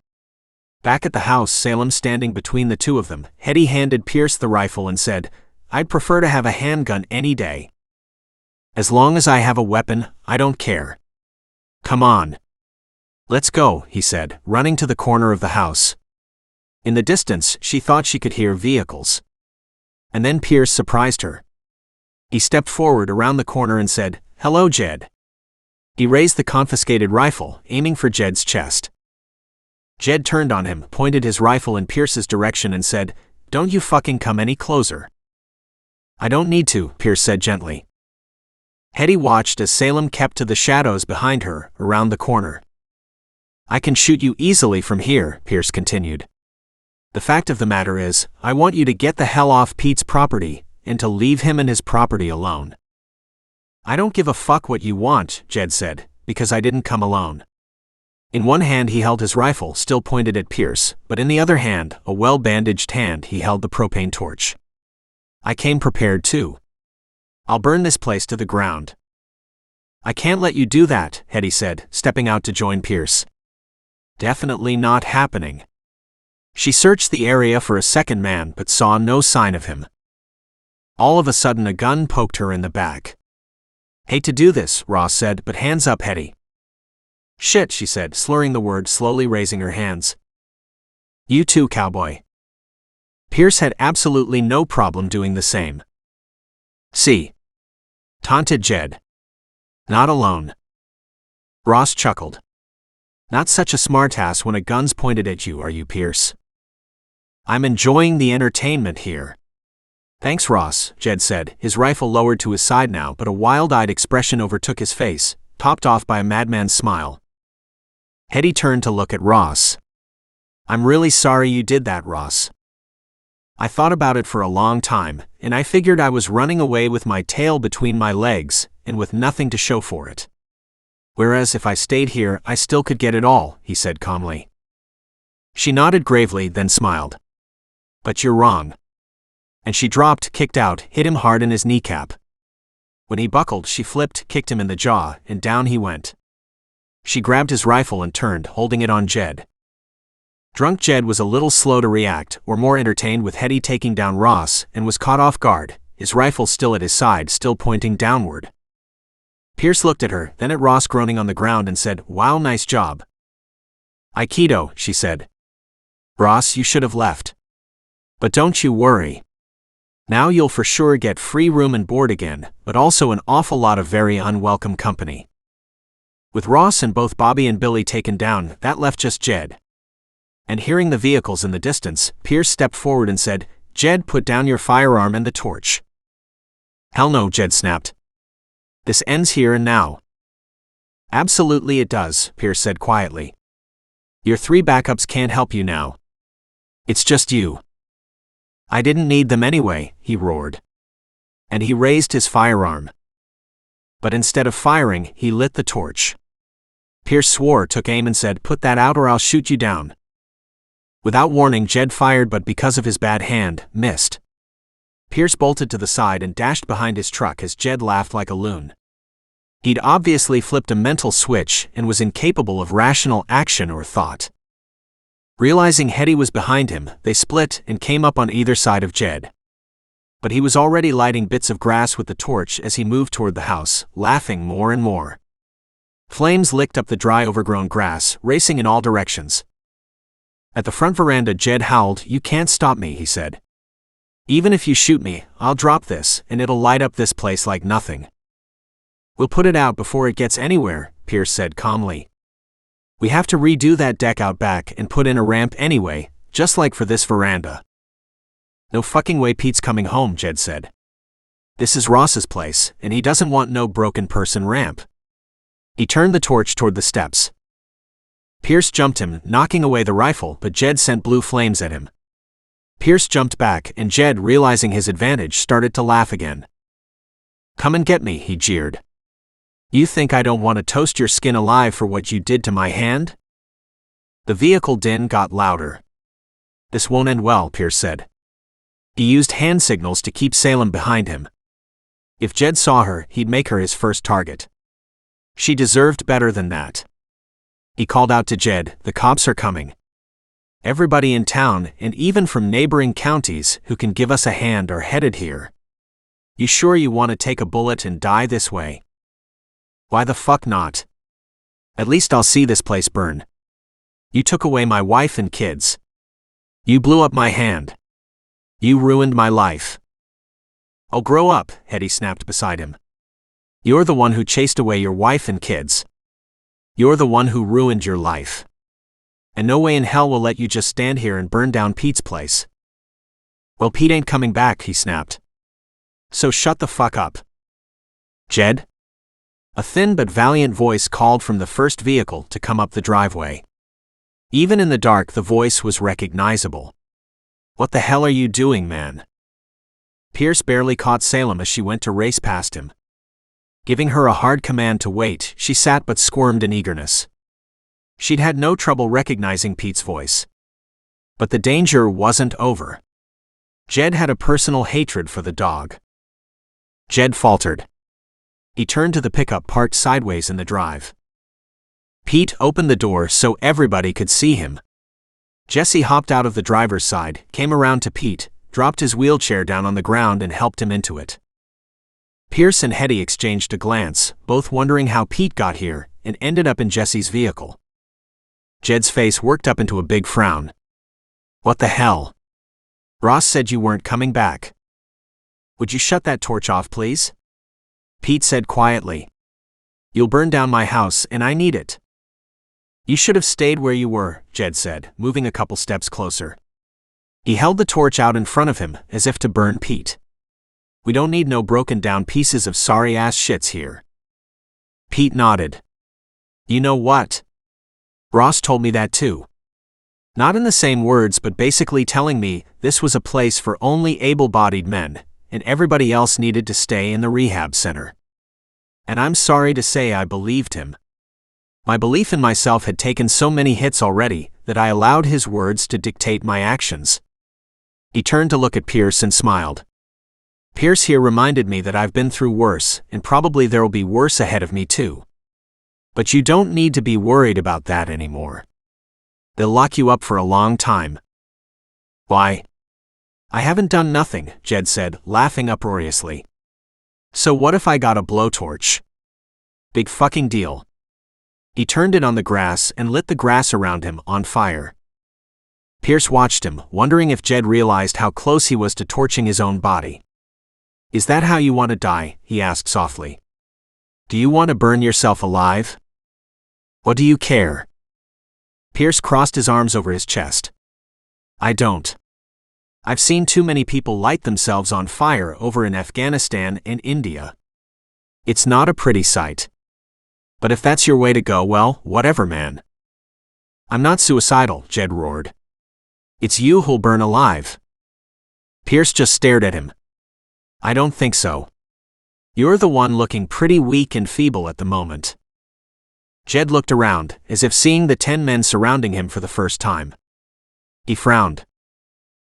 A: Back at the house, Salem standing between the two of them, Hetty handed Pierce the rifle and said, "I'd prefer to have a handgun any day. As long as I have a weapon, I don't care. Come on." "Let's go," he said, running to the corner of the house. In the distance, she thought she could hear vehicles. And then Pierce surprised her. He stepped forward around the corner and said, "Hello, Jed." He raised the confiscated rifle, aiming for Jed's chest. Jed turned on him, pointed his rifle in Pierce's direction and said, "Don't you fucking come any closer." "I don't need to," Pierce said gently. Hetty watched as Salem kept to the shadows behind her, around the corner. "I can shoot you easily from here," Pierce continued. "The fact of the matter is, I want you to get the hell off Pete's property, and to leave him and his property alone." "I don't give a fuck what you want," Jed said, "because I didn't come alone." In one hand he held his rifle, still pointed at Pierce, but in the other hand, a well-bandaged hand, he held the propane torch. "I came prepared too. I'll burn this place to the ground." "I can't let you do that," Hetty said, stepping out to join Pierce. "Definitely not happening." She searched the area for a second man but saw no sign of him. All of a sudden a gun poked her in the back. "Hate to do this," Ross said, "but hands up, Hetty." "Shit," she said, slurring the word, slowly raising her hands. "You too, cowboy." Pierce had absolutely no problem doing the same. "See?" taunted Jed. "Not alone." Ross chuckled. "Not such a smartass when a gun's pointed at you, are you, Pierce?" "I'm enjoying the entertainment here." "Thanks, Ross," Jed said, his rifle lowered to his side now, but a wild-eyed expression overtook his face, topped off by a madman's smile. Hetty turned to look at Ross. "I'm really sorry you did that, Ross. I thought about it for a long time, and I figured I was running away with my tail between my legs, and with nothing to show for it. Whereas if I stayed here, I still could get it all," he said calmly. She nodded gravely, then smiled. "But you're wrong." And she dropped, kicked out, hit him hard in his kneecap. When he buckled, she flipped, kicked him in the jaw, and down he went. She grabbed his rifle and turned, holding it on Jed. Drunk Jed was a little slow to react, or more entertained with Hetty taking down Ross, and was caught off guard, his rifle still at his side, still pointing downward. Pierce looked at her, then at Ross groaning on the ground and said, "Wow, nice job." "Aikido," she said. "Ross, you should have left. But don't you worry. Now you'll for sure get free room and board again, but also an awful lot of very unwelcome company." With Ross and both Bobby and Billy taken down, that left just Jed. And hearing the vehicles in the distance, Pierce stepped forward and said, "Jed, put down your firearm and the torch." "Hell no," Jed snapped. This ends here and now. Absolutely it does, Pierce said quietly. Your 3 backups can't help you now. It's just you. I didn't need them anyway, he roared. And he raised his firearm. But instead of firing, he lit the torch. Pierce swore, took aim and said, "Put that out or I'll shoot you down." Without warning, Jed fired, but because of his bad hand, missed. Pierce bolted to the side and dashed behind his truck as Jed laughed like a loon. He'd obviously flipped a mental switch and was incapable of rational action or thought. Realizing Hetty was behind him, they split and came up on either side of Jed. But he was already lighting bits of grass with the torch as he moved toward the house, laughing more and more. Flames licked up the dry, overgrown grass, racing in all directions. At the front veranda, Jed howled, "You can't stop me," he said. "Even if you shoot me, I'll drop this, and it'll light up this place like nothing." "We'll put it out before it gets anywhere," Pierce said calmly. "We have to redo that deck out back and put in a ramp anyway, just like for this veranda." "No fucking way Pete's coming home," Jed said. "This is Ross's place, and he doesn't want no broken person ramp." He turned the torch toward the steps. Pierce jumped him, knocking away the rifle, but Jed sent blue flames at him. Pierce jumped back, and Jed, realizing his advantage, started to laugh again. "Come and get me," he jeered. "You think I don't want to toast your skin alive for what you did to my hand?" The vehicle din got louder. "This won't end well," Pierce said. He used hand signals to keep Salem behind him. If Jed saw her, he'd make her his first target. She deserved better than that. He called out to Jed, "The cops are coming. Everybody in town, and even from neighboring counties, who can give us a hand are headed here. You sure you want to take a bullet and die this way?" "Why the fuck not? At least I'll see this place burn. You took away my wife and kids. You blew up my hand. You ruined my life." "Oh, grow up," Hetty snapped beside him. "You're the one who chased away your wife and kids. You're the one who ruined your life. And no way in hell will let you just stand here and burn down Pete's place." "Well, Pete ain't coming back," he snapped. "So shut the fuck up." "Jed?" A thin but valiant voice called from the first vehicle to come up the driveway. Even in the dark, the voice was recognizable. "What the hell are you doing, man?" Pierce barely caught Salem as she went to race past him. Giving her a hard command to wait, she sat but squirmed in eagerness. She'd had no trouble recognizing Pete's voice. But the danger wasn't over. Jed had a personal hatred for the dog. Jed faltered. He turned to the pickup parked sideways in the drive. Pete opened the door so everybody could see him. Jesse hopped out of the driver's side, came around to Pete, dropped his wheelchair down on the ground and helped him into it. Pierce and Hetty exchanged a glance, both wondering how Pete got here and ended up in Jesse's vehicle. Jed's face worked up into a big frown. "What the hell? Ross said you weren't coming back. Would you shut that torch off, please?" Pete said quietly. "You'll burn down my house and I need it." "You should have stayed where you were," Jed said, moving a couple steps closer. He held the torch out in front of him, as if to burn Pete. "We don't need no broken down pieces of sorry-ass shits here." Pete nodded. "You know what? Ross told me that too. Not in the same words, but basically telling me this was a place for only able-bodied men, and everybody else needed to stay in the rehab center. And I'm sorry to say I believed him. My belief in myself had taken so many hits already that I allowed his words to dictate my actions." He turned to look at Pierce and smiled. "Pierce here reminded me that I've been through worse, and probably there'll be worse ahead of me too. But you don't need to be worried about that anymore. They'll lock you up for a long time." "Why?" "I haven't done nothing," Jed said, laughing uproariously. "So what if I got a blowtorch? Big fucking deal." He turned it on the grass and lit the grass around him on fire. Pierce watched him, wondering if Jed realized how close he was to torching his own body. "Is that how you want to die?" he asked softly. "Do you want to burn yourself alive? What do you care?" Pierce crossed his arms over his chest. "I don't. I've seen too many people light themselves on fire over in Afghanistan and India. It's not a pretty sight. But if that's your way to go, well, whatever, man. I'm not suicidal, Jed roared. It's you who'll burn alive. Pierce just stared at him. I don't think so. You're the one looking pretty weak and feeble at the moment. Jed looked around, as if seeing the 10 men surrounding him for the first time. He frowned.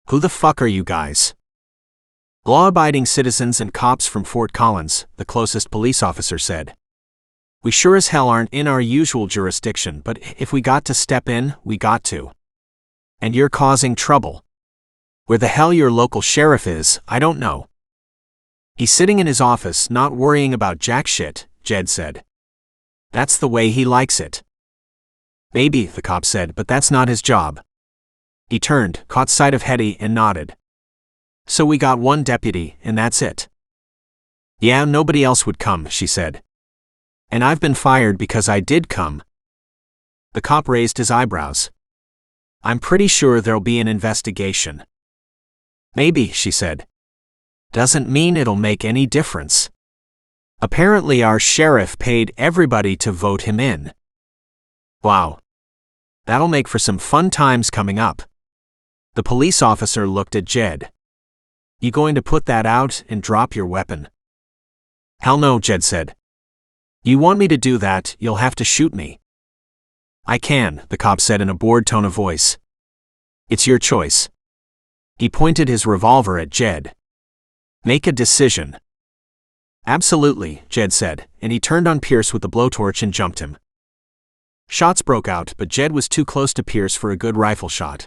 A: Who the fuck are you guys? Law-abiding citizens and cops from Fort Collins, the closest police officer said. We sure as hell aren't in our usual jurisdiction, but if we got to step in, we got to. And you're causing trouble. Where the hell your local sheriff is, I don't know. He's sitting in his office not worrying about jack shit, Jed said. That's the way he likes it. Maybe, the cop said, but that's not his job. He turned, caught sight of Hetty, and nodded. So we got one deputy, and that's it. Yeah, nobody else would come, she said. And I've been fired because I did come. The cop raised his eyebrows. I'm pretty sure there'll be an investigation. Maybe, she said. Doesn't mean it'll make any difference. Apparently our sheriff paid everybody to vote him in. Wow. That'll make for some fun times coming up. The police officer looked at Jed. You going to put that out and drop your weapon? Hell no, Jed said. You want me to do that, you'll have to shoot me. I can, the cop said in a bored tone of voice. It's your choice. He pointed his revolver at Jed. Make a decision. Absolutely, Jed said, and he turned on Pierce with the blowtorch and jumped him. Shots broke out, but Jed was too close to Pierce for a good rifle shot.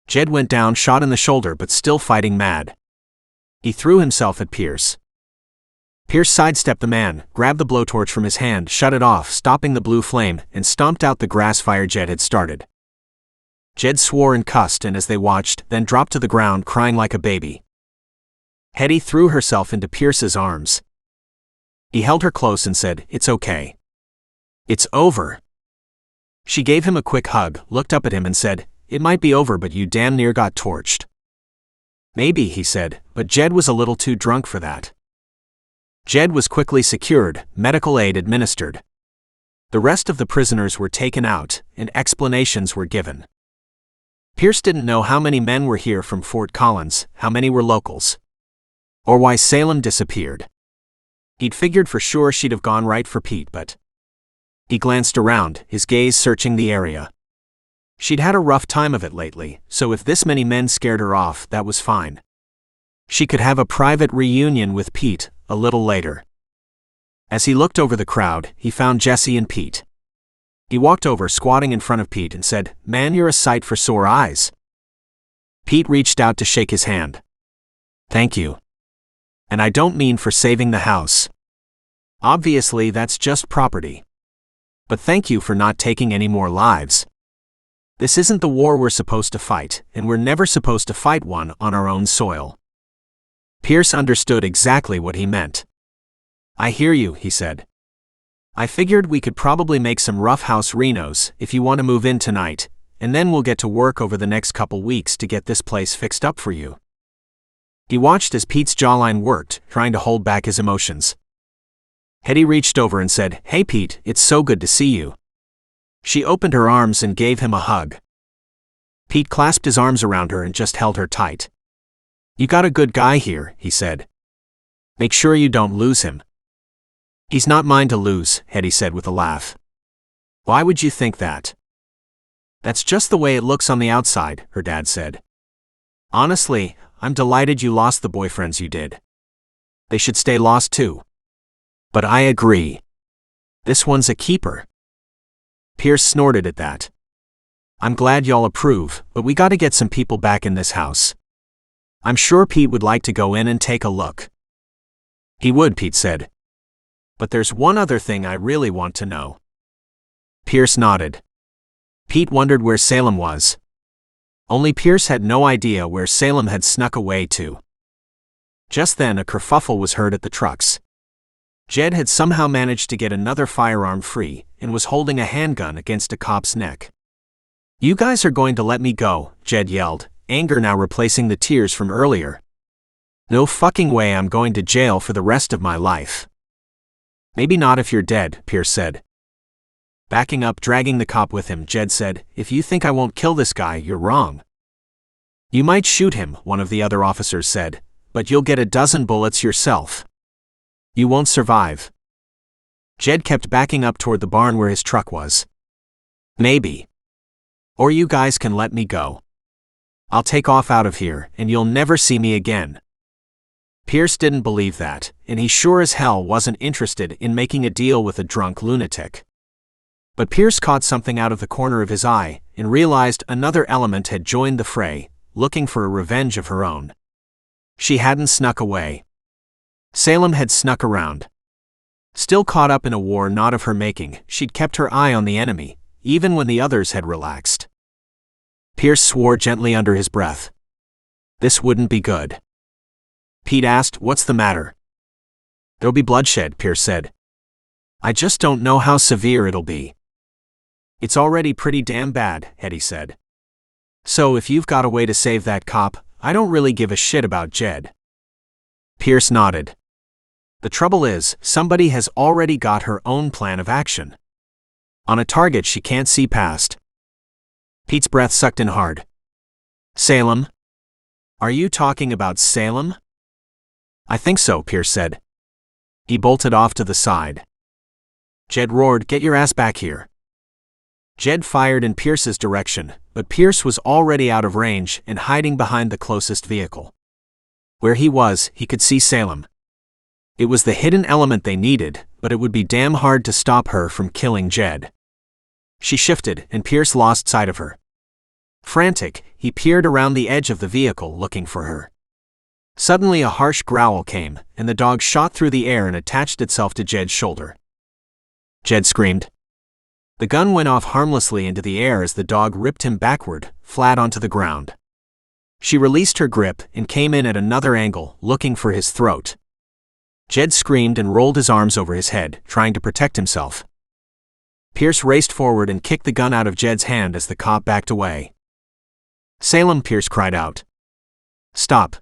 A: Jed went down, shot in the shoulder, but still fighting mad. He threw himself at Pierce. Pierce sidestepped the man, grabbed the blowtorch from his hand, shut it off, stopping the blue flame, and stomped out the grass fire Jed had started. Jed swore and cussed, and as they watched, then dropped to the ground crying like a baby. Hetty threw herself into Pierce's arms. He held her close and said, It's okay. It's over. She gave him a quick hug, looked up at him and said, It might be over, but you damn near got torched. Maybe, he said, but Jed was a little too drunk for that. Jed was quickly secured, medical aid administered. The rest of the prisoners were taken out, and explanations were given. Pierce didn't know how many men were here from Fort Collins, how many were locals, or why Salem disappeared. He'd figured for sure she'd have gone right for Pete, but he glanced around, his gaze searching the area. She'd had a rough time of it lately, so if this many men scared her off, that was fine. She could have a private reunion with Pete a little later. As he looked over the crowd, he found Jesse and Pete. He walked over, squatting in front of Pete, and said, Man, you're a sight for sore eyes. Pete reached out to shake his hand. Thank you. And I don't mean for saving the house. Obviously, that's just property. But thank you for not taking any more lives. This isn't the war we're supposed to fight, and we're never supposed to fight one on our own soil. Pierce understood exactly what he meant. I hear you, he said. I figured we could probably make some roughhouse renos if you want to move in tonight, and then we'll get to work over the next couple weeks to get this place fixed up for you. He watched as Pete's jawline worked, trying to hold back his emotions. Hetty reached over and said, Hey Pete, it's so good to see you. She opened her arms and gave him a hug. Pete clasped his arms around her and just held her tight. You got a good guy here, he said. Make sure you don't lose him. He's not mine to lose, Hetty said with a laugh. Why would you think that? That's just the way it looks on the outside, her dad said. Honestly, I'm delighted you lost the boyfriends you did. They should stay lost too. But I agree. This one's a keeper. Pierce snorted at that. I'm glad y'all approve, but we gotta get some people back in this house. I'm sure Pete would like to go in and take a look. He would, Pete said. But there's one other thing I really want to know. Pierce nodded. Pete wondered where Salem was. Only Pierce had no idea where Salem had snuck away to. Just then a kerfuffle was heard at the trucks. Jed had somehow managed to get another firearm free and was holding a handgun against a cop's neck. You guys are going to let me go, Jed yelled, anger now replacing the tears from earlier. No fucking way I'm going to jail for the rest of my life. Maybe not if you're dead, Pierce said. Backing up, dragging the cop with him, Jed said, "If you think I won't kill this guy, you're wrong." "You might shoot him," one of the other officers said, "but you'll get a dozen bullets yourself. You won't survive." Jed kept backing up toward the barn where his truck was. "Maybe. Or you guys can let me go. I'll take off out of here, and you'll never see me again." Pierce didn't believe that, and he sure as hell wasn't interested in making a deal with a drunk lunatic. But Pierce caught something out of the corner of his eye and realized another element had joined the fray, looking for a revenge of her own. She hadn't snuck away. Salem had snuck around. Still caught up in a war not of her making, she'd kept her eye on the enemy, even when the others had relaxed. Pierce swore gently under his breath. This wouldn't be good. Pete asked, "What's the matter?" "There'll be bloodshed," Pierce said. "I just don't know how severe it'll be." "It's already pretty damn bad," Hetty said. "So if you've got a way to save that cop, I don't really give a shit about Jed." Pierce nodded. "The trouble is, somebody has already got her own plan of action. On a target she can't see past." Pete's breath sucked in hard. "Salem? Are you talking about Salem?" "I think so," Pierce said. He bolted off to the side. Jed roared, "Get your ass back here." Jed fired in Pierce's direction, but Pierce was already out of range and hiding behind the closest vehicle. Where he was, he could see Salem. It was the hidden element they needed, but it would be damn hard to stop her from killing Jed. She shifted, and Pierce lost sight of her. Frantic, he peered around the edge of the vehicle looking for her. Suddenly a harsh growl came, and the dog shot through the air and attached itself to Jed's shoulder. Jed screamed. The gun went off harmlessly into the air as the dog ripped him backward, flat onto the ground. She released her grip and came in at another angle, looking for his throat. Jed screamed and rolled his arms over his head, trying to protect himself. Pierce raced forward and kicked the gun out of Jed's hand as the cop backed away. "Salem!" Pierce cried out. "Stop!"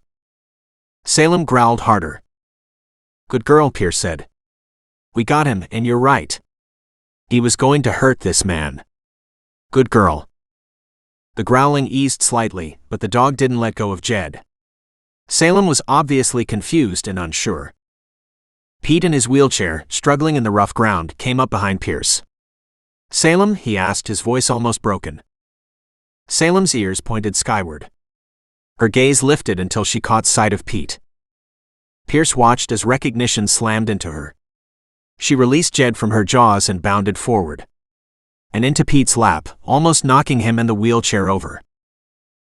A: Salem growled harder. "Good girl," Pierce said. "We got him, and you're right. He was going to hurt this man. Good girl." The growling eased slightly, but the dog didn't let go of Jed. Salem was obviously confused and unsure. Pete in his wheelchair, struggling in the rough ground, came up behind Pierce. "Salem?" he asked, his voice almost broken. Salem's ears pointed skyward. Her gaze lifted until she caught sight of Pete. Pierce watched as recognition slammed into her. She released Jed from her jaws and bounded forward. And into Pete's lap, almost knocking him and the wheelchair over.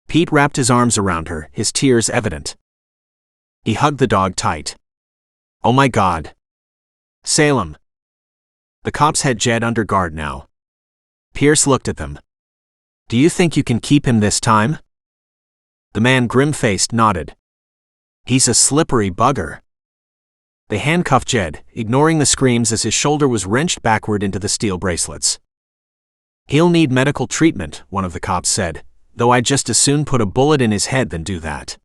A: Pete wrapped his arms around her, his tears evident. He hugged the dog tight. "Oh my God. Salem." The cops had Jed under guard now. Pierce looked at them. "Do you think you can keep him this time?" The man, grim-faced, nodded. "He's a slippery bugger." They handcuffed Jed, ignoring the screams as his shoulder was wrenched backward into the steel bracelets. "He'll need medical treatment," one of the cops said, "though I'd just as soon put a bullet in his head than do that."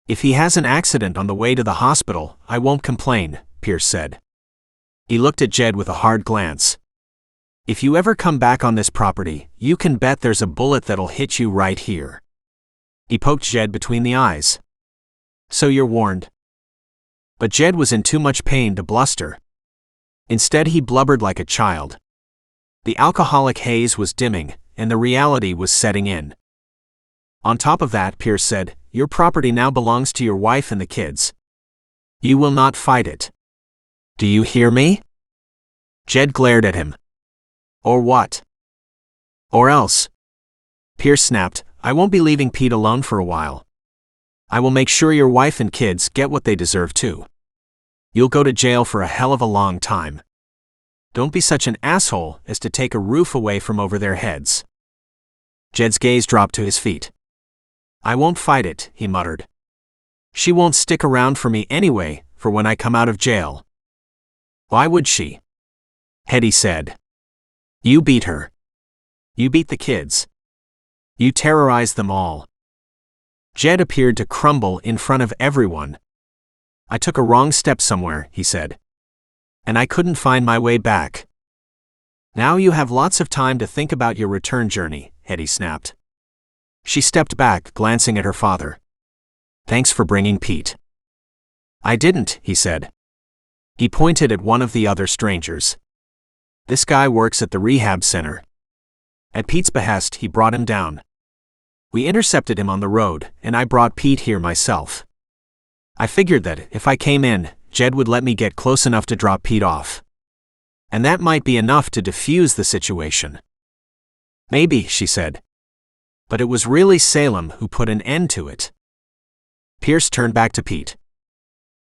A: "If he has an accident on the way to the hospital, I won't complain," Pierce said. He looked at Jed with a hard glance. "If you ever come back on this property, you can bet there's a bullet that'll hit you right here." He poked Jed between the eyes. "So you're warned." But Jed was in too much pain to bluster. Instead he blubbered like a child. The alcoholic haze was dimming, and the reality was setting in. "On top of that," Pierce said, "your property now belongs to your wife and the kids. You will not fight it. Do you hear me?" Jed glared at him. "Or what?" "Or else." Pierce snapped, "I won't be leaving Pete alone for a while. I will make sure your wife and kids get what they deserve too. You'll go to jail for a hell of a long time. Don't be such an asshole as to take a roof away from over their heads." Jed's gaze dropped to his feet. "I won't fight it," he muttered. "She won't stick around for me anyway, for when I come out of jail." "Why would she?" Hetty said. "You beat her. You beat the kids. You terrorized them all." Jed appeared to crumble in front of everyone. "I took a wrong step somewhere," he said. and I couldn't find my way back. Now you have lots of time to think about your return journey, Hetty snapped. She stepped back, glancing at her father. Thanks for bringing Pete. I didn't, he said. He pointed at one of the other strangers. This guy works at the rehab center. At Pete's behest, he brought him down. We intercepted him on the road, and I brought Pete here myself. I figured that, if I came in, Jed would let me get close enough to drop Pete off. And that might be enough to defuse the situation. Maybe, she said. But it was really Salem who put an end to it. Pierce turned back to Pete.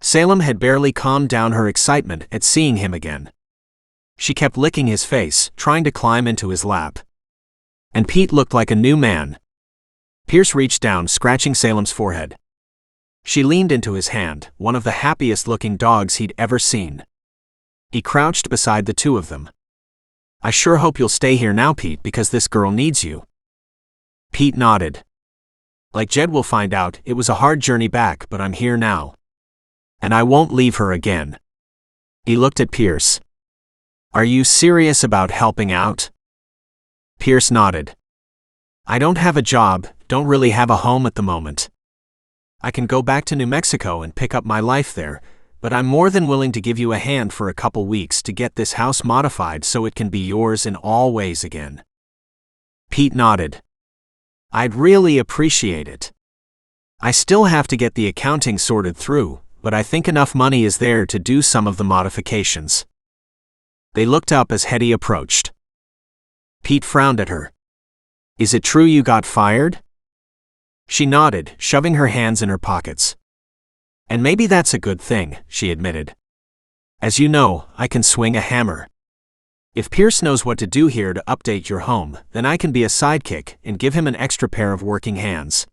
A: Salem had barely calmed down her excitement at seeing him again. She kept licking his face, trying to climb into his lap. And Pete looked like a new man. Pierce reached down, scratching Salem's forehead. She leaned into his hand, one of the happiest-looking dogs he'd ever seen. He crouched beside the two of them. I sure hope you'll stay here now, Pete, because this girl needs you. Pete nodded. Like Jed will find out, it was a hard journey back, but I'm here now. And I won't leave her again. He looked at Pierce. Are you serious about helping out? Pierce nodded. I don't have a job, don't really have a home at the moment. I can go back to New Mexico and pick up my life there, but I'm more than willing to give you a hand for a couple weeks to get this house modified so it can be yours in all ways again. Pete nodded. I'd really appreciate it. I still have to get the accounting sorted through, but I think enough money is there to do some of the modifications. They looked up as Hetty approached. Pete frowned at her. Is it true you got fired? She nodded, shoving her hands in her pockets. And maybe that's a good thing, she admitted. As you know, I can swing a hammer. If Pierce knows what to do here to update your home, then I can be a sidekick and give him an extra pair of working hands.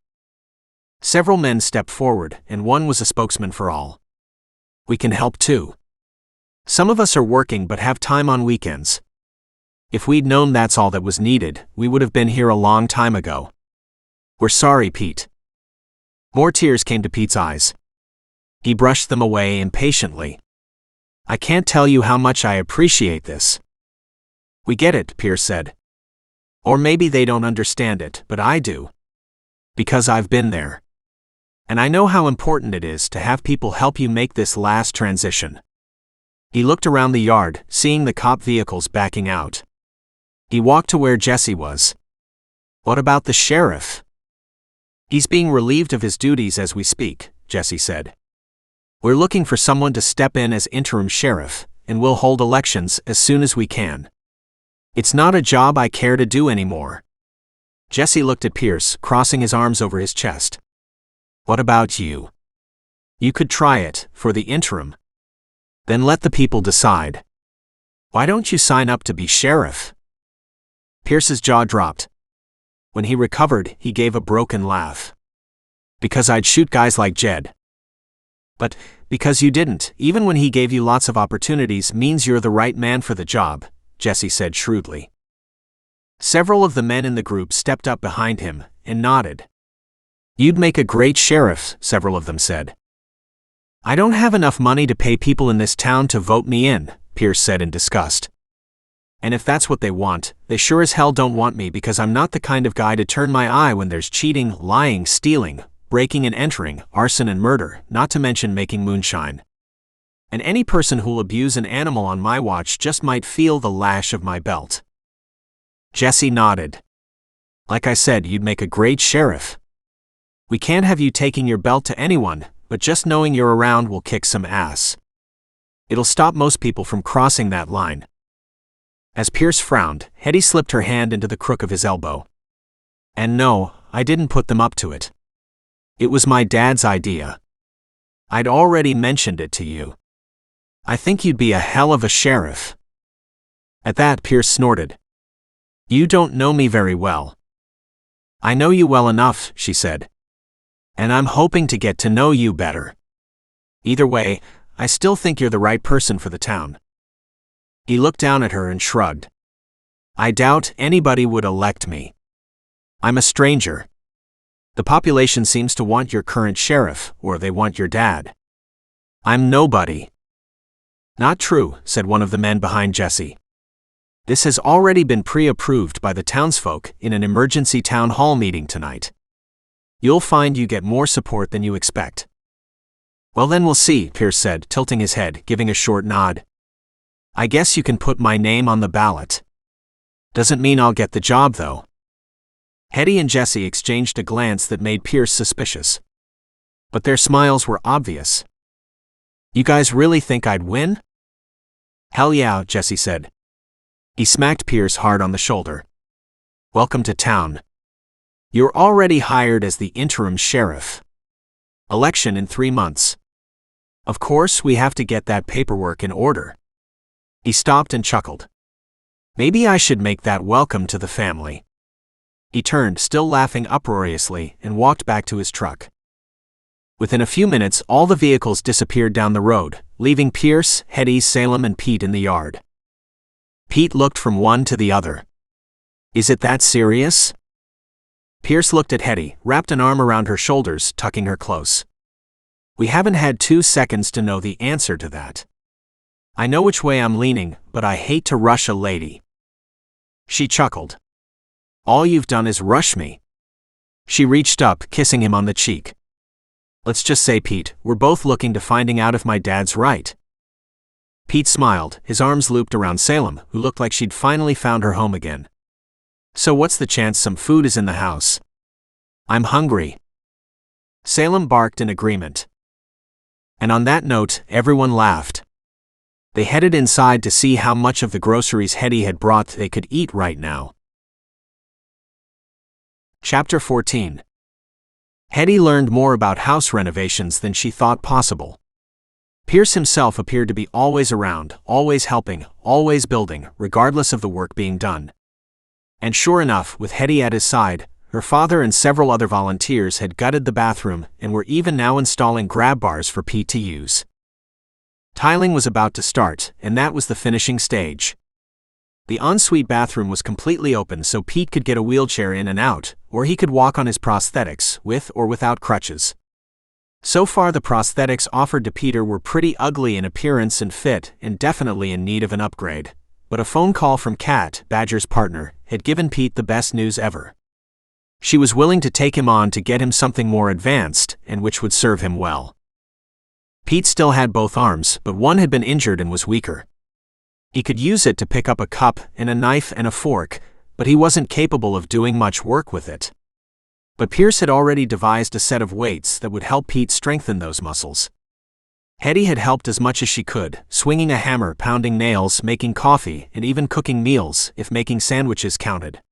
A: Several men stepped forward, and one was a spokesman for all. We can help too. Some of us are working but have time on weekends. If we'd known that's all that was needed, we would have been here a long time ago. We're sorry, Pete. More tears came to Pete's eyes. He brushed them away impatiently. I can't tell you how much I appreciate this. We get it, Pierce said. Or maybe they don't understand it, but I do. Because I've been there. And I know how important it is to have people help you make this last transition. He looked around the yard, seeing the cop vehicles backing out. He walked to where Jesse was. What about the sheriff? He's being relieved of his duties as we speak, Jesse said. We're looking for someone to step in as interim sheriff, and we'll hold elections as soon as we can. It's not a job I care to do anymore. Jesse looked at Pierce, crossing his arms over his chest. What about you? You could try it, for the interim. Then let the people decide. Why don't you sign up to be sheriff? Pierce's jaw dropped. When he recovered, he gave a broken laugh. Because I'd shoot guys like Jed. But, because you didn't, even when he gave you lots of opportunities, means you're the right man for the job, Jesse said shrewdly. Several of the men in the group stepped up behind him and nodded. You'd make a great sheriff, several of them said. I don't have enough money to pay people in this town to vote me in, Pierce said in disgust. And if that's what they want, they sure as hell don't want me because I'm not the kind of guy to turn my eye when there's cheating, lying, stealing, breaking and entering, arson and murder, not to mention making moonshine. And any person who'll abuse an animal on my watch just might feel the lash of my belt. Jesse nodded. Like I said, you'd make a great sheriff. We can't have you taking your belt to anyone, but just knowing you're around will kick some ass. It'll stop most people from crossing that line. As Pierce frowned, Hetty slipped her hand into the crook of his elbow. And no, I didn't put them up to it. It was my dad's idea. I'd already mentioned it to you. I think you'd be a hell of a sheriff. At that, Pierce snorted. You don't know me very well. I know you well enough, she said. And I'm hoping to get to know you better. Either way, I still think you're the right person for the town. He looked down at her and shrugged. I doubt anybody would elect me. I'm a stranger. The population seems to want your current sheriff, or they want your dad. I'm nobody. Not true, said one of the men behind Jesse. This has already been pre-approved by the townsfolk in an emergency town hall meeting tonight. You'll find you get more support than you expect. Well then we'll see, Pierce said, tilting his head, giving a short nod. I guess you can put my name on the ballot. Doesn't mean I'll get the job though. Hetty and Jesse exchanged a glance that made Pierce suspicious. But their smiles were obvious. You guys really think I'd win? Hell yeah, Jesse said. He smacked Pierce hard on the shoulder. Welcome to town. You're already hired as the interim sheriff. Election in 3 months. Of course, we have to get that paperwork in order. He stopped and chuckled. Maybe I should make that welcome to the family. He turned, still laughing uproariously, and walked back to his truck. Within a few minutes, all the vehicles disappeared down the road, leaving Pierce, Hetty, Salem, and Pete in the yard. Pete looked from one to the other. Is it that serious? Pierce looked at Hetty, wrapped an arm around her shoulders, tucking her close. We haven't had 2 seconds to know the answer to that. I know which way I'm leaning, but I hate to rush a lady. She chuckled. All you've done is rush me. She reached up, kissing him on the cheek. Let's just say, Pete, we're both looking to finding out if my dad's right. Pete smiled, his arms looped around Salem, who looked like she'd finally found her home again. So what's the chance some food is in the house? I'm hungry. Salem barked in agreement. And on that note, everyone laughed. They headed inside to see how much of the groceries Hetty had brought they could eat right now. Chapter 14. Hetty learned more about house renovations than she thought possible. Pierce himself appeared to be always around, always helping, always building, regardless of the work being done. And sure enough, with Hetty at his side, her father and several other volunteers had gutted the bathroom and were even now installing grab bars for Pete to use. Tiling was about to start, and that was the finishing stage. The ensuite bathroom was completely open so Pete could get a wheelchair in and out, or he could walk on his prosthetics, with or without crutches. So far the prosthetics offered to Peter were pretty ugly in appearance and fit, and definitely in need of an upgrade. But a phone call from Kat, Badger's partner, had given Pete the best news ever. She was willing to take him on to get him something more advanced, and which would serve him well. Pete still had both arms, but one had been injured and was weaker. He could use it to pick up a cup and a knife and a fork, but he wasn't capable of doing much work with it. But Pierce had already devised a set of weights that would help Pete strengthen those muscles. Hetty had helped as much as she could, swinging a hammer, pounding nails, making coffee, and even cooking meals, if making sandwiches counted.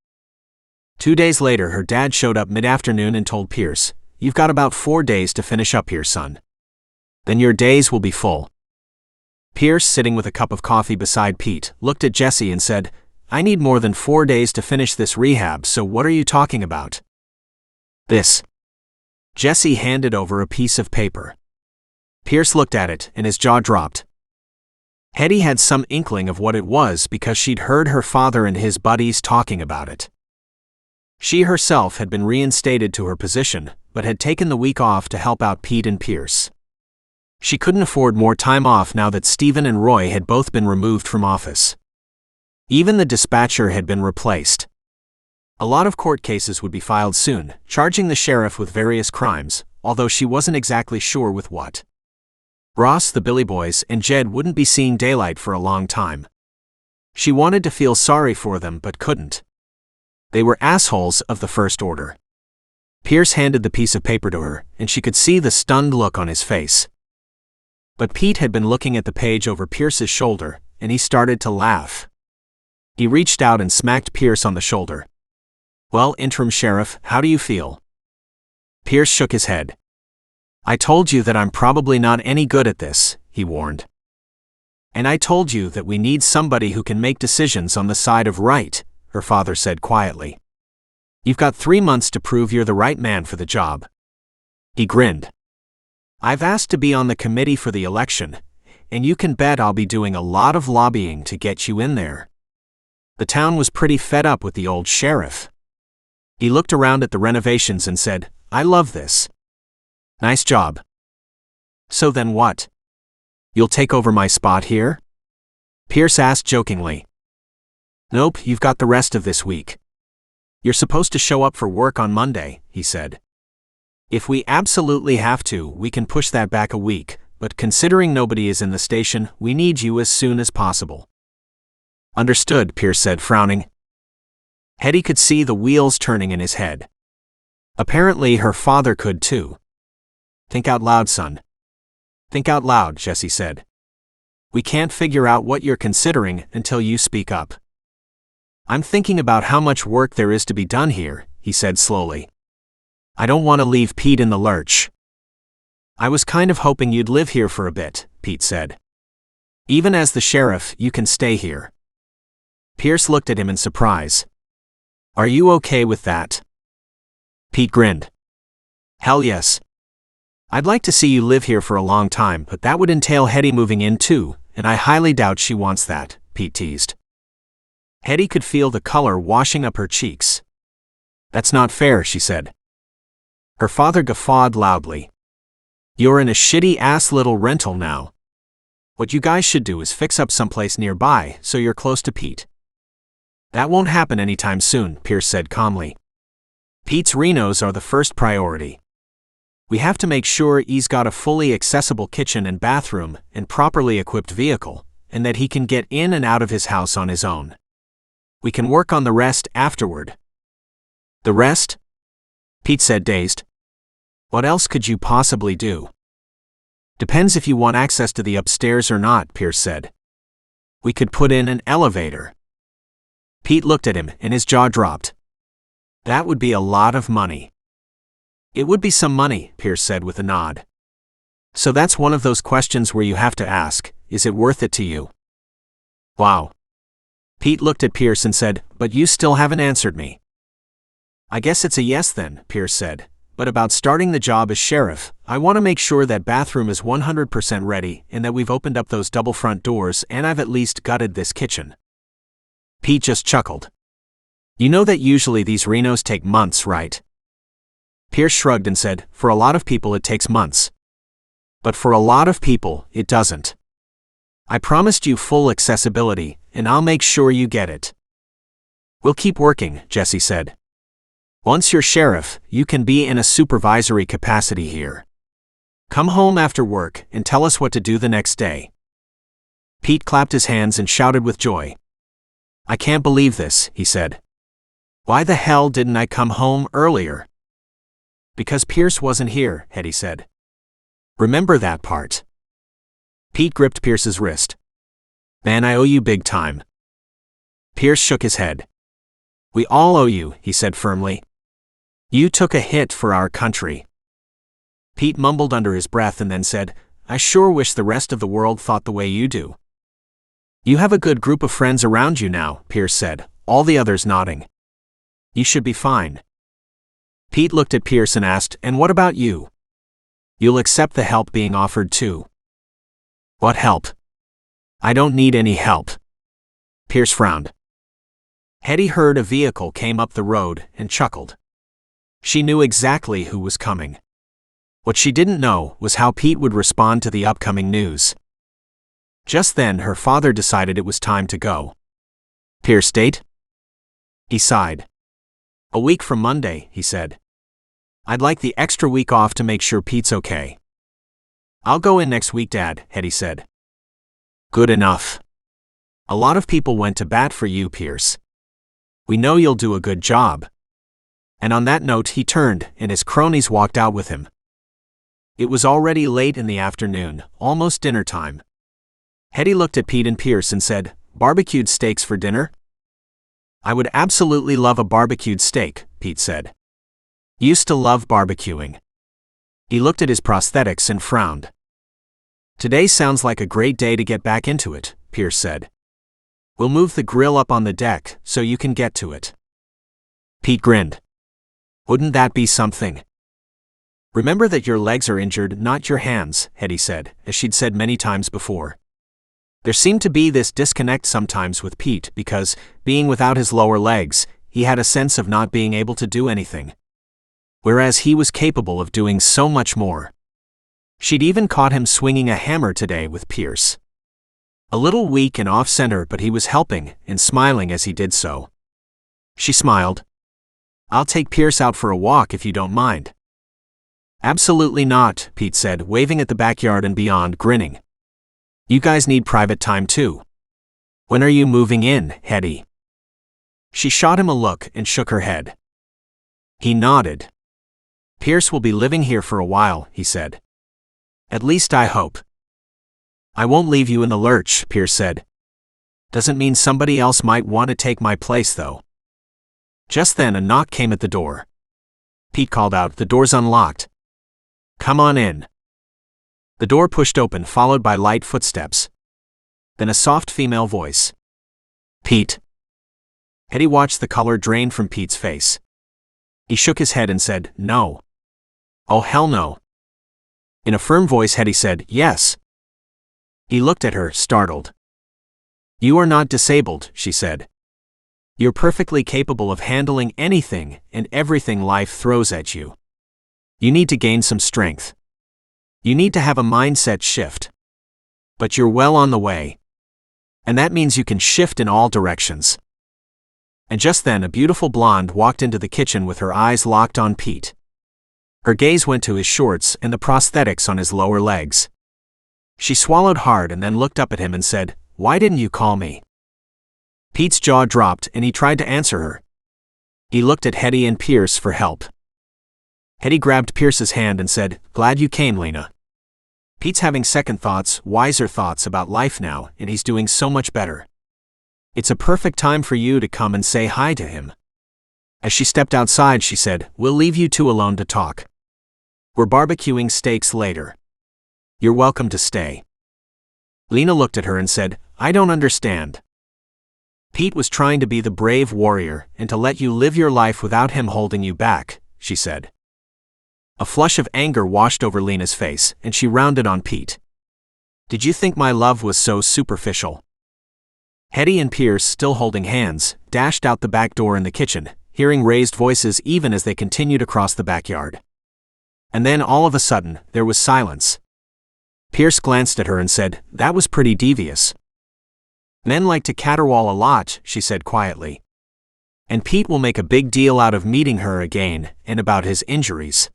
A: 2 days later, her dad showed up mid-afternoon and told Pierce, "You've got about 4 days to finish up here, son. Then your days will be full." Pierce, sitting with a cup of coffee beside Pete, looked at Jesse and said, "I need more than 4 days to finish this rehab, so what are you talking about?" This. Jesse handed over a piece of paper. Pierce looked at it, and his jaw dropped. Hetty had some inkling of what it was because she'd heard her father and his buddies talking about it. She herself had been reinstated to her position, but had taken the week off to help out Pete and Pierce. She couldn't afford more time off now that Stephen and Roy had both been removed from office. Even the dispatcher had been replaced. A lot of court cases would be filed soon, charging the sheriff with various crimes, although she wasn't exactly sure with what. Ross, the Billy Boys, and Jed wouldn't be seeing daylight for a long time. She wanted to feel sorry for them but couldn't. They were assholes of the first order. Pierce handed the piece of paper to her, and she could see the stunned look on his face. But Pete had been looking at the page over Pierce's shoulder, and he started to laugh. He reached out and smacked Pierce on the shoulder. "Well, interim sheriff, how do you feel?" Pierce shook his head. "I told you that I'm probably not any good at this," he warned. "And I told you that we need somebody who can make decisions on the side of right," her father said quietly. "You've got 3 months to prove you're the right man for the job." He grinned. "I've asked to be on the committee for the election, and you can bet I'll be doing a lot of lobbying to get you in there." The town was pretty fed up with the old sheriff. He looked around at the renovations and said, "I love this. Nice job." "So then what?" You'll take over my spot here? Pierce asked jokingly. Nope, you've got the rest of this week. You're supposed to show up for work on Monday, he said. If we absolutely have to, we can push that back a week, but considering nobody is in the station, we need you as soon as possible. Understood, Pierce said, frowning. Hetty could see the wheels turning in his head. Apparently her father could too. Think out loud, son. Think out loud, Jesse said. We can't figure out what you're considering until you speak up. I'm thinking about how much work there is to be done here, he said slowly. I don't want to leave Pete in the lurch. I was kind of hoping you'd live here for a bit, Pete said. Even as the sheriff, you can stay here. Pierce looked at him in surprise. Are you okay with that? Pete grinned. Hell yes. I'd like to see you live here for a long time, but that would entail Hetty moving in too, and I highly doubt she wants that, Pete teased. Hetty could feel the color washing up her cheeks. That's not fair, she said. Her father guffawed loudly. You're in a shitty-ass little rental now. What you guys should do is fix up someplace nearby so you're close to Pete. That won't happen anytime soon, Pierce said calmly. Pete's renos are the first priority. We have to make sure he's got a fully accessible kitchen and bathroom and properly equipped vehicle, and that he can get in and out of his house on his own. We can work on the rest afterward. The rest? Pete said, dazed. What else could you possibly do? Depends if you want access to the upstairs or not, Pierce said. We could put in an elevator. Pete looked at him and his jaw dropped. That would be a lot of money. It would be some money, Pierce said with a nod. So that's one of those questions where you have to ask, is it worth it to you? Wow. Pete looked at Pierce and said, but you still haven't answered me. I guess it's a yes then, Pierce said, but about starting the job as sheriff, I want to make sure that bathroom is 100% ready and that we've opened up those double front doors and I've at least gutted this kitchen. Pete just chuckled. You know that usually these renos take months, right? Pierce shrugged and said, for a lot of people it takes months. But for a lot of people, it doesn't. I promised you full accessibility, and I'll make sure you get it. We'll keep working, Jesse said. Once you're sheriff, you can be in a supervisory capacity here. Come home after work and tell us what to do the next day. Pete clapped his hands and shouted with joy. I can't believe this, he said. Why the hell didn't I come home earlier? Because Pierce wasn't here, Hetty said. Remember that part. Pete gripped Pierce's wrist. Man, I owe you big time. Pierce shook his head. We all owe you, he said firmly. You took a hit for our country. Pete mumbled under his breath and then said, I sure wish the rest of the world thought the way you do. You have a good group of friends around you now, Pierce said, all the others nodding. You should be fine. Pete looked at Pierce and asked, and what about you? You'll accept the help being offered too. What help? I don't need any help. Pierce frowned. Hetty heard a vehicle came up the road and chuckled. She knew exactly who was coming. What she didn't know was how Pete would respond to the upcoming news. Just then her father decided it was time to go. Pierce date? He sighed. A week from Monday, he said. I'd like the extra week off to make sure Pete's okay. I'll go in next week, Dad, Hetty said. Good enough. A lot of people went to bat for you, Pierce. We know you'll do a good job. And on that note he turned and his cronies walked out with him. It was already late in the afternoon, almost dinner time. Hetty looked at Pete and Pierce and said, barbecued steaks for dinner? I would absolutely love a barbecued steak, Pete said. Used to love barbecuing. He looked at his prosthetics and frowned. Today sounds like a great day to get back into it, Pierce said. We'll move the grill up on the deck so you can get to it. Pete grinned. Wouldn't that be something? Remember that your legs are injured, not your hands, Hetty said, as she'd said many times before. There seemed to be this disconnect sometimes with Pete because, being without his lower legs, he had a sense of not being able to do anything. Whereas he was capable of doing so much more. She'd even caught him swinging a hammer today with Pierce. A little weak and off-center, but he was helping and smiling as he did so. She smiled. "I'll take Pierce out for a walk if you don't mind." "Absolutely not," Pete said, waving at the backyard and beyond, grinning. "You guys need private time too. When are you moving in, Hetty?" She shot him a look and shook her head. He nodded. "Pierce will be living here for a while," he said. "At least I hope." "I won't leave you in the lurch," Pierce said. "Doesn't mean somebody else might want to take my place, though." Just then a knock came at the door. Pete called out, "The door's unlocked. Come on in." The door pushed open, followed by light footsteps. Then a soft female voice. "Pete." Hetty watched the color drain from Pete's face. He shook his head and said, "No." "Oh, hell no." In a firm voice, Hetty said, "Yes." He looked at her, startled. "You are not disabled," she said. "You're perfectly capable of handling anything and everything life throws at you. You need to gain some strength. You need to have a mindset shift. But you're well on the way. And that means you can shift in all directions." And just then a beautiful blonde walked into the kitchen with her eyes locked on Pete. Her gaze went to his shorts and the prosthetics on his lower legs. She swallowed hard and then looked up at him and said, "Why didn't you call me?" Pete's jaw dropped and he tried to answer her. He looked at Hetty and Pierce for help. Hetty grabbed Pierce's hand and said, "Glad you came, Lena." Pete's having second thoughts, wiser thoughts about life now, and he's doing so much better. "It's a perfect time for you to come and say hi to him." As she stepped outside, she said, "We'll leave you two alone to talk. We're barbecuing steaks later. You're welcome to stay." Lena looked at her and said, "I don't understand." "Pete was trying to be the brave warrior and to let you live your life without him holding you back," she said. A flush of anger washed over Lena's face, and she rounded on Pete. "Did you think my love was so superficial?" Hetty and Pierce, still holding hands, dashed out the back door in the kitchen, hearing raised voices even as they continued across the backyard. And then all of a sudden, there was silence. Pierce glanced at her and said, "That was pretty devious." "Men like to caterwaul a lot," she said quietly. "And Pete will make a big deal out of meeting her again and about his injuries.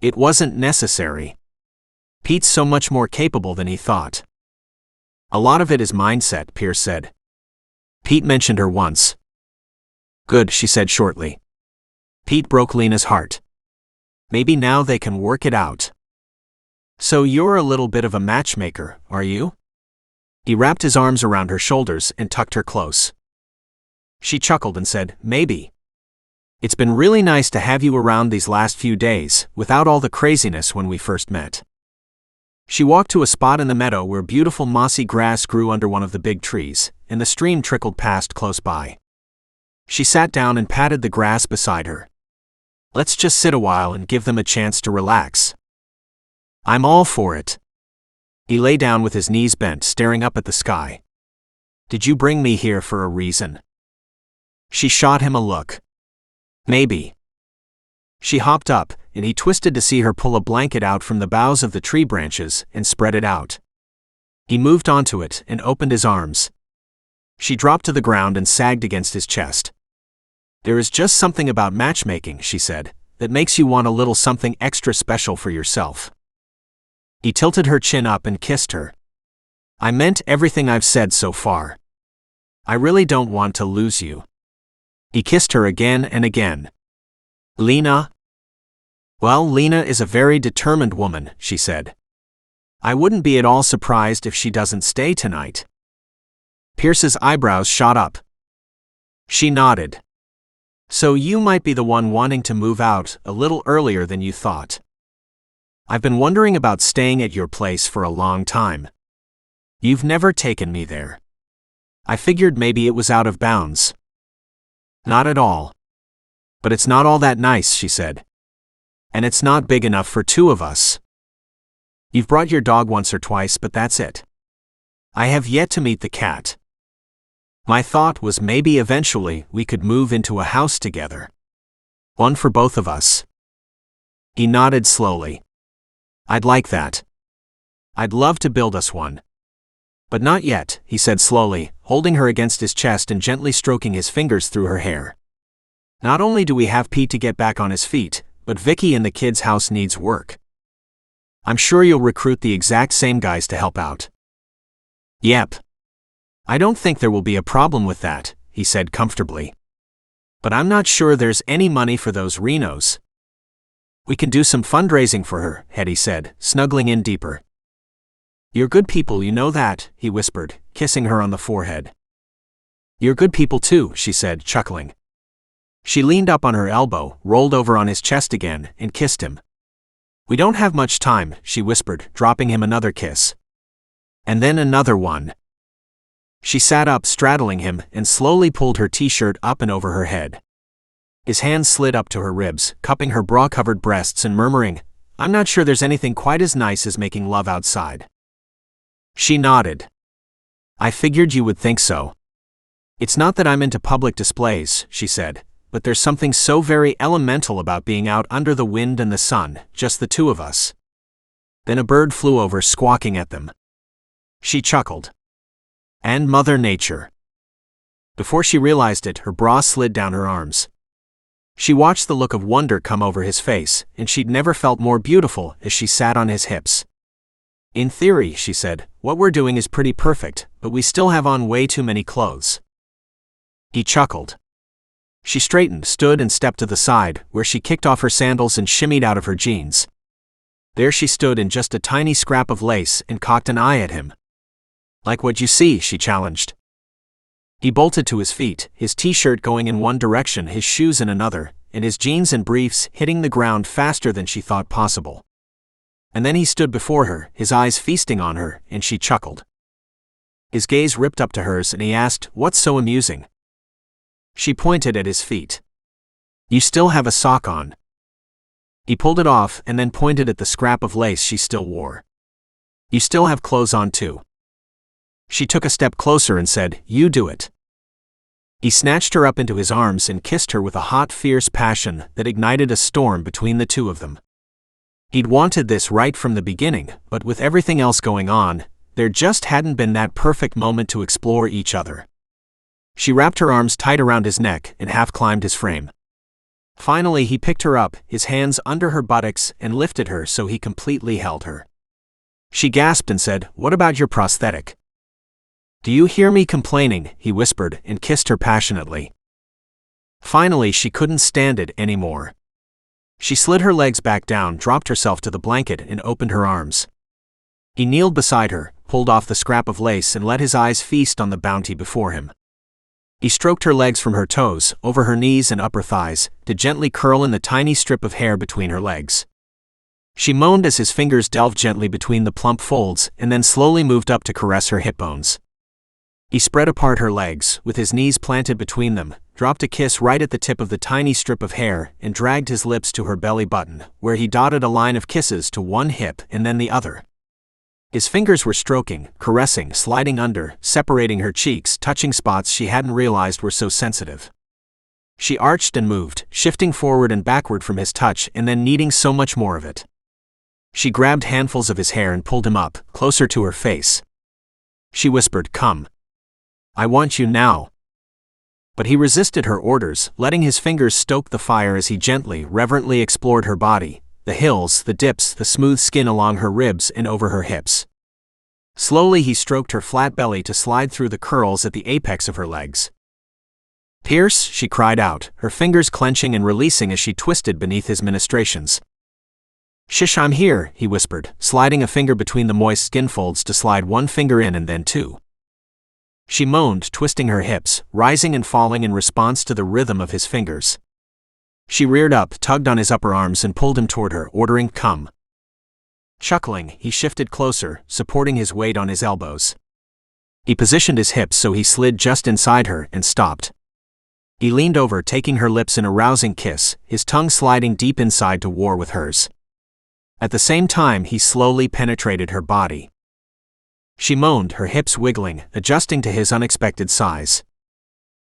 A: It wasn't necessary. Pete's so much more capable than he thought." "A lot of it is mindset," Pierce said. "Pete mentioned her once." "Good," she said shortly. "Pete broke Lena's heart. Maybe now they can work it out." "So you're a little bit of a matchmaker, are you?" He wrapped his arms around her shoulders and tucked her close. She chuckled and said, "Maybe. It's been really nice to have you around these last few days, without all the craziness when we first met." She walked to a spot in the meadow where beautiful mossy grass grew under one of the big trees, and the stream trickled past close by. She sat down and patted the grass beside her. "Let's just sit a while and give them a chance to relax." "I'm all for it." He lay down with his knees bent, staring up at the sky. "Did you bring me here for a reason?" She shot him a look. "Maybe." She hopped up, and he twisted to see her pull a blanket out from the boughs of the tree branches and spread it out. He moved onto it and opened his arms. She dropped to the ground and sagged against his chest. "There is just something about matchmaking," she said, "that makes you want a little something extra special for yourself." He tilted her chin up and kissed her. "I meant everything I've said so far. I really don't want to lose you." He kissed her again and again. "Lena?" "Well, Lena is a very determined woman," she said. "I wouldn't be at all surprised if she doesn't stay tonight." Pierce's eyebrows shot up. She nodded. "So you might be the one wanting to move out a little earlier than you thought. I've been wondering about staying at your place for a long time. You've never taken me there. I figured maybe it was out of bounds." "Not at all. But it's not all that nice," she said. "And it's not big enough for two of us. You've brought your dog once or twice, but that's it. I have yet to meet the cat. My thought was maybe eventually we could move into a house together. One for both of us." He nodded slowly. I'd like that. I'd love to build us one. But not yet, he said slowly, holding her against his chest and gently stroking his fingers through her hair. Not only do we have Pete to get back on his feet, but Vicky and the kids' house needs work. I'm sure you'll recruit the exact same guys to help out. Yep. I don't think there will be a problem with that, he said comfortably. But I'm not sure there's any money for those Renos. We can do some fundraising for her, Hetty said, snuggling in deeper. You're good people, you know that, he whispered, kissing her on the forehead. You're good people too, she said, chuckling. She leaned up on her elbow, rolled over on his chest again, and kissed him. We don't have much time, she whispered, dropping him another kiss. And then another one. She sat up, straddling him, and slowly pulled her t-shirt up and over her head. His hands slid up to her ribs, cupping her bra-covered breasts and murmuring, I'm not sure there's anything quite as nice as making love outside. She nodded. I figured you would think so. It's not that I'm into public displays, she said, but there's something so very elemental about being out under the wind and the sun, just the two of us. Then a bird flew over, squawking at them. She chuckled. And Mother Nature. Before she realized it, her bra slid down her arms. She watched the look of wonder come over his face, and she'd never felt more beautiful as she sat on his hips. In theory, she said, what we're doing is pretty perfect, but we still have on way too many clothes. He chuckled. She straightened, stood and stepped to the side, where she kicked off her sandals and shimmied out of her jeans. There she stood in just a tiny scrap of lace and cocked an eye at him. Like what you see, she challenged. He bolted to his feet, his t-shirt going in one direction, his shoes in another, and his jeans and briefs hitting the ground faster than she thought possible. And then he stood before her, his eyes feasting on her, and she chuckled. His gaze ripped up to hers and he asked, What's so amusing? She pointed at his feet. You still have a sock on. He pulled it off and then pointed at the scrap of lace she still wore. You still have clothes on too. She took a step closer and said, You do it. He snatched her up into his arms and kissed her with a hot, fierce passion that ignited a storm between the two of them. He'd wanted this right from the beginning, but with everything else going on, there just hadn't been that perfect moment to explore each other. She wrapped her arms tight around his neck and half climbed his frame. Finally, he picked her up, his hands under her buttocks, and lifted her so he completely held her. She gasped and said, What about your prosthetic? Do you hear me complaining? He whispered and kissed her passionately. Finally, she couldn't stand it anymore. She slid her legs back down, dropped herself to the blanket, and opened her arms. He kneeled beside her, pulled off the scrap of lace, and let his eyes feast on the bounty before him. He stroked her legs from her toes, over her knees and upper thighs, to gently curl in the tiny strip of hair between her legs. She moaned as his fingers delved gently between the plump folds and then slowly moved up to caress her hip bones. He spread apart her legs, with his knees planted between them, dropped a kiss right at the tip of the tiny strip of hair, and dragged his lips to her belly button, where he dotted a line of kisses to one hip and then the other. His fingers were stroking, caressing, sliding under, separating her cheeks, touching spots she hadn't realized were so sensitive. She arched and moved, shifting forward and backward from his touch and then needing so much more of it. She grabbed handfuls of his hair and pulled him up, closer to her face. She whispered, Come. I want you now. But he resisted her orders, letting his fingers stoke the fire as he gently, reverently explored her body, the hills, the dips, the smooth skin along her ribs and over her hips. Slowly he stroked her flat belly to slide through the curls at the apex of her legs. Pierce, she cried out, her fingers clenching and releasing as she twisted beneath his ministrations. Shish, I'm here, he whispered, sliding a finger between the moist skin folds to slide one finger in and then two. She moaned, twisting her hips, rising and falling in response to the rhythm of his fingers. She reared up, tugged on his upper arms and pulled him toward her, ordering, Come. Chuckling, he shifted closer, supporting his weight on his elbows. He positioned his hips so he slid just inside her and stopped. He leaned over, taking her lips in a rousing kiss, his tongue sliding deep inside to war with hers. At the same time, he slowly penetrated her body. She moaned, her hips wiggling, adjusting to his unexpected size.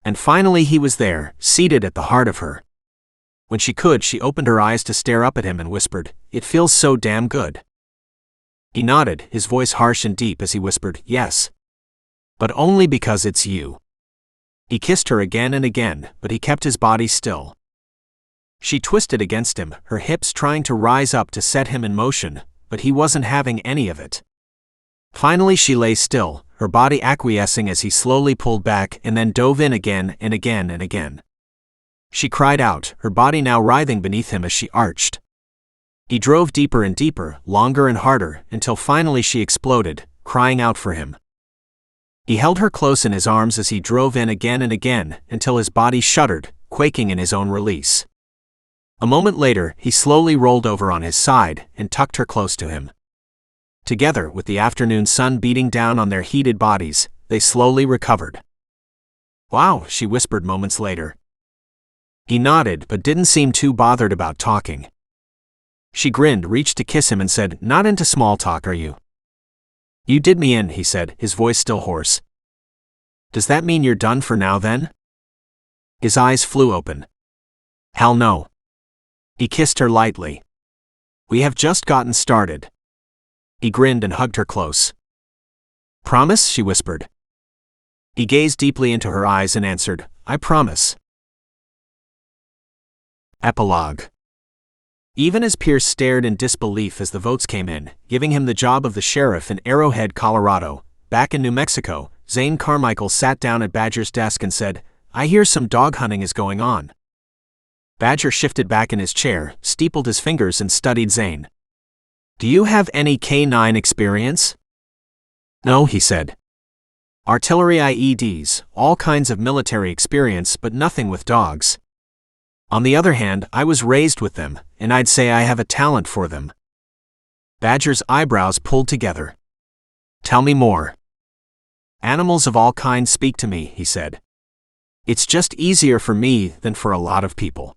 A: And finally he was there, seated at the heart of her. When she could, she opened her eyes to stare up at him and whispered, It feels so damn good. He nodded, his voice harsh and deep as he whispered, "Yes. But only because it's you." He kissed her again and again, but he kept his body still. She twisted against him, her hips trying to rise up to set him in motion, but he wasn't having any of it. Finally she lay still, her body acquiescing as he slowly pulled back and then dove in again and again and again. She cried out, her body now writhing beneath him as she arched. He drove deeper and deeper, longer and harder, until finally she exploded, crying out for him. He held her close in his arms as he drove in again and again, until his body shuddered, quaking in his own release. A moment later, he slowly rolled over on his side and tucked her close to him. Together, with the afternoon sun beating down on their heated bodies, they slowly recovered. "Wow," she whispered moments later. He nodded but didn't seem too bothered about talking. She grinned, reached to kiss him and said, "Not into small talk, are you?" "You did me in," he said, his voice still hoarse. "Does that mean you're done for now then?" His eyes flew open. "Hell no." He kissed her lightly. "We have just gotten started." He grinned and hugged her close. "Promise?" she whispered. He gazed deeply into her eyes and answered, "I promise." Epilogue. Even as Pierce stared in disbelief as the votes came in, giving him the job of the sheriff in Arrowhead, Colorado, back in New Mexico, Zane Carmichael sat down at Badger's desk and said, "I hear some dog hunting is going on." Badger shifted back in his chair, steepled his fingers and studied Zane. "Do you have any K9 experience?" "No," he said. "Artillery IEDs, all kinds of military experience, but nothing with dogs. On the other hand, I was raised with them, and I'd say I have a talent for them." Badger's eyebrows pulled together. "Tell me more." "Animals of all kinds speak to me," he said. "It's just easier for me than for a lot of people.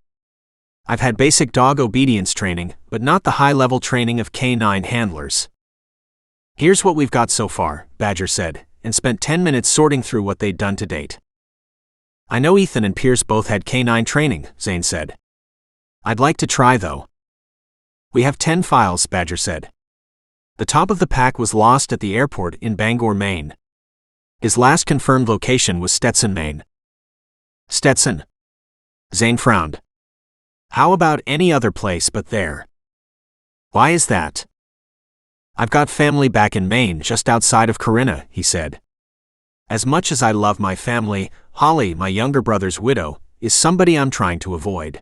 A: I've had basic dog obedience training, but not the high-level training of K9 handlers." "Here's what we've got so far," Badger said, and spent 10 minutes sorting through what they'd done to date. "I know Ethan and Pierce both had K9 training," Zane said. "I'd like to try though." "We have 10 files," Badger said. The top of the pack was lost at the airport in Bangor, Maine. His last confirmed location was Stetson, Maine. "Stetson?" Zane frowned. "How about any other place but there?" "Why is that?" "I've got family back in Maine, just outside of Corinna," he said. "As much as I love my family, Holly, my younger brother's widow, is somebody I'm trying to avoid."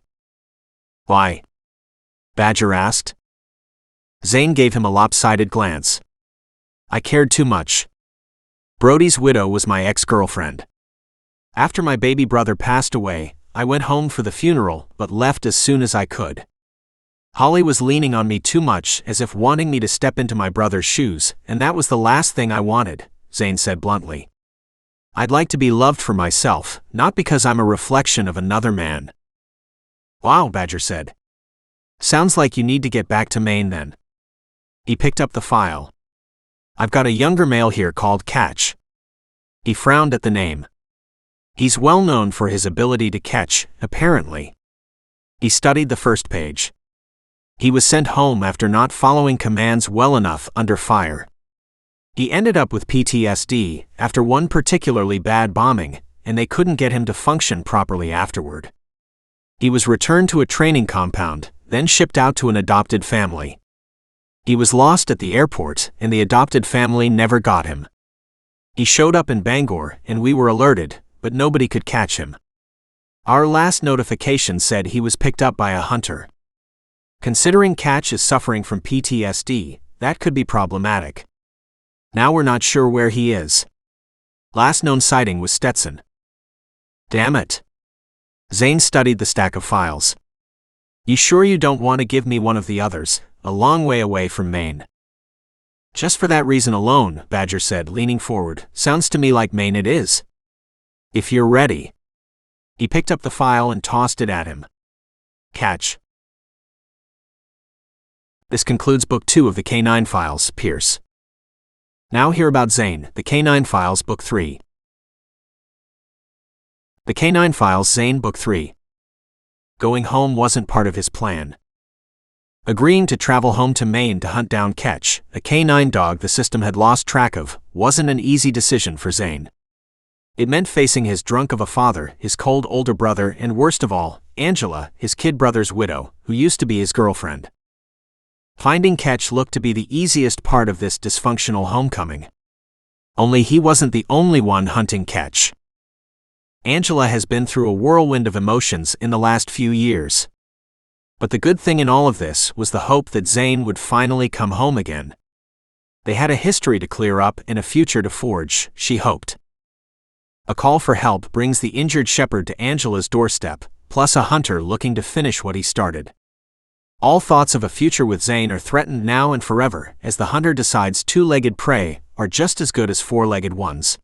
A: "Why?" Badger asked. Zane gave him a lopsided glance. "I cared too much. Brody's widow was my ex-girlfriend. After my baby brother passed away, I went home for the funeral, but left as soon as I could. Holly was leaning on me too much, as if wanting me to step into my brother's shoes, and that was the last thing I wanted," Zane said bluntly. "I'd like to be loved for myself, not because I'm a reflection of another man." "Wow," Badger said. "Sounds like you need to get back to Maine then." He picked up the file. "I've got a younger male here called Catch." He frowned at the name. "He's well known for his ability to catch, apparently." He studied the first page. "He was sent home after not following commands well enough under fire. He ended up with PTSD after one particularly bad bombing, and they couldn't get him to function properly afterward. He was returned to a training compound, then shipped out to an adopted family. He was lost at the airport, and the adopted family never got him. He showed up in Bangor, and we were alerted, but nobody could catch him. Our last notification said he was picked up by a hunter. Considering Catch is suffering from PTSD, that could be problematic. Now we're not sure where he is. Last known sighting was Stetson." "Damn it." Zane studied the stack of files. "You sure you don't want to give me one of the others, a long way away from Maine?" "Just for that reason alone," Badger said, leaning forward, "sounds to me like Maine it is. If you're ready." He picked up the file and tossed it at him. Catch. This concludes Book 2 of the K9 Files, Pierce. Now hear about Zane, the K9 Files, Book 3. The K9 Files, Zane, Book 3. Going home wasn't part of his plan. Agreeing to travel home to Maine to hunt down Ketch, a canine dog the system had lost track of, wasn't an easy decision for Zane. It meant facing his drunk of a father, his cold older brother, and worst of all, Angela, his kid brother's widow, who used to be his girlfriend. Finding Ketch looked to be the easiest part of this dysfunctional homecoming. Only he wasn't the only one hunting Ketch. Angela has been through a whirlwind of emotions in the last few years. But the good thing in all of this was the hope that Zane would finally come home again. They had a history to clear up and a future to forge, she hoped. A call for help brings the injured shepherd to Angela's doorstep, plus a hunter looking to finish what he started. All thoughts of a future with Zane are threatened now and forever, as the hunter decides two-legged prey are just as good as four-legged ones.